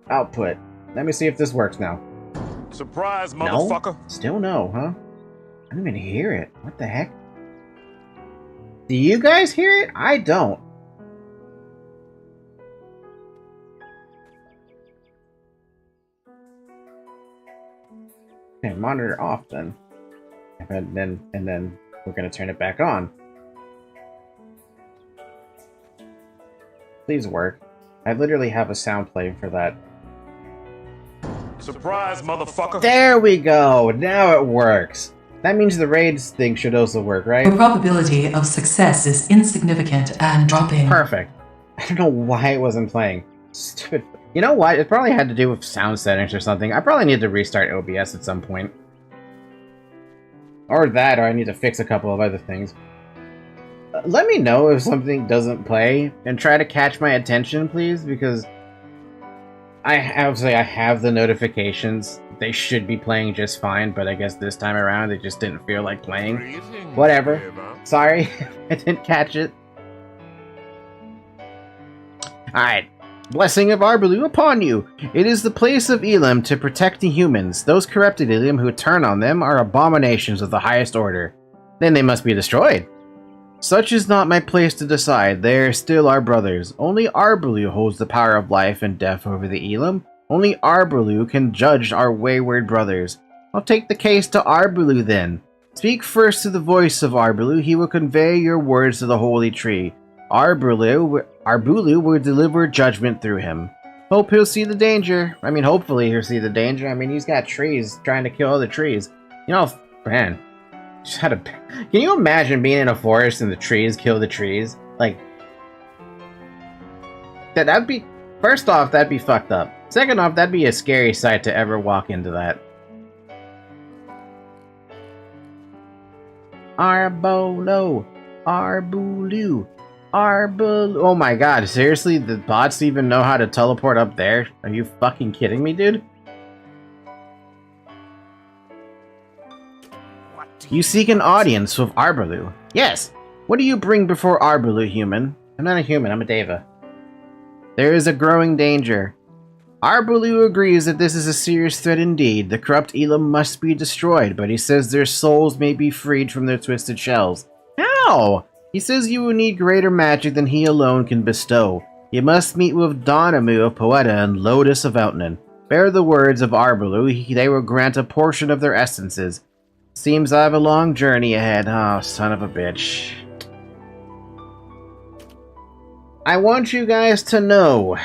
output. Let me see if this works now. Surprise, motherfucker! No? Still no, huh? I don't even hear it. What the heck? Do you guys hear it? I don't. Okay, monitor off then. And then we're gonna turn it back on. Please work. I literally have a sound playing for that. Surprise, motherfucker! There we go! Now it works! That means the raids thing should also work, right? The probability of success is insignificant and dropping. Perfect. I don't know why it wasn't playing. Stupid. You know what? It probably had to do with sound settings or something. I probably need to restart OBS at some point. Or that, or I need to fix a couple of other things. Let me know if something doesn't play, and try to catch my attention, please, because I have the notifications. They should be playing just fine, but I guess this time around they just didn't feel like playing. Whatever. Sorry, I didn't catch it. Alright. Blessing of Arbolu upon you! It is the place of Elam to protect the humans. Those corrupted Elam who turn on them are abominations of the highest order. Then they must be destroyed. Such is not my place to decide. They are still our brothers. Only Arbolu holds the power of life and death over the Elam. Only Arbolu can judge our wayward brothers. I'll take the case to Arbolu then. Speak first to the voice of Arbolu. He will convey your words to the holy tree. Arbolu will deliver judgment through him. Hope he'll see the danger. I mean, hopefully he'll see the danger. I mean, he's got trees trying to kill other trees. You know, man. Can you imagine being in a forest and the trees kill the trees? Like, that'd be, first off, that'd be fucked up. Second off, that'd be a scary sight to ever walk into that. Arbolu, Arbolu, Arbolu. Oh my god, seriously? The bots even know how to teleport up there? Are you fucking kidding me, dude? You seek an audience with Arbolu. Yes! What do you bring before Arbolu, human? I'm not a human, I'm a Deva. There is a growing danger. Arbolu agrees that this is a serious threat indeed. The corrupt Elam must be destroyed, but he says their souls may be freed from their twisted shells. How? He says you will need greater magic than he alone can bestow. You must meet with Donamu of Poeta and Lotus of Outnan. Bear the words of Arbolu, they will grant a portion of their essences. Seems I have a long journey ahead. Oh, son of a bitch. I want you guys to know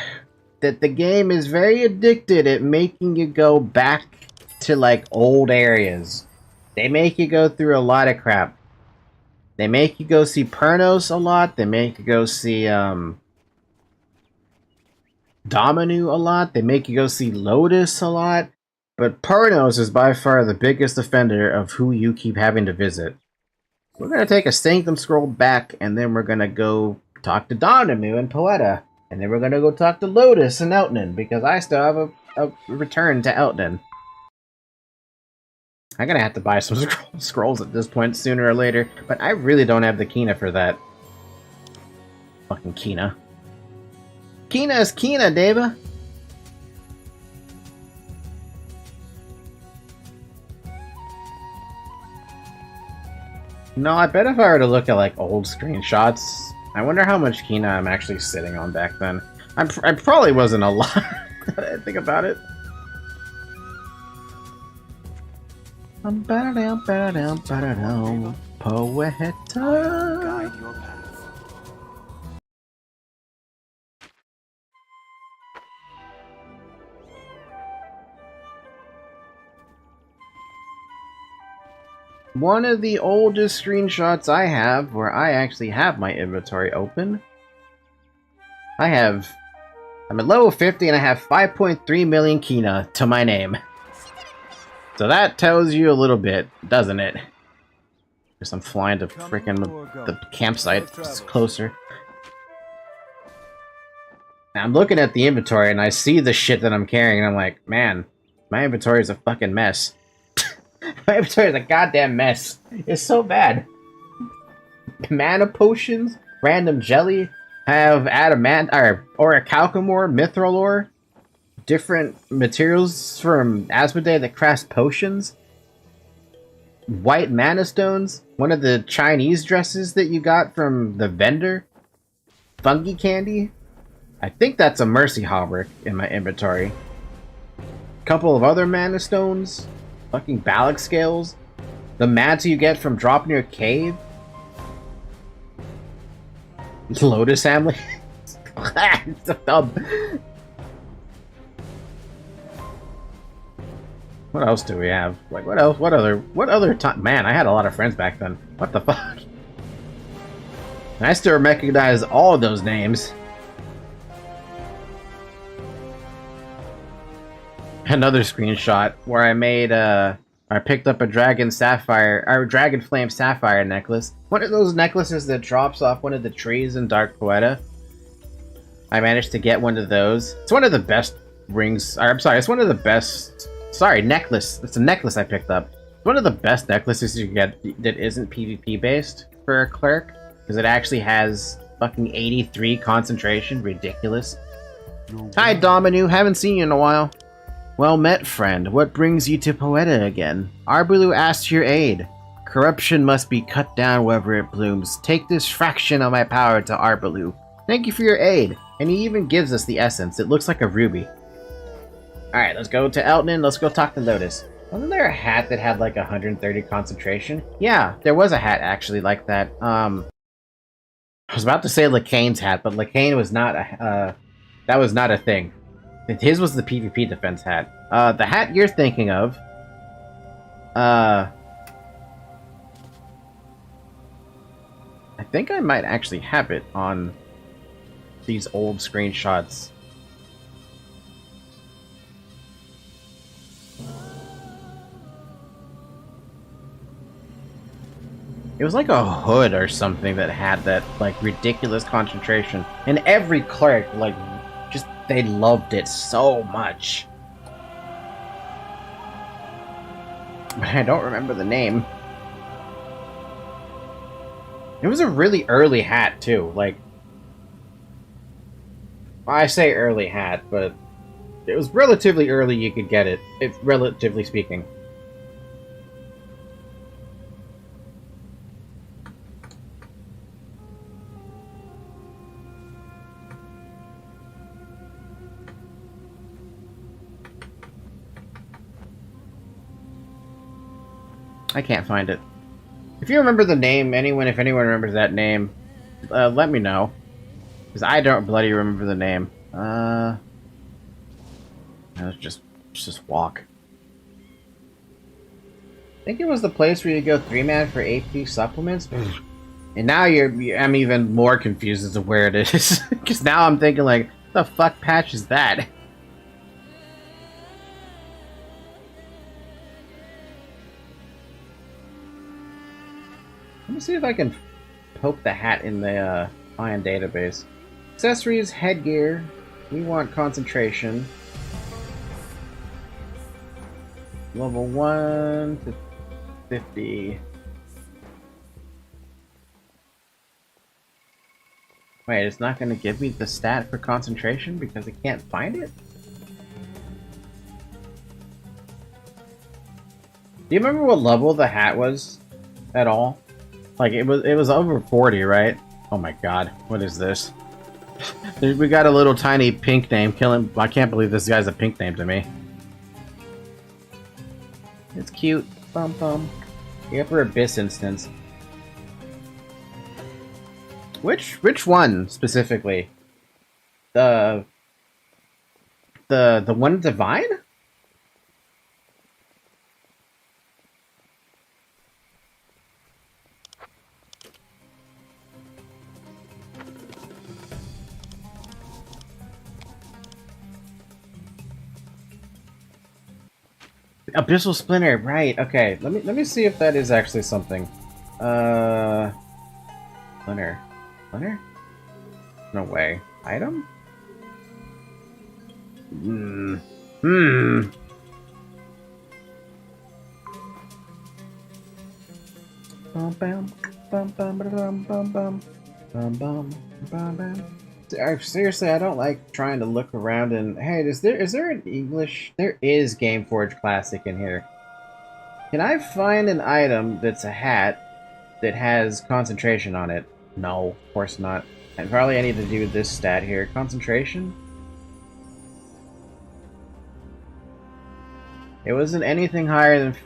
that the game is very addicted at making you go back to, like, old areas. They make you go through a lot of crap. They make you go see Pernos a lot. They make you go see, Dominu a lot. They make you go see Lotus a lot. But Pernos is by far the biggest offender of who you keep having to visit. We're going to take a Sanctum Scroll back, and then we're going to go talk to Dominu and Poeta. And then we're going to go talk to Lotus and Eltnan, because I still have a return to Eltnan. I'm going to have to buy some scrolls at this point sooner or later, but I really don't have the Kina for that. Fucking Kina. Kina is Kina, Deva. No, I bet if I were to look at, like, old screenshots, I wonder how much Kina I'm actually sitting on back then. I probably wasn't a lot. I think about it. Poeta. Guide your path. One of the oldest screenshots I have, where I actually have my inventory open. I'm at level 50 and I have 5.3 million Kina to my name. So that tells you a little bit, doesn't it? Guess I'm flying to frickin' the campsite closer. Now I'm looking at the inventory and I see the shit that I'm carrying and I'm like, man, my inventory is a fucking mess. My inventory is a goddamn mess. It's so bad. Mana potions, random jelly, I have adamant or orichalcumore, mithril ore, different materials from Asmodee that crafts potions, white mana stones, one of the Chinese dresses that you got from the vendor, fungi candy. I think that's a mercy hauberk in my inventory. A couple of other mana stones. Fucking Balak scales. The mats you get from dropping your cave. Lotus family. It's so dumb. What else do we have? Like, what else? What other time? Man, I had a lot of friends back then. What the fuck? And I still recognize all of those names. Another screenshot where I made I picked up a dragon flame sapphire necklace. One of those necklaces that drops off one of the trees in Dark Poeta. I managed to get one of those. It's one of the best rings. I'm sorry, it's one of the best. Sorry, necklace. It's a necklace I picked up. It's one of the best necklaces you can get that isn't PvP based for a cleric, because it actually has fucking 83 concentration. Ridiculous. Hi, Dominu. Haven't seen you in a while. Well met, friend. What brings you to Poeta again? Arbulu asks your aid. Corruption must be cut down wherever it blooms. Take this fraction of my power to Arbulu. Thank you for your aid. And he even gives us the essence. It looks like a ruby. Alright, let's go to Eltnan. Let's go talk to Lotus. Wasn't there a hat that had like 130 concentration? Yeah, there was a hat actually like that. I was about to say Lacane's hat, but Lacane was not a, that was not a thing. His was the PvP defense hat. The hat you're thinking of, I think I might actually have it on these old screenshots. It was like a hood or something that had that, like, ridiculous concentration. And every cleric, like, just, they loved it so much. But I don't remember the name. It was a really early hat, too. Like, I say early hat, but it was relatively early you could get it, if relatively speaking. I can't find it. If you remember the name, if anyone remembers that name, let me know. Because I don't bloody remember the name. Let's just walk. I think it was the place where you go 3-man for AP supplements. And now I'm even more confused as to where it is. Because now I'm thinking like, the fuck patch is that? Let me see if I can poke the hat in the Aion database. Accessories, headgear. We want concentration. Level 1 to 50. Wait, it's not going to give me the stat for concentration because I can't find it? Do you remember what level the hat was at all? Like it was over 40, right? Oh my god, what is this? We got a little tiny pink name killing. I can't believe this guy's a pink name to me. It's cute. Bum bum. The Upper Abyss instance. Which one specifically? The one Divine? Abyssal Splinter, right? Okay, let me see if that is actually something. Splinter. Splinter? No way. Item? Bum bum bum bum bum bum bum bum bum bum. Seriously, I don't like trying to look around and hey, is there an English? There is Gameforge Classic in here. Can I find an item that's a hat that has concentration on it? No, of course not. And probably I need to do this stat here. Concentration? It wasn't anything higher than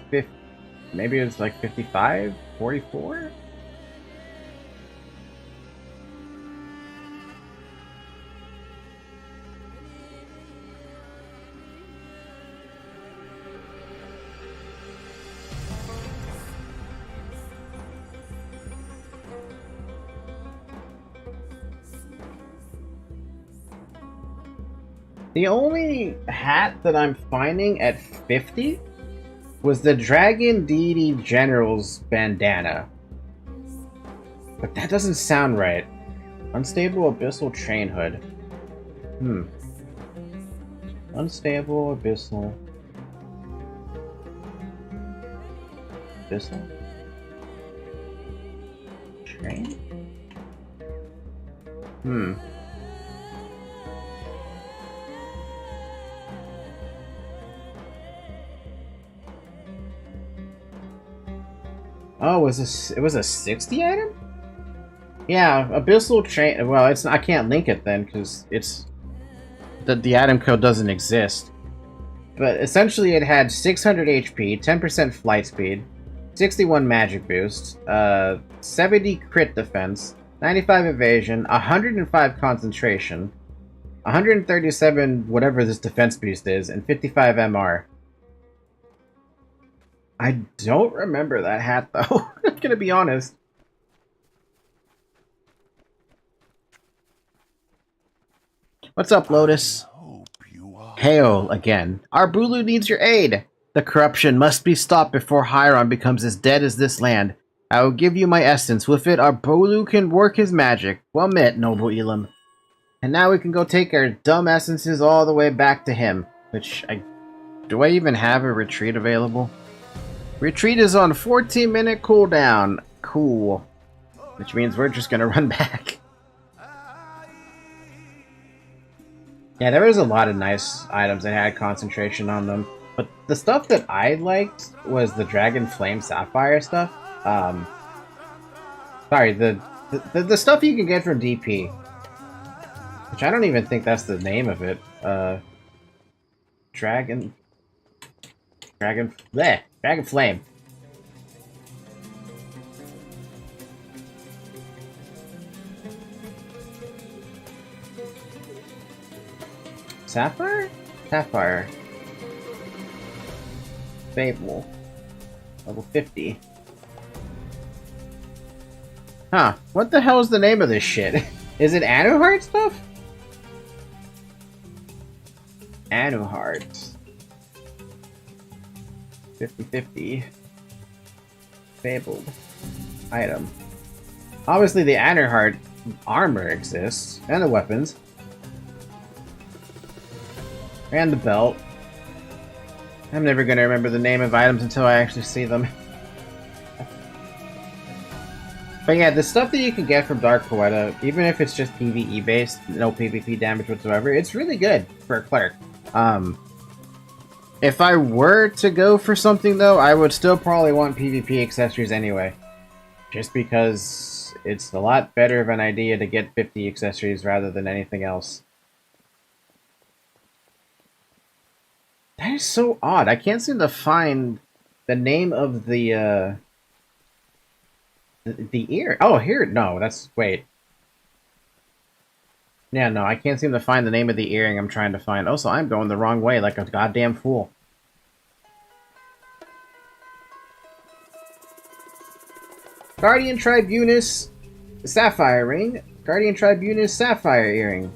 50. Maybe it was like 55? 44? The only hat that I'm finding at 50 was the Dragon Deity General's bandana. But that doesn't sound right. Unstable Abyssal Train Hood. Unstable Abyssal. Abyssal? Train? Oh, it was a 60 item? Yeah, Abyssal Train. Well, it's I can't link it then because it's the item code doesn't exist. But essentially, it had 600 HP, 10% flight speed, 61 magic boost, 70 crit defense, 95 evasion, 105 concentration, 137 whatever this defense boost is, and 55 MR. I don't remember that hat, though. I'm gonna be honest. What's up, Lotus? Hail again. Our Bulu needs your aid. The corruption must be stopped before Heiron becomes as dead as this land. I will give you my essence. With it, our Bulu can work his magic. Well met, noble Elam. And now we can go take our dumb essences all the way back to him. Do I even have a retreat available? Retreat is on 14-minute cooldown. Cool. Which means we're just gonna run back. Yeah, there was a lot of nice items that had concentration on them. But the stuff that I liked was the Dragon Flame Sapphire stuff. Sorry, the stuff you can get from DP. Which I don't even think that's the name of it. Dragon Flame. Sapphire? Sapphire. Fable. Level 50. Huh. What the hell is the name of this shit? Is it Anuheart stuff? Anuheart. 50-50. Fabled. Item. Obviously the Anuheart armor exists. And the weapons. And the belt. I'm never gonna remember the name of items until I actually see them. But yeah, the stuff that you can get from Dark Poeta, even if it's just PvE based, no PvP damage whatsoever, it's really good for a cleric. If I were to go for something though, I would still probably want PvP accessories anyway. Just because it's a lot better of an idea to get 50 accessories rather than anything else. That is so odd. I can't seem to find the name of the ear. Oh, here. No, that's... Wait. Yeah, no, I can't seem to find the name of the earring I'm trying to find. Oh, so I'm going the wrong way like a goddamn fool. Guardian Tribunus Sapphire Ring. Guardian Tribunus Sapphire Earring.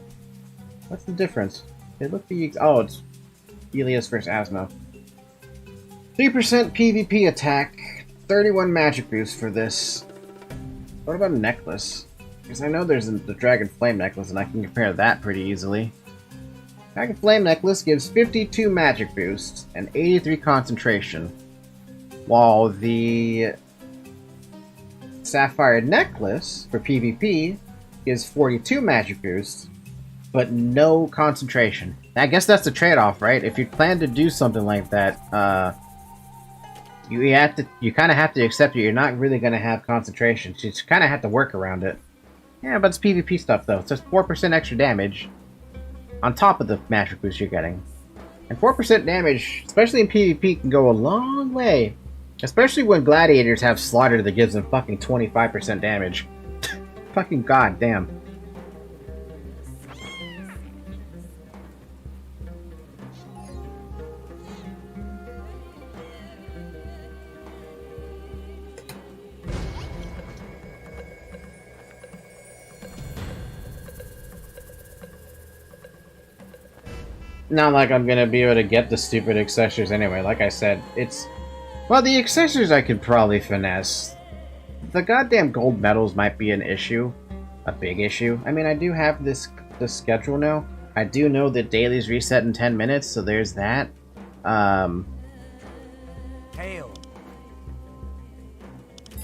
What's the difference? They look the... Oh, it's Elias vs. Asmo. 3% PvP attack. 31 magic boost for this. What about a necklace? Because I know there's the Dragon Flame necklace, and I can compare that pretty easily. Dragon Flame necklace gives 52 magic boosts and 83 concentration, while the Sapphire necklace for PvP gives 42 magic boosts, but no concentration. I guess that's the trade-off, right? If you plan to do something like that, you kind of have to accept that you're not really going to have concentration. So you just kind of have to work around it. Yeah, but it's PvP stuff though. It's just 4% extra damage on top of the magic boost you're getting. And 4% damage, especially in PvP, can go a long way. Especially when gladiators have slaughter that gives them fucking 25% damage. Fucking goddamn. Not like I'm gonna be able to get the stupid accessories anyway. Like I said, it's... Well, the accessories I could probably finesse. The goddamn gold medals might be an issue. A big issue. I mean, I do have this schedule now. I do know that dailies reset in 10 minutes, so there's that. Hail.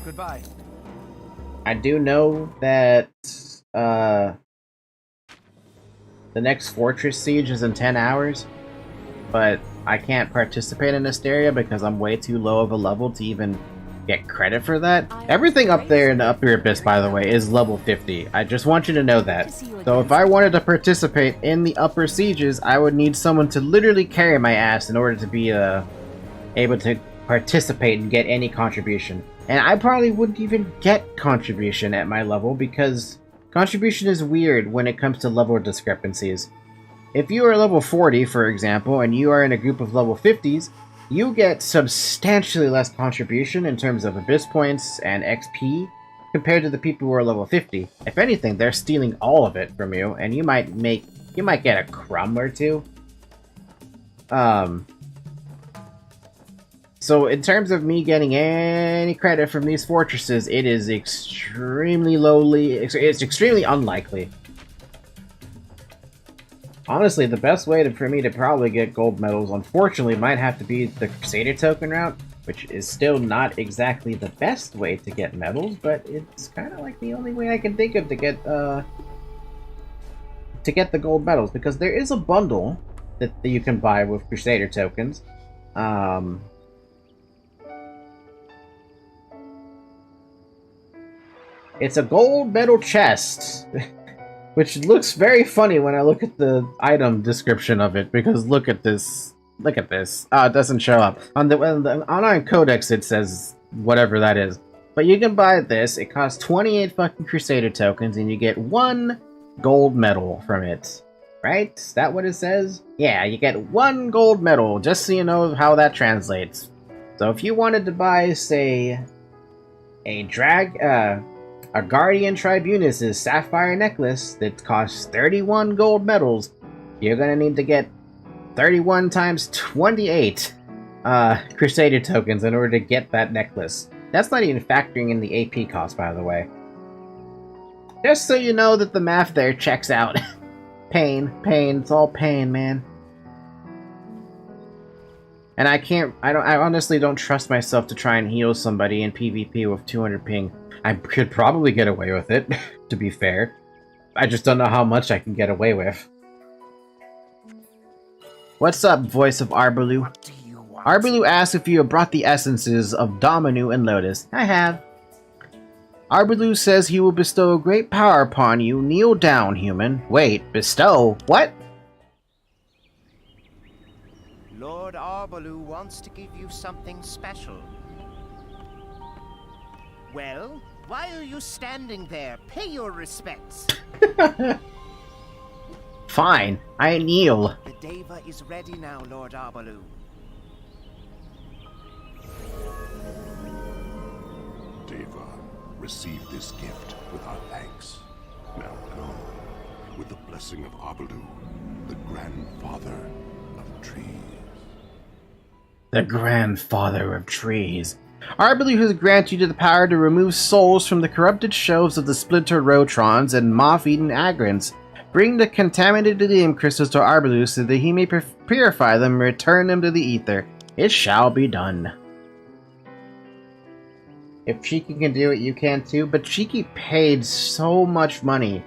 Goodbye. I do know that, the next fortress siege is in 10 hours, but I can't participate in Asteria because I'm way too low of a level to even get credit for that. Everything up there in the Upper Abyss, by the way, is level 50. I just want you to know that. So if I wanted to participate in the upper sieges, I would need someone to literally carry my ass in order to be able to participate and get any contribution. And I probably wouldn't even get contribution at my level because contribution is weird when it comes to level discrepancies. If you are level 40, for example, and you are in a group of level 50s, you get substantially less contribution in terms of Abyss points and XP compared to the people who are level 50. If anything, they're stealing all of it from you, and you might get a crumb or two. So in terms of me getting any credit from these fortresses, it is extremely it's extremely unlikely. Honestly, the best way for me to probably get gold medals, unfortunately, might have to be the Crusader token route, which is still not exactly the best way to get medals, but it's kind of like the only way I can think of to get the gold medals, because there is a bundle that you can buy with Crusader tokens. It's a gold medal chest, which looks very funny when I look at the item description of it, because look at this. Look at this. Oh, it doesn't show up. On the online codex it says whatever that is. But you can buy this. It costs 28 fucking Crusader tokens, and you get 1 gold medal from it. Right? Is that what it says? Yeah, you get 1 gold medal, just so you know how that translates. So if you wanted to buy, say, a Guardian Tribunus' sapphire necklace that costs 31 gold medals, you're gonna need to get 31 times 28 Crusader tokens in order to get that necklace. That's not even factoring in the AP cost, by the way. Just so you know that the math there checks out. Pain, it's all pain, man. And I honestly don't trust myself to try and heal somebody in PvP with 200 ping. I could probably get away with it, to be fair. I just don't know how much I can get away with. What's up, voice of Arbaloo? Arbaloo asks if you have brought the essences of Dominu and Lotus. I have. Arbaloo says he will bestow great power upon you. Kneel down, human. Wait, bestow? What? Lord Arbaloo wants to give you something special. Well, why are you standing there? Pay your respects. Fine, I kneel. The Deva is ready now, Lord Arbaloo. Deva, receive this gift with our thanks. Now go, with the blessing of Arbaloo, the grandfather of trees. The grandfather of trees. Arbaloo has granted you the power to remove souls from the corrupted shelves of the splintered Rotrons and moth-eaten Agrants. Bring the contaminated Ilium crystals to Arbaloo so that he may purify them and return them to the ether. It shall be done. If Shiki can do it, you can too, but Shiki paid so much money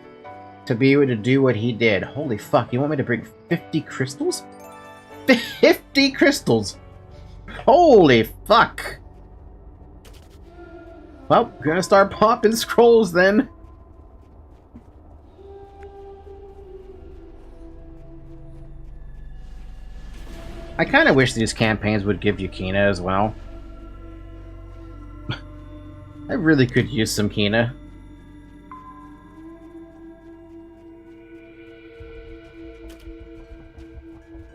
to be able to do what he did. Holy fuck, you want me to bring 50 crystals? 50 crystals! Holy fuck! Well, we're gonna start popping scrolls then. I kinda wish these campaigns would give you Kina as well. I really could use some Kina.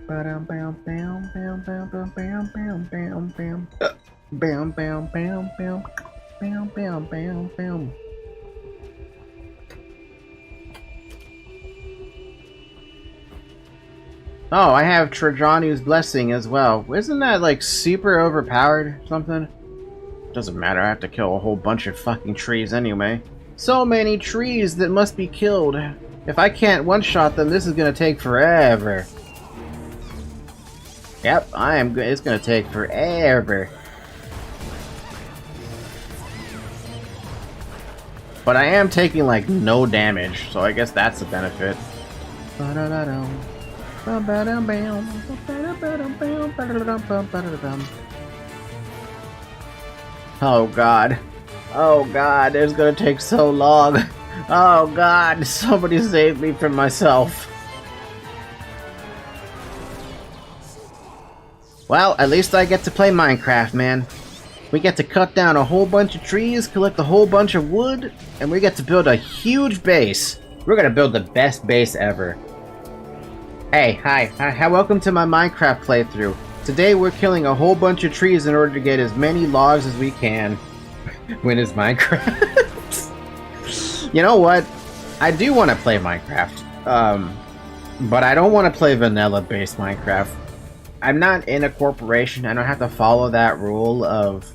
Bam bam bam bam bam bam bam bam bam bam bam bam bam bam bam bam bam bam. Oh, I have Trajanu's blessing as well. Isn't that like super overpowered or something? Doesn't matter, I have to kill a whole bunch of fucking trees anyway. So many trees that must be killed. If I can't one-shot them, this is gonna take forever. Yep, it's gonna take forever. But I am taking like no damage, so I guess that's a benefit. Oh god. Oh god, it's gonna take so long. Oh god, somebody save me from myself. Well, at least I get to play Minecraft, man. We get to cut down a whole bunch of trees, collect a whole bunch of wood, and we get to build a huge base. We're gonna build the best base ever. Hey, hi, welcome to my Minecraft playthrough. Today we're killing a whole bunch of trees in order to get as many logs as we can. When is Minecraft? You know what? I do want to play Minecraft. But I don't want to play vanilla-based Minecraft. I'm not in a corporation. I don't have to follow that rule of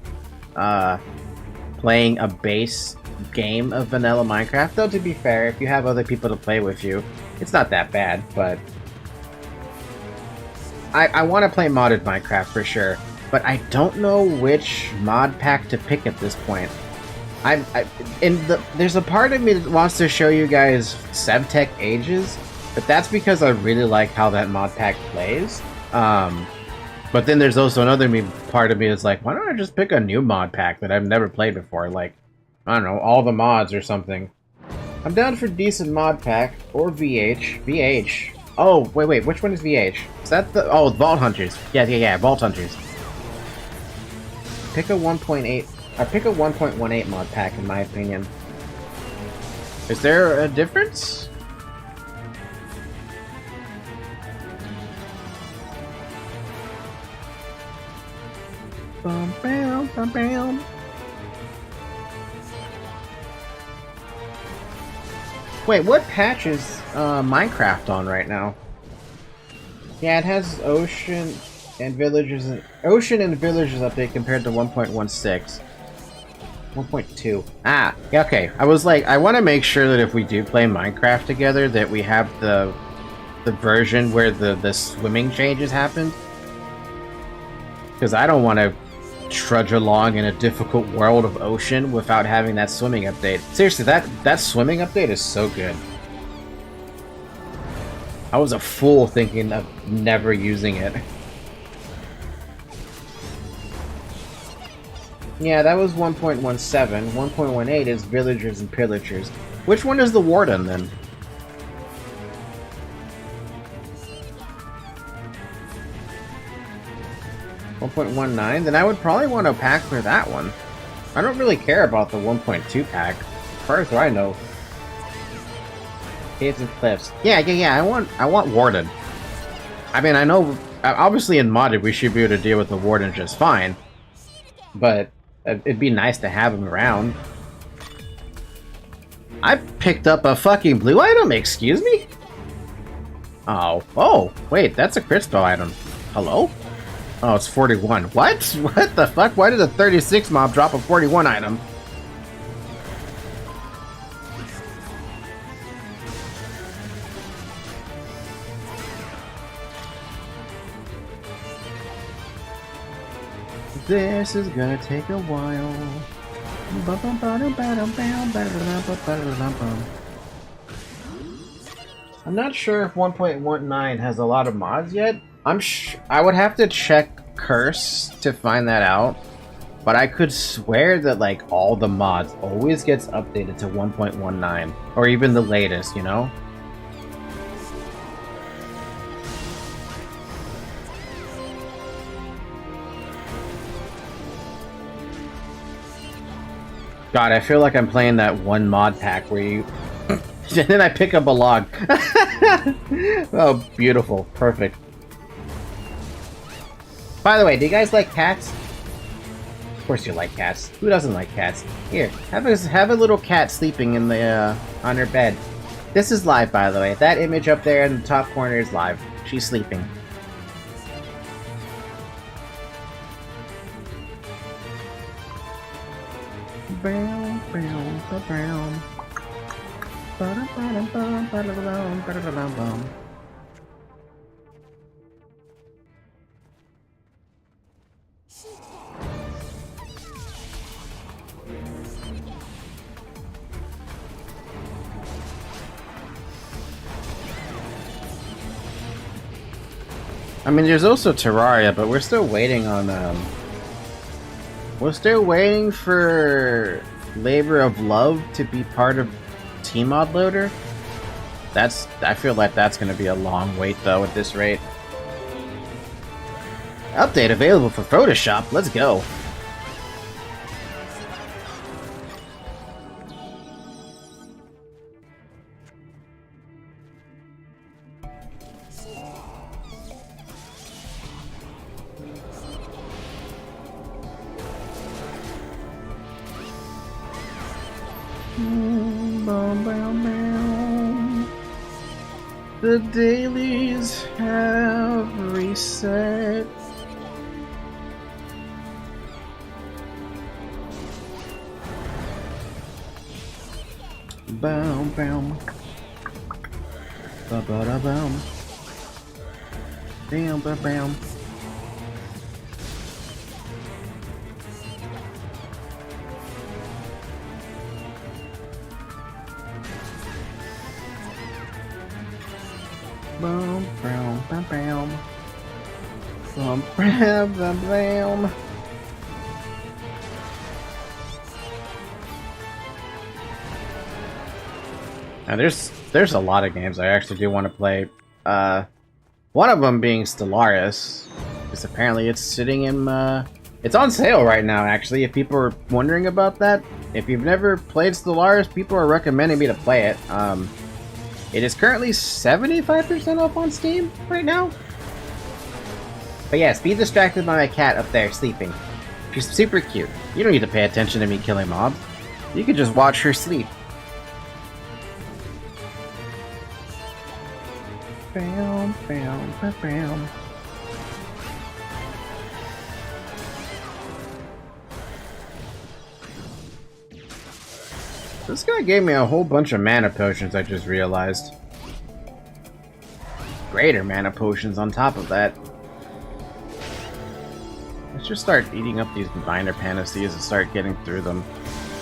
playing a base game of vanilla Minecraft. Though, to be fair, if you have other people to play with you, it's not that bad, but I want to play modded Minecraft for sure, but I don't know which mod pack to pick at this point. There's a part of me that wants to show you guys Sevtech Ages, but that's because I really like how that mod pack plays. But then there's also another part of me that's like, why don't I just pick a new mod pack that I've never played before? Like, I don't know, all the mods or something. I'm down for decent mod pack, or VH. VH. Oh, wait, which one is VH? Is that the... Oh, Vault Hunters. Yeah, Vault Hunters. Pick a 1.8... Or pick a 1.18 mod pack, in my opinion. Is there a difference? Bum, bam, bum, bam. Wait, what patch is Minecraft on right now? Yeah, it has Ocean and Villages update compared to 1.16. 1.2. Ah, yeah, okay. I was like, I want to make sure that if we do play Minecraft together, that we have the version where the swimming changes happen. Because I don't want to trudge along in a difficult world of ocean without having that swimming update. Seriously, that swimming update is so good. I was a fool thinking of never using it. Yeah, that was 1.17. 1.18 is Villagers and Pillagers. Which one is the Warden, then? .19? Then I would probably want a pack for that one. I don't really care about the 1.2 pack. As far as I know. Caves and Cliffs. Yeah, I want Warden. I mean, I know, obviously in modded we should be able to deal with the Warden just fine. But it'd be nice to have him around. I picked up a fucking blue item, excuse me? Oh, wait, that's a crystal item. Hello? Oh, it's 41. What? What the fuck? Why did a 36 mob drop a 41 item? This is gonna take a while. I'm not sure if 1.19 has a lot of mods yet. I would have to check Curse to find that out. But I could swear that like all the mods always gets updated to 1.19 or even the latest, you know? God, I feel like I'm playing that one mod pack where you... and then I pick up a log. Oh, beautiful. Perfect. By the way, do you guys like cats? Of course you like cats. Who doesn't like cats? Here, have a little cat sleeping in the, on her bed. This is live, by the way. That image up there in the top corner is live. She's sleeping. I mean, there's also Terraria, but we're still waiting on, we're still waiting for Labor of Love to be part of Tmod Loader. I feel like that's gonna be a long wait, though, at this rate. Update available for Photoshop, let's go! The dailies have reset. Boom, boom. Ba-ba-da-boom. Bam, ba-bam. Boom, boom, bam, bam. Boom, bam, bam, bam. Now there's a lot of games I actually do want to play. One of them being Stellaris, because apparently it's sitting in it's on sale right now. Actually, if people are wondering about that, if you've never played Stellaris, people are recommending me to play it. It is currently 75% off on Steam right now. But yes, be distracted by my cat up there sleeping. She's super cute. You don't need to pay attention to me killing mobs. You can just watch her sleep. Bam, bam, bam, bam. This guy gave me a whole bunch of mana potions, I just realized. Greater mana potions on top of that. Let's just start eating up these minor panaceas and start getting through them.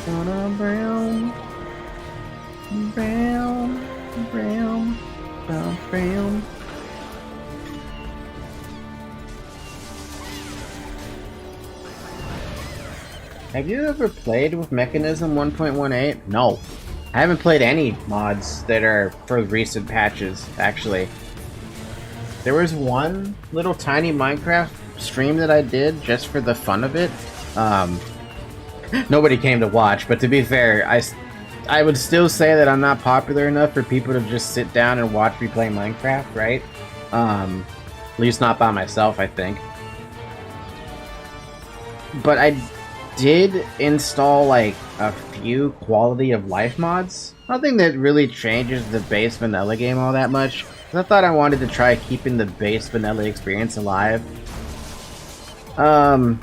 Brown, brown, brown, brown, brown. Have you ever played with Mechanism 1.18? No. I haven't played any mods that are for recent patches, actually. There was one little tiny Minecraft stream that I did just for the fun of it. Nobody came to watch, but to be fair, I would still say that I'm not popular enough for people to just sit down and watch me play Minecraft, right? At least not by myself, I think. But I did install like a few quality of life mods. Nothing that really changes the base vanilla game all that much. I thought I wanted to try keeping the base vanilla experience alive. But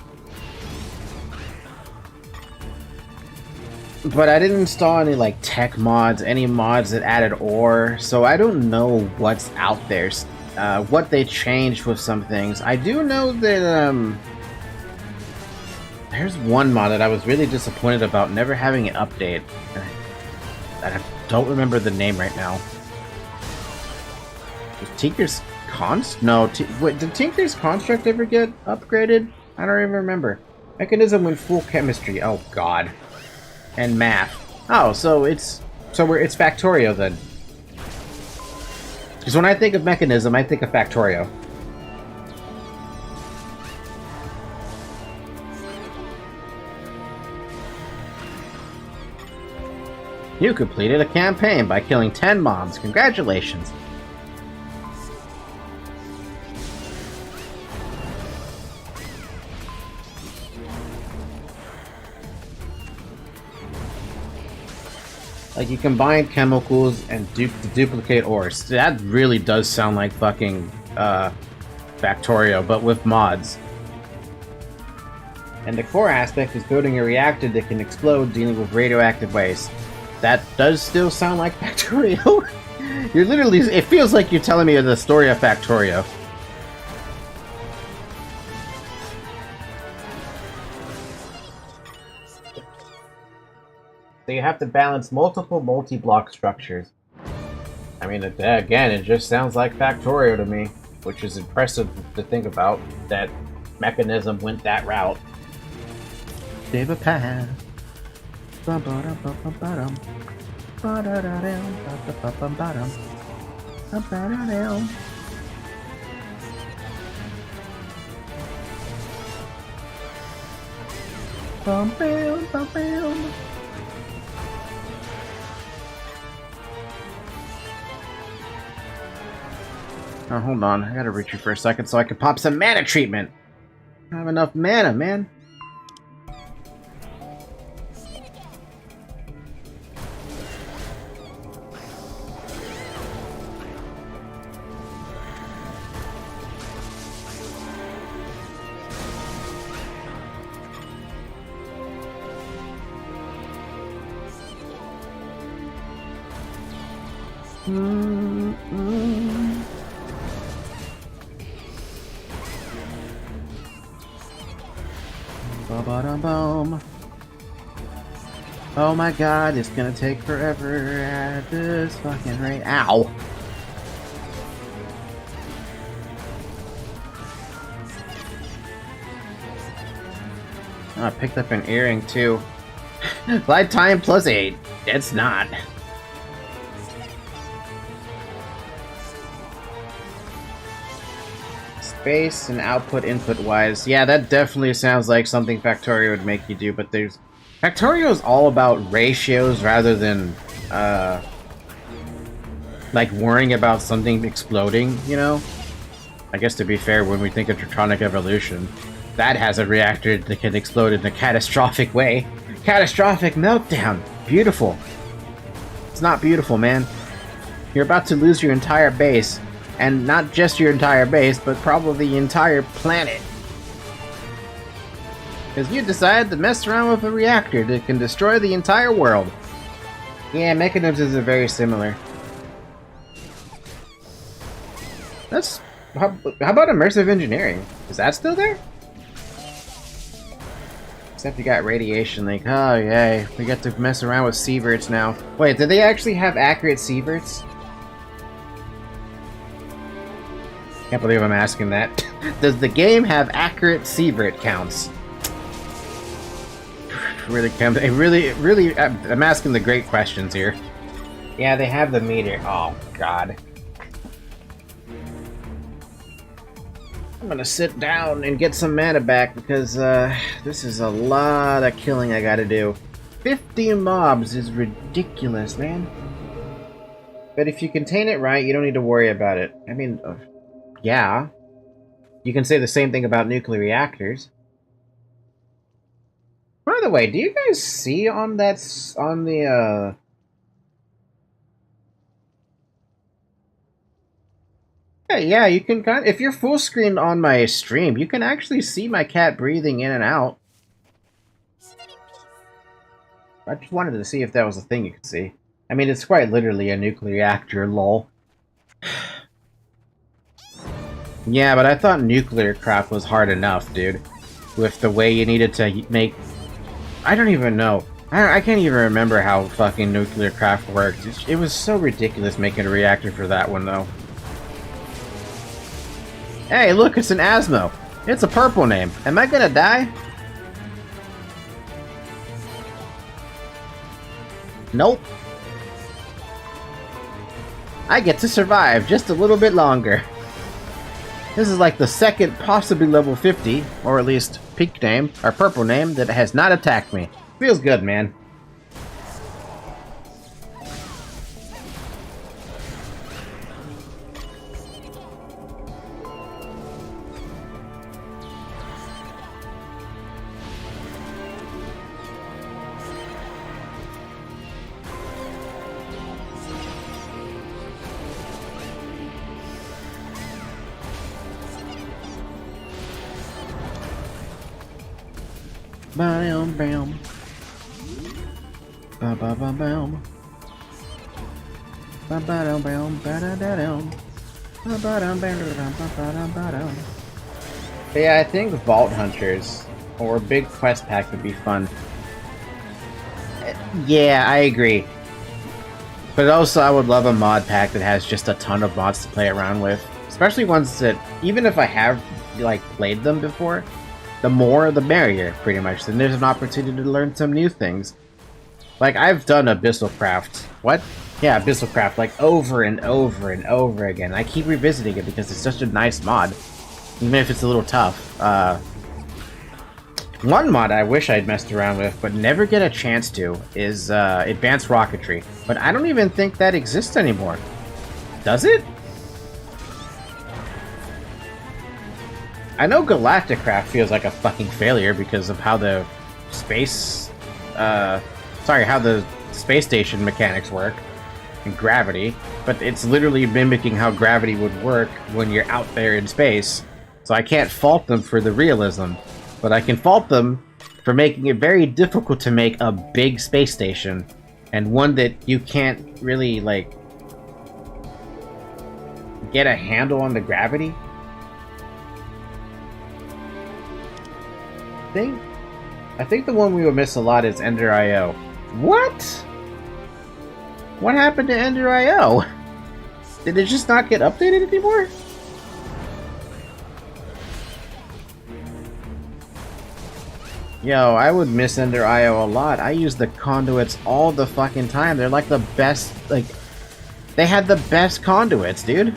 I didn't install any like tech mods, any mods that added ore, so I don't know what's out there, what they changed with some things. I do know that there's one mod that I was really disappointed about never having an update. I don't remember the name right now. Was Tinker's Const? No, wait, did Tinker's Construct ever get upgraded? I don't even remember. Mechanism went full chemistry. Oh god. And math. Oh, so it's Factorio then. Because when I think of Mechanism, I think of Factorio. You completed a campaign by killing 10 mobs. Congratulations. Like, you combine chemicals and duplicate ores. That really does sound like fucking Factorio, but with mods. And the core aspect is building a reactor that can explode, dealing with radioactive waste. That does still sound like Factorio. You're literally, it feels like you're telling me the story of Factorio. So you have to balance multiple multi-block structures. I mean, again, it just sounds like Factorio to me, which is impressive to think about, that Mechanism went that route. Save a path. Oh, hold on. I gotta reach you for a second so I can pop some mana treatment. I don't have enough mana, man. Ba-ba-dum-bum. Oh my god, it's gonna take forever at this fucking rate. Ow! Oh, I picked up an earring too. Glide time +8. It's not. Space and output input wise, yeah, that definitely sounds like something Factorio would make you do, but there's... Factorio is all about ratios rather than, like, worrying about something exploding, you know? I guess to be fair, when we think of Draconic Evolution. that has a reactor that can explode in a catastrophic way. Catastrophic meltdown. Beautiful. It's not beautiful, man. You're about to lose your entire base. And not just your entire base, but probably the entire planet. Because you decided to mess around with a reactor that can destroy the entire world. Yeah, mechanisms are very similar. That's... How about immersive engineering? Is that still there? Except you got radiation leak. Oh, yay. We get to mess around with sieverts now. Wait, did they actually have accurate sieverts? Can't believe I'm asking that. Does the game have accurate sievert counts? Really, I'm asking the great questions here. Yeah, they have the meter. Oh, God. I'm gonna sit down and get some mana back because this is a lot of killing I gotta do. 50 mobs is ridiculous, man. But if you contain it right, you don't need to worry about it. I mean, yeah. You can say the same thing about nuclear reactors. By the way, do you guys see on that, on the, Yeah, you can kind of, if you're full screen on my stream, you can actually see my cat breathing in and out. I just wanted to see if that was a thing you could see. I mean, it's quite literally a nuclear reactor, lol. Yeah, but I thought nuclear crap was hard enough, dude. With the way you needed to make... I don't even know. I can't even remember how fucking nuclear craft worked. It was so ridiculous making a reactor for that one, though. Hey, look, it's an Asmo. It's a purple name. Am I gonna die? Nope. I get to survive just a little bit longer. This is like the second, possibly level 50, or at least pink name, or purple name, that has not attacked me. Feels good, man. Bam bam. Ba ba ba bam. Ba ba dum bam ba da da dum. Ba ba dum bam ba ba dum ba dum. Yeah, I think Vault Hunters or Big Quest Pack would be fun. Yeah, I agree. But also, I would love a mod pack that has just a ton of mods to play around with, especially ones that, even if I have like played them before, the more the merrier, pretty much. Then there's an opportunity to learn some new things. Like, I've done Abyssal Craft. What? Yeah, Abyssal Craft, like, over and over and over again. I keep revisiting it because it's such a nice mod. Even if it's a little tough. One mod I wish I'd messed around with, but never get a chance to, is Advanced Rocketry. But I don't even think that exists anymore. Does it? I know Galacticraft feels like a fucking failure because of how the space, how the space station mechanics work and gravity, but it's literally mimicking how gravity would work when you're out there in space. So I can't fault them for the realism, but I can fault them for making it very difficult to make a big space station and one that you can't really, like, get a handle on the gravity. I think the one we will miss a lot is Ender IO. What? What happened to Ender IO? Did it just not get updated anymore? Yo, I would miss Ender IO a lot. I use the conduits all the fucking time. They're like the best, like, they had the best conduits, dude.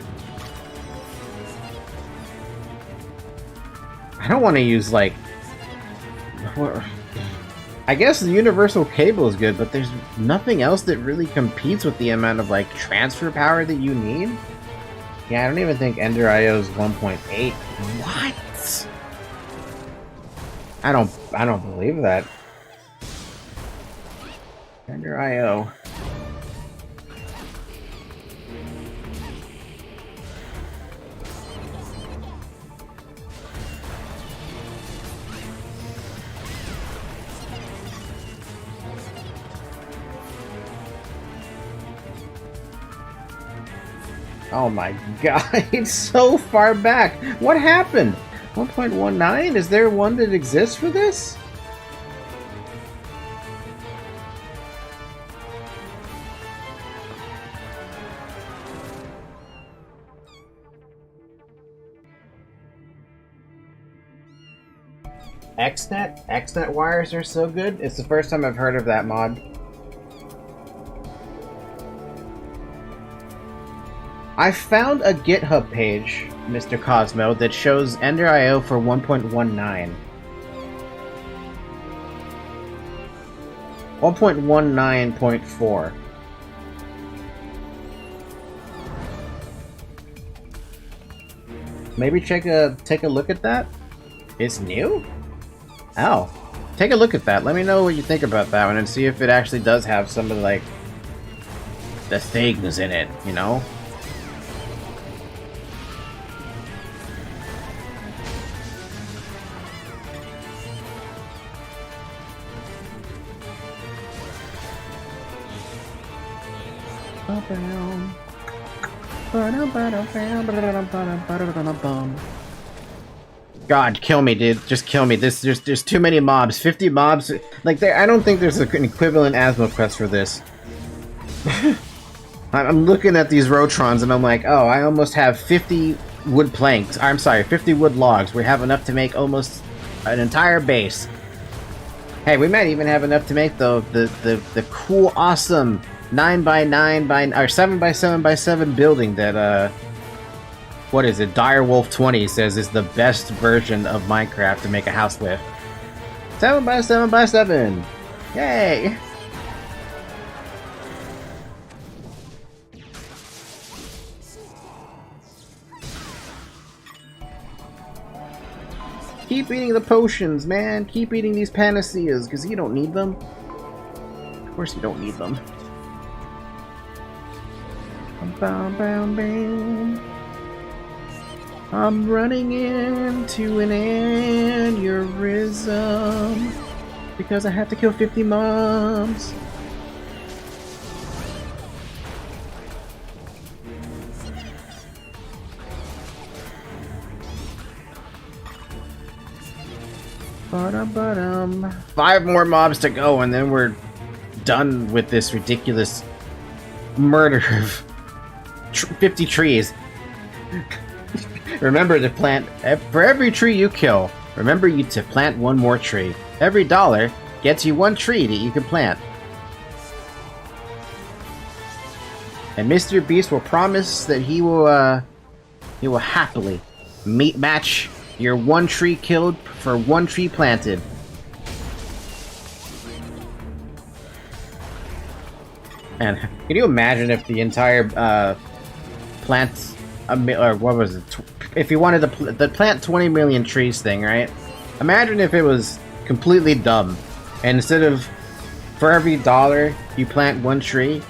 I don't want to use, like, I guess the universal cable is good, but there's nothing else that really competes with the amount of, like, transfer power that you need. Yeah, I don't even think Ender IO is 1.8. What? I don't believe that. Ender IO. Oh my god, it's so far back! What happened? 1.19? Is there one that exists for this? XNet? XNet wires are so good? It's the first time I've heard of that mod. I found a GitHub page, Mr. Cosmo, that shows Ender IO for 1.19. 1.19.4. Maybe take a look at that? It's new? Oh. Take a look at that. Let me know what you think about that one and see if it actually does have some of like the things in it, you know? God, kill me, dude. Just kill me. There's too many mobs. 50 mobs. Like, I don't think there's an equivalent Asmo quest for this. I'm looking at these Rotrons and I'm like, oh, I almost have 50 wood planks. I'm sorry, 50 wood logs. We have enough to make almost an entire base. Hey, we might even have enough to make the cool, awesome 9x9 by or 7x7x7 building that what is it? Direwolf 20 says is the best version of Minecraft to make a house with. 7x7x7. Yay! Keep eating the potions, man. Keep eating these panaceas, because you don't need them. Of course you don't need them. Bam, bam, bam. I'm running into an aneurysm because I have to kill 50 mobs. Ba-dum-ba-dum. 5 more mobs to go and then we're done with this ridiculous murder of 50 trees. Remember to plant, for every tree you kill, remember to plant 1 more tree. Every $1 gets you 1 tree that you can plant. And Mr. Beast will promise that he will happily match your 1 tree killed for 1 tree planted. And can you imagine if the entire plants, or what was it? If you wanted to plant 20 million trees thing, right? Imagine if it was completely dumb, and instead of for every $1 you plant 1 tree,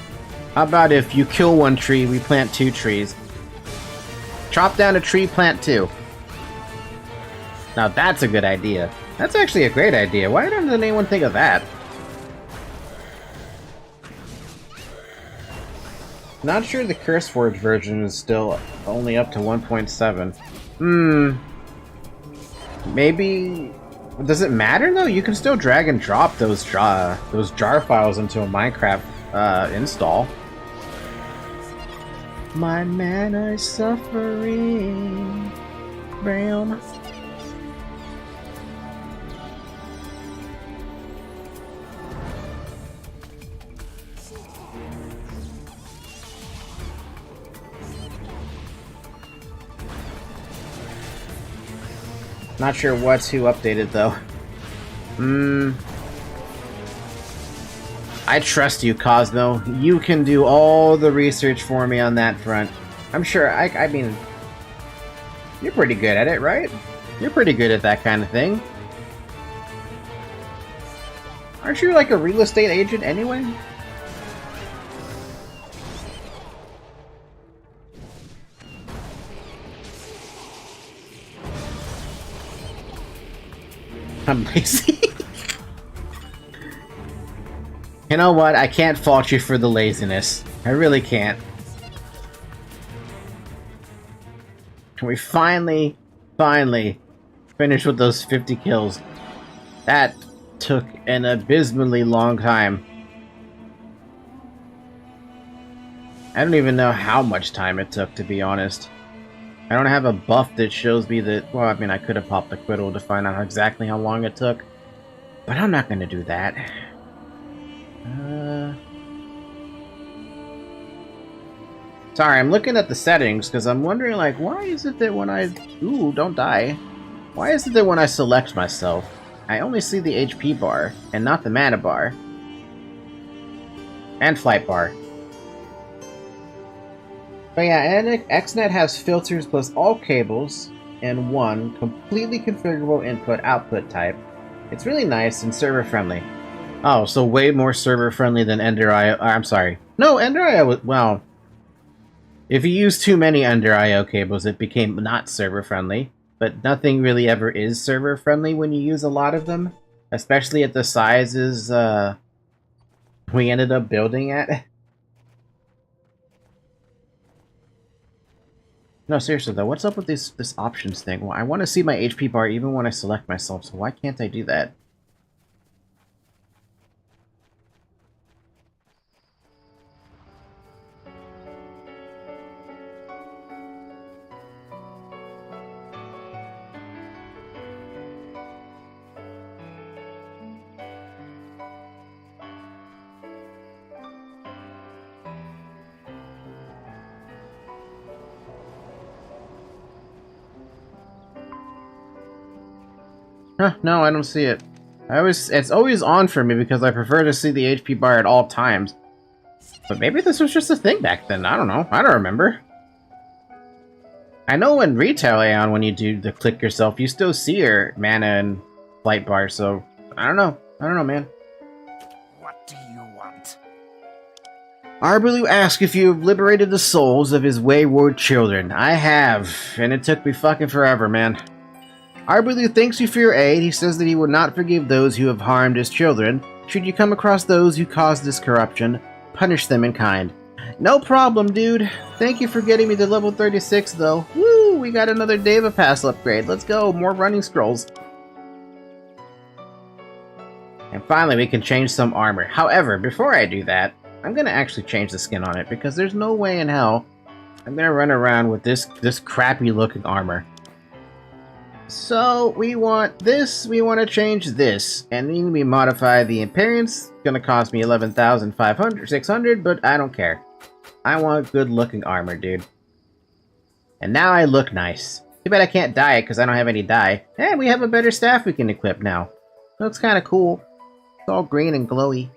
how about if you kill 1 tree, we plant 2 trees? Chop down a tree, plant 2. Now that's a good idea. That's actually a great idea. Why doesn't anyone think of that? Not sure the CurseForge version is still only up to 1.7. Maybe... Does it matter though? You can still drag and drop those jar files into a Minecraft install. My mana is suffering. Bam. Not sure what's who updated though. I trust you, Cosmo. You can do all the research for me on that front. I'm sure, I mean... You're pretty good at it, right? You're pretty good at that kind of thing. Aren't you like a real estate agent anyway? I'm lazy. You know what? I can't fault you for the laziness. I really can't. Can we finally finish with those 50 kills? That took an abysmally long time. I don't even know how much time it took, to be honest. I don't have a buff that shows me that... Well, I mean, I could have popped the quiddle to find out exactly how long it took. But I'm not going to do that. Sorry, I'm looking at the settings, because I'm wondering, like, why is it that when I... Ooh, don't die. Why is it that when I select myself, I only see the HP bar, and not the mana bar? And flight bar. But yeah, and XNet has filters plus all cables, and one completely configurable input-output type. It's really nice and server-friendly. Oh, so way more server-friendly than Ender.io. I'm sorry. No, Ender.io was... Well... If you use too many Ender.io cables, it became not server-friendly. But nothing really ever is server-friendly when you use a lot of them. Especially at the sizes we ended up building at. No, seriously though, what's up with this options thing? Well, I want to see my HP bar even when I select myself, so why can't I do that? Huh, no, I don't see it. It's always on for me because I prefer to see the HP bar at all times. But maybe this was just a thing back then. I don't know. I don't remember. I know in retail Aion, when you do the click yourself, you still see your mana and flight bar, so I don't know. I don't know, man. What do you want? Arbaloo asks if you have liberated the souls of his wayward children. I have, and it took me fucking forever, man. Arbaloo thanks you for your aid. He says that he will not forgive those who have harmed his children. Should you come across those who caused this corruption, punish them in kind. No problem, dude. Thank you for getting me to level 36, though. Woo! We got another Deva Pass upgrade. Let's go. More running scrolls. And finally, we can change some armor. However, before I do that, I'm going to actually change the skin on it, because there's no way in hell I'm going to run around with this crappy-looking armor. So, we want this, we want to change this, and then we modify the appearance. It's gonna cost me 11,600, but I don't care. I want good-looking armor, dude. And now I look nice. Too bad I can't dye it, because I don't have any dye. And we have a better staff we can equip now. Looks kind of cool. It's all green and glowy.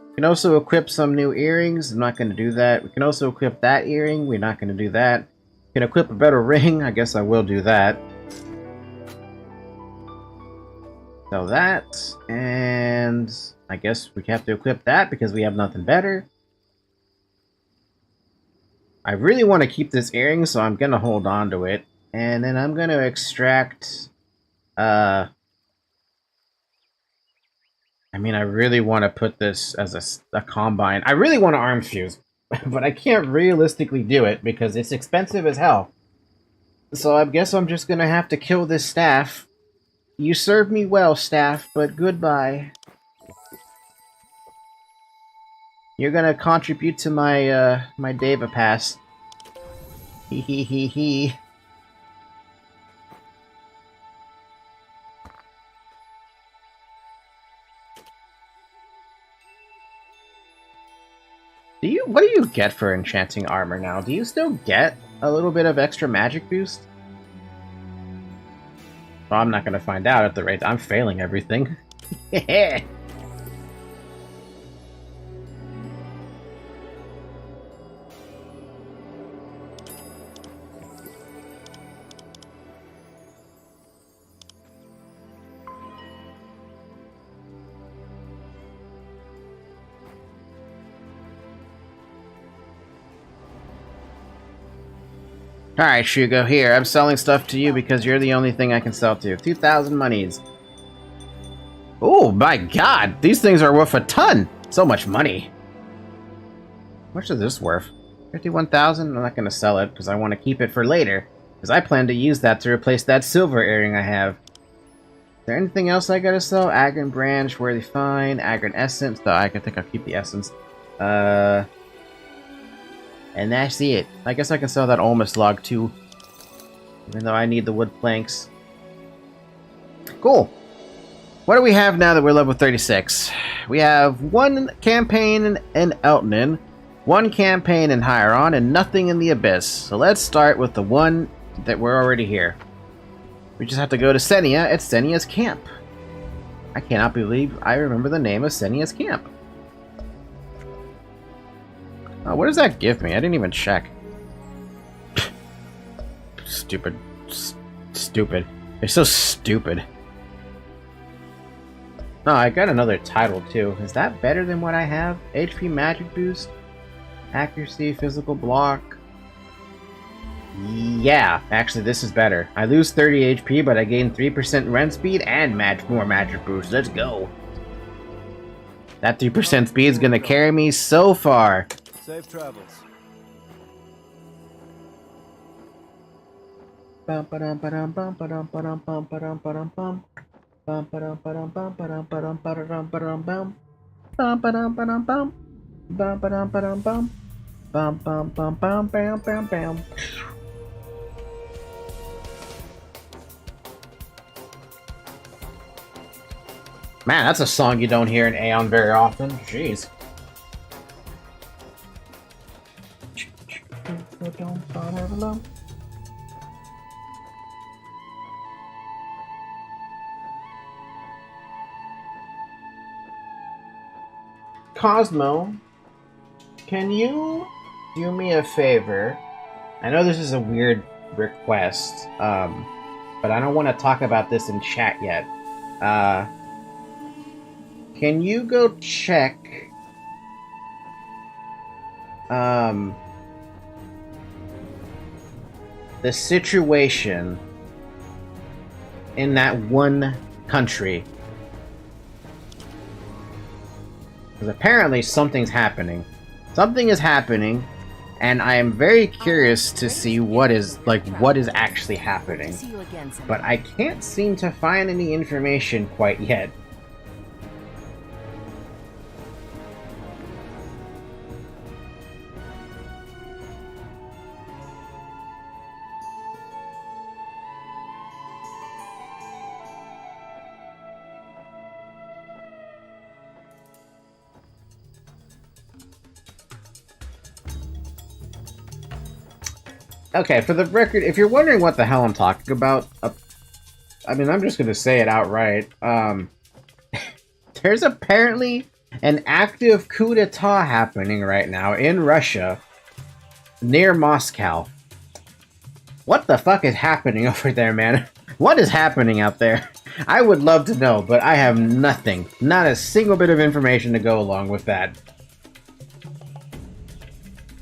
We can also equip some new earrings. I'm not going to do that. We can also equip that earring. We're not going to do that. We can equip a better ring. I guess I will do that. So that, and I guess we have to equip that because we have nothing better. I really want to keep this earring, so I'm going to hold on to it. And then I'm going to extract, I mean, I really want to put this as a combine. I really want to arm fuse, but I can't realistically do it because it's expensive as hell. So I guess I'm just going to have to kill this staff. You served me well, staff, but goodbye. You're gonna contribute to my, my Deva Pass. Hee hee hee hee. What do you get for enchanting armor now? Do you still get a little bit of extra magic boost? Well, I'm not gonna find out at the rate I'm failing everything. Alright, Shugo, here. I'm selling stuff to you because you're the only thing I can sell to. 2,000 monies. Oh my god! These things are worth a ton! So much money. How much is this worth? 51,000? I'm not gonna sell it because I want to keep it for later. Because I plan to use that to replace that silver earring I have. Is there anything else I gotta sell? Agron branch, worthy fine, Agron essence. Though I think I'll keep the essence. And that's it. I guess I can sell that Olmus log too. Even though I need the wood planks. Cool. What do we have now that we're level 36? We have one campaign in Eltnan, one campaign in Heiron, and nothing in the Abyss. So let's start with the one that we're already here. We just have to go to Senia at Senia's camp. I cannot believe I remember the name of Senia's camp. Oh, what does that give me? I didn't even check. Stupid. Stupid. They're so stupid. Oh, I got another title too. Is that better than what I have? HP magic boost? Accuracy, physical block. Yeah, actually this is better. I lose 30 HP, but I gain 3% rend speed and more magic boost. Let's go. That 3% speed is gonna carry me so far. Safe travels. Bum ba-dum ba-dum bum ba-dum ba-dum bum ba-dum ba-dum bum. Bum ba-dum ba-dum bum ba-dum ba-dum ba-dum ba-dum bum. Bum ba-dum ba-dum bum. Bum ba-dum ba-dum bum. Bum bum bum bum bam bam bam. Man, that's a song you don't hear in Aion very often. Jeez. Cosmo, can you do me a favor? I know this is a weird request, but I don't want to talk about this in chat yet. Can you go check the situation in that one country? Because apparently something's happening. Something is happening, and I am very curious to see what is actually happening. But I can't seem to find any information quite yet. Okay, for the record, if you're wondering what the hell I'm talking about, I mean, I'm just gonna say it outright. There's apparently an active coup d'etat happening right now in Russia, near Moscow. What the fuck is happening over there, man? What is happening out there? I would love to know, but I have nothing. Not a single bit of information to go along with that.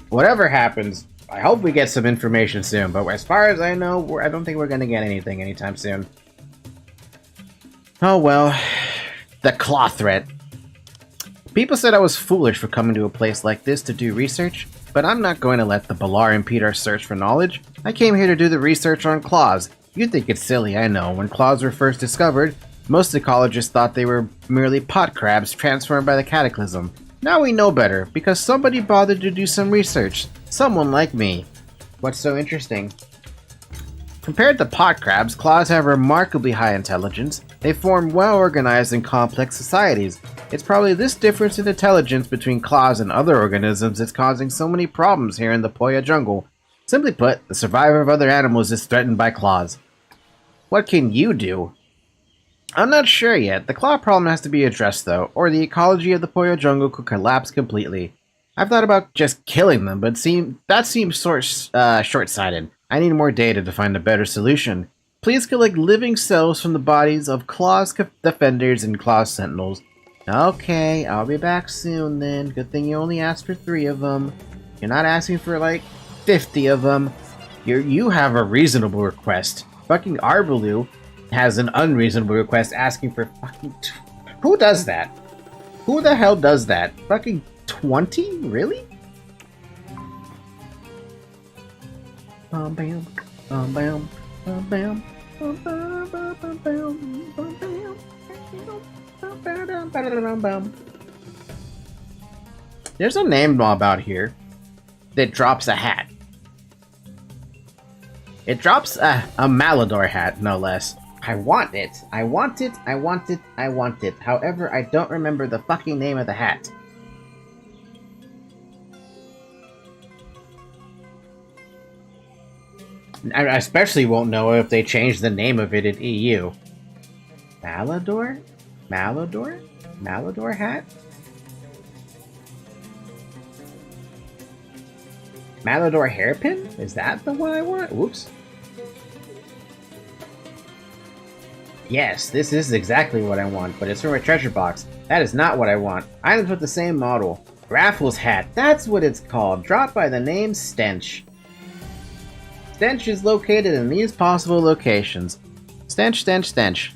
Whatever happens, I hope we get some information soon, but as far as I know, I don't think we're gonna get anything anytime soon. Oh well, the claw threat. People said I was foolish for coming to a place like this to do research, but I'm not going to let the Balar impede our search for knowledge. I came here to do the research on claws. You'd think it's silly, I know. When claws were first discovered, most ecologists thought they were merely pot crabs transformed by the cataclysm. Now we know better, because somebody bothered to do some research. Someone like me. What's so interesting? Compared to pot crabs, claws have remarkably high intelligence. They form well-organized and complex societies. It's probably this difference in intelligence between claws and other organisms that's causing so many problems here in the Poya jungle. Simply put, the survival of other animals is threatened by claws. What can you do? I'm not sure yet. The claw problem has to be addressed though, or the ecology of the Poya jungle could collapse completely. I've thought about just killing them, but that seems short-sighted. I need more data to find a better solution. Please collect living cells from the bodies of claws defenders and claw sentinels. Okay, I'll be back soon then. Good thing you only asked for 3 of them. You're not asking for like 50 of them. You have a reasonable request. Fucking Arbaloo has an unreasonable request asking for fucking... Who does that? Who the hell does that? Fucking 20? Really? Bam bam, bam bam, bam bam, bam bam, bam bam, bam bam, bam. There's a name mob out here that drops a hat. It drops a Malador hat, no less. I want it. I want it. I want it. I want it. However, I don't remember the fucking name of the hat. I especially won't know if they change the name of it in EU. Malador? Malador? Malador hat? Malador hairpin? Is that the one I want? Whoops. Yes, this is exactly what I want, but it's from a treasure box. That is not what I want. Items with the same model. Raffles hat, that's what it's called. Dropped by the name Stench. Stench is located in these possible locations. Stench, stench, stench.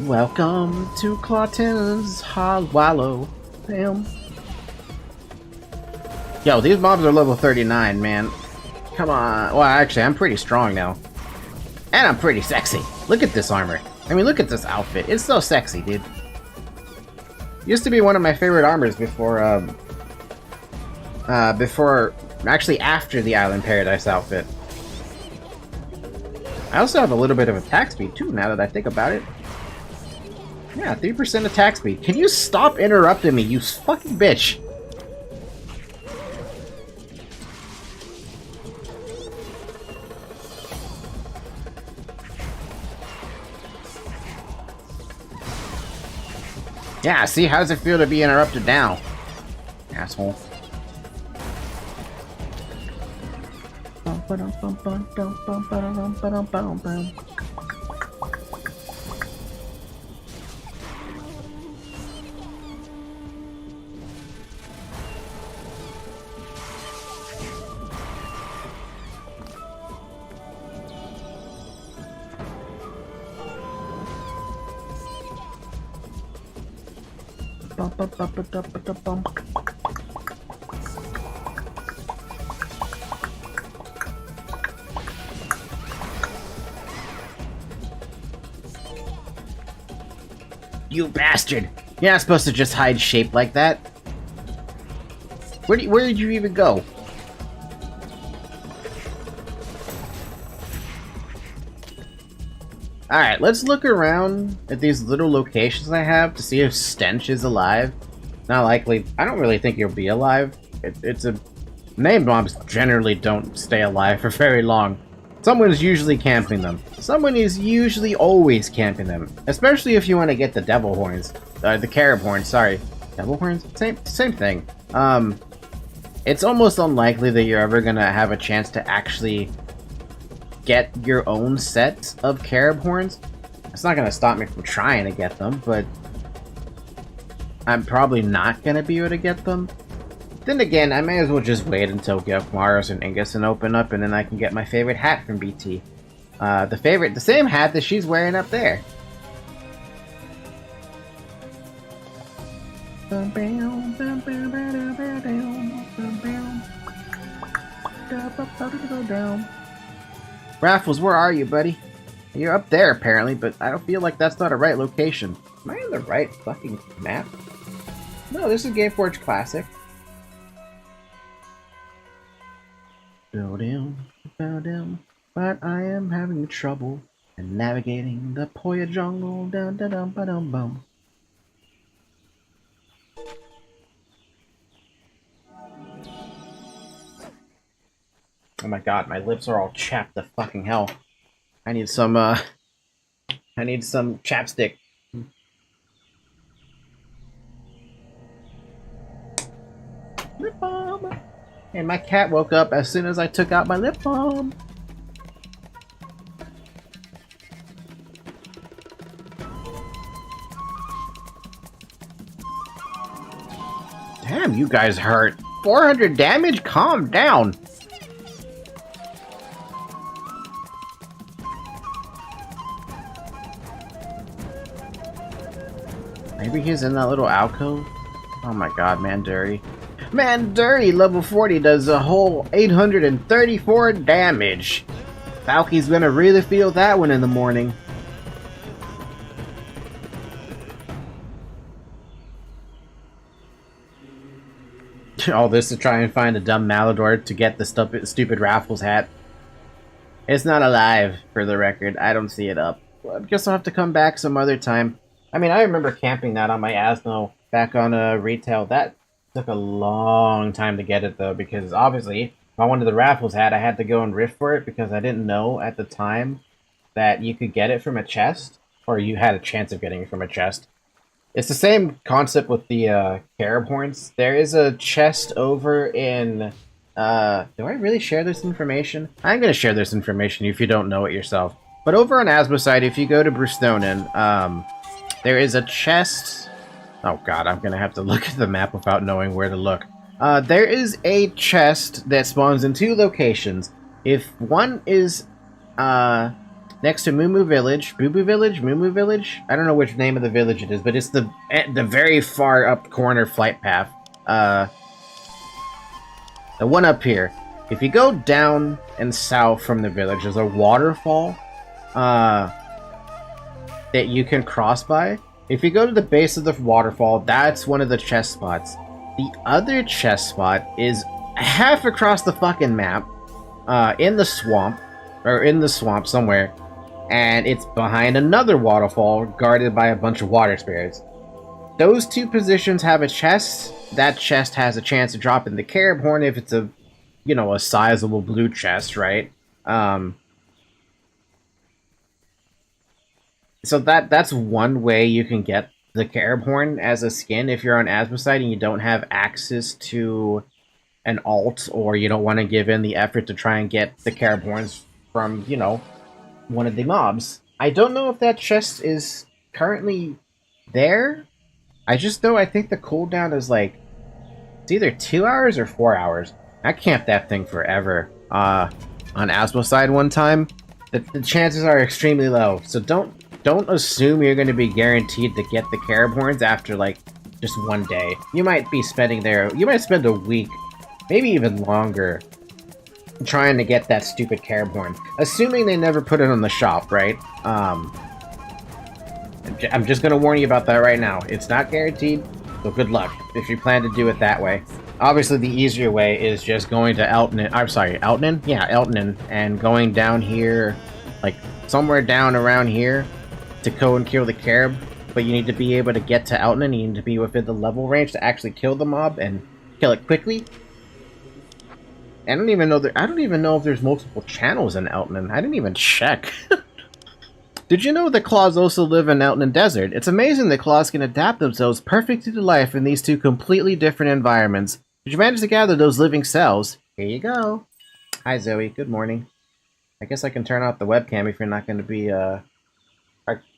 Welcome to Clawton's Wallow. Damn. Yo, these mobs are level 39, man. Come on. Well, actually, I'm pretty strong now. And I'm pretty sexy. Look at this armor. I mean, look at this outfit. It's so sexy, dude. Used to be one of my favorite armors before, actually after the Island Paradise outfit. I also have a little bit of attack speed, too, now that I think about it. Yeah, 3% attack speed. Can you stop interrupting me, you fucking bitch? Yeah, see, how does it feel to be interrupted now? Asshole. You bastard! You're not supposed to just hide shape like that. Where did you even go? Alright, let's look around at these little locations I have to see if Stench is alive. Not likely. I don't really think he'll be alive. It's a... Name mobs generally don't stay alive for very long. Someone is usually camping them. Someone is usually always camping them. Especially if you want to get the devil horns. The carob horns, sorry. Devil horns? Same thing. It's almost unlikely that you're ever gonna have a chance to actually get your own set of carob horns. It's not gonna stop me from trying to get them, but I'm probably not gonna be able to get them. Then again, I may as well just wait until Gekmaros and Inguson open up, and then I can get my favorite hat from BT. The same hat that she's wearing up there. Raffles, where are you, buddy? You're up there, apparently, but I don't feel like that's not a right location. Am I on the right fucking map? No, this is Gameforge Classic. Bow down, but I am having trouble in navigating the Poya jungle. Down, da dum, ba dum bum. Oh my god, my lips are all chapped to fucking hell. I need some chapstick. Lip balm. And my cat woke up as soon as I took out my lip balm. Damn, you guys hurt. 400 damage? Calm down. Maybe he's in that little alcove? Oh my god, Manduri. Manduri, level 40, does a whole 834 damage. Falky's gonna really feel that one in the morning. All this to try and find a dumb Malador to get the stupid Raffles hat. It's not alive, for the record. I don't see it up. Well, I guess I'll have to come back some other time. I mean, I remember camping that on my Asno back on retail. That took a long time to get it, though, because obviously, if I wanted the Raffles hat, I had to go and riff for it, because I didn't know at the time that you could get it from a chest, or you had a chance of getting it from a chest. It's the same concept with the Carib Horns. There is a chest over in... do I really share this information? I'm going to share this information if you don't know it yourself. But over on Asmoside, if you go to Brustonen, there is a chest... Oh god, I'm going to have to look at the map without knowing where to look. There is a chest that spawns in two locations. If one is next to Moo Village, Boo Boo Village, Moo Village? I don't know which name of the village it is, but it's the very far up corner flight path. The one up here. If you go down and south from the village, there's a waterfall that you can cross by. If you go to the base of the waterfall, that's one of the chest spots. The other chest spot is half across the fucking map, in the swamp, or in the swamp somewhere, and it's behind another waterfall guarded by a bunch of water spirits. Those two positions have a chest. That chest has a chance of dropping the Carib Horn if it's a, you know, a sizable blue chest, right? So that's one way you can get the Carib Horn as a skin if you're on Asmoside and you don't have access to an alt, or you don't want to give in the effort to try and get the Carib Horns from, you know, one of the mobs. I don't know if that chest is currently there. I just know I think the cooldown is like, it's either 2 hours or 4 hours. I camped that thing forever on Asmoside one time. The chances are extremely low, so don't assume you're going to be guaranteed to get the Carib Horns after like just one day. You might be spending there, you might spend a week, maybe even longer, trying to get that stupid Carib Horn. Assuming they never put it on the shop, right? I'm just going to warn you about that right now. It's not guaranteed, so good luck if you plan to do it that way. Obviously, the easier way is just going to Eltnan? Yeah, Eltnan, and going down here, like somewhere down around here, to go and kill the Carib. But you need to be able to get to Eltnan, you need to be within the level range to actually kill the mob and kill it quickly. I don't even know if there's multiple channels in Eltnan. I didn't even check. Did you know that claws also live in Eltnan Desert? It's amazing that claws can adapt themselves perfectly to life in these two completely different environments. Did you manage to gather those living cells? Here you go. Hi Zoe, good morning. I guess I can turn off the webcam if you're not going to be, or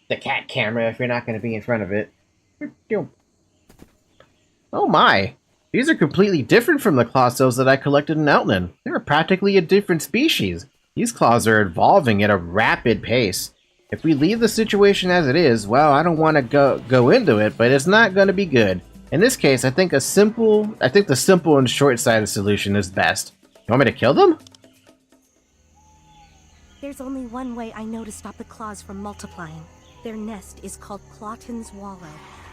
the cat camera if you're not going to be in front of it. Oh my! These are completely different from the claw cells that I collected in Eltnan. They're practically a different species. These claws are evolving at a rapid pace. If we leave the situation as it is, well, I don't want to go into it, but it's not going to be good. In this case, I think the simple and short-sighted solution is best. You want me to kill them? There's only one way I know to stop the claws from multiplying. Their nest is called Clawton's Wallow,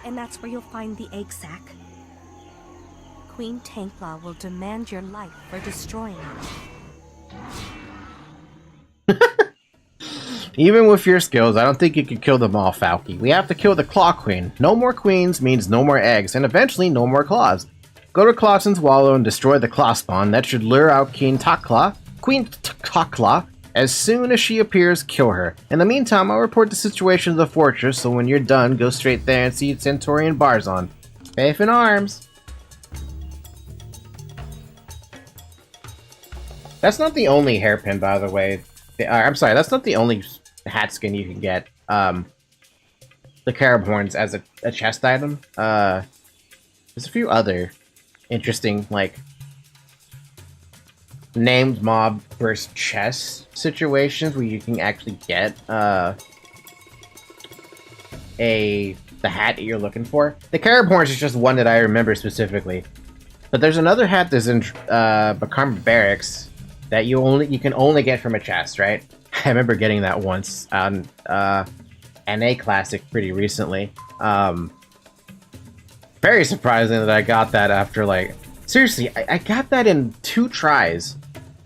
and that's where you'll find the egg sac. Queen Tankla will demand your life for destroying it. Even with your skills, I don't think you can kill them all, Falky. We have to kill the Claw Queen. No more queens means no more eggs, and eventually no more claws. Go to Clawton's Wallow and destroy the claw spawn. That should lure out Queen Takla. As soon as she appears, kill her. In the meantime, I'll report the situation to the fortress, so when you're done, go straight there and see Centaurian Barzon. Safe in arms. That's not the only hairpin, by the way. I'm sorry, that's not the only hat skin you can get. The Carib Horns as a chest item. There's a few other interesting, like, named mob versus chess situations where you can actually get the hat that you're looking for. The Carib Horns is just one that I remember specifically. But there's another hat that's in Apegrixs that you can only get from a chest, right? I remember getting that once on NA Classic pretty recently. Very surprising that I got that after, like... Seriously, I got that in 2 tries.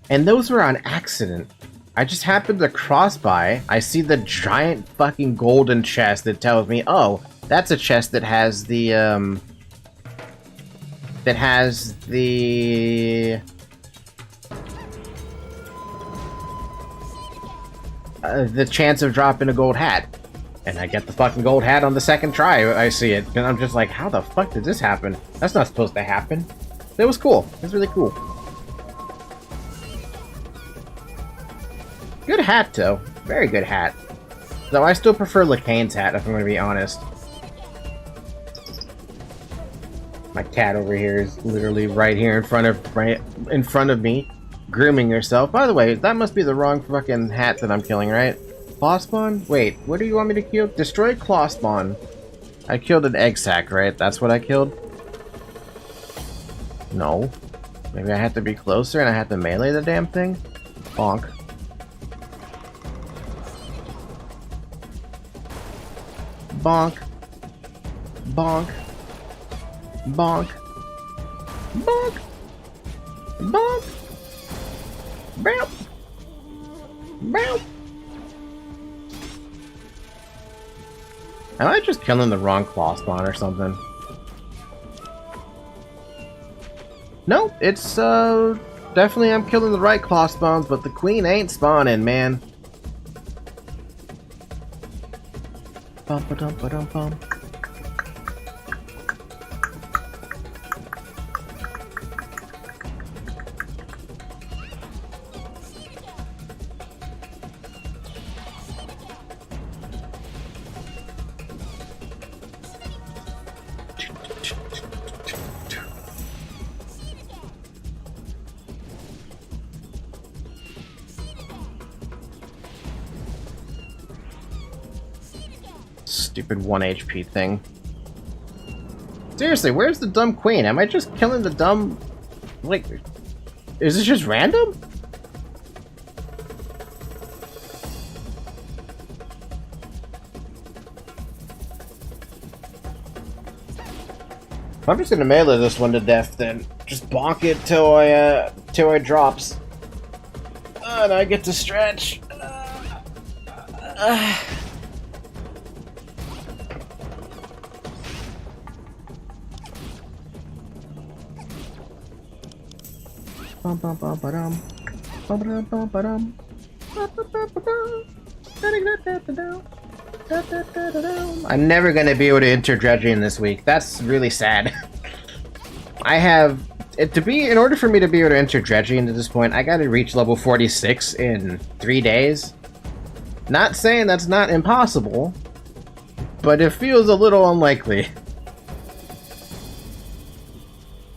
And those were on accident. I just happened to cross by. I see the giant fucking golden chest that tells me, oh, that's a chest that has the, the chance of dropping a gold hat. And I get the fucking gold hat on the second try. I see it, and I'm just like, how the fuck did this happen? That's not supposed to happen. It was cool. It was really cool. Good hat, though. Very good hat. Though I still prefer Lacane's hat, if I'm going to be honest. My cat over here is literally right here in front of me, grooming herself. By the way, that must be the wrong fucking hat that I'm killing, right? Claw spawn? Wait, what do you want me to kill? Destroy claw spawn. I killed an egg sac, right? That's what I killed? No. Maybe I have to be closer and I have to melee the damn thing? Bonk. Bonk. Bonk. Bonk. Bonk. Bonk. Bow. Bow. Am I just killing the wrong claw spawn or something? No, it's definitely I'm killing the right claw spawns, but the queen ain't spawning, man. Bum ba dum ba dum bum. Stupid 1 HP thing. Seriously, where's the dumb queen? Am I just killing the dumb... Like, is this just random? I'm just gonna melee this one to death then. Just bonk it till it drops. And I get to stretch. I'm never gonna be able to enter dredging this week. That's really sad. I have in order for me to be able to enter dredging at this point, I gotta reach level 46 in 3 days. Not saying that's not impossible, but it feels a little unlikely.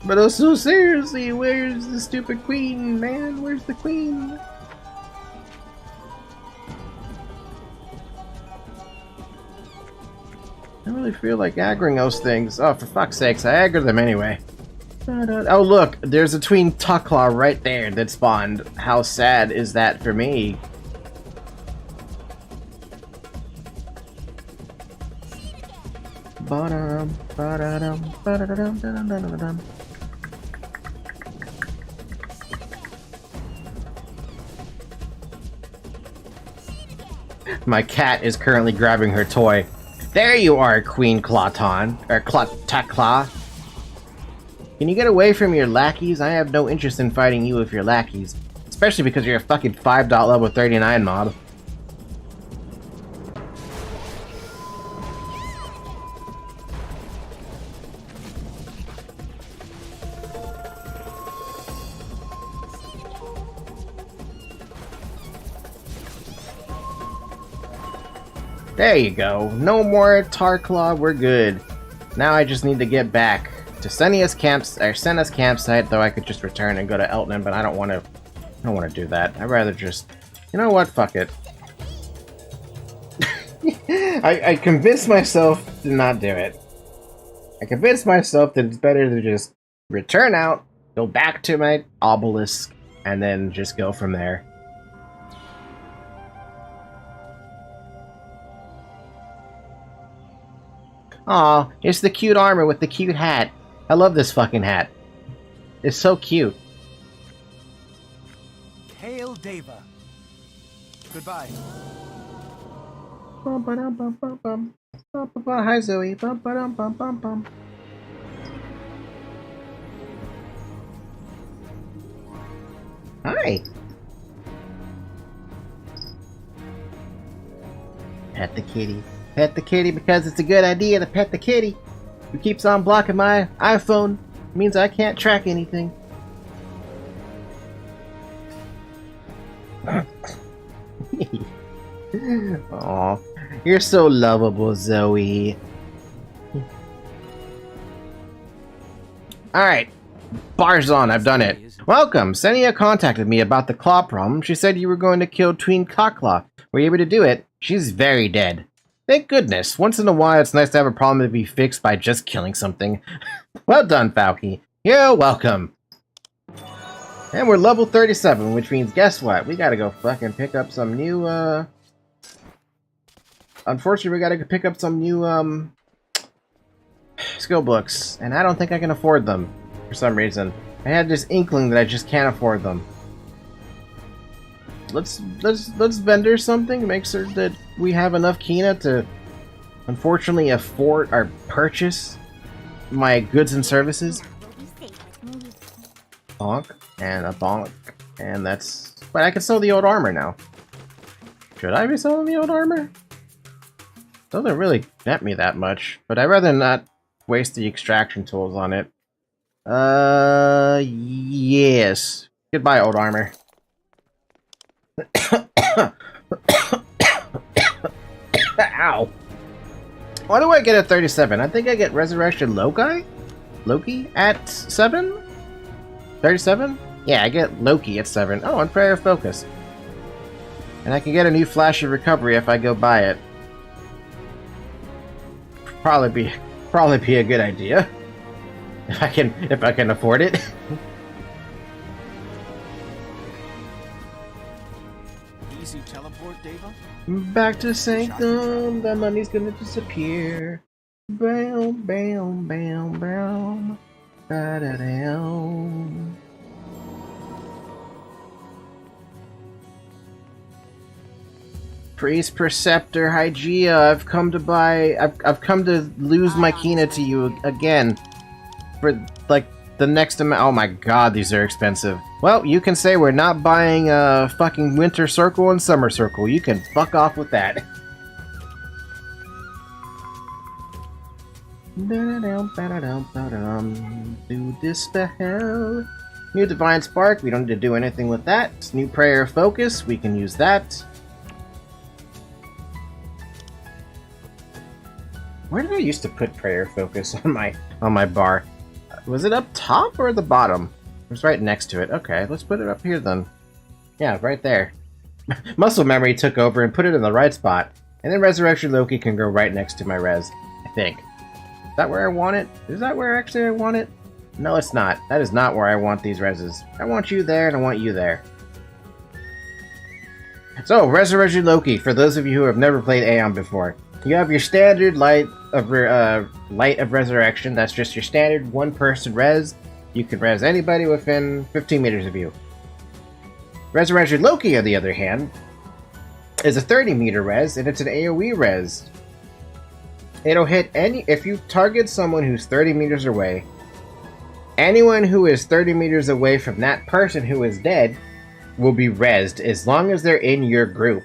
But also, seriously, where's the stupid queen, man? Where's the queen? I really feel like aggroing those things. Oh, for fuck's sakes, I aggro them anyway. Oh, look, there's a tween Tucklaw right there that spawned. How sad is that for me? Ba-dum, ba-da-dum, ba-da-dum, da-dum-da-dum-da-dum. My cat is currently grabbing her toy. There you are, Queen Clawton. Or Tucklaw. Can you get away from your lackeys? I have no interest in fighting you with your lackeys. Especially because you're a fucking 5. Level 39 mob. There you go. No more Tarclaw, we're good. Now I just need to get back to Senna's campsite, though I could just return and go to Elton, but I don't want to do that. I'd rather just, you know what? Fuck it. I convinced myself to not do it. I convinced myself that it's better to just return out, go back to my obelisk, and then just go from there. Aw, it's the cute armor with the cute hat. I love this fucking hat. It's so cute. Hail Deva. Goodbye. Hi, Zoe. Hi. Pet the kitty. Pet the kitty because it's a good idea to pet the kitty. Who keeps on blocking my iPhone means I can't track anything. Aw, you're so lovable, Zoe. Alright, bar's on, I've done it. Welcome! Senna contacted me about the claw problem. She said you were going to kill Tween Cockclaw. Were you able to do it? She's very dead. Thank goodness. Once in a while, it's nice to have a problem to be fixed by just killing something. Well done, Falky. You're welcome. And we're level 37, which means, guess what? We gotta go fucking pick up some new, Unfortunately, we gotta pick up some new, skill books. And I don't think I can afford them, for some reason. I had this inkling that I just can't afford them. Let's vendor something to make sure that we have enough Kina to unfortunately afford or purchase my goods and services. Bonk and a bonk, and that's. But I can sell the old armor now. Should I be selling the old armor? Doesn't really net me that much, but I'd rather not waste the extraction tools on it. Yes. Goodbye, old armor. Ow. Why do I get a 37? I think I get Resurrection Loki at 7? 37? Yeah, I get Loki at 7. Oh, and Prayer of Focus. And I can get a new Flash of Recovery if I go buy it. Probably be a good idea. If I can afford it. Easy teleport, Deva? Back to Sanctum, the money's gonna disappear. Bam, bam, bam, bam. Da-da-dam. Priest Preceptor Hygeia, I've come to lose my Kina to you again. For like the next amount. Oh my god, these are expensive. Well, you can say we're not buying fucking Winter Circle and Summer Circle. You can fuck off with that. Do dispel. New Divine Spark, we don't need to do anything with that. New Prayer of Focus, we can use that. Where did I used to put Prayer of Focus on my bar? Was it up top or at the bottom? It was right next to it. Okay, let's put it up here then. Yeah, right there. Muscle Memory took over and put it in the right spot. And then Resurrection Loki can go right next to my res, I think. Is that where I want it? Is that where actually I want it? No, it's not. That is not where I want these reses. I want you there and I want you there. So, Resurrection Loki, for those of you who have never played Aion before. You have your standard Light of Resurrection. That's just your standard one-person res. You can res anybody within 15 meters of you. Resurrection Loki, on the other hand, is a 30-meter res, and it's an AoE res. It'll hit if you target someone who's 30 meters away, anyone who is 30 meters away from that person who is dead will be rezzed as long as they're in your group.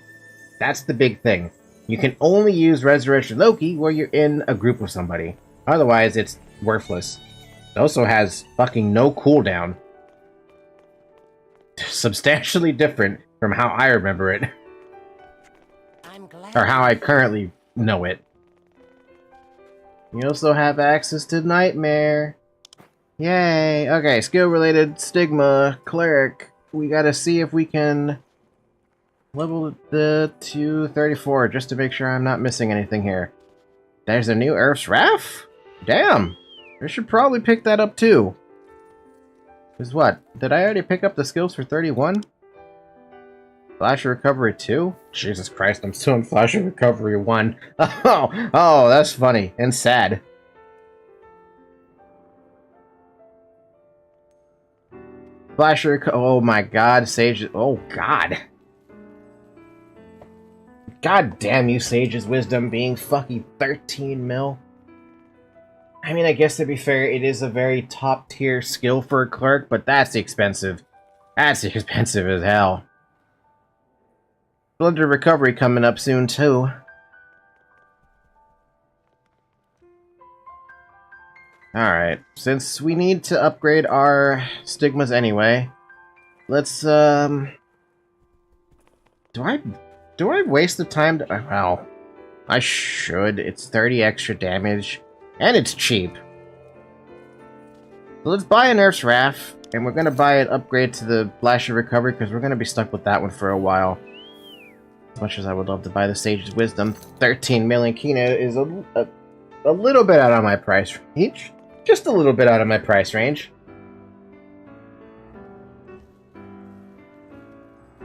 That's the big thing. You can only use Resurrection Loki where you're in a group with somebody. Otherwise, it's worthless. It also has fucking no cooldown. Substantially different from how I remember it. Or how I currently know it. You also have access to Nightmare. Yay! Okay, skill-related stigma cleric. We gotta see if we can level the to 34 just to make sure I'm not missing anything here. There's a new Earth's Wrath? Damn! I should probably pick that up too. Cause what? Did I already pick up the skills for 31? Flash of Recovery 2? Jesus Christ, I'm still in Flash of Recovery 1. Oh, that's funny and sad. Flash of oh my god, Sage. Oh god. God damn you, Sage's Wisdom being fucking 13 mil. I mean, I guess to be fair, it is a very top tier skill for a clerk, but that's expensive. That's expensive as hell. Splendor Recovery coming up soon, too. Alright, since we need to upgrade our stigmas anyway, let's, Do I waste the time to... Well, I should. It's 30 extra damage, and it's cheap. So let's buy an Earth's Wrath, and we're gonna buy an upgrade to the Flash of Recovery, because we're gonna be stuck with that one for a while. As much as I would love to buy the Sage's Wisdom, 13 million Kina is a little bit out of my price range. Just a little bit out of my price range.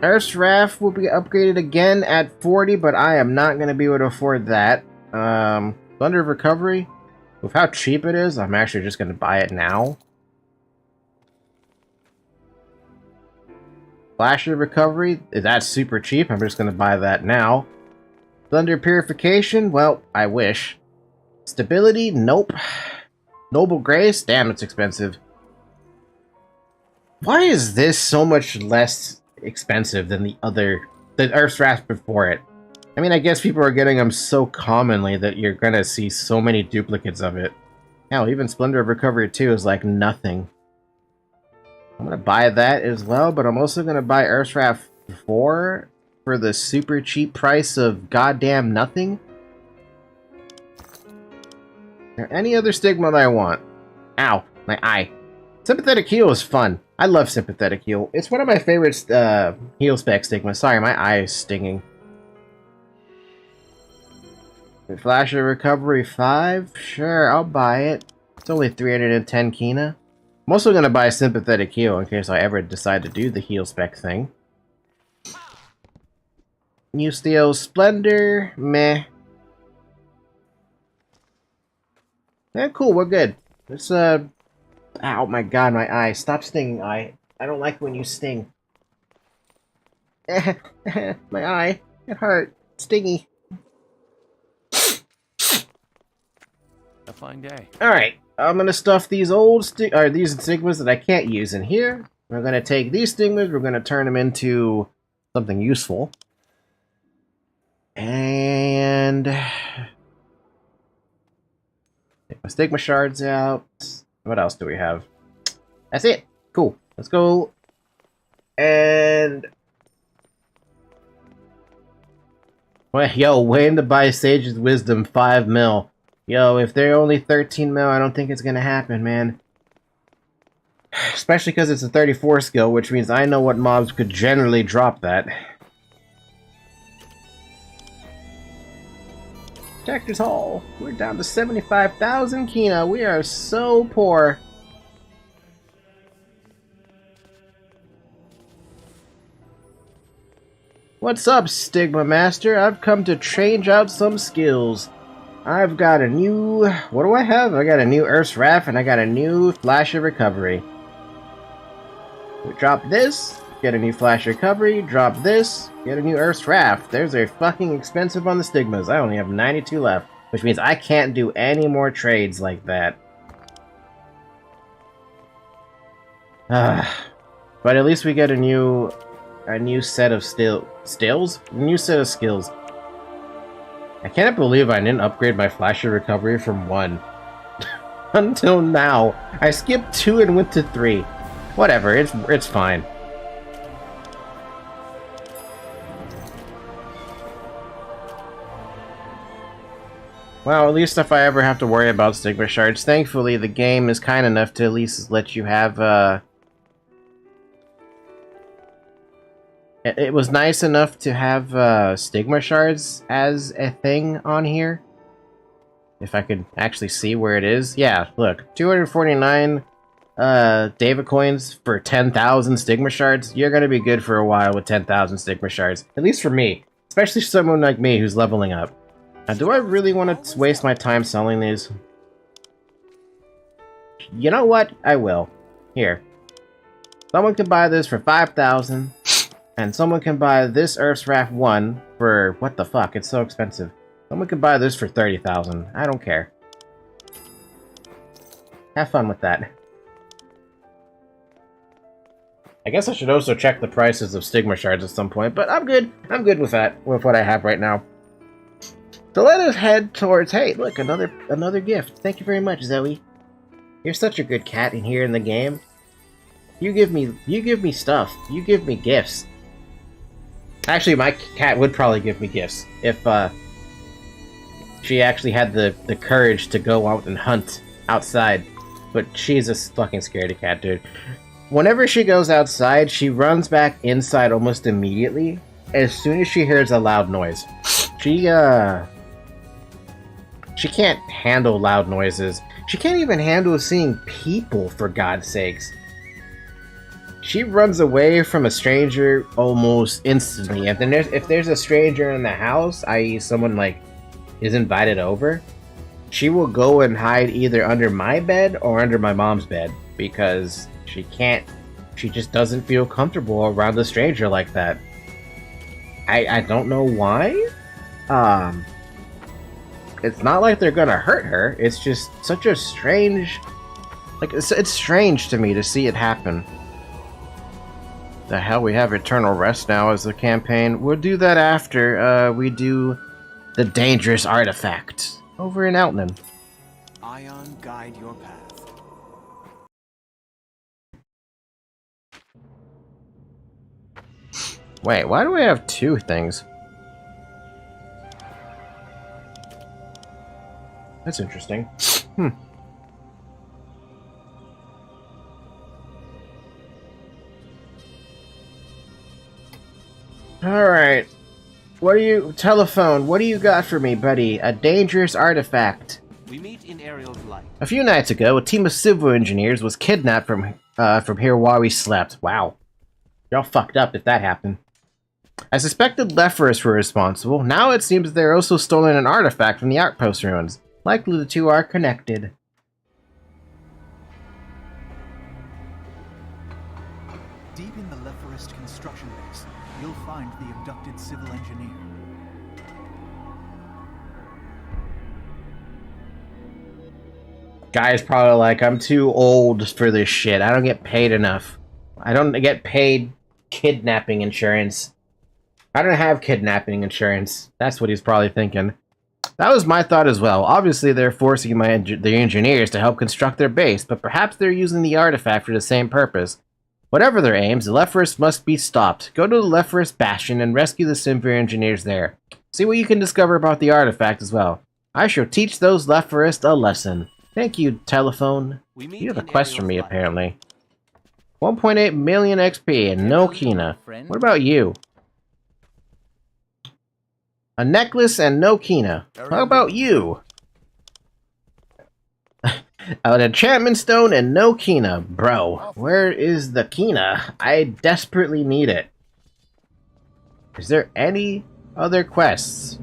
Earth's Wrath will be upgraded again at 40, but I am not going to be able to afford that. Thunder of Recovery, with how cheap it is, I'm actually just going to buy it now. Flash of Recovery, that's super cheap, I'm just going to buy that now. Thunder Purification, well, I wish. Stability, nope. Noble Grace, damn, it's expensive. Why is this so much less expensive than the Earth's Wrath before it? I mean, I guess people are getting them so commonly that you're gonna see so many duplicates of it. Hell, even Splendor of Recovery 2 is like nothing. I'm gonna buy that as well, but I'm also gonna buy Earth's Wrath 4 for the super cheap price of goddamn nothing. Is there any other stigma that I want? Ow, my eye. Sympathetic Heal is fun. I love Sympathetic Heal. It's one of my favorite heal spec stigmas. Sorry, my eye is stinging. Flash of Recovery 5? Sure, I'll buy it. It's only 310 Kina. I'm also going to buy Sympathetic Heal in case I ever decide to do the heal spec thing. New Steel Splendor? Meh. Yeah, cool, we're good. Let's, ow, my god, my eye. Stop stinging, eye. I don't like when you sting. My eye. It hurt. Stingy. A fine day. Alright, I'm gonna stuff these old these stigmas that I can't use in here. We're gonna take these stigmas, we're gonna turn them into something useful. And take my stigma shards out. What else do we have? That's it. Cool. Let's go. And well, yo, waiting to buy Sage's Wisdom 5 mil. Yo, if they're only 13 mil, I don't think it's gonna happen, man. Especially because it's a 34 skill, which means I know what mobs could generally drop that. Protector's Hall. We're down to 75,000 Kina. We are so poor. What's up, Stigma Master? I've come to change out some skills. I've got a new... What do I have? I got a new Earth's Wrath and I got a new Flash of Recovery. We drop this, get a new Flash Recovery, drop this, get a new Earth's Wrath. There's a fucking expensive on the stigmas. I only have 92 left, which means I can't do any more trades like that. But at least we get a new set of skills. I can't believe I didn't upgrade my Flash of Recovery from 1 until now. I skipped 2 and went to 3. Whatever, it's fine. Well, at least if I ever have to worry about Stigma Shards, thankfully the game is kind enough to at least let you have, It was nice enough to have, Stigma Shards as a thing on here. If I could actually see where it is. Yeah, look. 249, Deva coins for 10,000 Stigma Shards. You're gonna be good for a while with 10,000 Stigma Shards. At least for me. Especially someone like me who's leveling up. Now, do I really want to waste my time selling these? You know what? I will. Here. Someone can buy this for 5,000. And someone can buy this Earth's Wrath 1 for... What the fuck? It's so expensive. Someone can buy this for 30,000. I don't care. Have fun with that. I guess I should also check the prices of Stigma Shards at some point, but I'm good. I'm good with that, with what I have right now. So let us head towards... Hey, look, another gift. Thank you very much, Zoe. You're such a good cat in here in the game. You give me stuff. You give me gifts. Actually, my cat would probably give me gifts if she actually had the courage to go out and hunt outside. But she's a fucking scaredy cat, dude. Whenever she goes outside, she runs back inside almost immediately as soon as she hears a loud noise. She can't handle loud noises. She can't even handle seeing people, for God's sakes. She runs away from a stranger almost instantly. If there's a stranger in the house, i.e. someone, like, is invited over, she will go and hide either under my bed or under my mom's bed, because she just doesn't feel comfortable around a stranger like that. I don't know why. It's not like they're gonna hurt her, it's just such a strange... Like, it's strange to me to see it happen. The hell, we have Eternal Rest now as the campaign. We'll do that after we do the Dangerous Artifact over in Outland. Aion, guide your path. Wait, why do I have two things? That's interesting. Alright. What do you... Telephone, what do you got for me, buddy? A dangerous artifact. We meet in Ariel's light. A few nights ago, a team of civil engineers was kidnapped from here while we slept. Wow. Y'all fucked up if that happened. I suspected Lephorus were responsible. Now it seems they're also stolen an artifact from the outpost ruins. Likely the two are connected. Deep in the Lephorus construction base, you'll find the abducted civil engineer. Guy's probably like, I'm too old for this shit. I don't get paid enough. I don't get paid kidnapping insurance. I don't have kidnapping insurance. That's what he's probably thinking. That was my thought as well. Obviously, they're forcing the engineers to help construct their base, but perhaps they're using the artifact for the same purpose. Whatever their aims, the Lephorus must be stopped. Go to the Lephorus Bastion and rescue the Simver engineers there. See what you can discover about the artifact as well. I shall teach those Lephorus a lesson. Thank you, telephone. You have a quest for me, apparently. 1.8 million XP and no Kina. What about you? A necklace and no Kina. How about you? An enchantment stone and no Kina. Bro, where is the Kina? I desperately need it. Is there any other quests?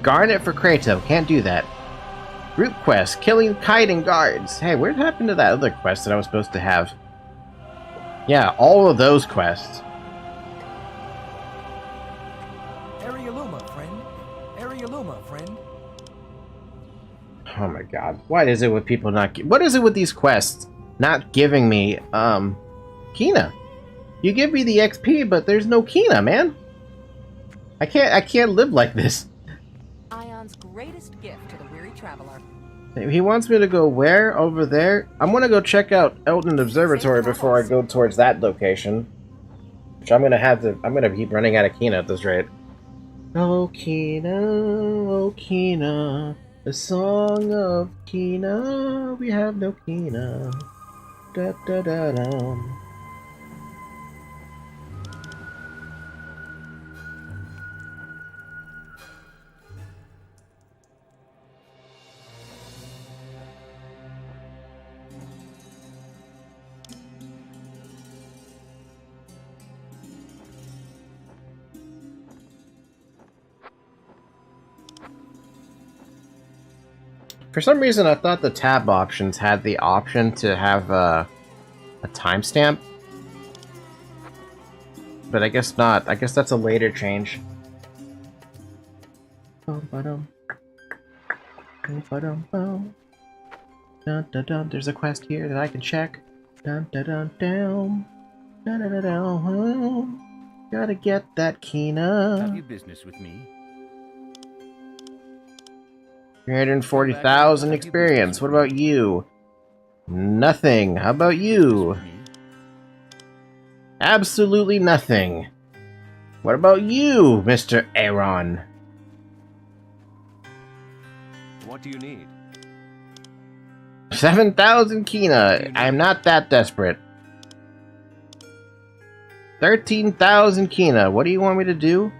Garnet for Kratos. Can't do that. Group quest. Killing kiting guards. Hey, what happened to that other quest that I was supposed to have? Yeah, all of those quests. Oh my god. What is it with people not... What is it with these quests not giving me, Kina? You give me the XP, but there's no Kina, man. I can't live like this. Ion's greatest gift to the weary traveler. He wants me to go where? Over there? I'm gonna go check out Elton Observatory before I go towards that location. Which I'm gonna keep running out of Kina at this rate. Oh Kina, oh Kina, the song of Kina. We have no Kina. Da da da da. For some reason, I thought the tab options had the option to have a timestamp. But I guess not. I guess that's a later change. Dun, dun, dun. There's a quest here that I can check. Dun, dun, dun, down. Dun, dun, dun, down. Gotta get that Kina. Have you business with me? 340,000 experience. What about you? Nothing. How about you? Absolutely nothing. What about you, Mr. Aion? What do you need? 7,000 Kina. I'm not that desperate. 13,000 Kina. What do you want me to do?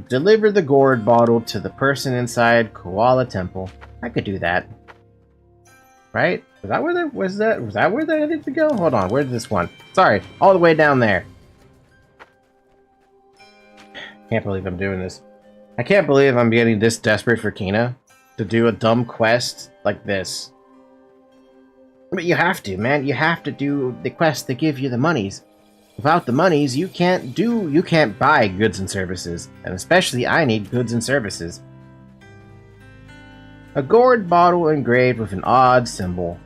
Deliver the gourd bottle to the person inside Koala Temple. I could do that. Right? Was that where they needed to go? Hold on, where's this one? Sorry, all the way down there. Can't believe I'm doing this. I can't believe I'm getting this desperate for Kina to do a dumb quest like this. But you have to, man. You have to do the quest to give you the monies. Without the monies, you can't buy goods and services. And especially I need goods and services. A gourd bottle engraved with an odd symbol.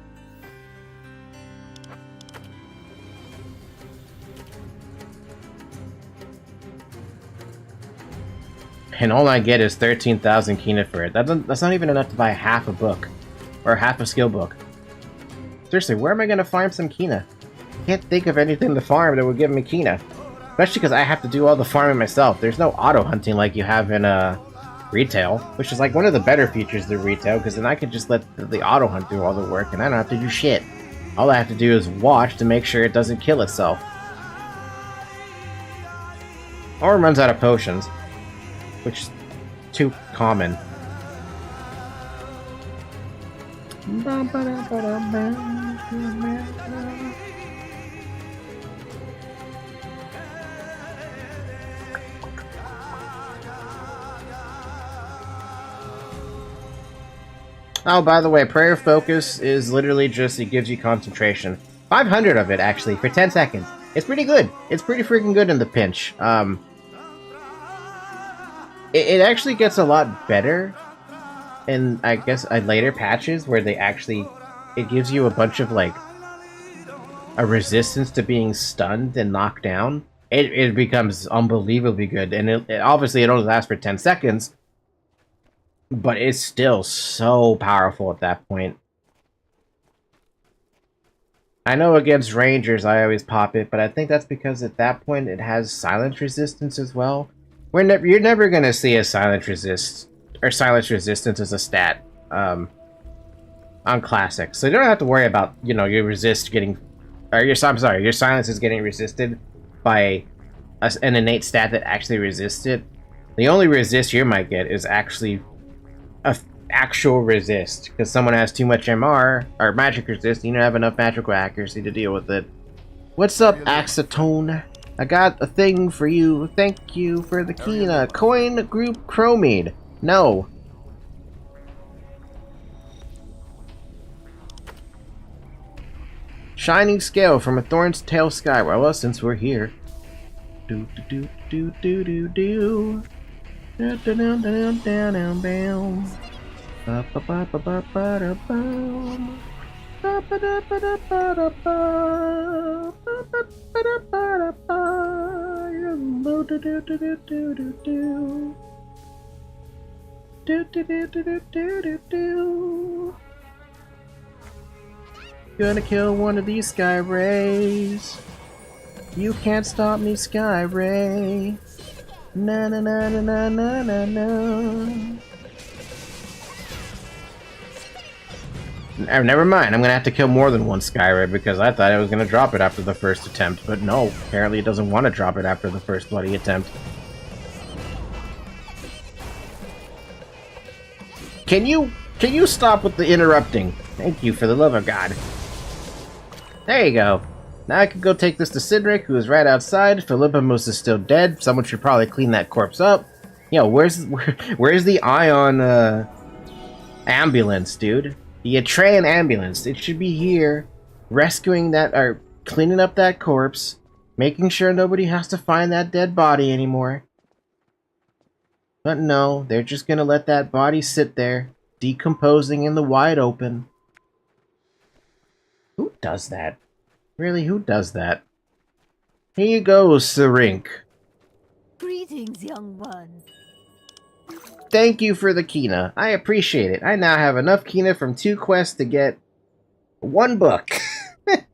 And all I get is 13,000 Kina for it. That's not even enough to buy half a book. Or half a skill book. Seriously, where am I going to farm some Kina? I can't think of anything to farm that would give me Kina. Especially because I have to do all the farming myself. There's no auto-hunting like you have in retail. Which is like one of the better features of retail, because then I can just let the auto-hunt do all the work and I don't have to do shit. All I have to do is watch to make sure it doesn't kill itself. Or it runs out of potions. Which is too common. Oh, by the way, prayer focus is literally just, it gives you concentration. 500 of it, actually, for 10 seconds. It's pretty good. It's pretty freaking good in the pinch. It actually gets a lot better in, I guess, later patches where they actually, it gives you a bunch of, like, a resistance to being stunned and knocked down. It becomes unbelievably good, and obviously it only lasts for 10 seconds, but it's still so powerful at that point. I know against rangers I always pop it, but I think that's because at that point it has silence resistance as well. You're never gonna see a silence resistance as a stat on classic, so you don't have to worry about, you know, your silence is getting resisted by an innate stat that actually resists it. The only resist you might get is actually actual resist, because someone has too much MR or magic resist. You don't have enough magical accuracy to deal with it. What's up, Acetone? I got a thing for you. Thank you for the Kina. Coin group Chromide. No. Shining scale from a thorn's tail skyward. Well, since we're here. Do do do do do do. Da da da da da da bam. Ba ba ba ba ba ba da bam. Ba ba da ba da ba da ba. Ba ba da ba da ba. Do do do do do do do do. Do do do do do do do. Gonna kill one of these sky rays. You can't stop me, Sky Ray. Na na na na na na na na. Never mind, I'm gonna have to kill more than one Skyray because I thought I was gonna drop it after the first attempt, but no, apparently it doesn't want to drop it after the first bloody attempt. Can you stop with the interrupting? Thank you, for the love of God. There you go. Now I can go take this to Cindric, who is right outside. Philippos is still dead. Someone should probably clean that corpse up. Yo, where's the Aion ambulance, dude? The Atreia ambulance. It should be here, rescuing that, or cleaning up that corpse, making sure nobody has to find that dead body anymore. But no, they're just gonna let that body sit there, decomposing in the wide open. Who does that? Really, who does that? Here you go, Syrink. Greetings, young one. Thank you for the Kina. I appreciate it. I now have enough Kina from 2 quests to get 1 book.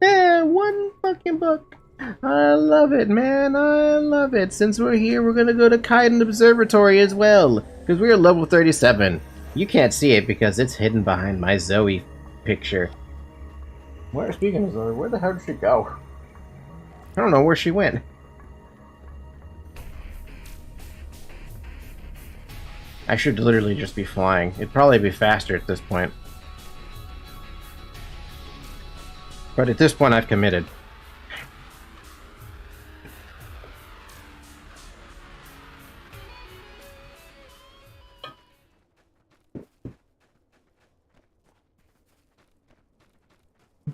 1 fucking book. I love it, man. I love it. Since we're here, we're gonna go to Kaiden Observatory as well, because we're level 37. You can't see it because it's hidden behind my Zoe picture. Speaking of Zoe, where the hell did she go? I don't know where she went. I should literally just be flying. It'd probably be faster at this point. But at this point, I've committed.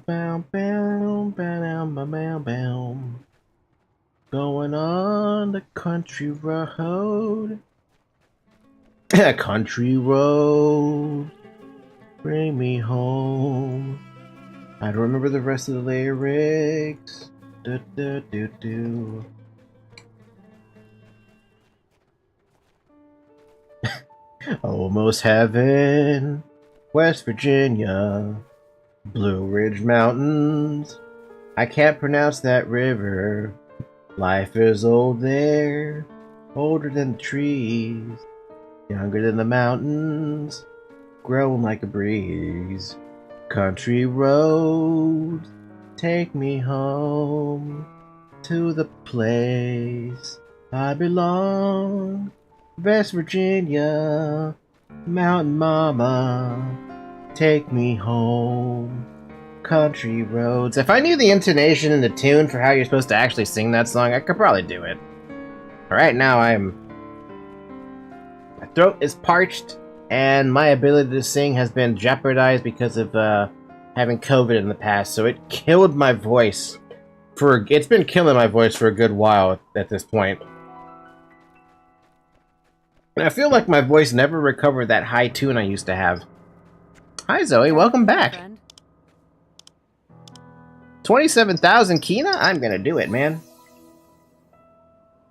Bow, bow, bow, bow, bow, bow. Going on the country road. Country road, bring me home. I don't remember the rest of the lyrics. Do, do, do, do. Almost heaven, West Virginia, Blue Ridge Mountains. I can't pronounce that river. Life is old there, older than the trees. Younger than the mountains, growing like a breeze. Country roads, take me home to the place I belong. West Virginia, Mountain Mama, take me home. Country roads. If I knew the intonation and the tune for how you're supposed to actually sing that song, I could probably do it. Right now, my throat is parched, and my ability to sing has been jeopardized because of having COVID in the past, so it killed my voice. It's been killing my voice for a good while at this point. And I feel like my voice never recovered that high tune I used to have. Hi Zoe, welcome back. 27,000 Kina? I'm gonna do it, man.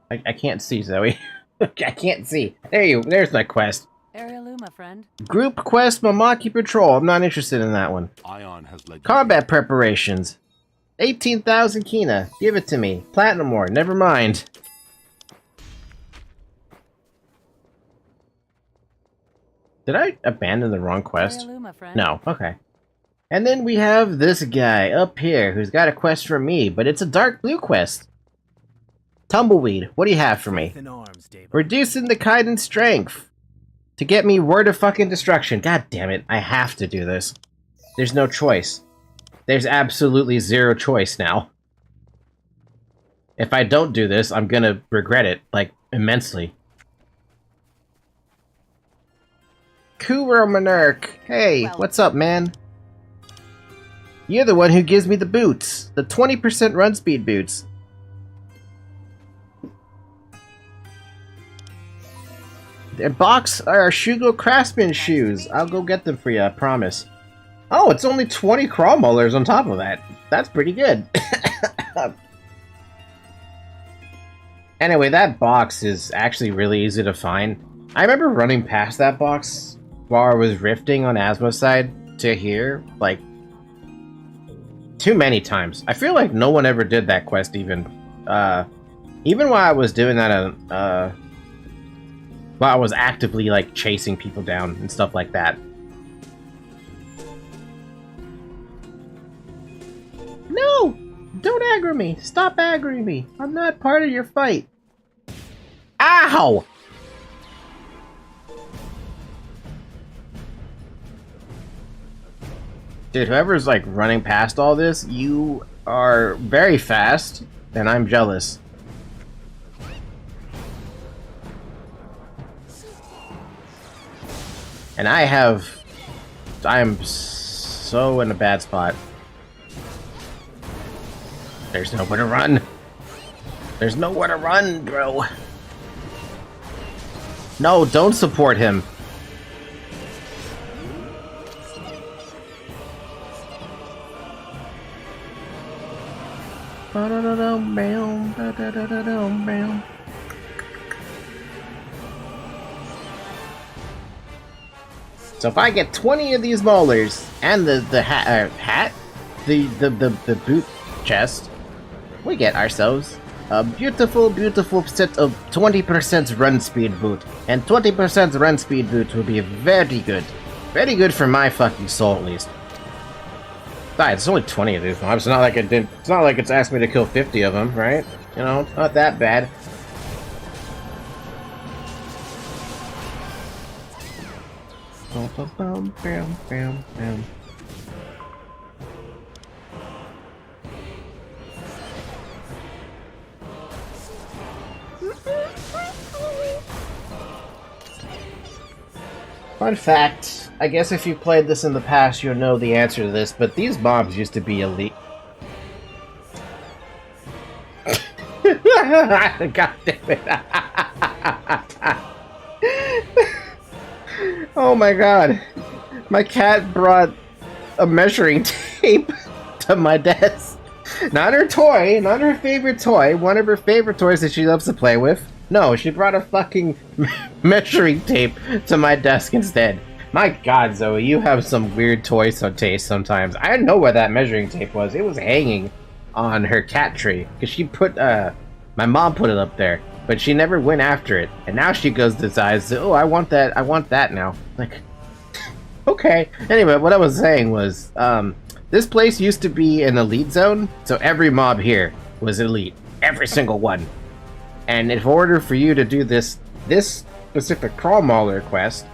I can't see, Zoe. I can't see. There's my quest. Arielu, my friend. Group quest Mamaki Patrol. I'm not interested in that one. Aion has led Combat preparations. 18,000 Kina. Give it to me. Platinum ore. Never mind. Did I abandon the wrong quest? Arielu, my friend. No. Okay. And then we have this guy up here who's got a quest for me, but it's a dark blue quest. Tumbleweed, what do you have for me? Reducing the Kaiden strength to get me word of fucking destruction. God damn it, I have to do this. There's no choice. There's absolutely zero choice now. If I don't do this, I'm gonna regret it, like, immensely. Kuro Monarch, hey, what's up, man? You're the one who gives me the boots. The 20% run speed boots. The box are Shugo Craftsman shoes. I'll go get them for you, I promise. Oh, it's only 20 crawl molars on top of that. That's pretty good. Anyway, that box is actually really easy to find. I remember running past that box while I was rifting on Asmo's side to here, like, too many times. I feel like no one ever did that quest even. even while I was doing that, while I was actively like chasing people down and stuff like that. No! Don't aggro me! Stop aggroing me! I'm not part of your fight! Ow! Dude, whoever's like running past all this, you are very fast, and I'm jealous. And I am so in a bad spot. There's nowhere to run. There's nowhere to run, bro. No, don't support him. So if I get 20 of these molars and the boot chest, we get ourselves a beautiful, beautiful set of 20% run speed boot. And 20% run speed boot will be very good. Very good for my fucking soul, at least. Besides, it's only 20 of these mobs. It's not like it's not like it's asked me to kill 50 of them, right? You know, not that bad. Bam, bam, bam, bam. Fun fact, I guess if you played this in the past, you'll know the answer to this, but these mobs used to be elite. God damn it. Oh my god. My cat brought a measuring tape to my desk. Not her toy, not her favorite toy, one of her favorite toys that she loves to play with. No, she brought a fucking measuring tape to my desk instead. My god, Zoe, you have some weird toy taste sometimes. I didn't know where that measuring tape was. It was hanging on her cat tree. Because she put, my mom put it up there. But she never went after it. And now she goes decides, oh, I want that now. Like, okay. Anyway, what I was saying was, this place used to be an elite zone. So every mob here was elite. Every single one. And in order for you to do this specific crawl mauler quest,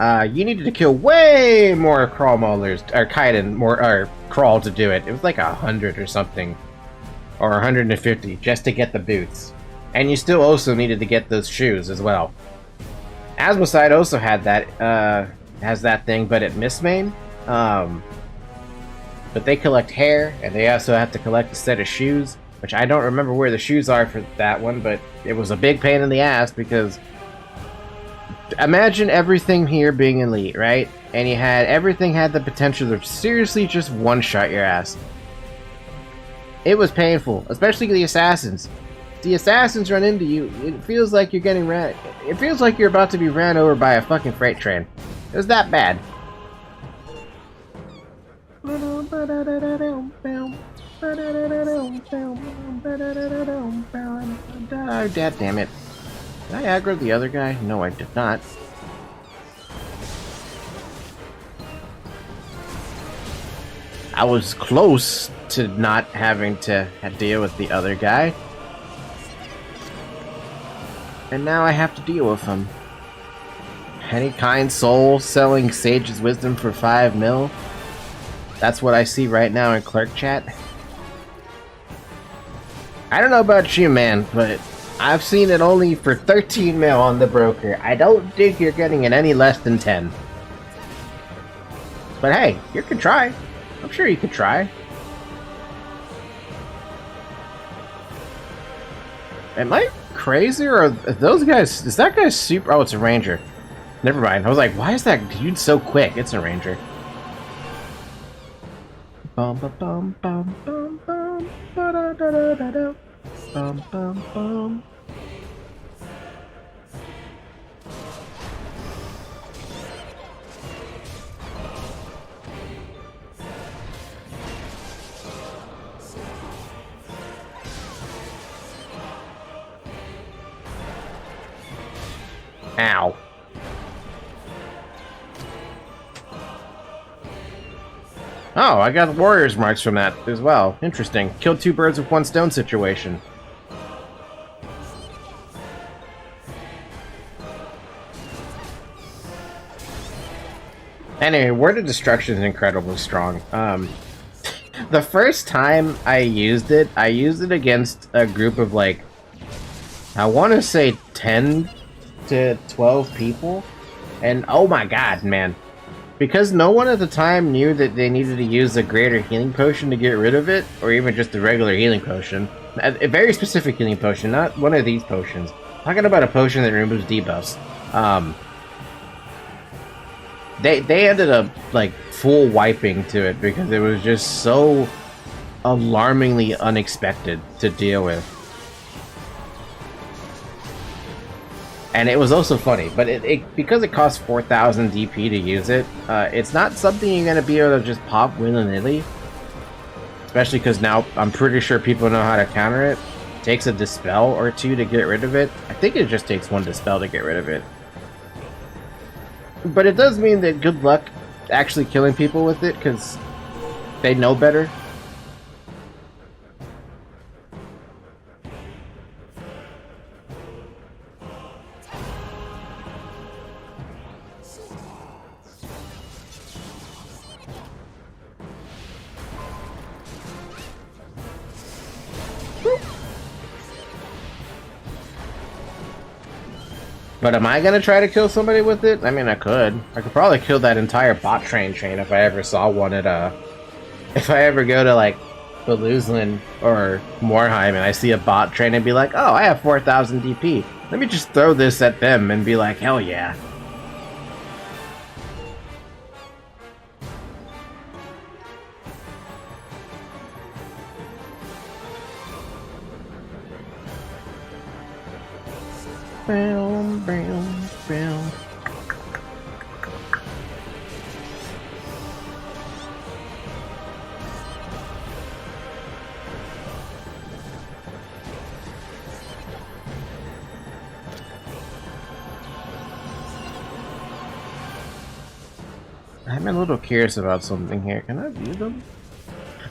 you needed to kill way more crawl maulers, or Kaiden, or crawl to do it. It was like 100 or something, or 150 just to get the boots. And you still also needed to get those shoes as well. Asmoside also had that, has that thing, but at Mistmane. But they collect hair, and they also have to collect a set of shoes. Which I don't remember where the shoes are for that one, but it was a big pain in the ass because imagine everything here being elite, right? And everything had the potential to seriously just one-shot your ass. It was painful, especially the assassins. The assassins run into you, it feels like you're getting ran. It feels like you're about to be ran over by a fucking freight train. It was that bad. Oh, dad damn it. Did I aggro the other guy? No, I did not. I was close to not having to deal with the other guy. And now I have to deal with him. Any kind soul selling Sage's Wisdom for 5 mil? That's what I see right now in Clerk Chat. I don't know about you, man, but I've seen it only for 13 mil on the broker. I don't think you're getting it any less than 10. But hey, you could try. I'm sure you could try. Am I crazy, or are those guys... Is that guy super... Oh, it's a ranger. Never mind. I was like, why is that dude so quick? It's a ranger. Bum ba bum bum bum bum ba da da da da da bum bum bum. Ow. Oh, I got warrior's marks from that as well. Interesting. Killed 2 birds with 1 stone situation. Anyway, Word of Destruction is incredibly strong. The first time I used it against a group of, like, I want to say 10 to 12 people. And oh my god, man. Because no one at the time knew that they needed to use a greater healing potion to get rid of it, or even just a regular healing potion. A very specific healing potion, not one of these potions. I'm talking about a potion that removes debuffs. They ended up, like, full wiping to it because it was just so alarmingly unexpected to deal with. And it was also funny, but because it costs 4,000 DP to use it, it's not something you're going to be able to just pop willy-nilly. Especially because now I'm pretty sure people know how to counter it. It takes a Dispel or 2 to get rid of it. I think it just takes 1 Dispel to get rid of it. But it does mean that good luck actually killing people with it, because they know better. But am I gonna try to kill somebody with it? I mean, I could. I could probably kill that entire bot train if I ever saw one at, if I ever go to, like, Beluzlin or Morheim and I see a bot train and be like, oh, I have 4,000 DP. Let me just throw this at them and be like, hell yeah. Bam, bam, bam. I'm a little curious about something here. Can I view them?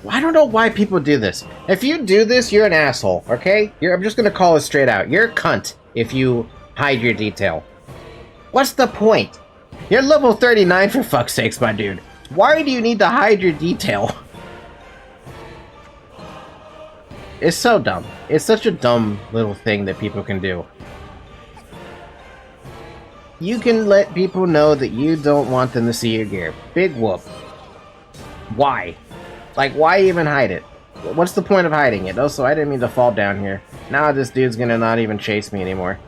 Well, I don't know why people do this. If you do this, you're an asshole, okay? I'm just gonna call it straight out. You're a cunt if you hide your detail. What's the point? You're level 39 for fuck's sakes, my dude. Why do you need to hide your detail? It's so dumb. It's such a dumb little thing that people can do. You can let people know that you don't want them to see your gear. Big whoop. Why? Like, why even hide it? What's the point of hiding it? Also, I didn't mean to fall down here. Now this dude's gonna not even chase me anymore.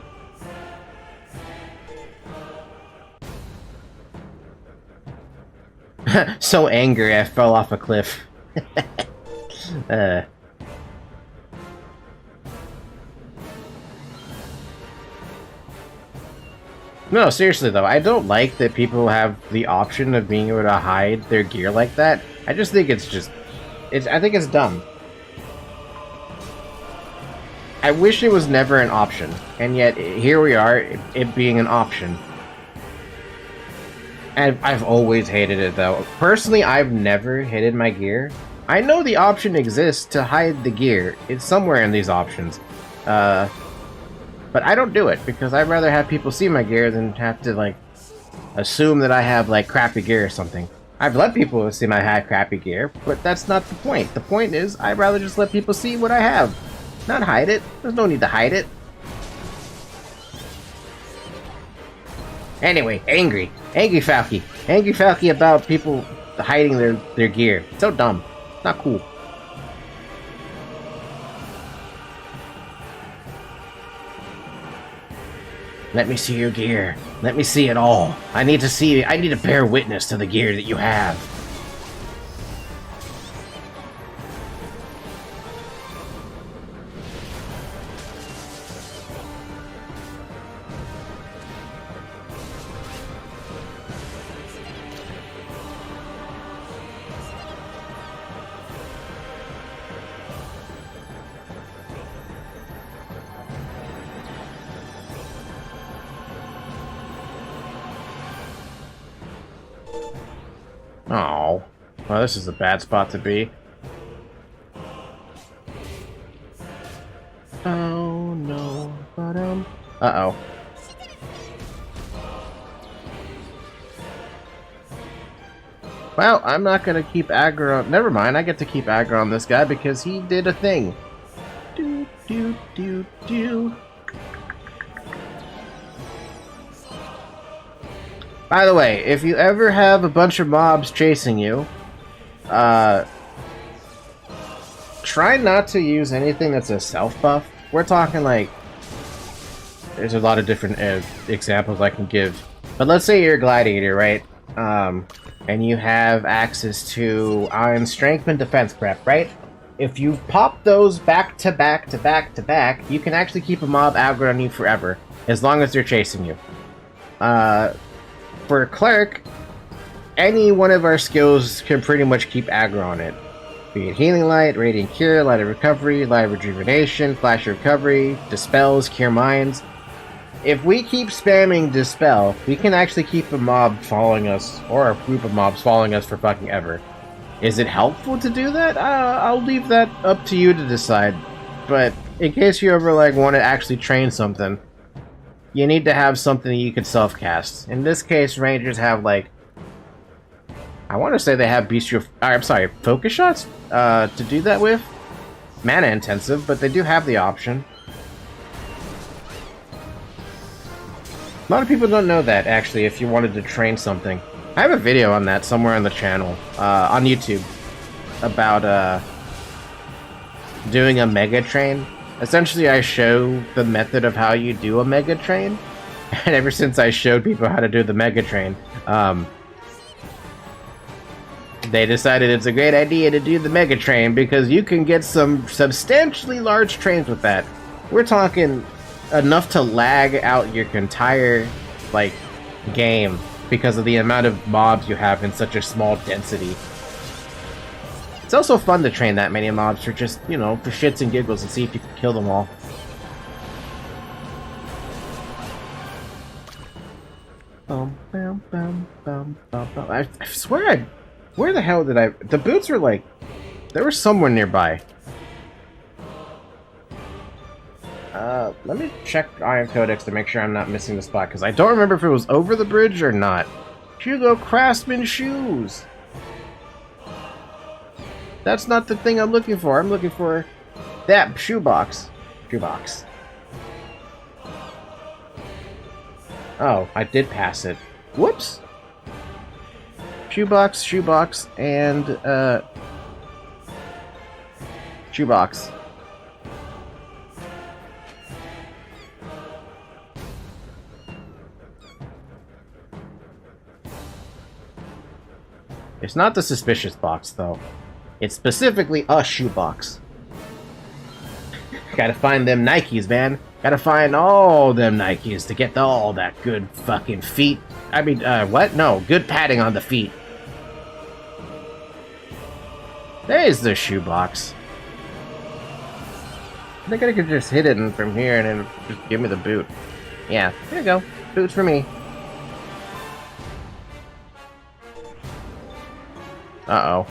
So angry I fell off a cliff. No, seriously though, I don't like that people have the option of being able to hide their gear like that. I just think it's just... I think it's dumb. I wish it was never an option, and yet here we are, it being an option. And I've always hated it though. Personally, I've never hidden my gear. I know the option exists to hide the gear. It's somewhere in these options. But I don't do it, because I'd rather have people see my gear than have to, like, assume that I have, like, crappy gear or something. I've let people see I have crappy gear, but that's not the point. The point is, I'd rather just let people see what I have. Not hide it. There's no need to hide it. Anyway, angry. Angry Falky. Angry Falky about people hiding their gear. So dumb. Not cool. Let me see your gear. Let me see it all. I need to bear witness to the gear that you have. Oh, well, this is a bad spot to be. Oh no, uh-oh. Well, I'm not gonna keep aggro. Never mind, I get to keep aggro on this guy because he did a thing. Do, do, do, do. By the way, if you ever have a bunch of mobs chasing you, try not to use anything that's a self-buff. We're talking like... There's a lot of different examples I can give. But let's say you're a gladiator, right? And you have access to Iron Strength and Defense Prep, right? If you pop those back to back to back to back, you can actually keep a mob aggro on you forever, as long as they're chasing you. For Cleric, any one of our skills can pretty much keep aggro on it. Be it Healing Light, Radiant Cure, Light of Recovery, Light of Rejuvenation, Flash of Recovery, Dispels, Cure Minds. If we keep spamming Dispel, we can actually keep a mob following us, or a group of mobs following us for fucking ever. Is it helpful to do that? I'll leave that up to you to decide. But in case you ever like want to actually train something, you need to have something that you can self-cast. In this case, Rangers have like... I want to say they have Bestial... I'm sorry, Focus Shots to do that with. Mana intensive, but they do have the option. A lot of people don't know that, actually, if you wanted to train something. I have a video on that somewhere on the channel, on YouTube, about doing a Mega Train. Essentially, I show the method of how you do a Mega Train, and ever since I showed people how to do the Mega Train, they decided it's a great idea to do the Mega Train because you can get some substantially large trains with that. We're talking enough to lag out your entire, like, game because of the amount of mobs you have in such a small density. It's also fun to train that many mobs for just, you know, for shits and giggles and see if you can kill them all. I swear where the hell did I... The boots were like... They were somewhere nearby. Let me check Iron Codex to make sure I'm not missing the spot, because I don't remember if it was over the bridge or not. Hugo Craftsman shoes! That's not the thing I'm looking for. I'm looking for that shoebox. Shoebox. Oh, I did pass it. Whoops! Shoebox, shoebox, and, shoebox. It's not the suspicious box, though. It's specifically a shoebox. Gotta find them Nikes, man. Gotta find all them Nikes to get all that good fucking feet. I mean, what? No, good padding on the feet. There's the shoebox. I think I could just hit it from here and then just give me the boot. Yeah, here you go. Boots for me. Uh-oh.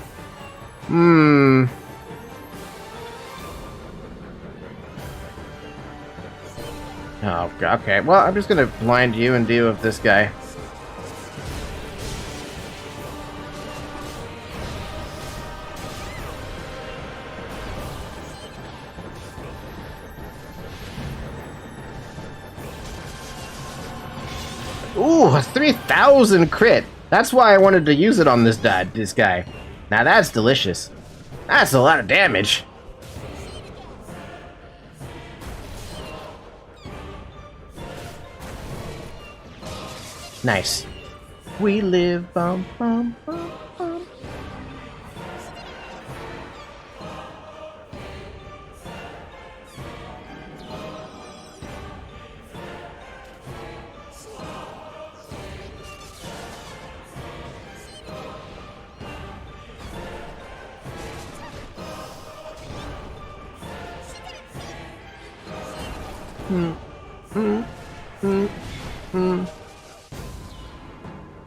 Oh, okay. Well, I'm just gonna blind you and deal with this guy. Ooh, a 3,000 crit! That's why I wanted to use it on this guy. Now that's delicious. That's a lot of damage. Nice. We live bum bum bum bum.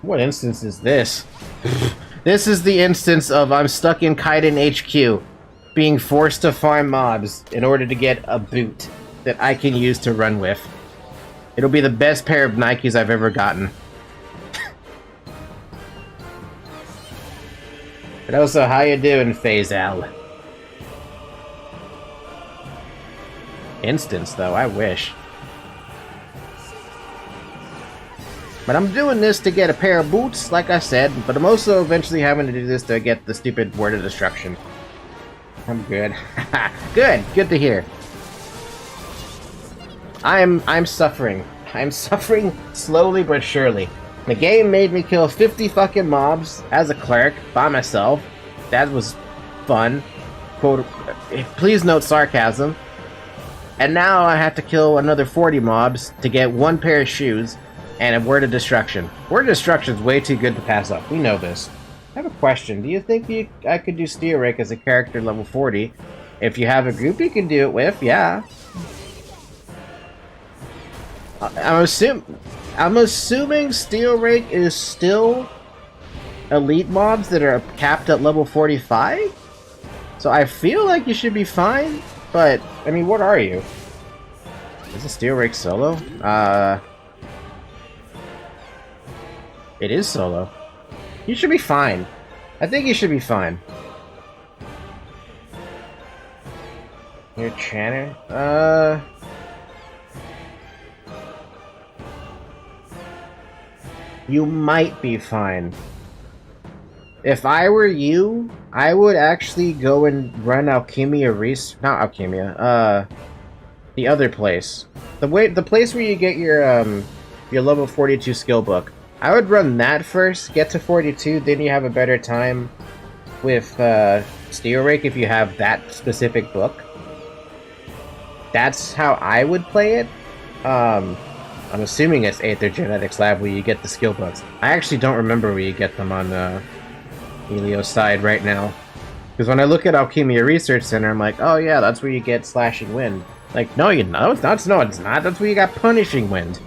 What instance is this? This is the instance of I'm stuck in Kaiden HQ, being forced to farm mobs in order to get a boot that I can use to run with. It'll be the best pair of Nikes I've ever gotten. But also, how you doing, Phase-Al? Instance, though, I wish. But I'm doing this to get a pair of boots, like I said, but I'm also eventually having to do this to get the stupid Word of Destruction. I'm good. Good to hear. I'm suffering. I'm suffering slowly but surely. The game made me kill 50 fucking mobs as a cleric by myself. That was fun. Quote, please note sarcasm. And now I have to kill another 40 mobs to get one pair of shoes and a Word of Destruction. Word of Destruction is way too good to pass up. We know this. I have a question. Do you think I could do Steel Rake as a character level 40? If you have a group you can do it with, yeah. I'm assuming Steel Rake is still elite mobs that are capped at level 45? So I feel like you should be fine, but, I mean, what are you? Is it Steel Rake solo? It is solo. You should be fine. I think you should be fine. You're Channer? You might be fine. If I were you, I would actually go and run Alchemia not Alchemia, the other place. The place where you get your level 42 skill book. I would run that first, get to 42, then you have a better time with Steel Rake if you have that specific book. That's how I would play it. I'm assuming it's Aether Genetics Lab where you get the skill books. I actually don't remember where you get them on Elio's side right now. Because when I look at Alchemia Research Center, I'm like, oh yeah, that's where you get Slashing Wind. Like, no, it's not. No, it's not. That's where you got Punishing Wind.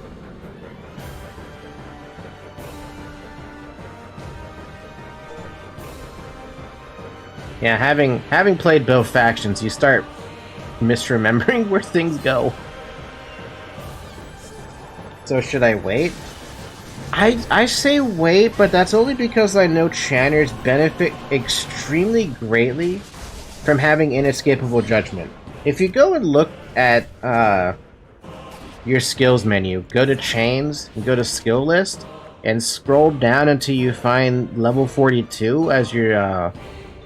Yeah, having played both factions, you start misremembering where things go. So should I wait? I say wait, but that's only because I know Channers benefit extremely greatly from having Inescapable Judgment. If you go and look at your skills menu, go to Chains, and go to Skill List, and scroll down until you find level 42 as your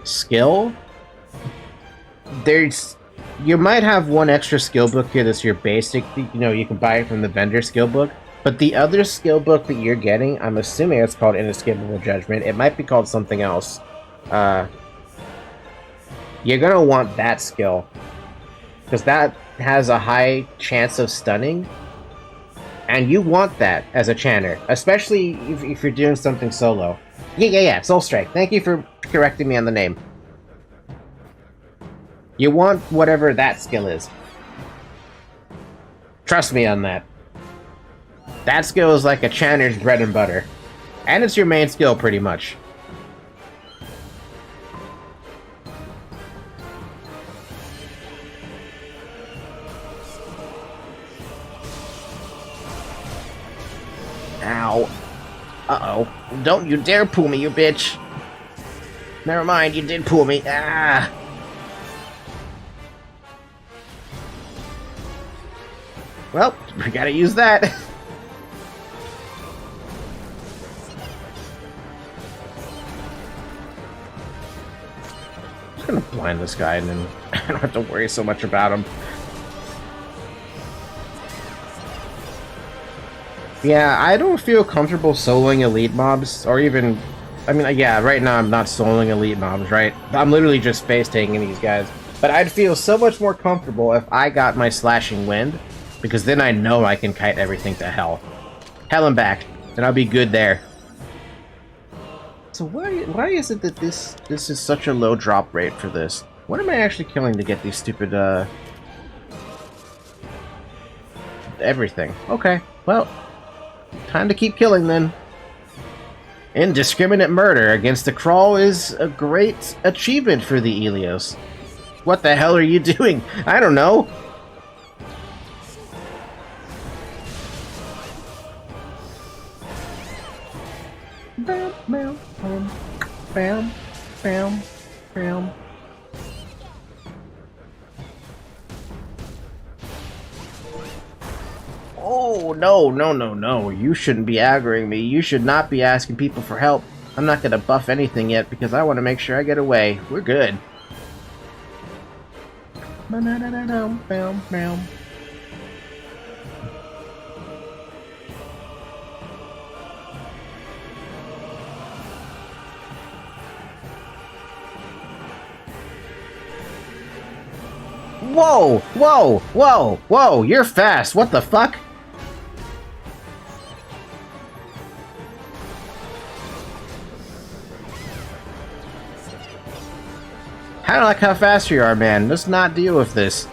skill. You might have one extra skill book here that's your basic, you can buy it from the vendor skill book, but the other skill book that you're getting, I'm assuming it's called Inescapable Judgment. It might be called something else. You're gonna want that skill, because that has a high chance of stunning, and you want that as a Channer, especially if you're doing something solo. Yeah, Soul Strike. Thank you for correcting me on the name. You want whatever that skill is. Trust me on that. That skill is like a Channer's bread and butter. And it's your main skill, pretty much. Ow. Uh-oh. Don't you dare pull me, you bitch. Never mind, you did pull me. Ah! Well, we gotta use that. I'm just gonna blind this guy and then I don't have to worry so much about him. Yeah, I don't feel comfortable soloing elite mobs, or even... I mean, yeah, right now I'm not soloing elite mobs, right? I'm literally just face-taking these guys. But I'd feel so much more comfortable if I got my Slashing Wind, because then I know I can kite everything to hell. Hell and back, and I'll be good there. So why is it that this is such a low drop rate for this? What am I actually killing to get these stupid, everything? Okay, well... time to keep killing then. Indiscriminate murder against the Crawl is a great achievement for the Ilios. What the hell are you doing? I don't know. Bam, bam, bam, bam, bam, bam. Oh, no, no, no, no. You shouldn't be aggroing me. You should not be asking people for help. I'm not gonna buff anything yet because I want to make sure I get away. We're good. Bam, bam, bam. Whoa! Whoa! Whoa! Whoa! You're fast! What the fuck? I don't like how fast you are, man. Let's not deal with this.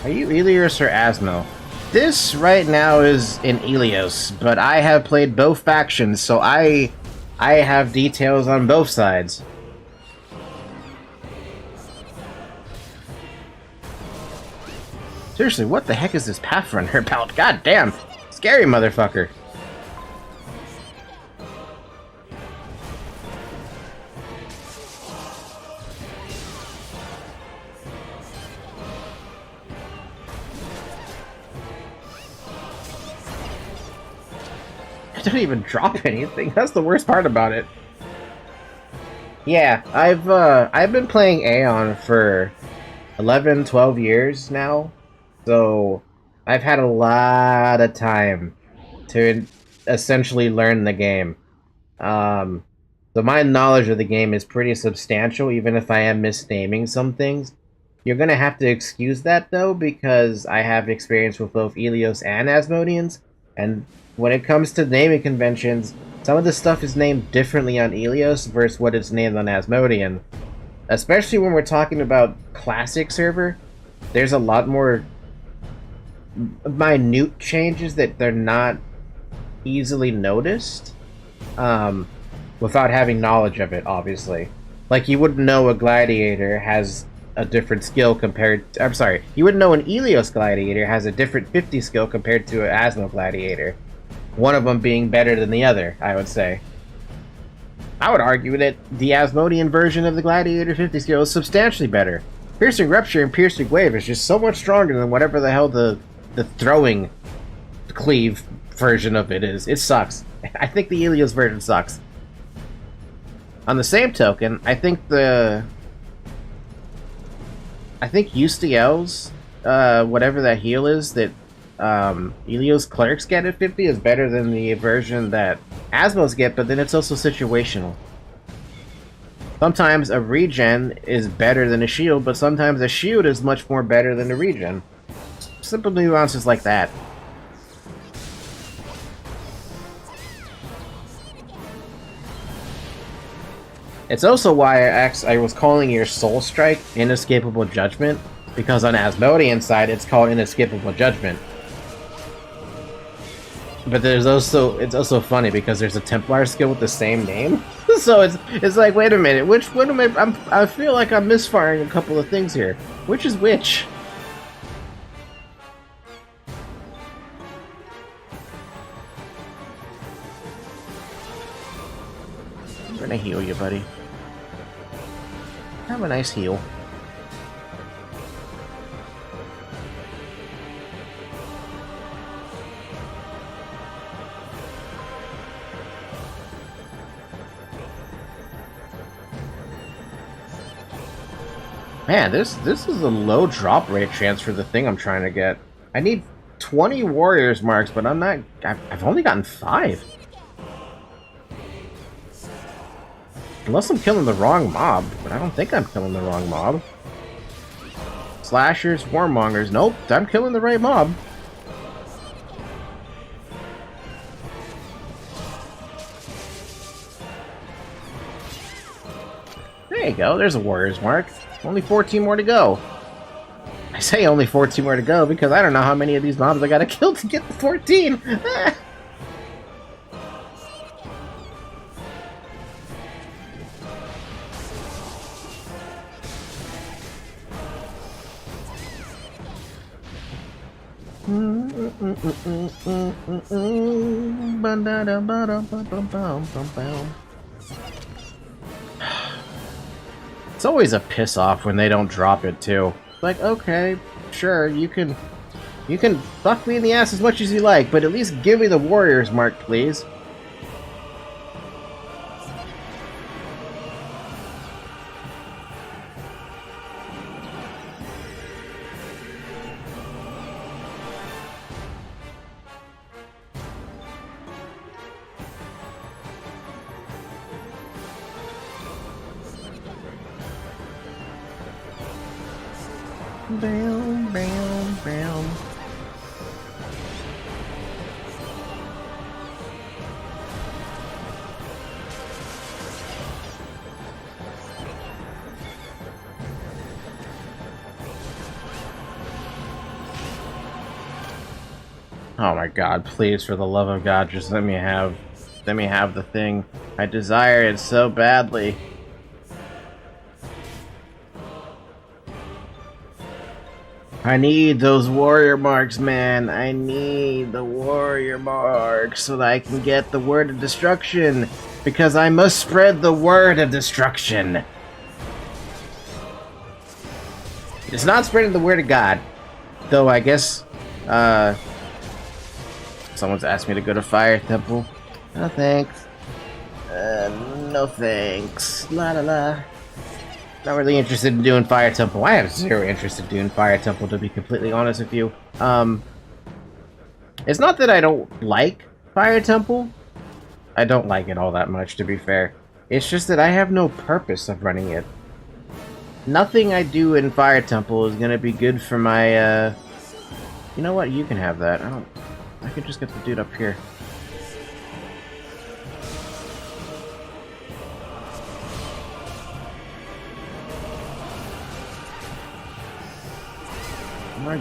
Are you Ilios or Asmo? This right now is in Ilios, but I have played both factions, so I have details on both sides. Seriously, what the heck is this Pathfinder about? God damn! Scary motherfucker! I don't even drop anything. That's the worst part about it. Yeah, I've been playing Aion for 11, 12 years now. So, I've had a lot of time to essentially learn the game. So my knowledge of the game is pretty substantial, even if I am misnaming some things. You're gonna have to excuse that, though, because I have experience with both Ilios and Asmodeans, and when it comes to naming conventions, some of the stuff is named differently on Ilios versus what it's named on Asmodean. Especially when we're talking about Classic server, there's a lot more minute changes that they're not easily noticed without having knowledge of it, obviously. Like, you wouldn't know a gladiator has a different skill compared to, I'm sorry, you wouldn't know an Ilios gladiator has a different 50 skill compared to an Asmo gladiator. One of them being better than the other, I would say. I would argue that the Asmodean version of the gladiator 50 skill is substantially better. Piercing Rupture and Piercing Wave is just so much stronger than whatever the hell the throwing cleave version of it is. It sucks. I think the Ilios version sucks. On the same token, I think UCL's whatever that heal is that Ilios clerics get at 50 is better than the version that Asmos get, but then it's also situational. Sometimes a regen is better than a shield, but sometimes a shield is much more better than a regen. Simple nuances like that. It's also why I was calling your Soul Strike Inescapable Judgment, because on Asmodean side it's called Inescapable Judgment. But it's also funny because there's a Templar skill with the same name. So it's like, wait a minute, which one am I feel like I'm misfiring a couple of things here. Which is which? I'm gonna heal you, buddy. Have a nice heal. Man, this is a low drop rate chance for the thing I'm trying to get. I need 20 warriors marks, but I've only gotten 5. Unless I'm killing the wrong mob, but I don't think I'm killing the wrong mob. Slashers, warmongers, nope, I'm killing the right mob. There you go, there's a warrior's mark. Only 14 more to go. I say only 14 more to go because I don't know how many of these mobs I gotta kill to get the 14. It's always a piss off when they don't drop it too. Like, okay, sure, you can fuck me in the ass as much as you like, but at least give me the warrior's mark, please. Bam, bam, bam. Oh my god, please, for the love of God, just let me have the thing. I desire it so badly. I need those warrior marks, man. I need the warrior marks so that I can get the word of destruction. Because I must spread the word of destruction. It's not spreading the word of God. Though I guess, someone's asked me to go to Fire Temple. No thanks. No thanks. La la la. Not really interested in doing Fire Temple. I have zero interest in doing Fire Temple, to be completely honest with you. It's not that I don't like Fire Temple. I don't like it all that much, to be fair. It's just that I have no purpose of running it. Nothing I do in Fire Temple is gonna be good for my, You know what? You can have that. I could just get the dude up here.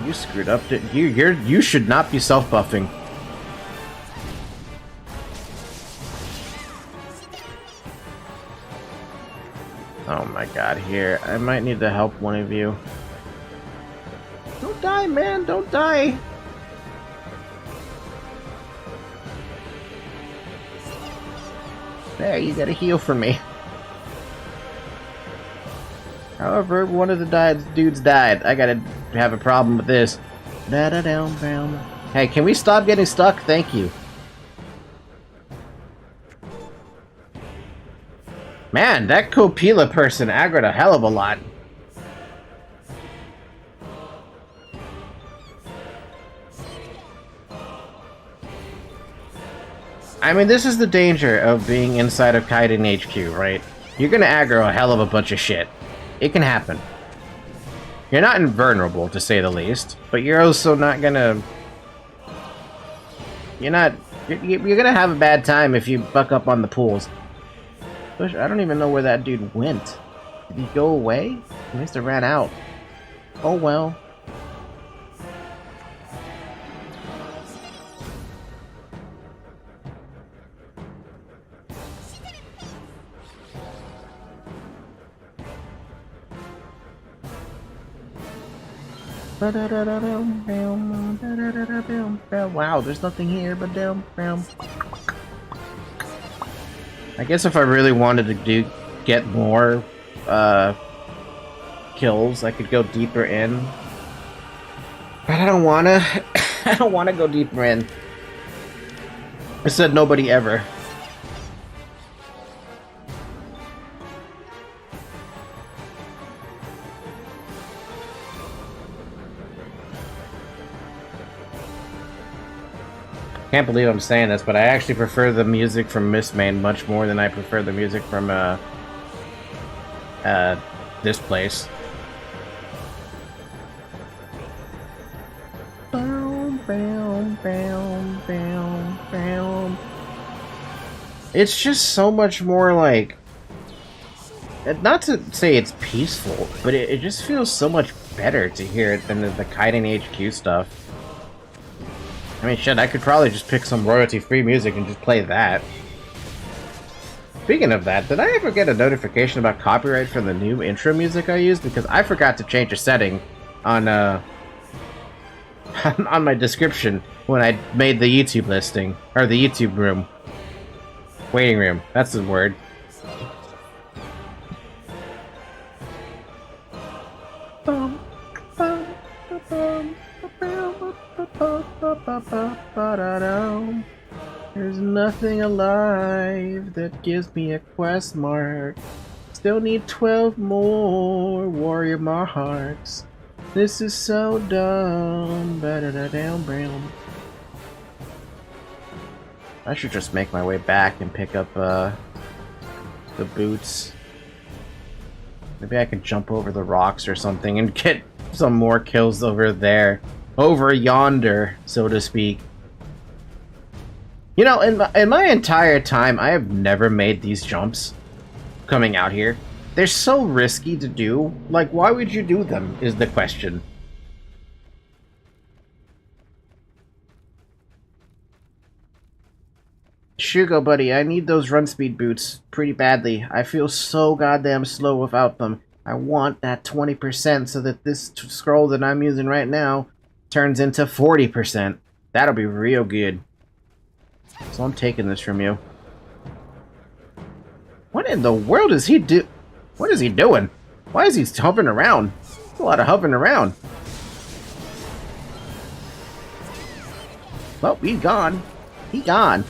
You screwed up. You should not be self-buffing. Oh my god, here. I might need to help one of you. Don't die, man! Don't die! There, you gotta heal for me. However, one of the dudes died. I gotta have a problem with this. Hey, can we stop getting stuck? Thank you. Man, that Copila person aggroed a hell of a lot. I mean, this is the danger of being inside of Kaiden HQ, right? You're gonna aggro a hell of a bunch of shit. It can happen. You're not invulnerable, to say the least, but you're also not gonna... You're gonna have a bad time if you buck up on the pools. I don't even know where that dude went. Did he go away? He must have ran out. Oh well. Wow, there's nothing here but down. I guess if I really wanted to get more kills, I could go deeper in. But I don't wanna. I don't wanna go deeper in. I said nobody ever. Can't believe I'm saying this, but I actually prefer the music from Mistmane much more than I prefer the music from this place. It's just so much more like not to say it's peaceful, but it just feels so much better to hear it than the Kaiden HQ stuff. I mean, shit, I could probably just pick some royalty-free music and just play that. Speaking of that, did I ever get a notification about copyright for the new intro music I used? Because I forgot to change a setting on on my description when I made the YouTube listing, or the YouTube room. Waiting room, that's the word. There's nothing alive that gives me a quest mark. Still need 12 more warrior marks. This is so dumb. I should just make my way back and pick up the boots. Maybe I can jump over the rocks or something and get some more kills over there. Over yonder, so to speak. You know, in my entire time, I have never made these jumps coming out here. They're so risky to do. Like, why would you do them, is the question. Shugo, buddy, I need those run speed boots pretty badly. I feel so goddamn slow without them. I want that 20% so that this scroll that I'm using right now turns into 40%. That'll be real good. So I'm taking this from you. What in the world is he do? What is he doing? Why is he hovering around? There's a lot of hovering around. Well, he's gone. He gone.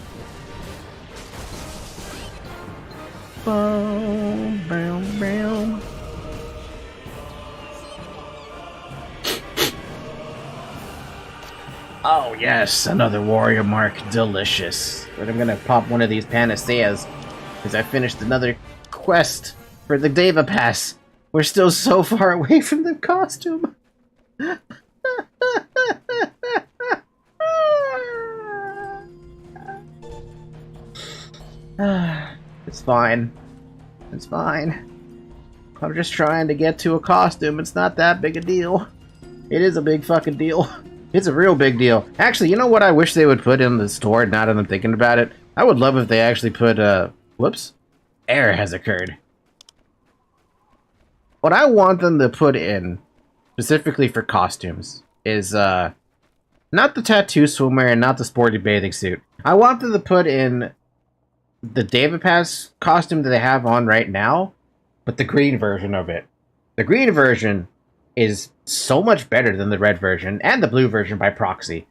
Boom, boom, boom. Oh yes, another warrior mark, delicious. But I'm gonna pop one of these panaceas because I finished another quest for the Deva Pass. We're still so far away from the costume. It's fine. It's fine. I'm just trying to get to a costume. It's not that big a deal. It is a big fucking deal. It's a real big deal. Actually, you know what I wish they would put in the store now that I'm thinking about it? I would love if they actually put, whoops. Error has occurred. What I want them to put in, specifically for costumes, is, not the tattoo swimwear and not the sporty bathing suit. I want them to put in the David Pass costume that they have on right now, but the green version of it. The green version is so much better than the red version and the blue version by proxy.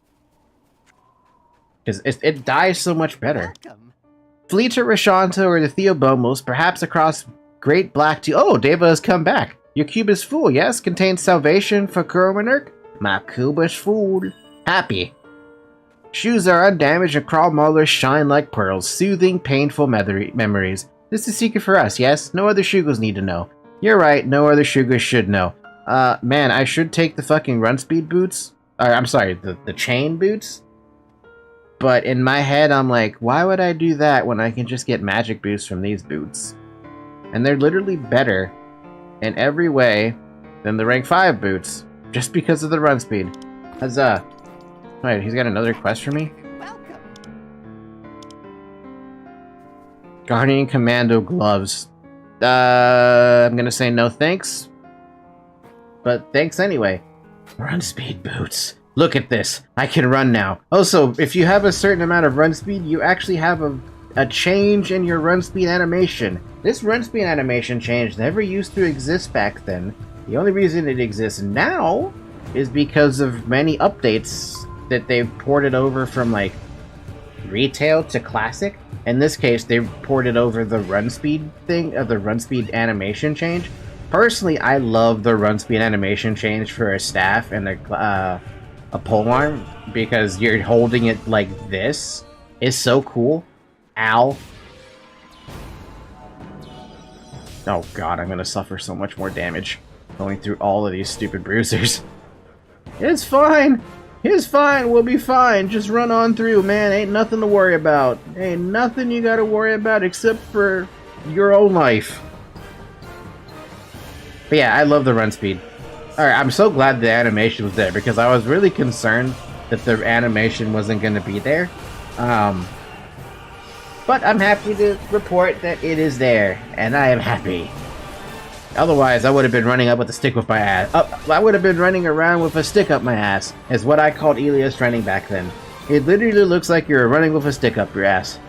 Because it dies so much better. Flee to Rashanto or the Theobomos, perhaps across Great Black to— oh, Deva has come back. Your cube is full, yes? Contains salvation for Kurmanurk? My cube is full. Happy. Shoes are undamaged and crawl molars shine like pearls. Soothing, painful memories. This is secret for us, yes? No other Shugos need to know. You're right, no other Shugos should know. Man, I should take the fucking run speed boots. I'm sorry, the chain boots. But in my head, I'm like, why would I do that when I can just get magic boosts from these boots? And they're literally better in every way than the rank 5 boots, just because of the run speed. Huzzah. Wait, he's got another quest for me? Guardian Commando gloves. I'm gonna say no thanks. But thanks anyway. Run speed boots. Look at this. I can run now. Also, if you have a certain amount of run speed, you actually have a change in your run speed animation. This run speed animation change never used to exist back then. The only reason it exists now is because of many updates that they've ported over from, like, retail to classic. In this case, they've ported over the run speed thing, the run speed animation change. Personally, I love the run speed animation change for a staff and a polearm, because you're holding it like this is so cool. Ow. Oh god, I'm gonna suffer so much more damage going through all of these stupid bruisers. It's fine! It's fine, we'll be fine. Just run on through, man. Ain't nothing to worry about. Ain't nothing you gotta worry about except for your own life. But yeah, I love the run speed. Alright, I'm so glad the animation was there, because I was really concerned that the animation wasn't going to be there. But I'm happy to report that it is there, and I am happy. Otherwise, I would have been running up with a stick with my ass. I would have been running around with a stick up my ass, is what I called Elias running back then. It literally looks like you're running with a stick up your ass.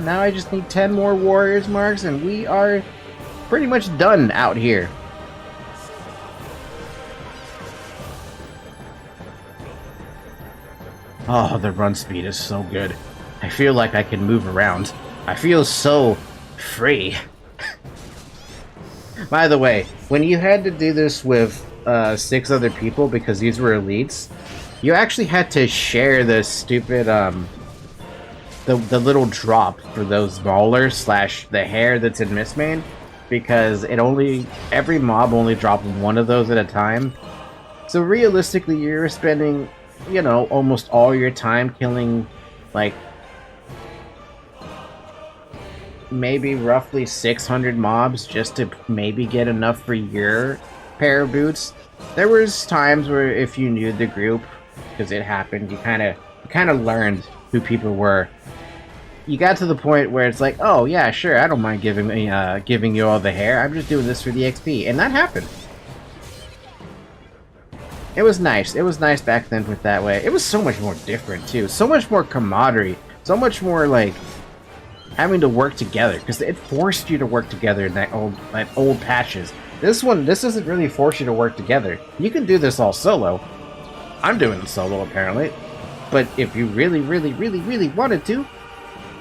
Now I just need 10 more warriors marks, and we are pretty much done out here. Oh, the run speed is so good. I feel like I can move around. I feel so free. By the way, when you had to do this with 6 other people because these were elites, you actually had to share the stupid the little drop for those ballers / the hair that's in Mistmane, because every mob only dropped one of those at a time. So realistically, you're spending, you know, almost all your time killing, like, maybe roughly 600 mobs just to maybe get enough for your pair of boots. There was times where if you knew the group, because it happened, you kind of learned who people were. You got to the point where it's like, oh yeah, sure, I don't mind giving you all the hair. I'm just doing this for the XP, and that happened. It was nice. It was nice back then with that way. It was so much more different too. So much more camaraderie. So much more like having to work together, because it forced you to work together in that old patches. This doesn't really force you to work together. You can do this all solo. I'm doing it solo apparently, but if you really wanted to,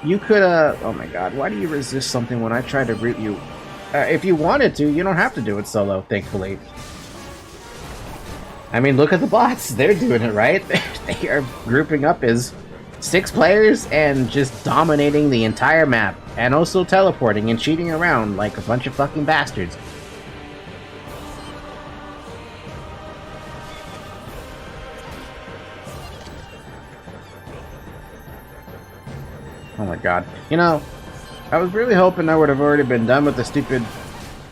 you could. Oh my God! Why do you resist something when I try to root you? If you wanted to, you don't have to do it solo. Thankfully. I mean, look at the bots. They're doing it right. They are grouping up as 6 players and just dominating the entire map, and also teleporting and cheating around like a bunch of fucking bastards. Oh my God. You know, I was really hoping I would have already been done with the stupid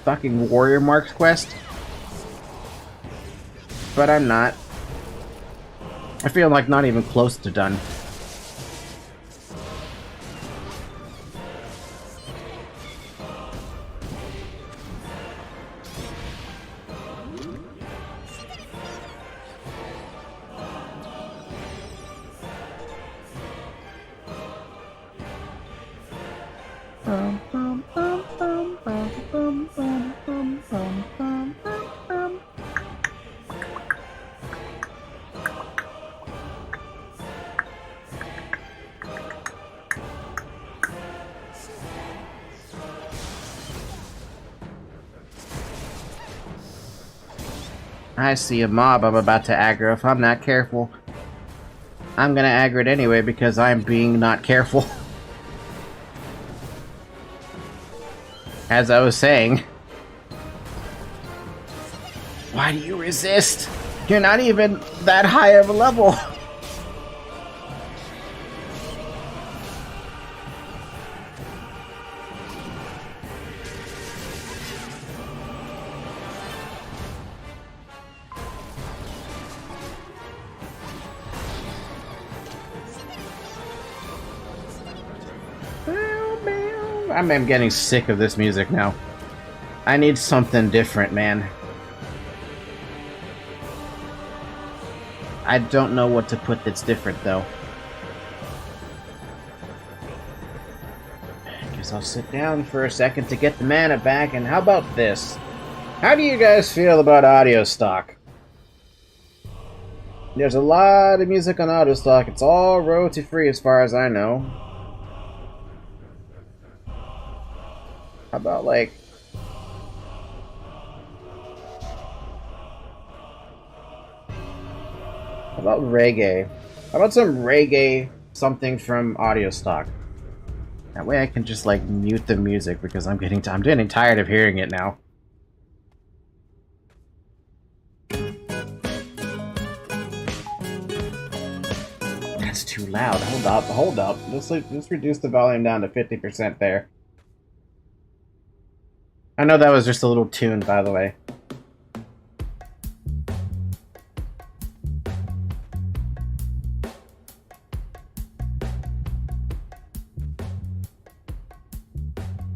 fucking warrior marks quest. But I'm not. I feel like not even close to done. I see a mob I'm about to aggro. If I'm not careful, I'm gonna aggro it anyway because I'm being not careful. As I was saying. Why do you resist? You're not even that high of a level. I'm getting sick of this music now. I need something different, man. I don't know what to put that's different, though. I guess I'll sit down for a second to get the mana back, and how about this? How do you guys feel about audio stock? There's a lot of music on audio stock. It's all royalty free as far as I know. How about, like... How about reggae? How about some reggae something from audio stock? That way I can just, like, mute the music because I'm getting tired of hearing it now. That's too loud. Hold up. Let's reduce the volume down to 50% there. I know that was just a little tune, by the way.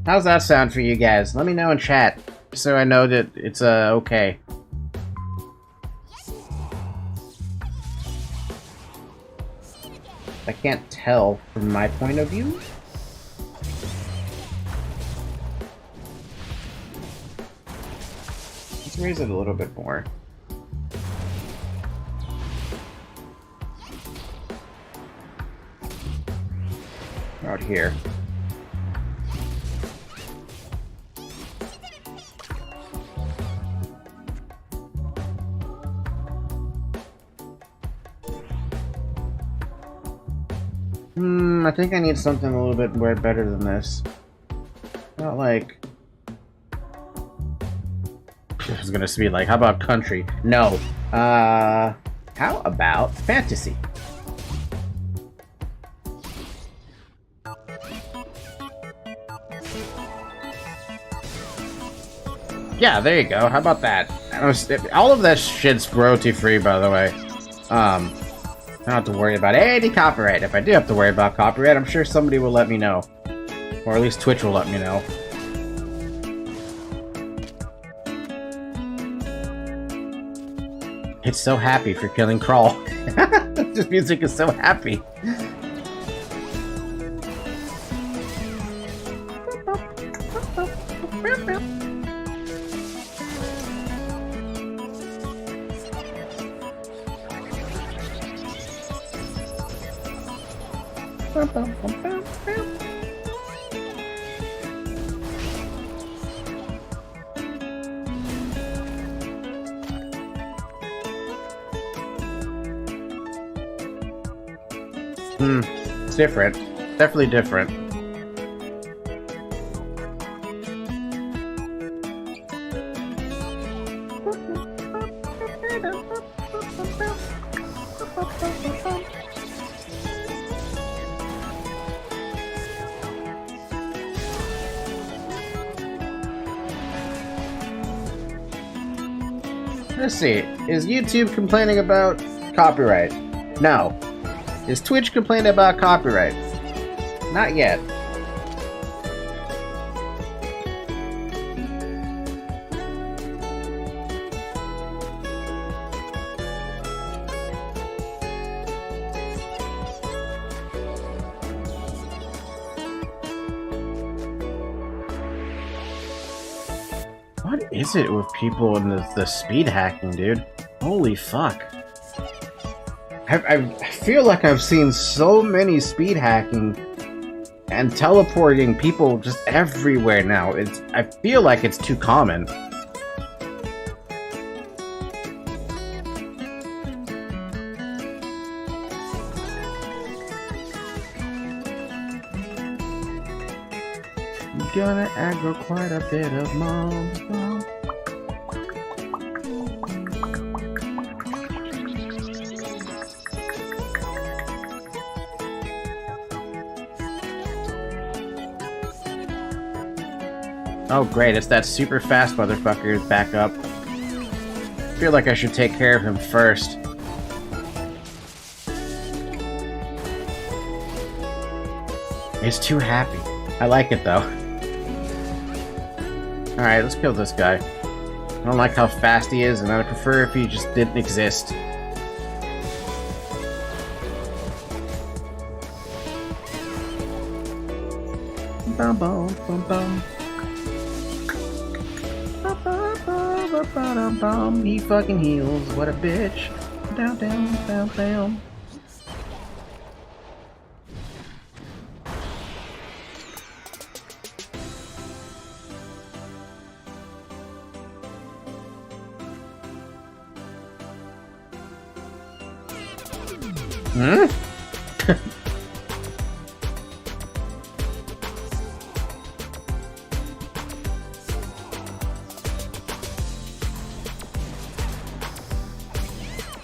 How's that sound for you guys? Let me know in chat, so I know that it's okay. I can't tell from my point of view. Let's raise it a little bit more. Out here. I think I need something a little bit more better than this. Not like... I was gonna be like, how about country? No. How about fantasy? Yeah, there you go. How about that? All of that shit's royalty free, by the way. I don't have to worry about any copyright. If I do have to worry about copyright, I'm sure somebody will let me know. Or at least Twitch will let me know. It's so happy for killing Crawl. This music is so happy. It's different. Definitely different. Let's see. Is YouTube complaining about copyright? No. Is Twitch complaining about copyright? Not yet. What is it with people in the speed hacking, dude? Holy fuck. I feel like I've seen so many speed hacking and teleporting people just everywhere now. I feel like it's too common. Gonna aggro quite a bit of moms. Oh great, it's that super fast motherfucker back up. I feel like I should take care of him first. He's too happy. I like it though. Alright, let's kill this guy. I don't like how fast he is, and I'd prefer if he just didn't exist. Bum bum bum bum. He fucking heals. What a bitch. Down, down, down, down. Hmm?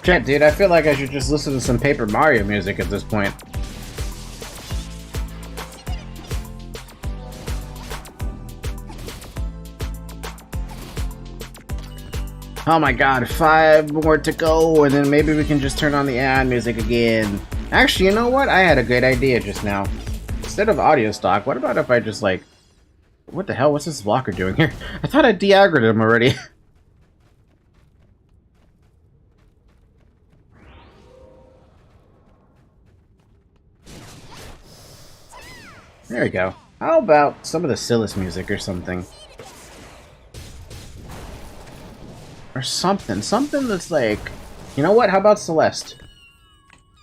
Shit, dude, I feel like I should just listen to some Paper Mario music at this point. Oh my god, 5 more to go, and then maybe we can just turn on the ad music again. Actually, you know what? I had a great idea just now. Instead of audio stock, what about if I just like... What the hell? What's this blocker doing here? I thought I de-aggroed him already. There we go. How about some of the Silas music or something? Or something. Something that's like... You know what? How about Celeste?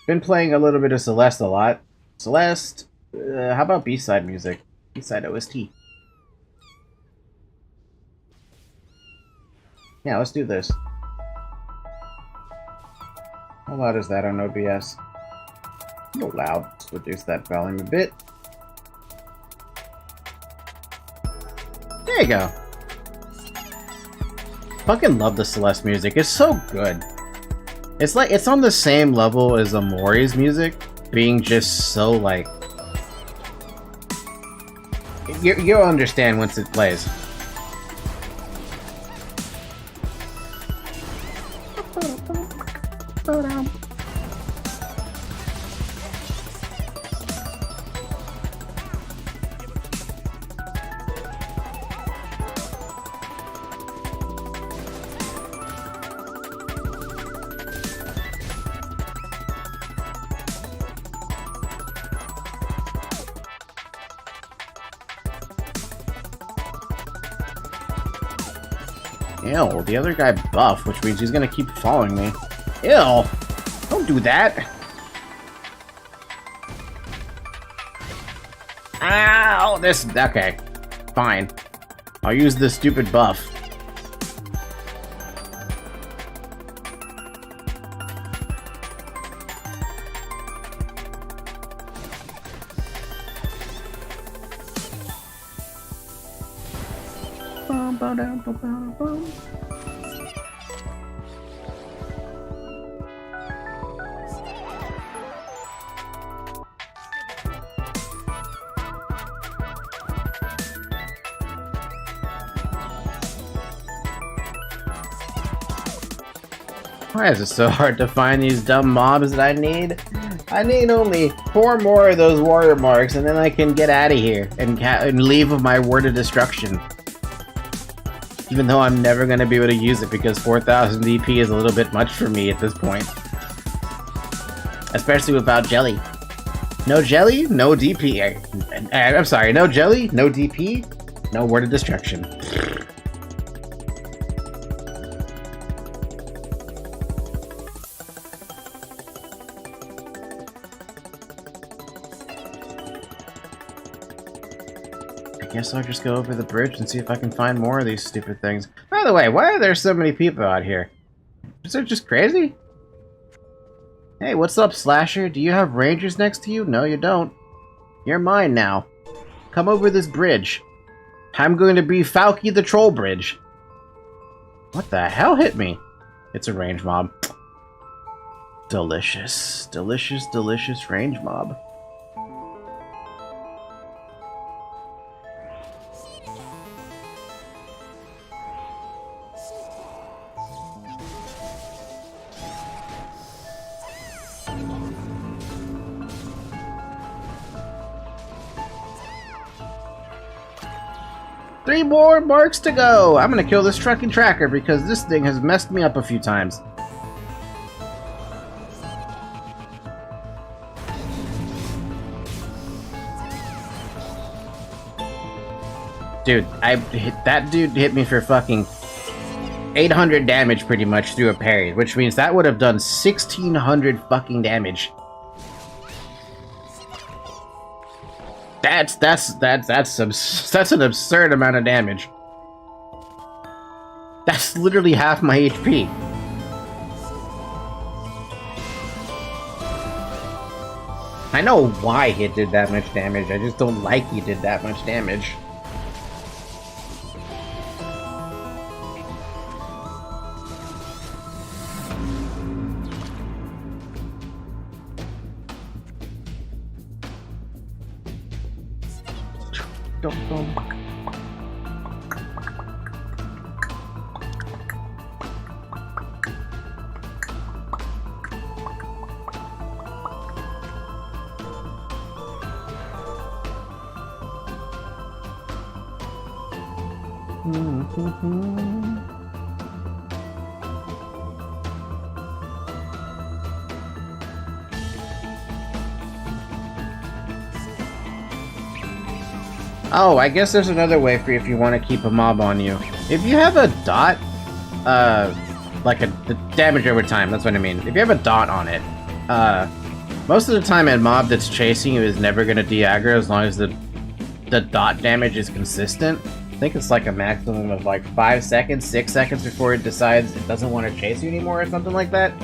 Been playing a little bit of Celeste a lot. Celeste... how about B-side music? B-side OST. Yeah, let's do this. How loud is that on OBS? A little loud. Let's reduce that volume a bit. There you go. Fucking love the Celeste music. It's so good. It's like it's on the same level as Amori's music, being just so like. You'll understand once it plays. Ew, the other guy buffed, which means he's gonna keep following me. Ew! Don't do that! Ow! This... Okay. Fine. I'll use this stupid buff. Why is it so hard to find these dumb mobs that I need? I need only 4 more of those warrior marks and then I can get out of here and leave with my word of destruction. Even though I'm never going to be able to use it because 4,000 DP is a little bit much for me at this point. Especially without jelly. No jelly, no DP. I'm sorry, no jelly, no DP, no word of destruction. I guess I'll just go over the bridge and see if I can find more of these stupid things. By the way, why are there so many people out here? Is it just crazy? Hey, what's up, Slasher? Do you have rangers next to you? No, you don't. You're mine now. Come over this bridge. I'm going to be Falky the Troll Bridge. What the hell hit me? It's a range mob. Delicious. Delicious, delicious range mob. Three more marks to go! I'm gonna kill this trucking tracker because this thing has messed me up a few times. Dude, that dude hit me for fucking 800 damage pretty much through a parry, which means that would have done 1,600 fucking damage. That's an absurd amount of damage. That's literally half my HP. I know why he did that much damage, I just don't like he did that much damage. Oh, I guess there's another way for you if you want to keep a mob on you. If you have a dot, like the damage over time, that's what I mean. If you have a dot on it, most of the time a mob that's chasing you is never going to de-aggro as long as the dot damage is consistent. I think it's like a maximum of like 5 seconds, 6 seconds before it decides it doesn't want to chase you anymore or something like that.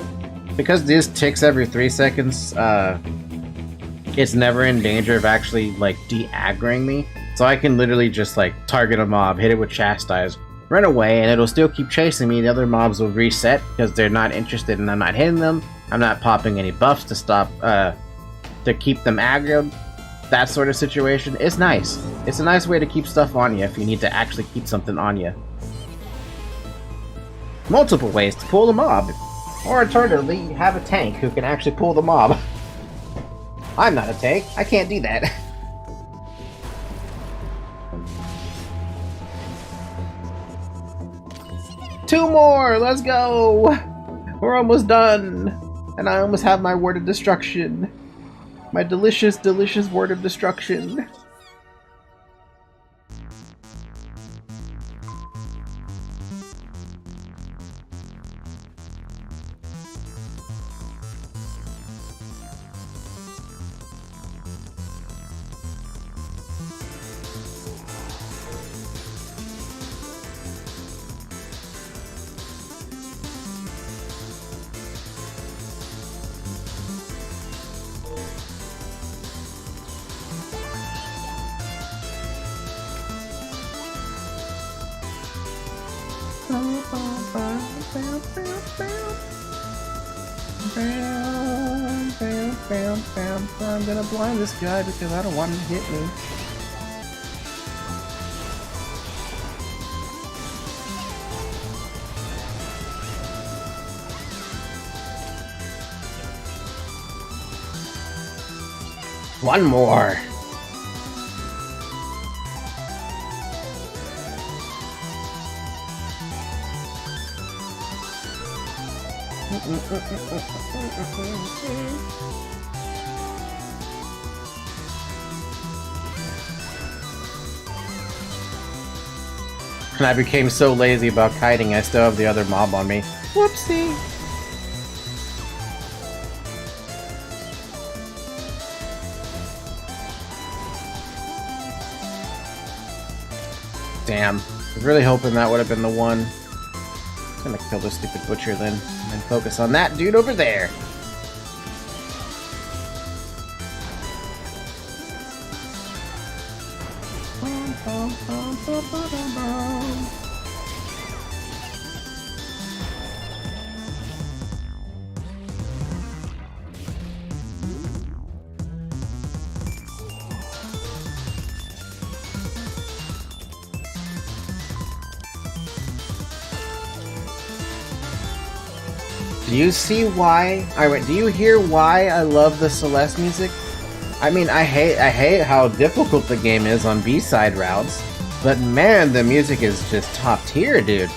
Because this ticks every 3 seconds, it's never in danger of actually like de-aggroing me. So I can literally just like target a mob, hit it with Chastise, run away, and it'll still keep chasing me. The other mobs will reset because they're not interested and I'm not hitting them. I'm not popping any buffs to stop, to keep them aggroed. That sort of situation. It's nice. It's a nice way to keep stuff on you if you need to actually keep something on you. Multiple ways to pull the mob. Or alternatively, you have a tank who can actually pull the mob. I'm not a tank. I can't do that. Two more! Let's go! We're almost done! And I almost have my word of destruction. My delicious, delicious word of destruction. I'm gonna blind this guy because I don't want him to hit me. One more. And I became so lazy about kiting, I still have the other mob on me. Whoopsie! Damn. I was really hoping that would have been the one. I'm gonna kill this stupid butcher then, and then focus on that dude over there. Do you see why? Do you hear why I love the Celeste music? I mean, I hate how difficult the game is on B-side routes, but man, the music is just top tier, dude.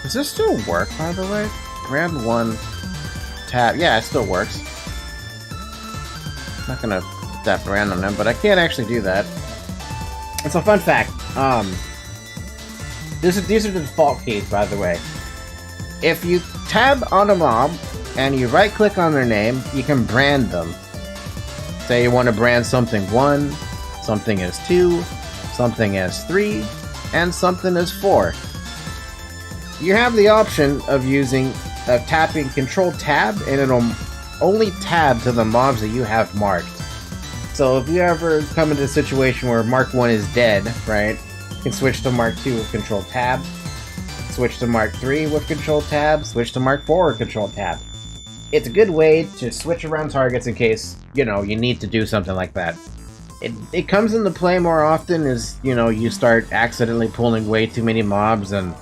Does this still work, by the way? Brand 1 tab. Yeah, it still works. I'm not gonna put that brand on them, but I can't actually do that. It's a fun fact. These are the default keys, by the way. If you tab on a mob and you right-click on their name, you can brand them. Say you want to brand something 1, something as 2, something as 3, and something as 4. You have the option of tapping Control Tab, and it'll only tab to the mobs that you have marked. So if you ever come into a situation where Mark 1 is dead, right, you can switch to Mark 2 with Control Tab, switch to Mark 3 with Control Tab, switch to Mark 4 with Control Tab. It's a good way to switch around targets in case, you need to do something like that. It comes into play more often as, you start accidentally pulling way too many mobs and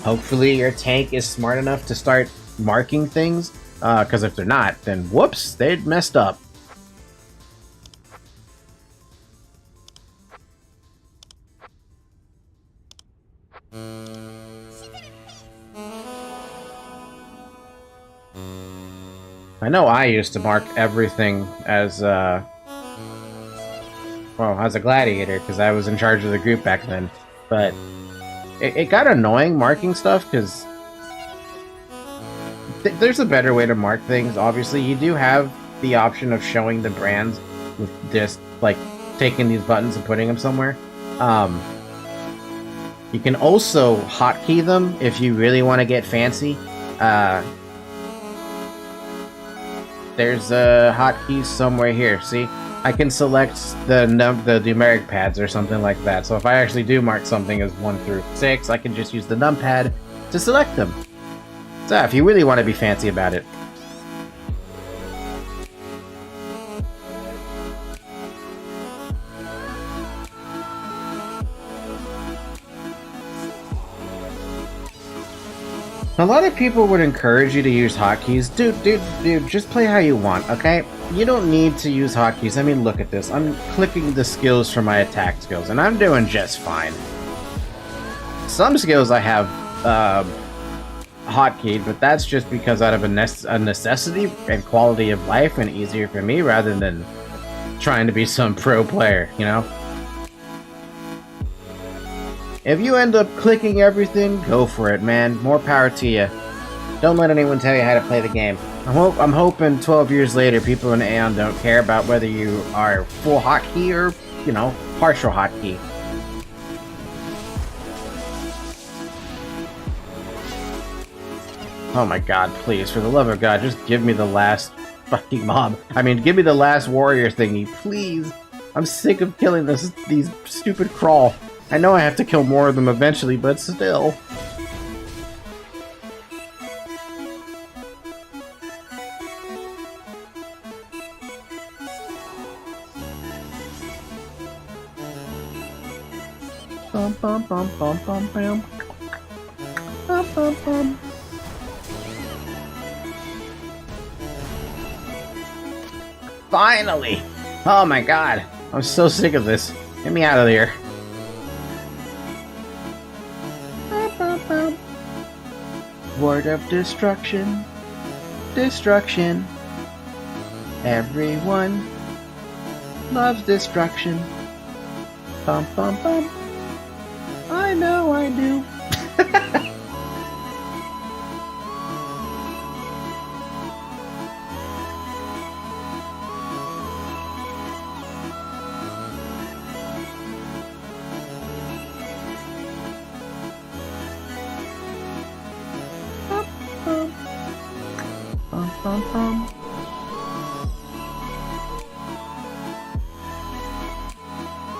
Hopefully your tank is smart enough to start marking things, because if they're not, then whoops, they'd messed up. I know I used to mark everything as, well, as a gladiator, because I was in charge of the group back then, but it got annoying marking stuff, because there's a better way to mark things. Obviously, you do have the option of showing the brands with just, like, taking these buttons and putting them somewhere. You can also hotkey them if you really want to get fancy. There's a hotkey somewhere here. See, I can select the numeric pads or something like that. So if I actually do mark something as 1 through 6, I can just use the numpad to select them. So if you really want to be fancy about it. A lot of people would encourage you to use hotkeys. Dude, just play how you want, okay? You don't need to use hotkeys. I mean, look at this. I'm clicking the skills for my attack skills, and I'm doing just fine. Some skills I have hotkeyed, but that's just because out of a necessity and quality of life and easier for me rather than trying to be some pro player, you know? If you end up clicking everything, go for it, man. More power to you. Don't let anyone tell you how to play the game. I'm hoping 12 years later, people in Aion don't care about whether you are full hotkey or, you know, partial hotkey. Oh my god, please, for the love of God, just give me the last fucking mob. I mean, give me the last warrior thingy, please. I'm sick of killing these stupid crawl. I know I have to kill more of them eventually, but still. Bum bum bum bum bum bum. Bum bum bum. Finally! Oh my god, I'm so sick of this. Get me out of here. Word of destruction. Destruction. Everyone loves destruction. Bum bum bum. I know I do.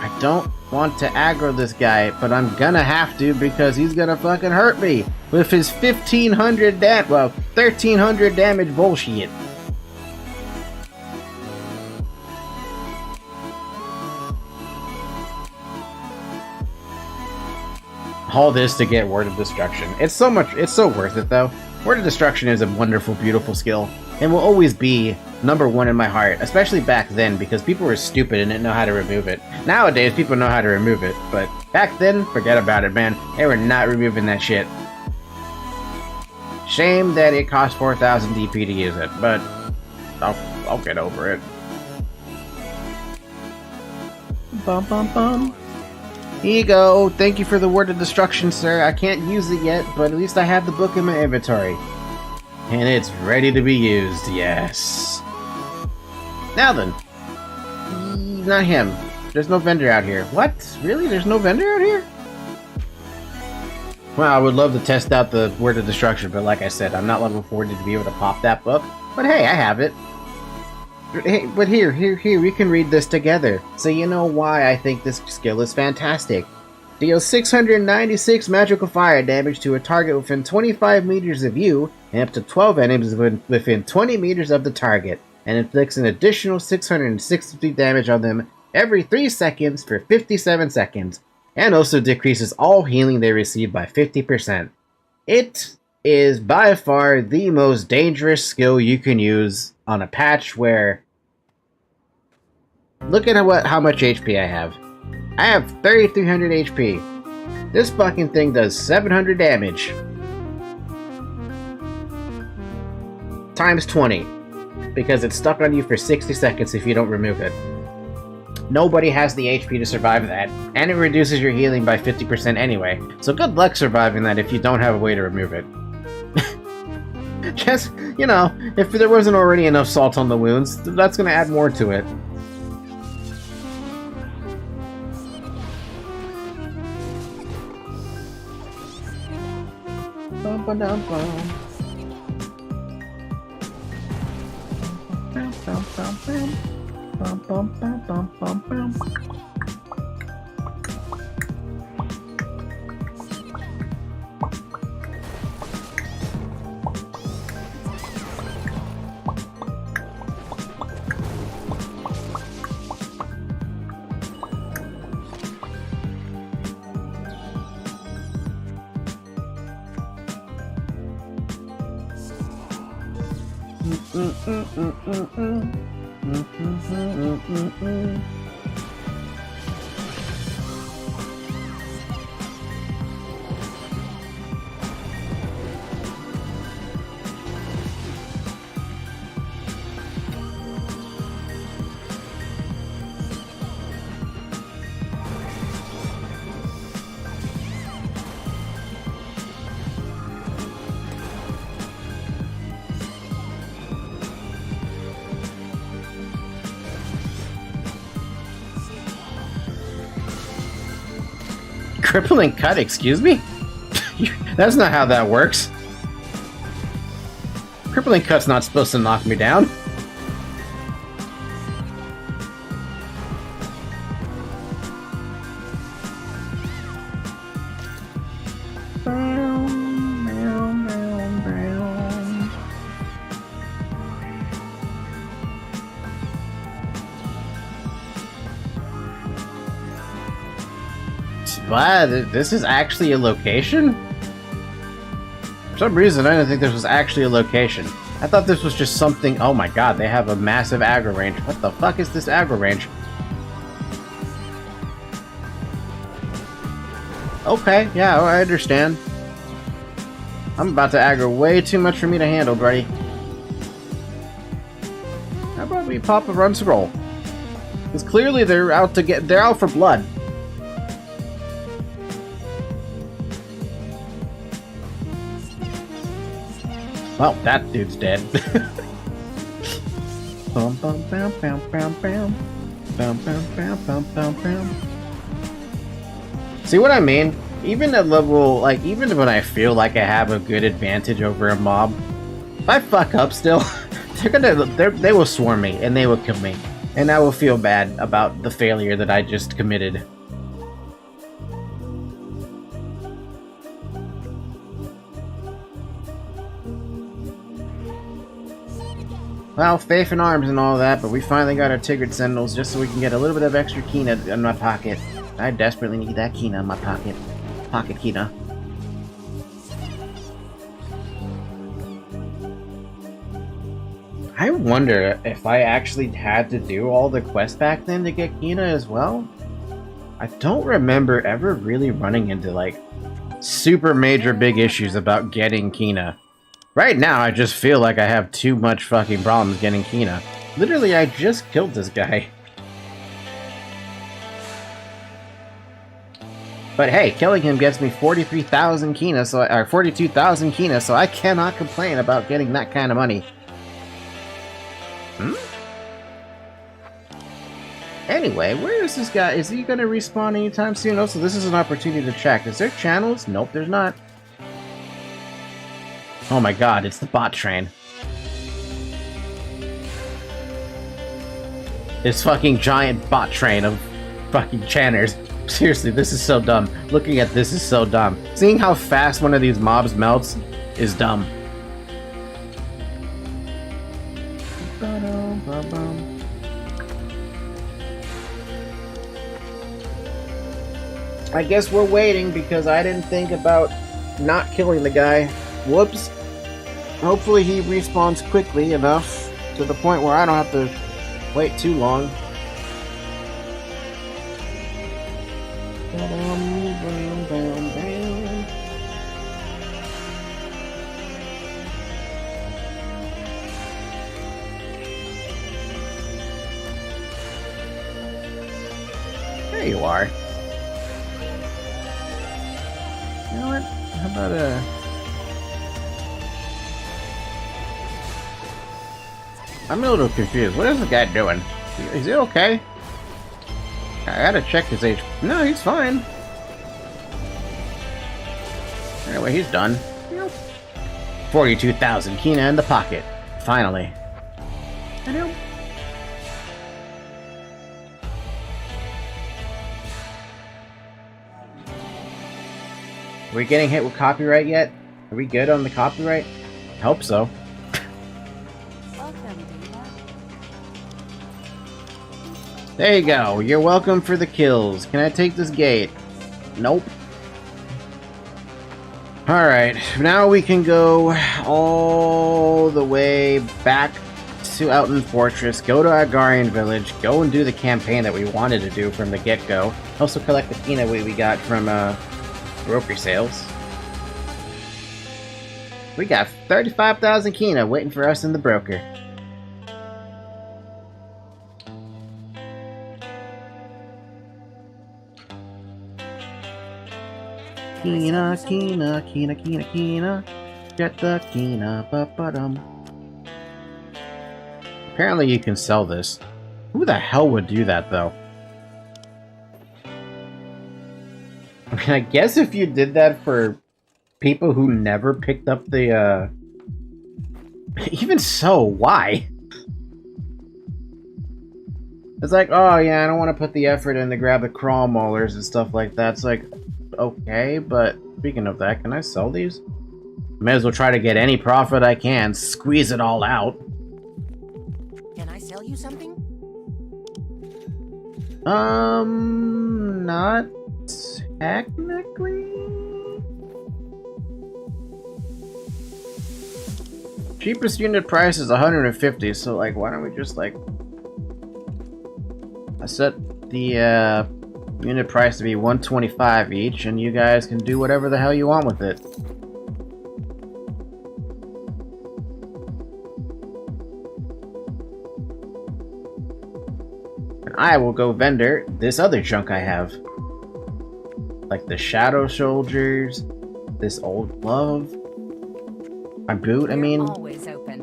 I don't want to aggro this guy, but I'm gonna have to because he's gonna fucking hurt me with his 1300 damage bullshit. All this to get Word of Destruction. It's so worth it though. Word of Destruction is a wonderful, beautiful skill, and will always be #1 in my heart, especially back then because people were stupid and didn't know how to remove it. Nowadays, people know how to remove it, but back then, forget about it, man. They were not removing that shit. Shame that it cost 4,000 DP to use it, but I'll get over it. Bum bum bum. Here you go. Thank you for the Word of Destruction, sir. I can't use it yet, but at least I have the book in my inventory. And it's ready to be used, yes. Now then. Not him. There's no vendor out here. What? Really? There's no vendor out here? Well, I would love to test out the Word of Destruction, but like I said, I'm not level 40 to be able to pop that book. But hey, I have it. Hey, but here, we can read this together, so you know why I think this skill is fantastic. Deals 696 magical fire damage to a target within 25 meters of you, and up to 12 enemies within 20 meters of the target, and inflicts an additional 660 damage on them every 3 seconds for 57 seconds, and also decreases all healing they receive by 50%. It is by far the most dangerous skill you can use on a patch where... Look at how much HP I have. I have 3,300 HP. This fucking thing does 700 damage. Times 20. Because it's stuck on you for 60 seconds if you don't remove it. Nobody has the HP to survive that, and it reduces your healing by 50% anyway, so good luck surviving that if you don't have a way to remove it. Just, you know, if there wasn't already enough salt on the wounds, that's gonna add more to it. Bum, ba, dum, bum. Bum, bum, bum, bum. Bum, bum, bum, bum, bum, bum. Crippling cut, excuse me? That's not how that works. Crippling cut's not supposed to knock me down. Wow, this is actually a location? For some reason, I didn't think this was actually a location. I thought this was just something... Oh my god, they have a massive aggro range. What the fuck is this aggro range? Okay, yeah, I understand. I'm about to aggro way too much for me to handle, buddy. How about we pop a run scroll? Because clearly they're out for blood. Well, that dude's dead. Bum, bum, bam, bam, bam, bam. Bum, bam, bam, bam, bam, bam. See what I mean? Even at level, like, even when I feel like I have a good advantage over a mob, if I fuck up still, they will swarm me and they will kill me. And I will feel bad about the failure that I just committed. Well, faith in arms and all that, but we finally got our Tigrid Sentinels just so we can get a little bit of extra Kina in my pocket. I desperately need that Kina in my pocket. Pocket Kina. I wonder if I actually had to do all the quests back then to get Kina as well? I don't remember ever really running into, like, super major big issues about getting Kina. Right now, I just feel like I have too much fucking problems getting Kina. Literally, I just killed this guy. But hey, killing him gets me 43,000 Kina, or 42,000 Kina, so I cannot complain about getting that kind of money. Anyway, where is this guy? Is he gonna respawn anytime soon? Also, this is an opportunity to check. Is there channels? Nope, there's not. Oh my god, it's the bot train. This fucking giant bot train of fucking channers. Seriously, this is so dumb. Looking at this is so dumb. Seeing how fast one of these mobs melts is dumb. I guess we're waiting because I didn't think about not killing the guy. Whoops. Hopefully he respawns quickly enough to the point where I don't have to wait too long. There you are. You know what? How about I'm a little confused. What is the guy doing? Is he okay? I gotta check his age. No, he's fine. Anyway, he's done. 42,000 Kina in the pocket. Finally. I know. Are we getting hit with copyright yet? Are we good on the copyright? I hope so. There you go. You're welcome for the kills. Can I take this gate? Nope. Alright, now we can go all the way back to Alton Fortress, go to Agarian Village, go and do the campaign that we wanted to do from the get-go. Also collect the Kina we got from broker sales. We got 35,000 Kina waiting for us in the broker. Kina, Kina, Kina, Kina, Kina. Get the Kina, ba-ba-dum. Apparently you can sell this. Who the hell would do that, though? I mean, I guess if you did that for people who never picked up the, Even so, why? It's like, oh yeah, I don't want to put the effort in to grab the crawl maulers and stuff like that. It's like, okay, but speaking of that, can I sell these? May as well try to get any profit I can, squeeze it all out. Can I sell you something? Not technically. Cheapest unit price is 150, so like, why don't we just like, I set the unit price to be 125 each, and you guys can do whatever the hell you want with it. And I will go vendor this other junk I have. Like the Shadow Soldiers, this old glove, my boot, I mean. Always open.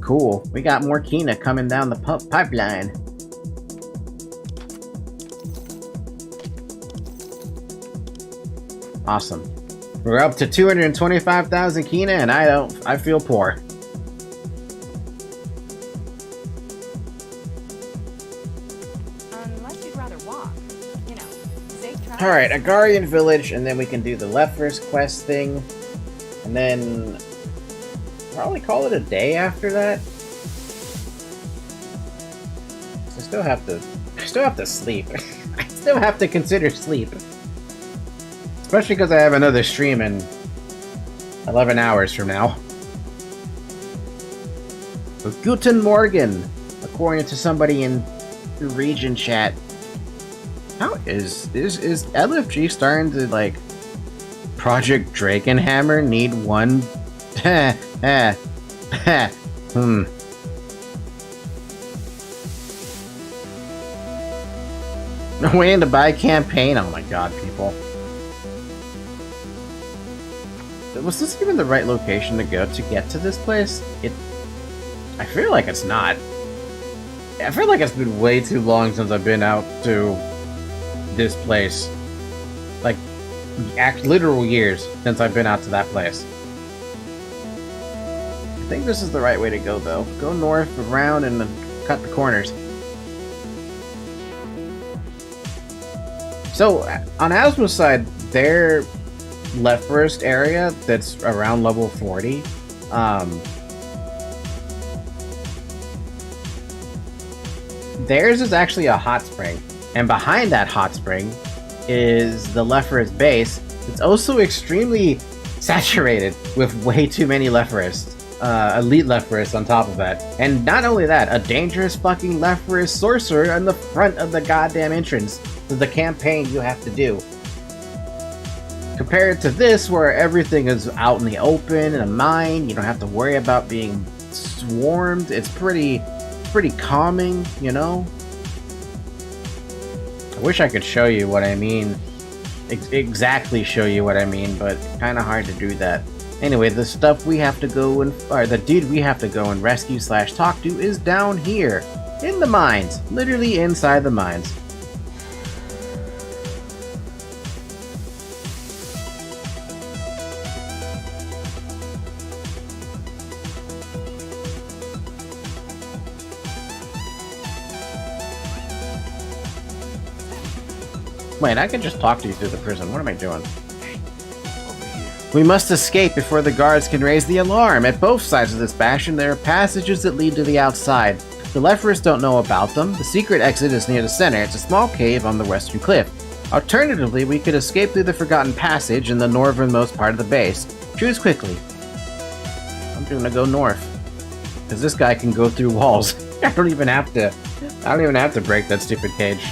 Cool. We got more Kina coming down the pipeline. Awesome. We're up to 225,000 Kina, and I feel poor. Unless you'd rather walk, you know. Safe travels. All right, Agarian Village, and then we can do the Lefers quest thing, and then probably call it a day after that. I still have to sleep. I still have to consider sleep. Especially because I have another stream in 11 hours from now. So, Guten Morgen, according to somebody in the region chat. How is LFG starting to, like, Project Drakenhammer need one? No way in to buy campaign? Oh my god, people. Was this even the right location to go to get to this place? I feel like it's not. I feel like it's been way too long since I've been out to this place. Like, literal years since I've been out to that place. I think this is the right way to go, though. Go north, around, and then cut the corners. So, on Asmo's side, their leftmost area that's around level 40, theirs is actually a hot spring, and behind that hot spring is the Lefers base, It's also extremely saturated with way too many leftwarists. Elite leftwarists on top of that. And not only that, a dangerous fucking leftwarist sorcerer on the front of the goddamn entrance to the campaign you have to do. Compared to this, where everything is out in the open, in a mine, you don't have to worry about being swarmed. It's pretty calming, you know? I wish I could show you what I mean. Exactly show you what I mean, but kind of hard to do that. Anyway, the stuff we have to go and, or the dude we have to go and rescue / talk to is down here. In the mines. Literally inside the mines. Wait, I can just talk to you through the prison. What am I doing? We must escape before the guards can raise the alarm. At both sides of this bastion, there are passages that lead to the outside. The leftwarists don't know about them. The secret exit is near the center. It's a small cave on the western cliff. Alternatively, we could escape through the Forgotten Passage in the northernmost part of the base. Choose quickly. I'm gonna go north. Because this guy can go through walls. I don't even have to break that stupid cage.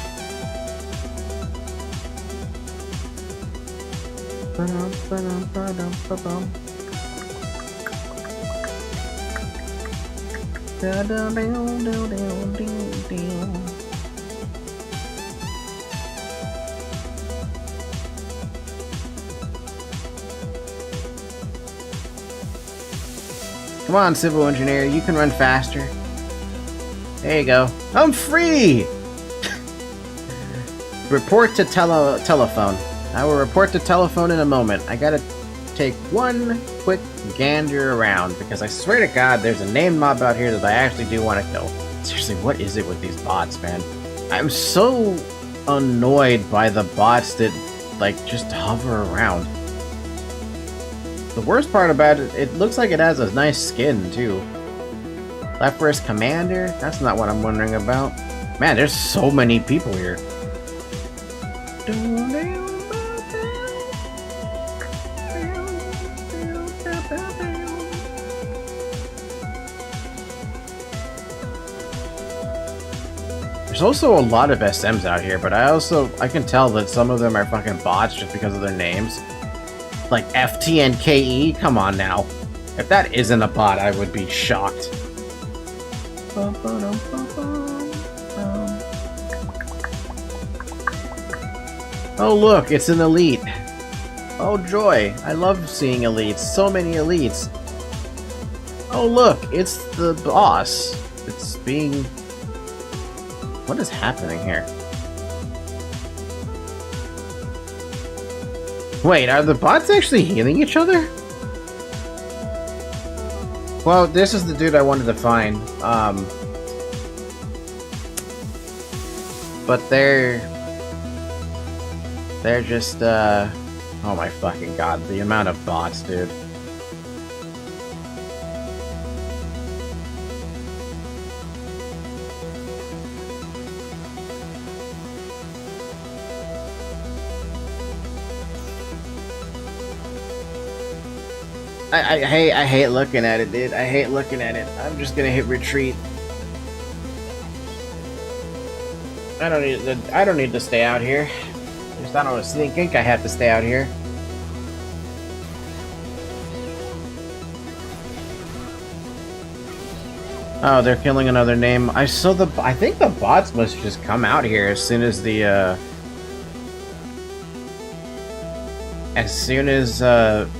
Come on, civil engineer, you can run faster. There you go. I'm free! Report to telephone. I will report to telephone in a moment. I gotta take one quick gander around, because I swear to God, there's a named mob out here that I actually do want to kill. Seriously, what is it with these bots, man? I'm so annoyed by the bots that, like, just hover around. The worst part about it, it looks like it has a nice skin, too. Leftward Commander? That's not what I'm wondering about. Man, there's so many people here. There's also a lot of SMs out here, but I can tell that some of them are fucking bots just because of their names. Like FTNKE? Come on now. If that isn't a bot, I would be shocked. Oh look, it's an elite. Oh joy, I love seeing elites. So many elites. Oh look, it's the boss. It's being... What is happening here? Wait, are the bots actually healing each other? Well, this is the dude I wanted to find. But they're just, oh my fucking god, the amount of bots, dude. I hate looking at it, dude. I hate looking at it. I'm just gonna hit retreat. I don't need to stay out here. I don't think I have to stay out here. Oh, they're killing another name. I think the bots must just come out here as soon as the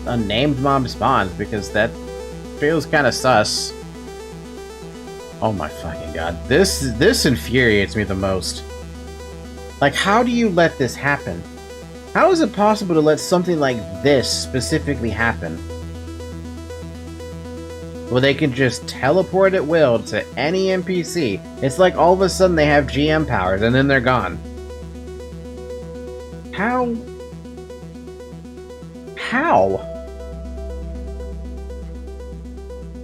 a named mob spawns, because that feels kind of sus. Oh my fucking god. This infuriates me the most. Like, how do you let this happen? How is it possible to let something like this specifically happen? Well, they can just teleport at will to any NPC. It's like all of a sudden they have GM powers and then they're gone. How?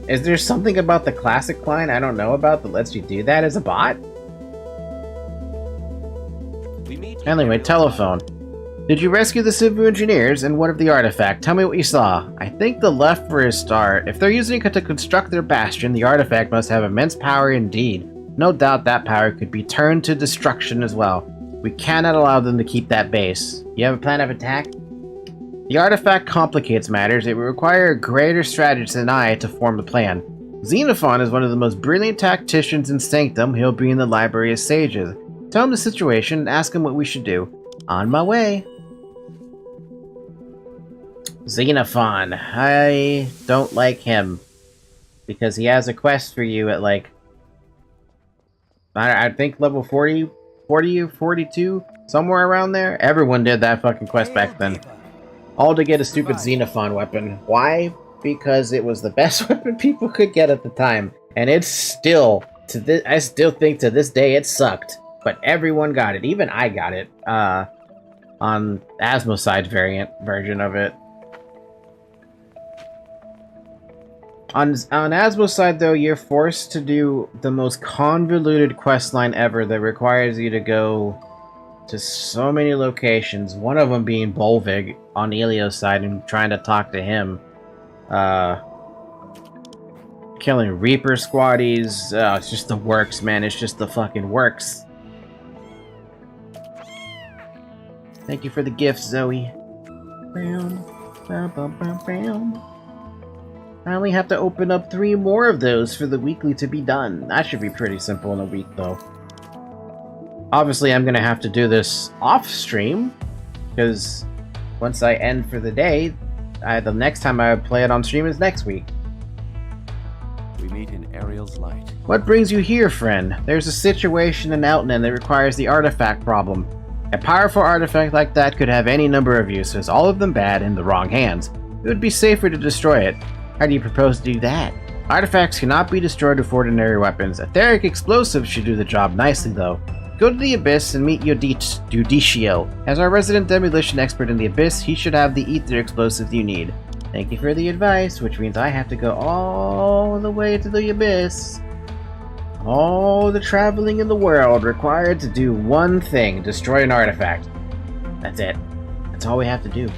Is there something about the classic client I don't know about that lets you do that as a bot? Anyway, telephone. Did you rescue the civil engineers, and what of the artifact? Tell me what you saw. I think the left for a start. If they're using it to construct their bastion, the artifact must have immense power indeed. No doubt that power could be turned to destruction as well. We cannot allow them to keep that base. You have a plan of attack? The artifact complicates matters. It would require a greater strategist than I to form the plan. Xenophon is one of the most brilliant tacticians in Sanctum. He'll be in the Library of Sages. Tell him the situation and ask him what we should do. On my way. Xenophon. I don't like him. Because he has a quest for you at like... I think level 40 or 42? Somewhere around there? Everyone did that fucking quest back then. All to get a stupid Xenophon weapon. Why? Because it was the best weapon people could get at the time. And it's still... I still think to this day it sucked. But everyone got it. Even I got it. On Asmoside's version of it. On Asmoside, though, you're forced to do the most convoluted questline ever that requires you to go to so many locations. One of them being Bolvig on Elio's side and trying to talk to him. Killing Reaper squaddies. It's just the works, man. It's just the fucking works. Thank you for the gift, Zoe. I only have to open up 3 more of those for the weekly to be done. That should be pretty simple in a week, though. Obviously, I'm going to have to do this off-stream, because once I end for the day, the next time I would play it on stream is next week. We meet in Ariel's light. What brings you here, friend? There's a situation in Outland that requires the artifact problem. A powerful artifact like that could have any number of uses, all of them bad in the wrong hands. It would be safer to destroy it. How do you propose to do that? Artifacts cannot be destroyed with ordinary weapons. Etheric explosives should do the job nicely, though. Go to the Abyss and meet Judicio. As our resident demolition expert in the Abyss, he should have the ether explosives you need. Thank you for the advice, which means I have to go all the way to the Abyss. All the traveling in the world required to do one thing, destroy an artifact. That's it. That's all we have to do.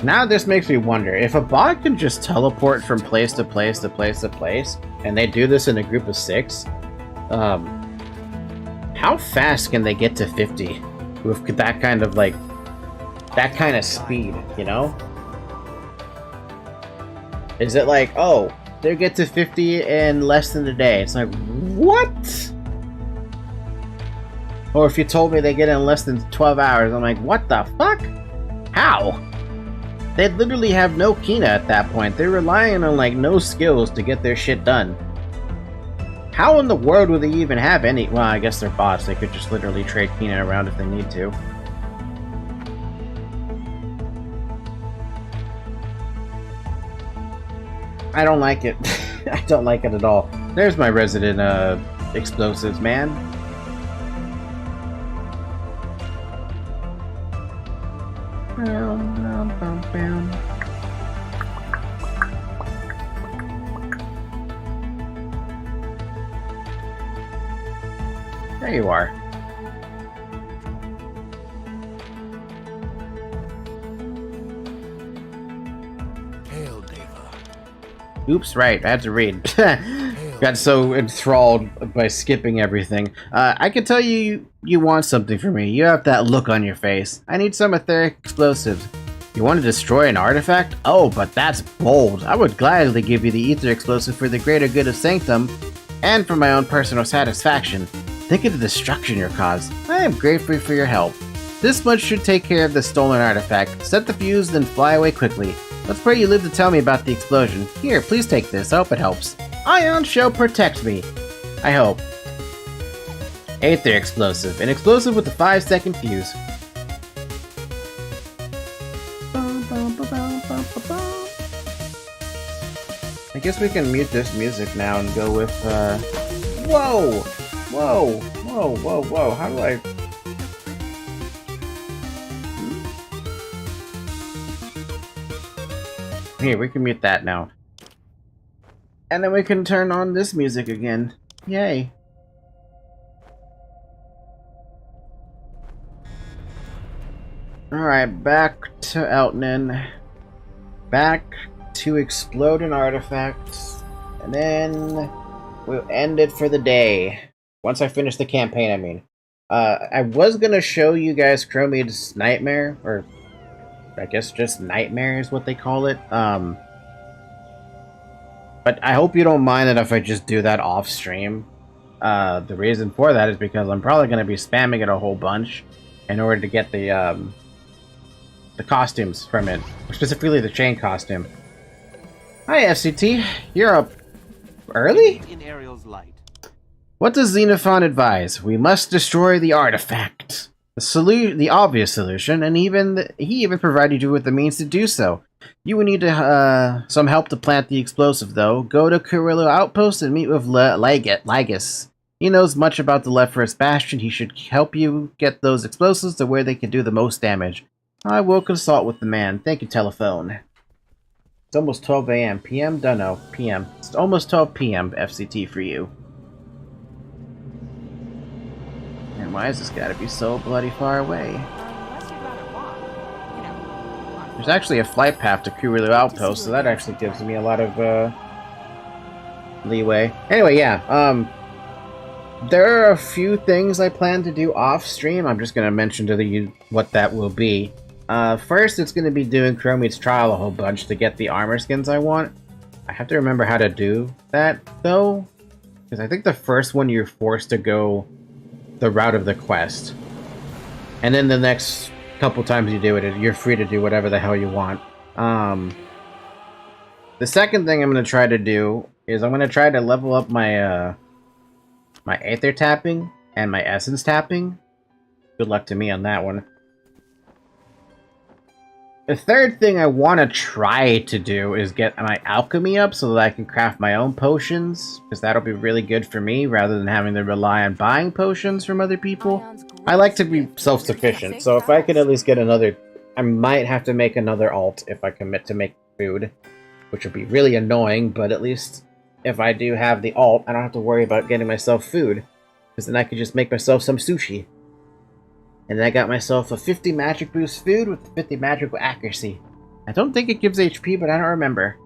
Now this makes me wonder, if a bot can just teleport from place to place to place to place, and they do this in a group of 6, how fast can they get to 50 with that kind of, like, that kind of speed, you know? Is it like, oh, they get to 50 in less than a day? It's like, what? Or if you told me they get in less than 12 hours, I'm like, what the fuck? How? They literally have no Kina at that point. They're relying on, like, no skills to get their shit done. How in the world would they even have any? Well, I guess they're bots. They could just literally trade Kina around if they need to. I don't like it. I don't like it at all. There's my resident explosives, man. There you are. Hail, Deva. Oops, right, I had to read. Got so enthralled by skipping everything. I can tell you want something from me. You have that look on your face. I need some etheric explosives. You want to destroy an artifact? Oh, but that's bold. I would gladly give you the ether explosive for the greater good of Sanctum, and for my own personal satisfaction. Think of the destruction you'll cause. I am grateful for your help. This much should take care of the stolen artifact. Set the fuse, then fly away quickly. Let's pray you live to tell me about the explosion. Here, please take this. I hope it helps. Aion shall protect me. I hope. Aether explosive. An explosive with a 5-second fuse. guess we can mute this music now and go with, Whoa! Whoa! Whoa, whoa, whoa, how do I... Here, we can mute that now. And then we can turn on this music again. Yay. Alright, back to Elton. Back to exploding artifacts. And then we'll end it for the day. Once I finish the campaign, I mean. I was gonna show you guys Chrome's Nightmare, or I guess just Nightmare is what they call it. But I hope you don't mind it if I just do that off stream. The reason for that is because I'm probably going to be spamming it a whole bunch in order to get the costumes from it, specifically the chain costume. Hi FCT, you're up early? In Ariel's light. What does Xenophon advise? We must destroy the artifact. The obvious solution, and he even provided you with the means to do so. You will need some help to plant the explosive, though. Go to Kurillo Outpost and meet with Lagus. He knows much about the Lephorus Bastion. He should help you get those explosives to where they can do the most damage. I will consult with the man. Thank you, telephone. It's almost 12 a.m. PM? Dunno. PM. It's almost 12 p.m. FCT for you. And why has this gotta be so bloody far away? There's actually a flight path to Kurillo Outpost, so that actually gives me a lot of leeway. Anyway, yeah, there are a few things I plan to do off stream. I'm just gonna mention to you what that will be. First, it's gonna be doing Chrome's Trial a whole bunch to get the armor skins I want. I have to remember how to do that though, because I think the first one you're forced to go the route of the quest, and then the next couple times you do it, you're free to do whatever the hell you want. The second thing I'm going to try to do is I'm going to try to level up my my Aether tapping and my Essence tapping. Good luck to me on that one. The third thing I want to try to do is get my alchemy up so that I can craft my own potions, because that'll be really good for me rather than having to rely on buying potions from other people. I like to be self-sufficient, so if I could at least get another... I might have to make another alt if I commit to make food, which would be really annoying, but at least if I do have the alt, I don't have to worry about getting myself food, because then I could just make myself some sushi. And then I got myself a 50 magic boost food with 50 magical accuracy. I don't think it gives HP, but I don't remember.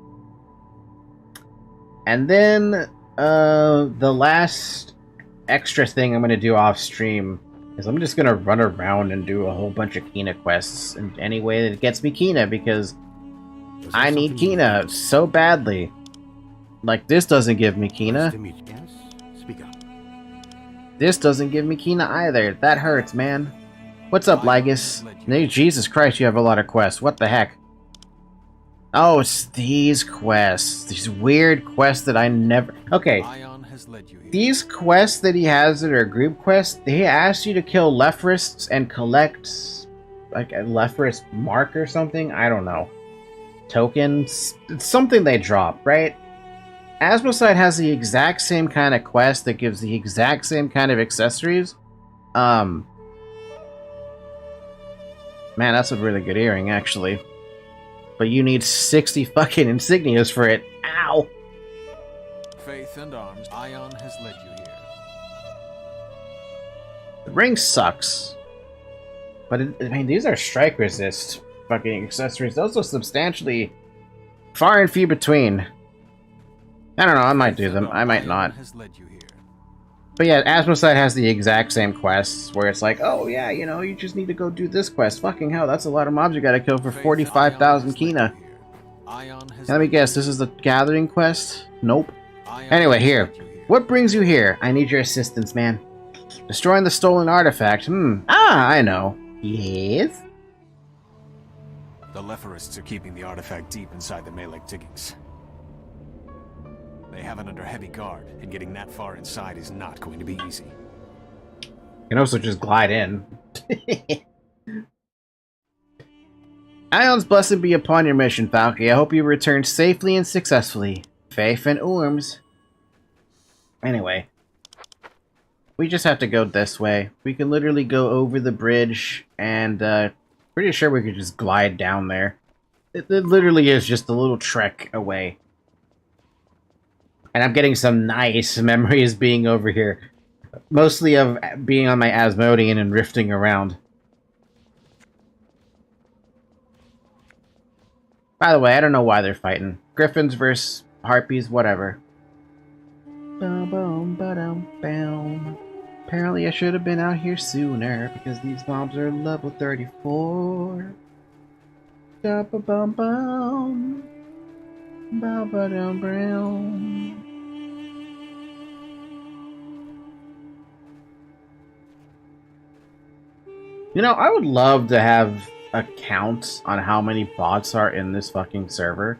And then, the last extra thing I'm going to do off stream is I'm just going to run around and do a whole bunch of Kina quests in any way that gets me Kina, because I need Kina so badly. Like, this doesn't give me Kina. This doesn't give me Kina either. That hurts, man. What's up, Lagus? Hey, Jesus Christ, you have a lot of quests. What the heck? Oh, it's these quests. These weird quests that I never... Okay. These quests that he has that are group quests, they ask you to kill Lephorus and collect, like, a Lephorus mark or something? I don't know. Tokens? It's something they drop, right? Asmosite has the exact same kind of quest that gives the exact same kind of accessories. Man, that's a really good earring, actually. But you need 60 fucking insignias for it. Ow! Faith and arms, Aion has led you here. The ring sucks. But, I mean, these are strike resist fucking accessories. Those are substantially far and few between. I don't know, I might do them. I might not. But yeah, Asmosite has the exact same quests, where it's like, oh yeah, you know, you just need to go do this quest. Fucking hell, that's a lot of mobs you gotta kill for 45,000 Kina. Let me guess, this is the gathering quest? Nope. Anyway, here. What brings you here? I need your assistance, man. Destroying the stolen artifact. Ah, I know. Yes? The Lephorists are keeping the artifact deep inside the Malek diggings. They have it under heavy guard, and getting that far inside is not going to be easy. You can also just glide in. Aion's blessing be upon your mission, Falky. I hope you return safely and successfully. Faith and Orms. Anyway. We just have to go this way. We can literally go over the bridge, and pretty sure we could just glide down there. It literally is just a little trek away. And I'm getting some nice memories being over here. Mostly of being on my Asmodean and rifting around. By the way, I don't know why they're fighting. Griffins versus Harpies, whatever. Boom, boom, ba-dum, boom. Apparently I should have been out here sooner, because these mobs are level 34. Da-ba-bum-bum. Ba-ba-dum-bum. You know, I would love to have a count on how many bots are in this fucking server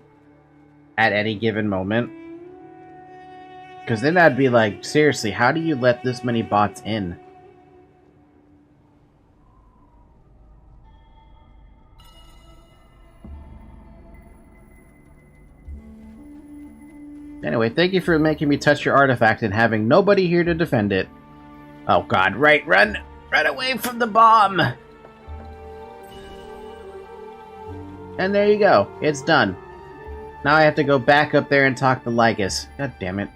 at any given moment. Because then I'd be like, seriously, how do you let this many bots in? Anyway, thank you for making me touch your artifact and having nobody here to defend it. Oh god, right, run! Run away from the bomb! And there you go, it's done. Now I have to go back up there and talk to Lycus. God damn it.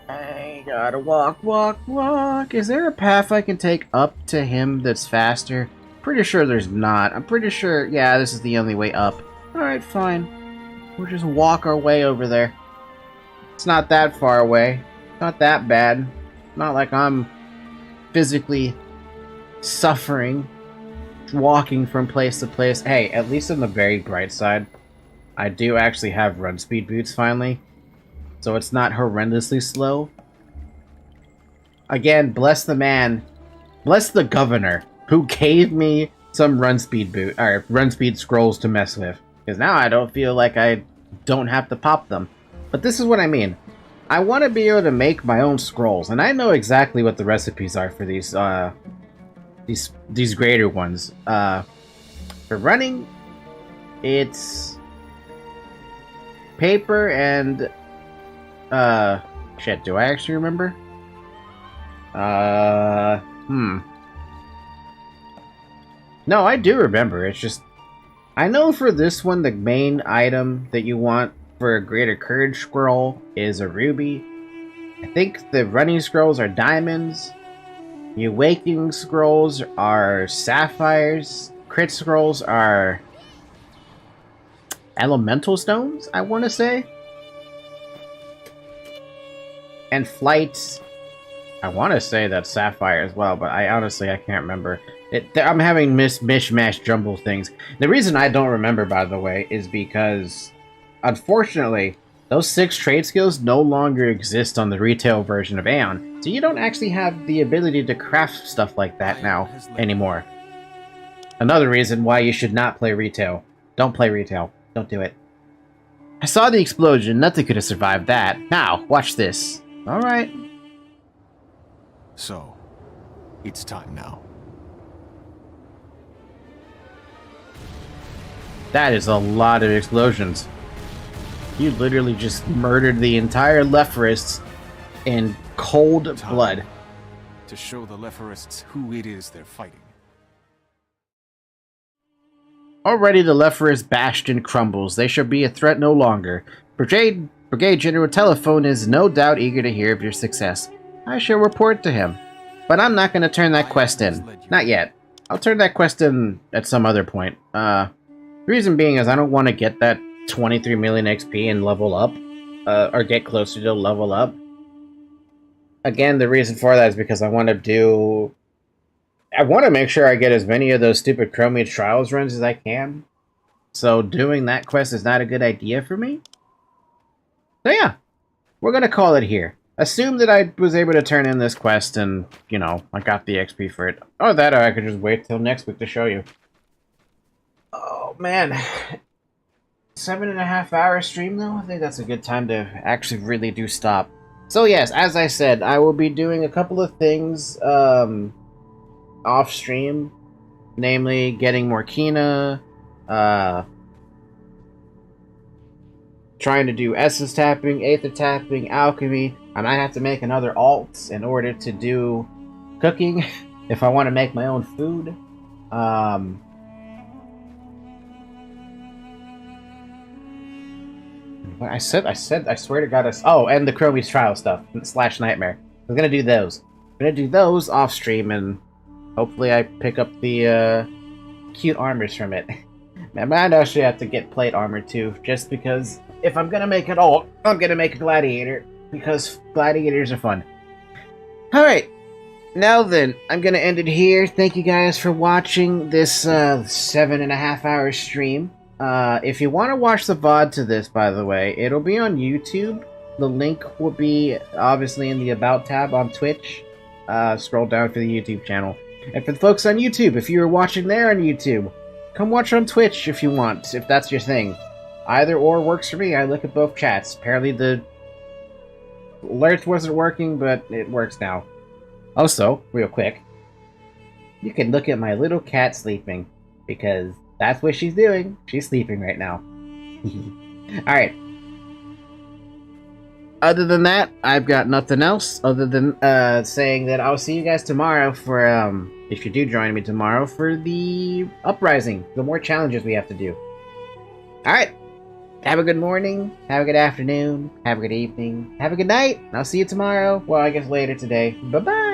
I gotta walk, walk, walk. Is there a path I can take up to him that's faster? Pretty sure there's not. I'm pretty sure, yeah, this is the only way up. Alright, fine. We'll just walk our way over there. It's not that far away. Not that bad. Not like I'm physically suffering walking from place to place. Hey, at least on the very bright side, I do actually have run speed boots finally. So it's not horrendously slow. Again, bless the man, bless the governor who gave me some run speed scrolls to mess with. Because now I don't feel like I don't have to pop them. But this is what I mean. I want to be able to make my own scrolls, and I know exactly what the recipes are for these greater ones. For running, it's paper and shit, do I actually remember? No, I do remember. It's just I know for this one, the main item that you want for a greater courage scroll is a ruby. I think the running scrolls are diamonds. The awakening scrolls are sapphires. Crit scrolls are elemental stones, I want to say. And flight, I want to say that's sapphire as well, but I can't remember. I'm having mishmash jumble things. The reason I don't remember, by the way, is because, unfortunately, those 6 trade skills no longer exist on the retail version of Aion, so you don't actually have the ability to craft stuff like that now anymore. Another reason why you should not play retail. Don't play retail. Don't do it. I saw the explosion. Nothing could have survived that. Now, watch this. Alright. So, it's time now. That is a lot of explosions. You literally just murdered the entire Lepharists in cold blood. To show the Lepharists who it is they're fighting. Already the Lepharist bastion crumbles. They shall be a threat no longer. Brigade General Telephone is no doubt eager to hear of your success. I shall report to him. But I'm not going to turn that quest in. Not yet. I'll turn that quest in at some other point. The reason being is I don't want to get that 23 million XP and level up. Or get closer to level up. Again, the reason for that is because I want to make sure I get as many of those stupid Chromia Trials runs as I can. So doing that quest is not a good idea for me. So yeah, we're going to call it here. Assume that I was able to turn in this quest and, you know, I got the XP for it. Or that, or I could just wait till next week to show you. Oh, man. 7.5 hour stream, though? I think that's a good time to actually really do stop. So yes, as I said, I will be doing a couple of things off stream. Namely, getting more Kina, trying to do Essence tapping, Aether tapping, alchemy. I might have to make another alt in order to do cooking if I want to make my own food. What I swear to God, oh, and the Chromie's trial stuff / nightmare. I'm gonna do those. I'm gonna do those off stream, and hopefully I pick up the cute armors from it. I might actually have to get plate armor too, just because if I'm gonna make it all, I'm gonna make a gladiator, because gladiators are fun. Alright, now then, I'm gonna end it here. Thank you guys for watching this 7.5 hour stream. If you want to watch the VOD to this, by the way, it'll be on YouTube. The link will be obviously in the About tab on Twitch. Scroll down for the YouTube channel. And for the folks on YouTube, if you're watching there on YouTube, come watch on Twitch if you want, if that's your thing. Either or works for me. I look at both chats. Apparently the alert wasn't working, but it works now. Also, real quick, you can look at my little cat sleeping, because that's what she's doing. She's sleeping right now. Alright. Other than that, I've got nothing else other than saying that I'll see you guys tomorrow for, if you do join me tomorrow, for the Uprising. The more challenges we have to do. Alright. Have a good morning. Have a good afternoon. Have a good evening. Have a good night. I'll see you tomorrow. Well, I guess later today. Bye-bye.